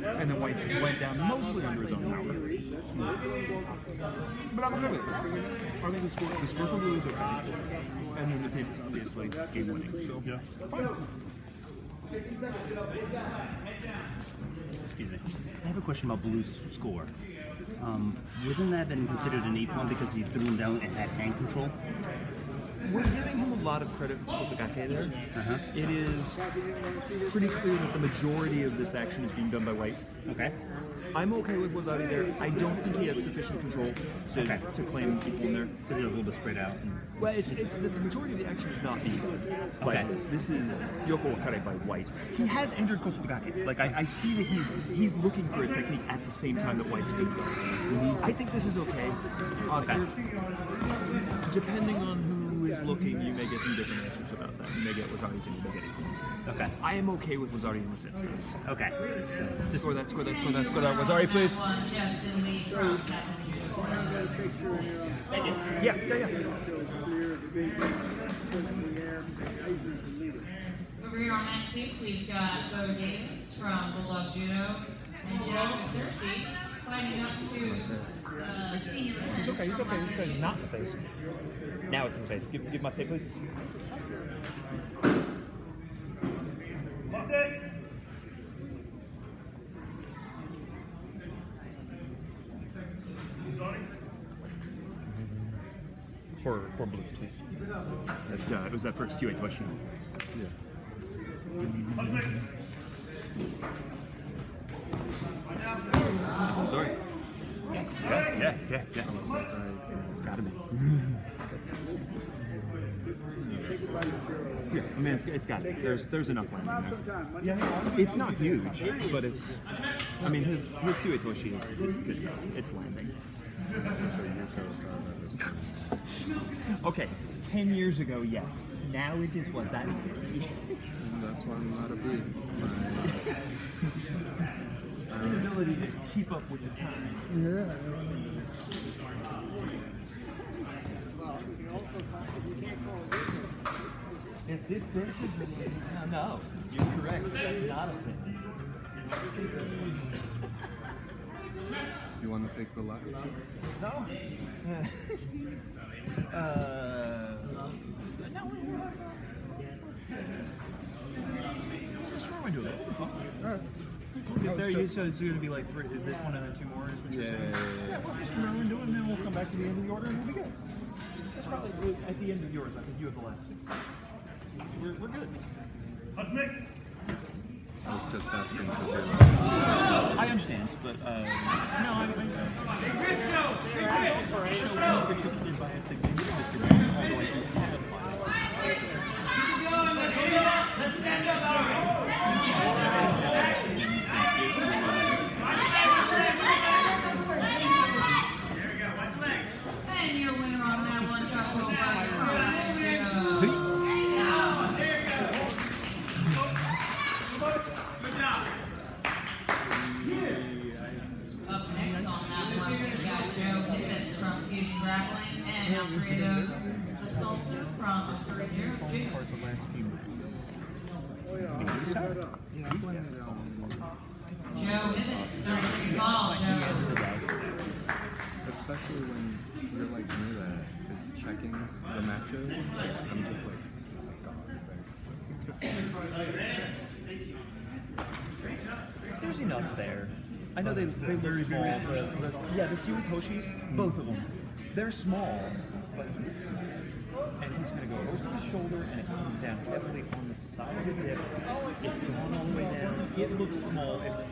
And then white went down mostly under his own power. But I'm okay with it. I think the score for blue is okay. And then the tape is obviously game winning. So, yeah. Fine. Excuse me. I have a question about Blue's score. Wouldn't that have been considered an 8-1 because he threw him down and had hand control? we're giving him a lot of credit with Sopagake there. It is pretty clear that the majority of this action is being done by white. Okay. I'm okay with Wazari there. I don't think he has sufficient control to claim people in there. Is it a little bit spread out? Well, it's that the majority of the action is not being done. Okay. But this is Yoko Wakare by white. He has entered Kosopagake. Like, I see that he's looking for a technique at the same time that white's doing it. I think this is okay. Depending on who is looking, you may get some different answers about that. You may get Wazari's and you may get Ethan's. Okay. I am okay with Wazari in this instance. Okay. Just score that. Wazari, please. Justin Lee from Captain Judo. Thank you. Yeah. Over here on that team, we've got Bo Davis from Bulldog Judo and Jack Cersei fighting up to senior. He's okay. He's not in the face. Now it's in the face. Give my tape, please. For blue, please. It was that first Sue question. Yeah. Sorry. Yeah. Gotta be. Yeah, I mean, it's got it. There's enough landing there. Yeah, it's not huge, but it's. I mean, his Suetoshi is good enough. It's landing. Okay, 10 years ago, yes. Now it is what that is. That's why I'm not a big. The ability to keep up with the times. Yeah. Is this no, you're correct. That's not a thing. You want to take the last two? No. Alright. If there you so it's going to be like three, this one and then two more. Yeah. We'll just remember doing, and then we'll come back to the end of the order and we'll be good. That's probably at the end of yours. I think you have the last two. We're good. I was just asking because I understand, but no, I show particularly by a significant distribution, although I do have Let's stand up. And your winner on that one, Joshua from Judo. Up next on that one, we've got Joe Hibbins from Fusion Grappling and Alfredo the Sultan from Judo. Joe Hibbins, 30-second call, Joe. especially when you're like near that, is checking the matches. I'm just like, There's enough there. I know they look small, but yeah, the Suetoshis, both of them, they're small, but he's small. And he's going to go over his shoulder, and it comes down heavily on the side of the hip. It's gone all the way down. It looks small. It's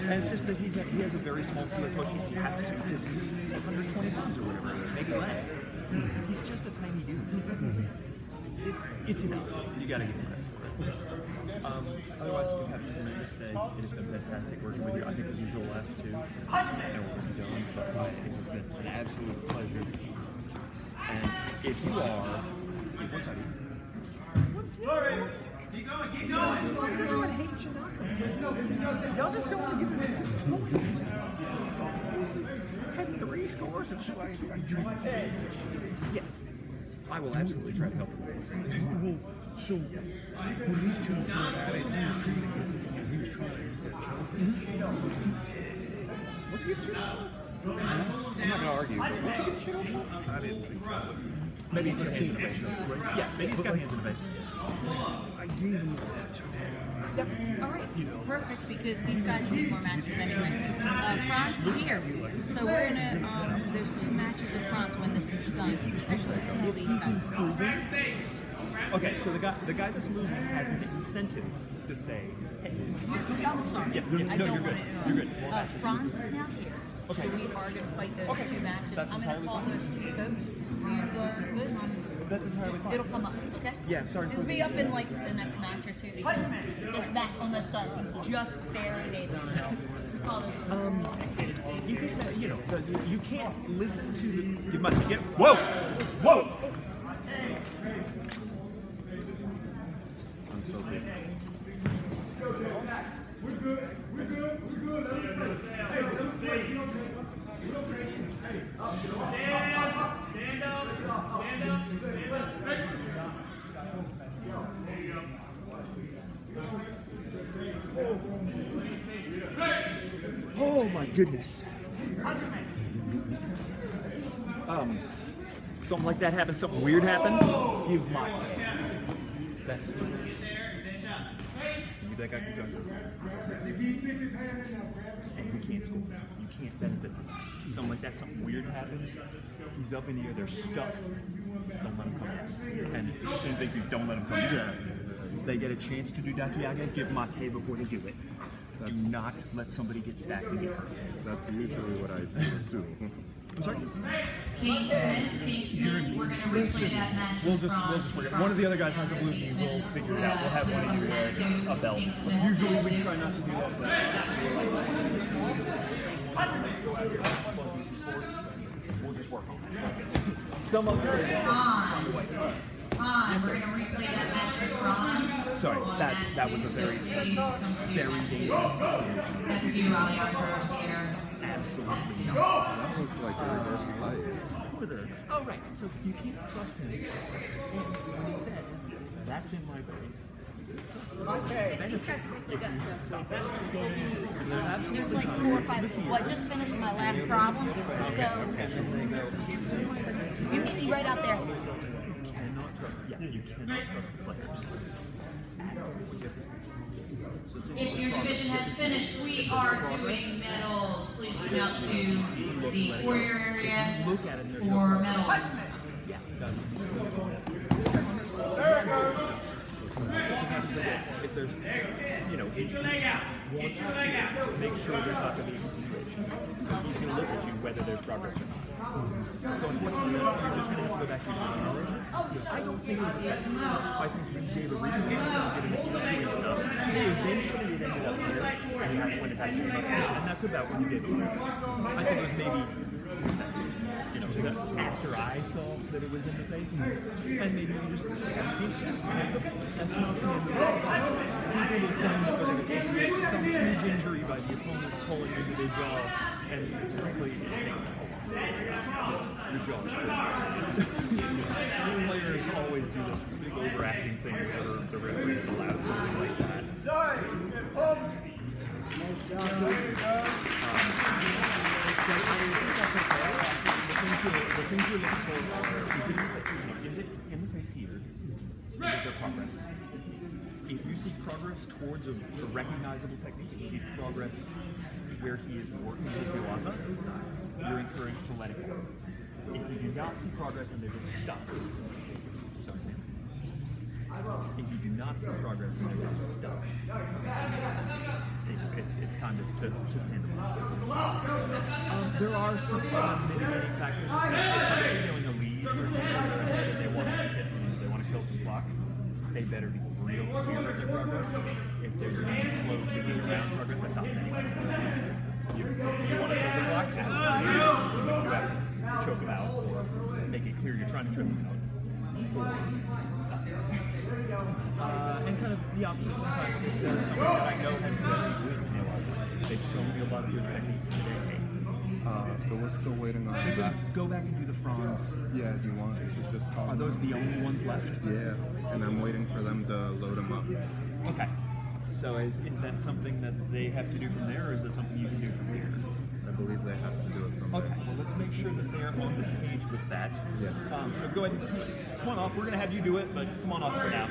and it's just that he has a very small Suetoshi. He has to because he's 120 pounds or whatever, maybe less. He's just a tiny dude. It's enough. You got to give him credit for it. Otherwise, we've had a tremendous day. It has been fantastic working with you. I think these are the last two, and we're going to go. But it has been an absolute pleasure. And if you are, Keep going. what's everyone hate Chinako? Y'all just don't want to give him had 3 scores and yes, I will absolutely try to help you with this. So, when these two were at it, he was trying to get that choke. What's he get shit on? I'm not going to argue, but what's he get shit on? I didn't think that. Maybe he's got hands in the face. Yeah, maybe he's got hands in the face. gave him that. Yep. All right. Perfect, because these guys need more matches anyway. France is here, so we're gonna. There's 2 matches with France when this is done. Especially until these guys. Okay, so the guy that's losing has an incentive to say, hey. I'm sorry. Yes, I no, don't you're want good. to interrupt. You're good. France is now here. Okay. So we are going to fight those 2 matches. That's I'm going to call those 2 folks. Good. That's entirely fine. It'll come up, okay? Yeah, sorry. It'll be up in like the next match or 2 because this match almost done seems just barely made. We call this. You can't listen to the. You must get. Whoa! Whoa! I'm so good. We're good. Stand up. Oh my goodness. Something like that happens, something weird happens, give my take. That's that guy can go. And you can't score. You can't benefit from that. Something like that, something weird happens, he's up in the air, they're stuck. Don't let him come in. And same thing, you don't let him come in. They get a chance to do Dakiage, give mate before they do it. Do not let somebody get stacked in here. That's usually what I do. I'm sorry? King Smith, we're going to replay that match. We'll just forget. One of the other guys has a blue knee. We'll figure it out. We'll have one of you wear a belt. Usually we try not to do that. We'll just work on it. Some of them. We're going to replay that match with Bronze. Sorry, that was a very dangerous situation. That's you, Alejandro Sierra. Absolutely not. That was like a reverse fight. Oh, right. So you can't trust him. What he said is, that's in my base. These guys basically got stuff. There's like 4 or 5. Well, I just finished my last problem, so you meet me right out there. You cannot trust the players. If your division has finished, we are doing medals. Please come out to the foyer area for medals. If there's, if he wants to make sure there's not going to be a continuation, so he's going to look at you whether there's progress or not. So unfortunately, you're just going to have to go back to your knowledge. I don't think it was excessive. I think we gave a reasonable amount of getting into doing stuff. Eventually, it ended up here, and that's when it had to be about this, and that's about when you get to it. I think it was maybe, after I saw that it was in the face, and maybe we just haven't seen it yet. And it's okay. That's not the end of the day. People will claim that it's some huge injury by the opponent pulling into their jaw, and frankly, it takes your jaw is players always do this big overacting thing where the referee is allowed something like that. The things you're looking for is it in the face here? Is there progress? If you see progress towards a recognizable technique, if you see progress where he is working his Viwaza, you're encouraged to let it go. If you do not see progress and they're just stuck, so if you do not see progress and they're just stuck, it's time to just stand up. There are some mitigating factors. If somebody's feeling a lead or and they want to kill some clock, they better be real clear with their progress. If they're being slow to get around progress, that's not anything. You want to kill the clock, absolutely. You have to choke them out or make it clear you're trying to choke them out. And kind of the opposite sometimes. If there's someone that I know has very good nails, they've shown me a lot of good techniques today. So we're still waiting on that. Go back and do the fronds. Yeah, do you want to just call Are those the only ones left? Yeah, and I'm waiting for them to load them up. Okay. So is that something that they have to do from there, or is that something you can do from here? I believe they have to do it from Okay, well, let's make sure that they're on the page with that. Yeah. So go ahead and come on off. We're going to have you do it, but come on off for now.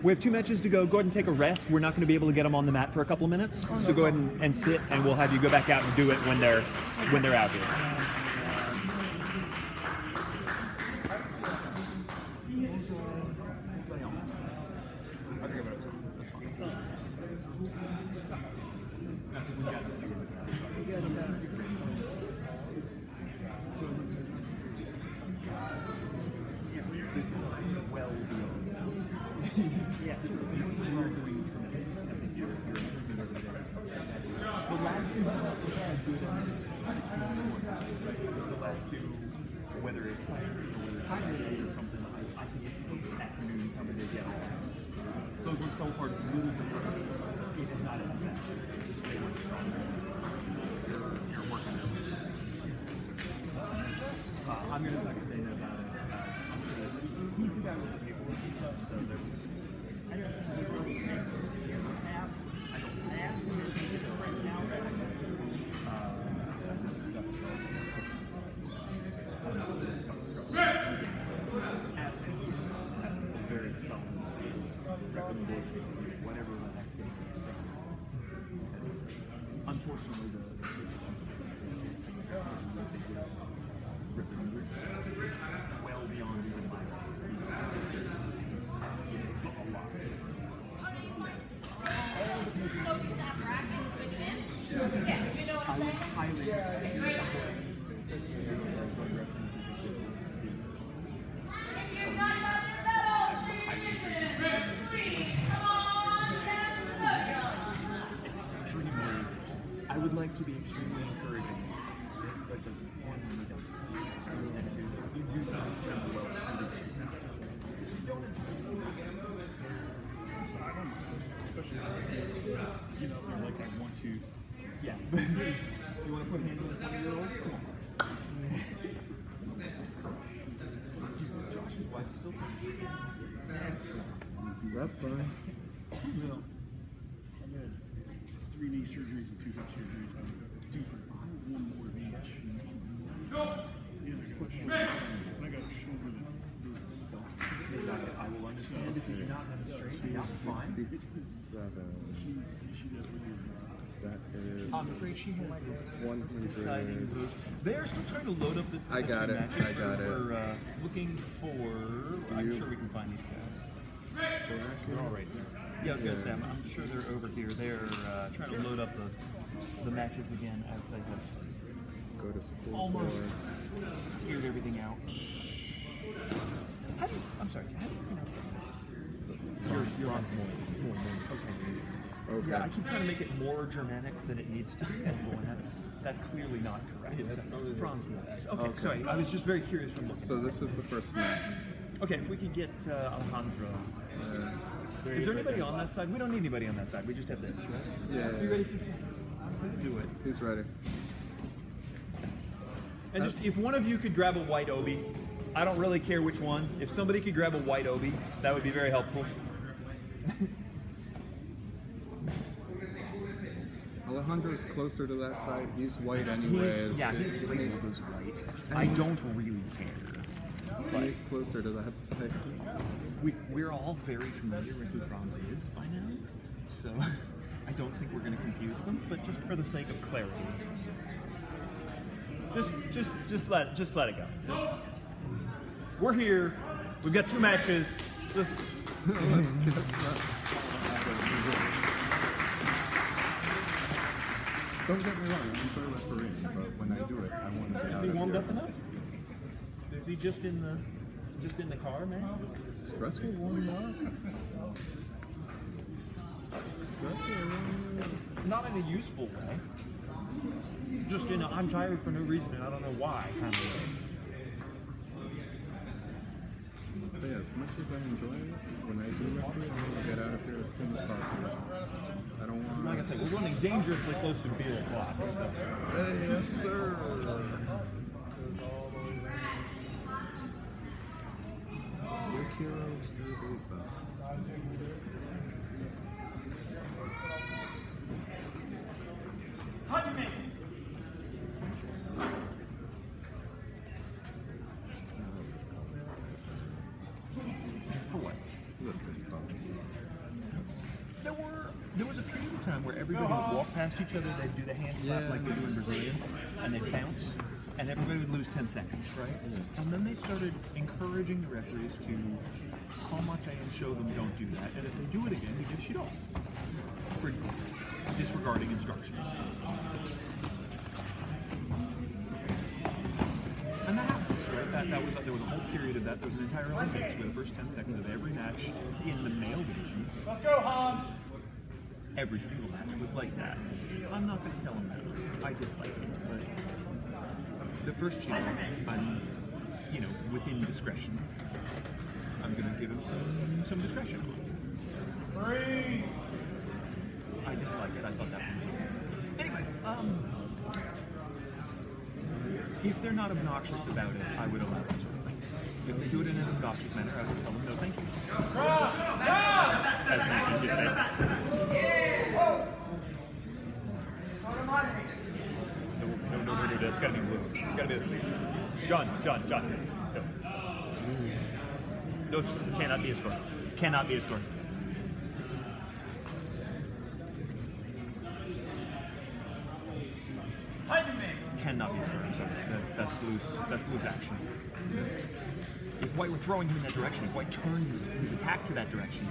We have 2 matches to go. Go ahead and take a rest. We're not going to be able to get them on the mat for a couple of minutes. So go ahead and sit, and we'll have you go back out and do it when they're out here. Whether it's holiday or something, I can get some afternoon coming to get all this. Those ones fell apart a little bit. It is not exact. You're working on it. I'm going to talk to Dana about it. I'm sure that he's the guy with the paperwork and stuff, so I don't ask him if he did it right now. Absolutely. A very solid recommendation, whatever the heck they is. Unfortunately, well beyond even my I would like to be extremely encouraging, but just one we don't. And two, you do something extremely well. Especially, you know, like I want to. Yeah. You want to put hands on 20-year-olds? Come on. Josh's wife is still That's fine. Well, I've had 3 knee surgeries and 2 hip surgeries. I'm due for 1 more of each. Yeah, I got a shoulder that I will understand if you do not have a straight. Yeah, fine. 67. she does really That is I'm afraid she has the 100. deciding vote. They are still trying to load up the I got 2 it. matches. I got it. We're looking for. I'm sure we can find these guys. They're all right there. Yeah, I was gonna say. I'm sure they're over here. They're trying to load up the matches again as they have Go to school. almost cleared everything out. I'm sorry. How do you pronounce that? Your last name. Okay. Okay. Yeah, I keep trying to make it more Germanic than it needs to be, and that's clearly not correct. Franz Mois. Okay, sorry. I was just very curious from looking. So this is the first match. Okay, if we could get Alejandro. Is there anybody on that side? We don't need anybody on that side. We just have this, right? Yeah. You ready to do it? He's ready. And just if one of you could grab a white obi, I don't really care which one. If somebody could grab a white obi, that would be very helpful. Alejandro's closer to that side. He's white anyways. His label is white. I don't really care. He's closer to that side. We're all very familiar with who Franz is by now, so I don't think we're going to confuse them. But just for the sake of clarity, just let it go. We're here. We've got 2 matches. Just Don't get me wrong, I enjoy refereeing, but when I do it, I want to get out Is he of warmed here. up enough? Is he just in the car, man? Stressful warming up? Stressful warming up? Not in a useful way. Just in a I'm tired for no reason and I don't know why kind of way. But yeah, as much as I enjoy it, when I do referee, I want to get out of here as soon as possible. I don't want. Like I said, we're running dangerously close to beer o'clock. So. Hey, yes, sir. Yo quiero cerveza. There was a period of time where everybody would walk past each other, they'd do the hand slap like they do in Brazilian, and they'd bounce, and everybody would lose 10 seconds, right? And then they started encouraging the referees to tamate and show them don't do that, and if they do it again, you get shit off for disregarding instructions. And that happens, right? There was a whole period of that. There was an entire Olympics where the first 10 seconds of every match in the male division. Let's go, Hans! Every single match was like that. I'm not going to tell him that. I dislike it, but the first Judo, I'm, within discretion. I'm going to give him some discretion. Breathe! I dislike it. I thought that was anyway, if they're not obnoxious about it, I would allow that sort of thing. If they do it in an obnoxious manner, I would tell them no thank you. As mentioned yesterday. No, that's gotta be blue. It's gotta be John. No, it cannot be a score. Cannot be a score. Cannot be a score. I'm sorry. That's Blue's action. If White were throwing him in that direction, if White turned his attack to that direction,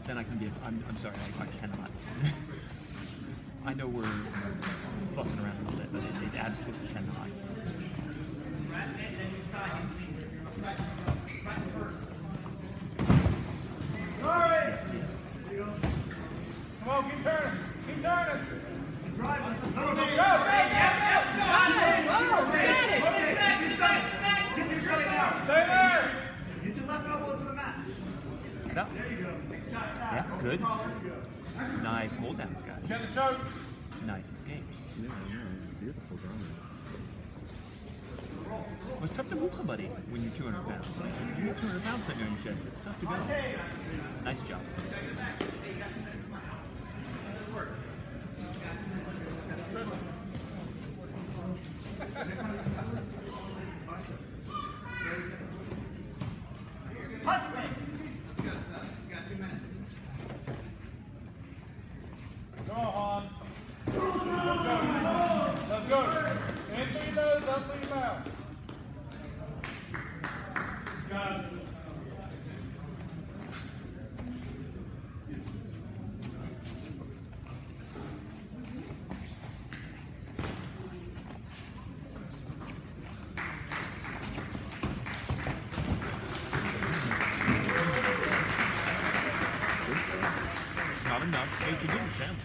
then I can give. I'm sorry. I cannot. I know we're fussing around a little bit, but it absolutely cannot. Yes, it is. Come on, keep turning. Keep turning. Driving. Go, go, go. Get your right now. Stay there. Get your left elbow to the mat. No. There you go. Yeah, good. Nice hold downs, guys. Get the choke. Nice escapes. Yeah, beautiful drawing. Well, it's tough to move somebody when you're 200 pounds. Like, you get 200 pounds sitting on your chest, it's tough to go. Nice job. Go on. Let's go. In through your nose, up through your mouth. Not enough. Hey, to give him a chance.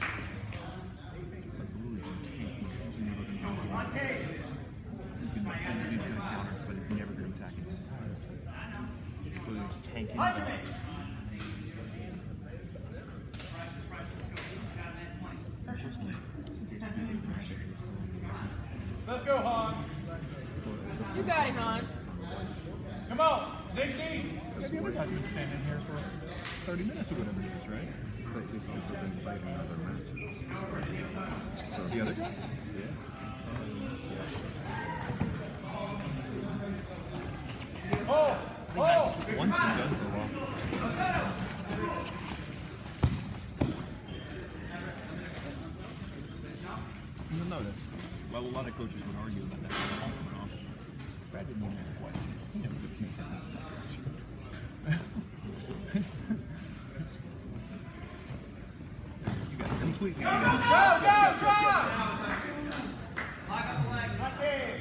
He's going to counter, but he's never going to attack him. Blue's tanking the Let's go, Han. You got him, Han. Come on. Dig deep. Yeah, the other guy's been standing here for 30 minutes or whatever it is, right? But he's also been fighting other matches. So The other guy? Oh! Oh! One's been done for a while. You'll notice, well, a lot of coaches would argue about that. Brad didn't even have a question. He knows the key You got completely. Go, go, go! Lock up the leg. Okay.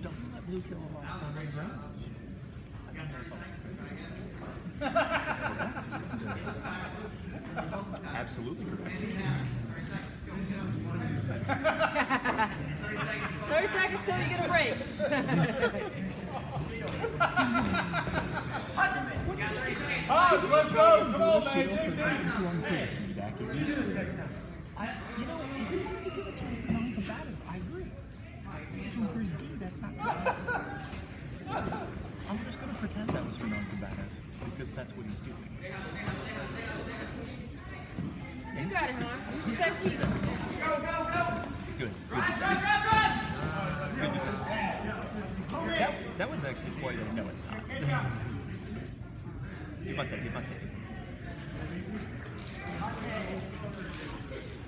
Doesn't that blue kill a lot of time on ground? Absolutely correct. 30 seconds till you get a break. Hans, let's go. Come on, man. You know, if you're going to give it to him for non-combative, I agree. To for his gi, that's not right. I'm just going to pretend that was for non-combative, because that's what he's doing. You got him, Han. 2 seconds even. Good. Good defense. Good defense. That, That was actually quite a... No, it's not. Gibate.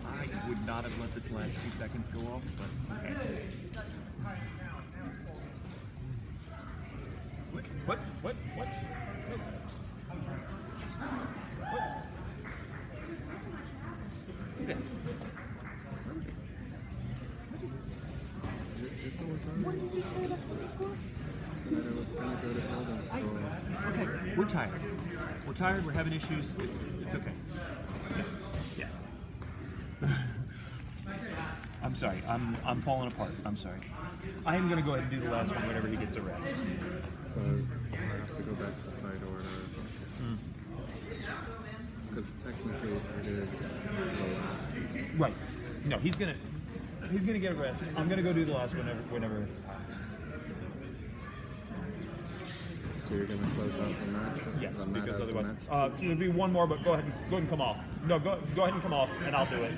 I would not have let the last 2 seconds go off, but okay. What? It's always on. What did you just say about the score? That I was going to go to Eldon School. Okay, we're tired. We're tired. We're having issues. It's okay. Yeah. I'm sorry. I'm falling apart. I'm sorry. I am gonna go ahead and do the last one whenever he gets a rest. So I have to go back to fight order. Because technically it is the last. Right. No, he's gonna get a rest. I'm gonna go do the last one whenever it's time. So you're going to close out the match? Yes, Run that because as a otherwise, match? there'll be one more, but go ahead and come off. No, go ahead and come off, and I'll do it.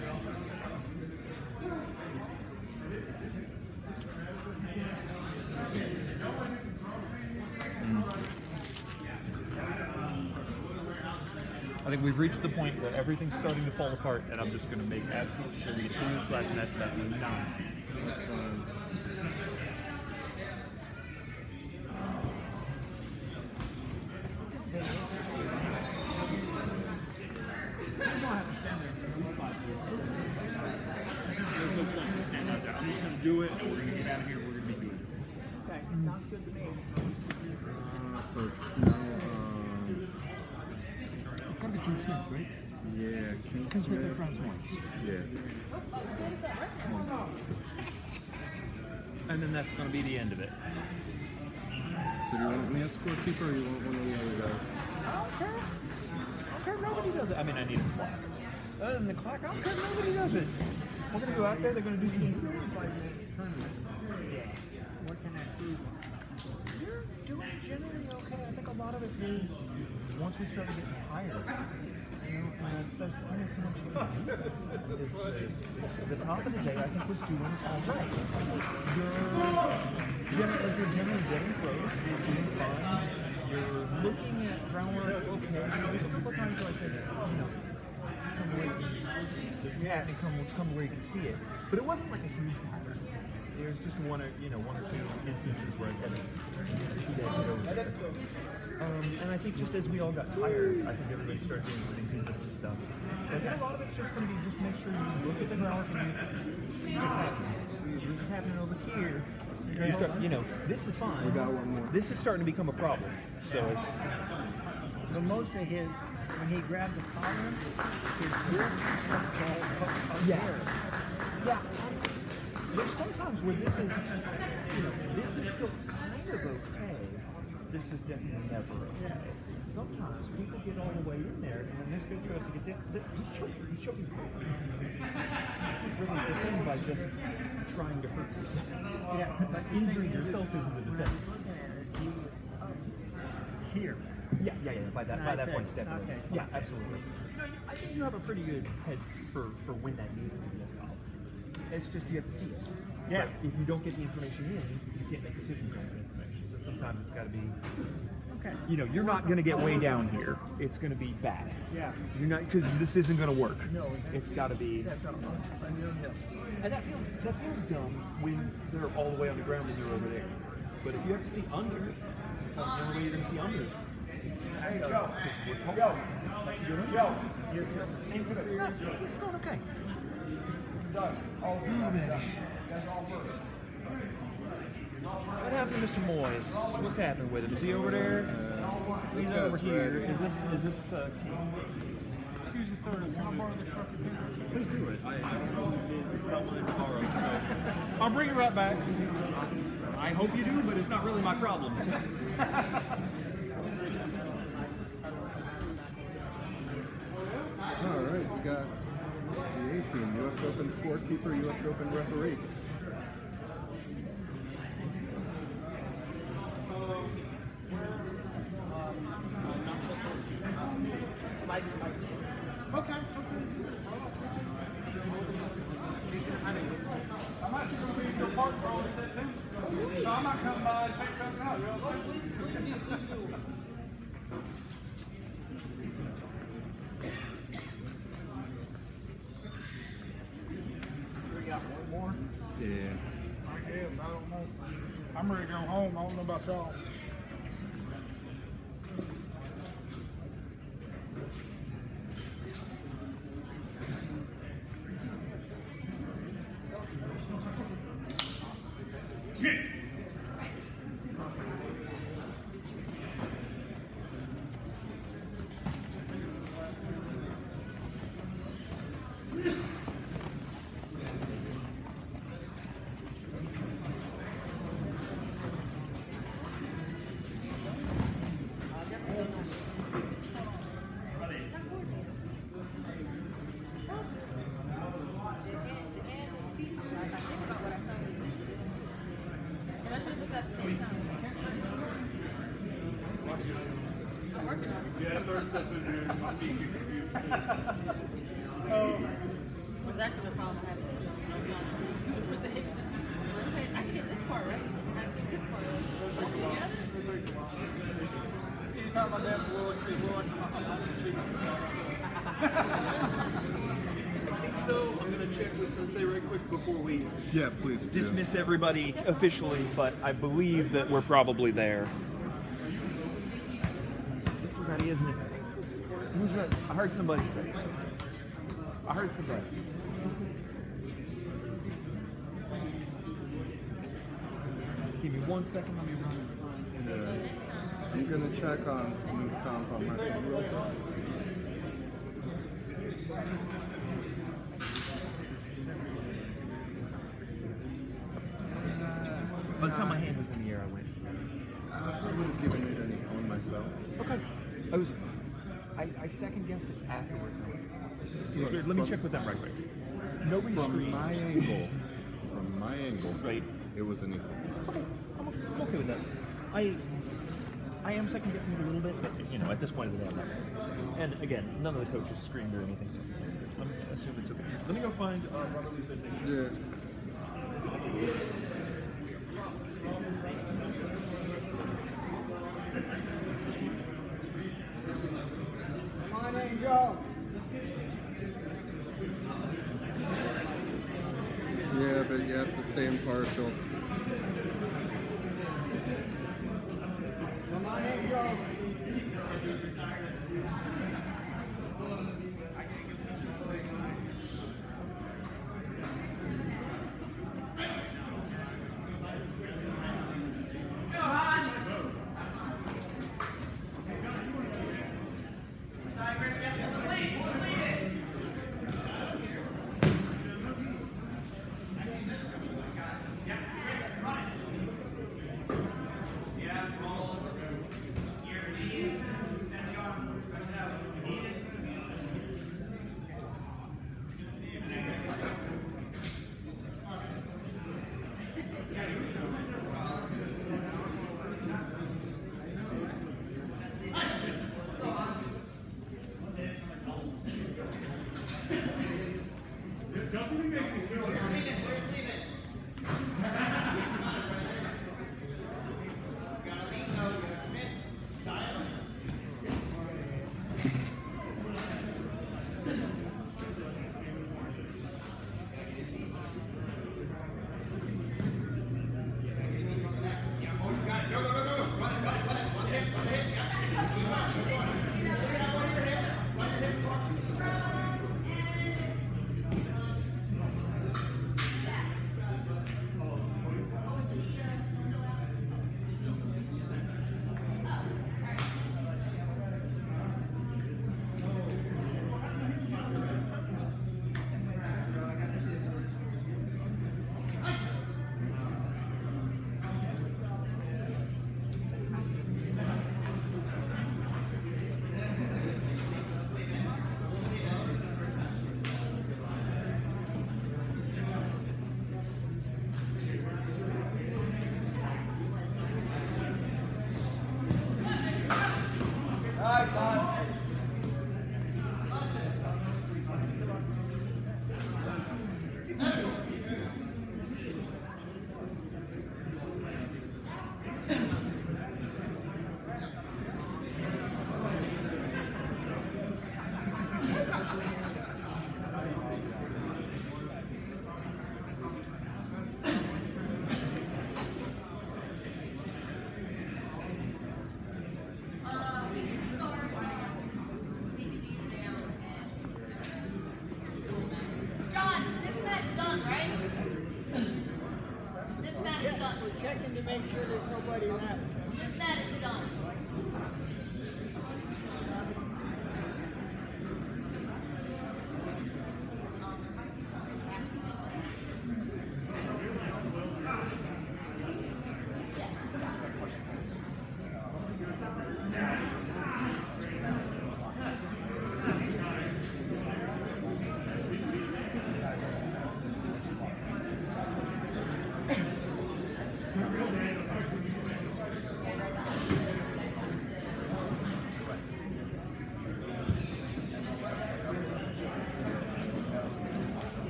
I think we've reached the point where everything's starting to fall apart, and I'm just going to make absolutely sure we get through this last match that we're not. That's fine. I'm just going to do it, and we're going to get out of here. We're going to be good. Okay, sounds good to me. So it's now, It's got to be King Smith, right? yeah, King King Smith and Smith. Franz once. Yeah. And then that's going to be the end of it. So do you want me as scorekeeper or you want one of the other guys? I don't care. Nobody does it. I mean, I need a clock. Other than the clock, I don't care. Nobody does it. We're going to go out there. They're going to do some 5-minute tournament. What can I do? You're doing generally okay. I think a lot of it is once we started getting tired. You know, there's only so much you can do. The top of the day, I think, was doing all right. You're generally getting close. You're doing fine. You're looking at groundwork. Okay. There's a couple times where I said, come away from this net and come where you can see it. But it wasn't like a huge pattern. There's just one or two instances where I said, and I think just as we all got tired, I think everybody started doing some inconsistent stuff. I think a lot of it's just going to be just make sure you look at the groundwork and you see what's happening. See this is happening over here. You start, this is fine. We got one more. This is starting to become a problem. So it's. But most of his, when he grabbed the collar, his wrist was all up there. Yeah. There's sometimes where this is, this is still kind of okay. This is definitely never okay. Sometimes people get all the way in there, and when this guy tries to get there, he's choking. He's really defend by just trying to hurt yourself. Yeah, but Injuring yourself isn't a defense. he was up here. Yeah. By that point, definitely. Okay. Yeah, absolutely. I think you have a pretty good head for when that needs to be solved. It's just you have to see it. Yeah. But if you don't get the information in, you can't make decisions on the information. So sometimes it's got to be. Okay. You're not going to get way down here. It's going to be bad. Yeah. You're not because this isn't going to work. No. It's got to be. That's all. And that feels dumb when they're all the way on the ground and you're over there. But if you have to see under, the only way you're going to see under is There you go. because we're tall. It's going okay. What happened to Mr. Moyes? What's happened with him? Is he over there? He's over here. Is this Excuse me, sir. Can I borrow the truck again? Please do it. I don't know whose it is. It's not mine to borrow, so I'll bring it right back. I hope you do, but it's not really my problem. So. All right, we got the A-team, U.S. Open scorekeeper, U.S. Open referee. Okay. I'm actually going to be in your park for all this, too. So I might come by and check something out. You Yeah. I guess, I don't know. I'm ready to go home. I don't know about y'all. Was actually the problem I had with the hip. I can get this part right. I can get this part right. Anytime my dad's a little, I think so. I'm going to check with Sensei right quick before we Yeah, please do. dismiss everybody officially, but I believe that we're probably there. This was Eddie, isn't it? Who's right? I heard somebody say. I heard somebody. Give me 1 second, let me run. Yeah. You gonna check on smooth comp on my phone real quick? By the time my hand was in the air, I went. I would have given it any phone myself. Okay. I second guessed it afterwards. Look, Let me check with them right quick. Nobody From screams. my angle, Right. it was an equal. Okay, I'm okay with that. I am second guessing it a little bit, but at this point of the day, I'm not. And again, none of the coaches screamed or anything, so I'm assuming it's okay. Let me go find Robert Lee. Yeah. My name's Joe. Yeah, but you have to stay impartial. My name's Joe.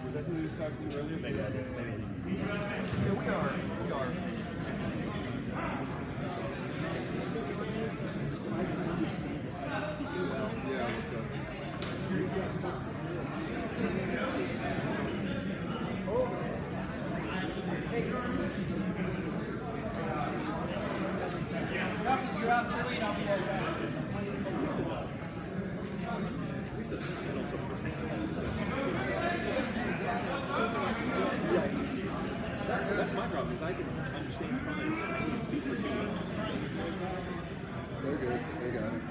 Was that who he was talking to earlier? Maybe I didn't see. Yeah, we are. That's my problem, is I can understand fine. I can speak for me. They're good. They got it.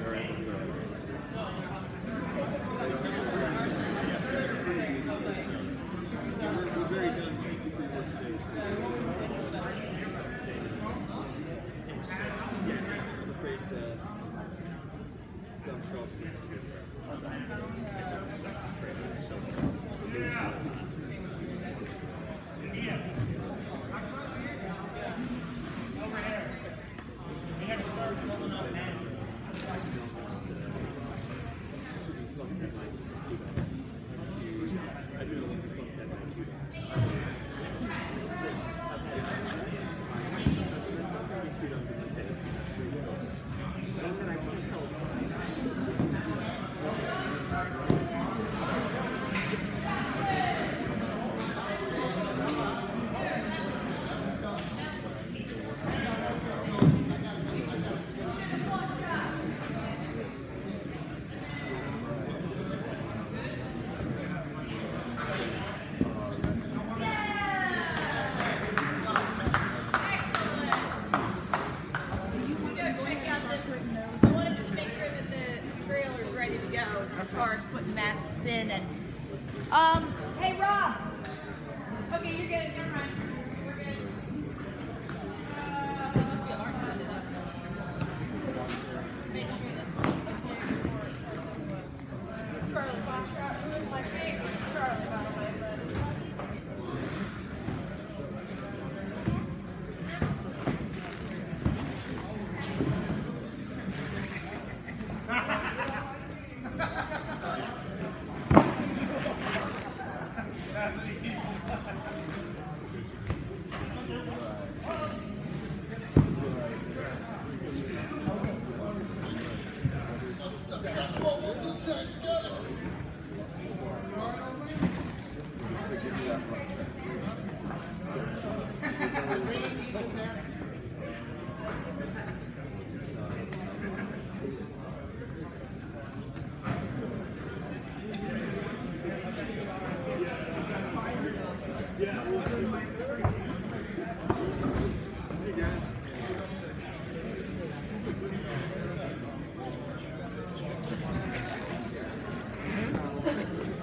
They're able We're very done. Thank you for your work today. I'm afraid dumb Charles is as far as putting mats in and hey Rob. Okay, you're good. Never mind. We're good. Make sure this Charlie Foxtrot. Who is my favorite? Charlie, by the way, but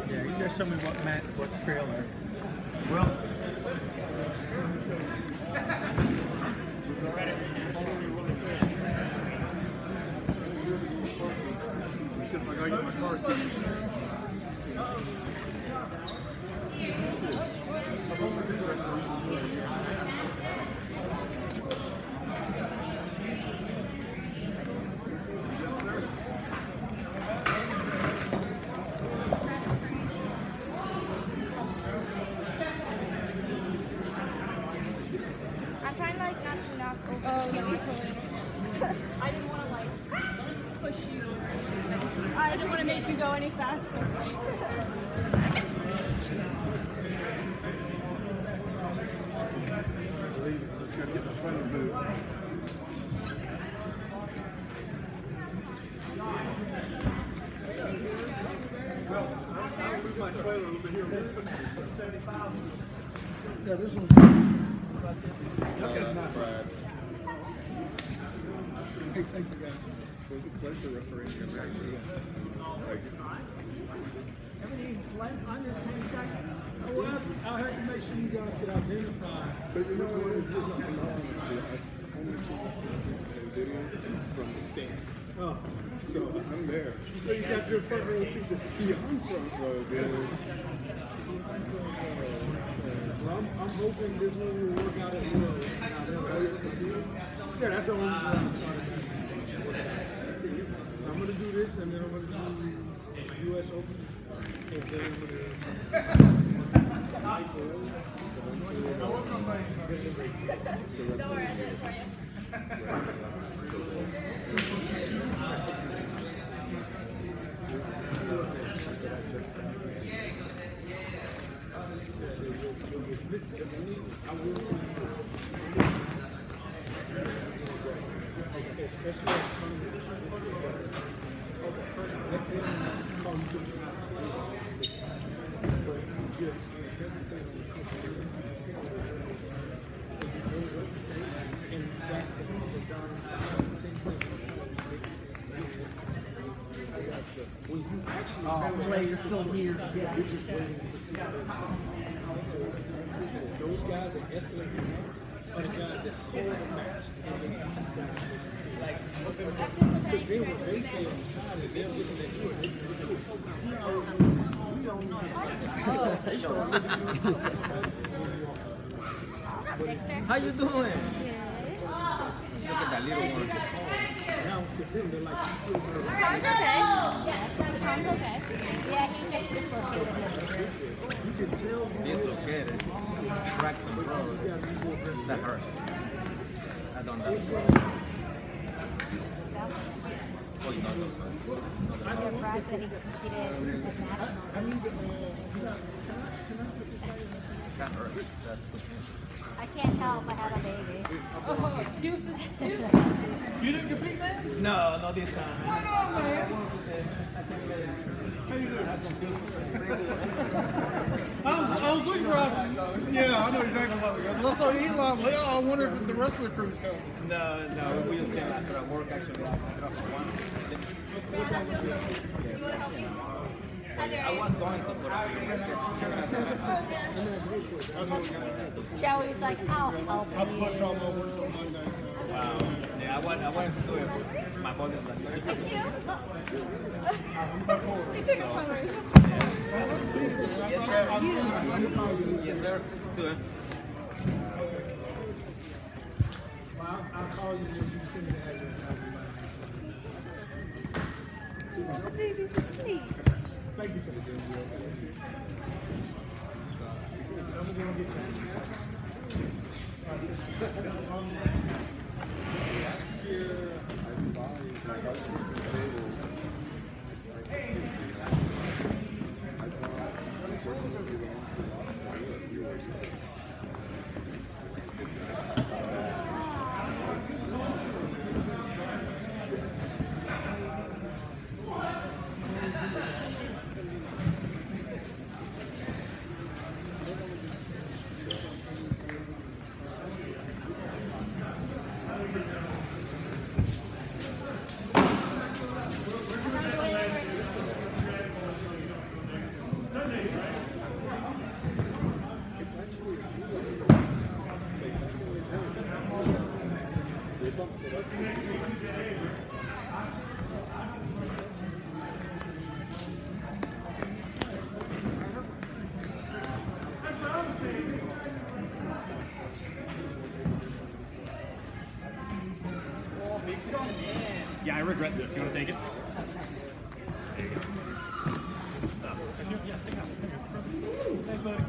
Yeah, you just show me what trailer. Well, Except I gotta get my car. I'm trying to like not to knock over. Oh, no, I didn't want to like push you. I didn't want to make you go any faster. Let's go get the front of the boot. Yeah, this one's Brad. Hey, thank you guys. It was a pleasure refereeing your match. Everything under 10 seconds. Oh, well, I'll have to make sure you guys can identify. But you know what it is? I've only seen videos from the stands. Oh. So I'm there. So you got your front row seat. Yeah, I'm front row, dude. Well, I'm hoping this one will work out at World. Yeah, that's the only reason I started. So I'm going to do this, and then I'm going to do U.S. Open. And then I'm going to Don't worry, I did it for you. especially at tournaments like this. They call you to the side. But you hesitate on the and that down 10 seconds. When you actually you're still here. you're just waiting to see how they so those guys that escalate the match are the guys that hold the match and then these guys like because then what they say on the side is they're looking at you and they say How you doing? Look at that little one. now to them they're like she's still very Sounds okay. Yeah, sounds okay. Yeah, he just dislocated. you can tell Dislocated. Cracked and froze. That hurts. I don't know. Oh, you know those ones. Surprised that he competed with national. That hurts. That's good. I can't help, I had a baby. Oh, excuses. you didn't compete, man? No, not this time. Come on, man. How you doing? I was looking for us. Yeah, I know exactly what it is. I saw Elon. I wonder if the wrestler crew's coming. No, we just came after work actually. What time is it? How dare I you? was going to put Joey's like, I'll help I pushed all my work till Monday. Wow. Yeah, I wanted to do it. My boss is like, yes, sir. Yes, sir. To him. I'll call you and you send me the address. Oh, baby, so sweet. Thank you for the deal. I'm going to get Yeah, I regret this. You want to take it? There you go. Yeah, take it out. Thanks, buddy.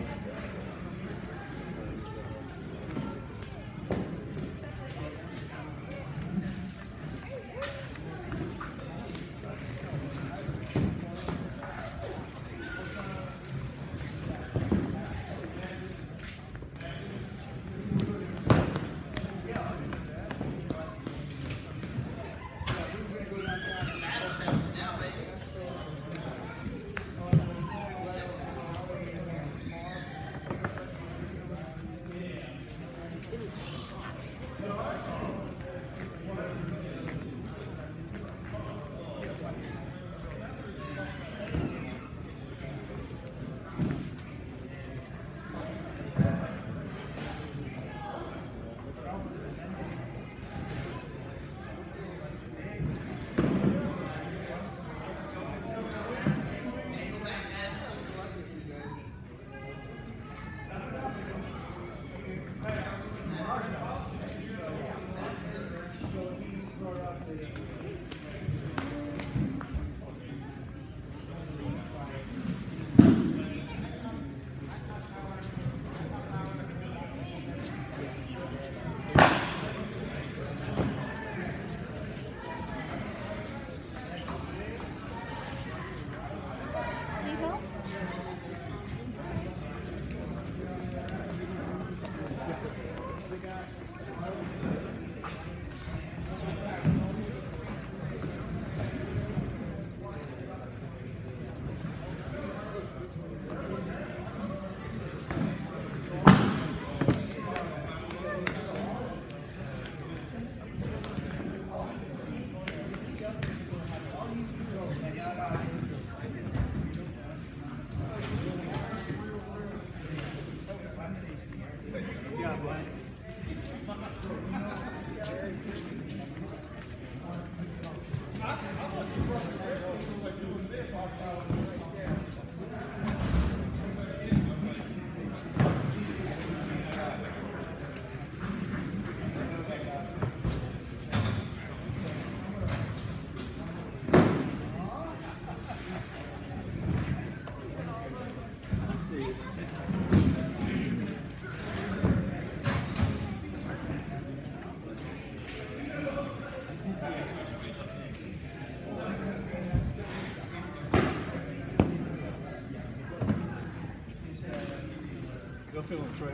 Go feel him try.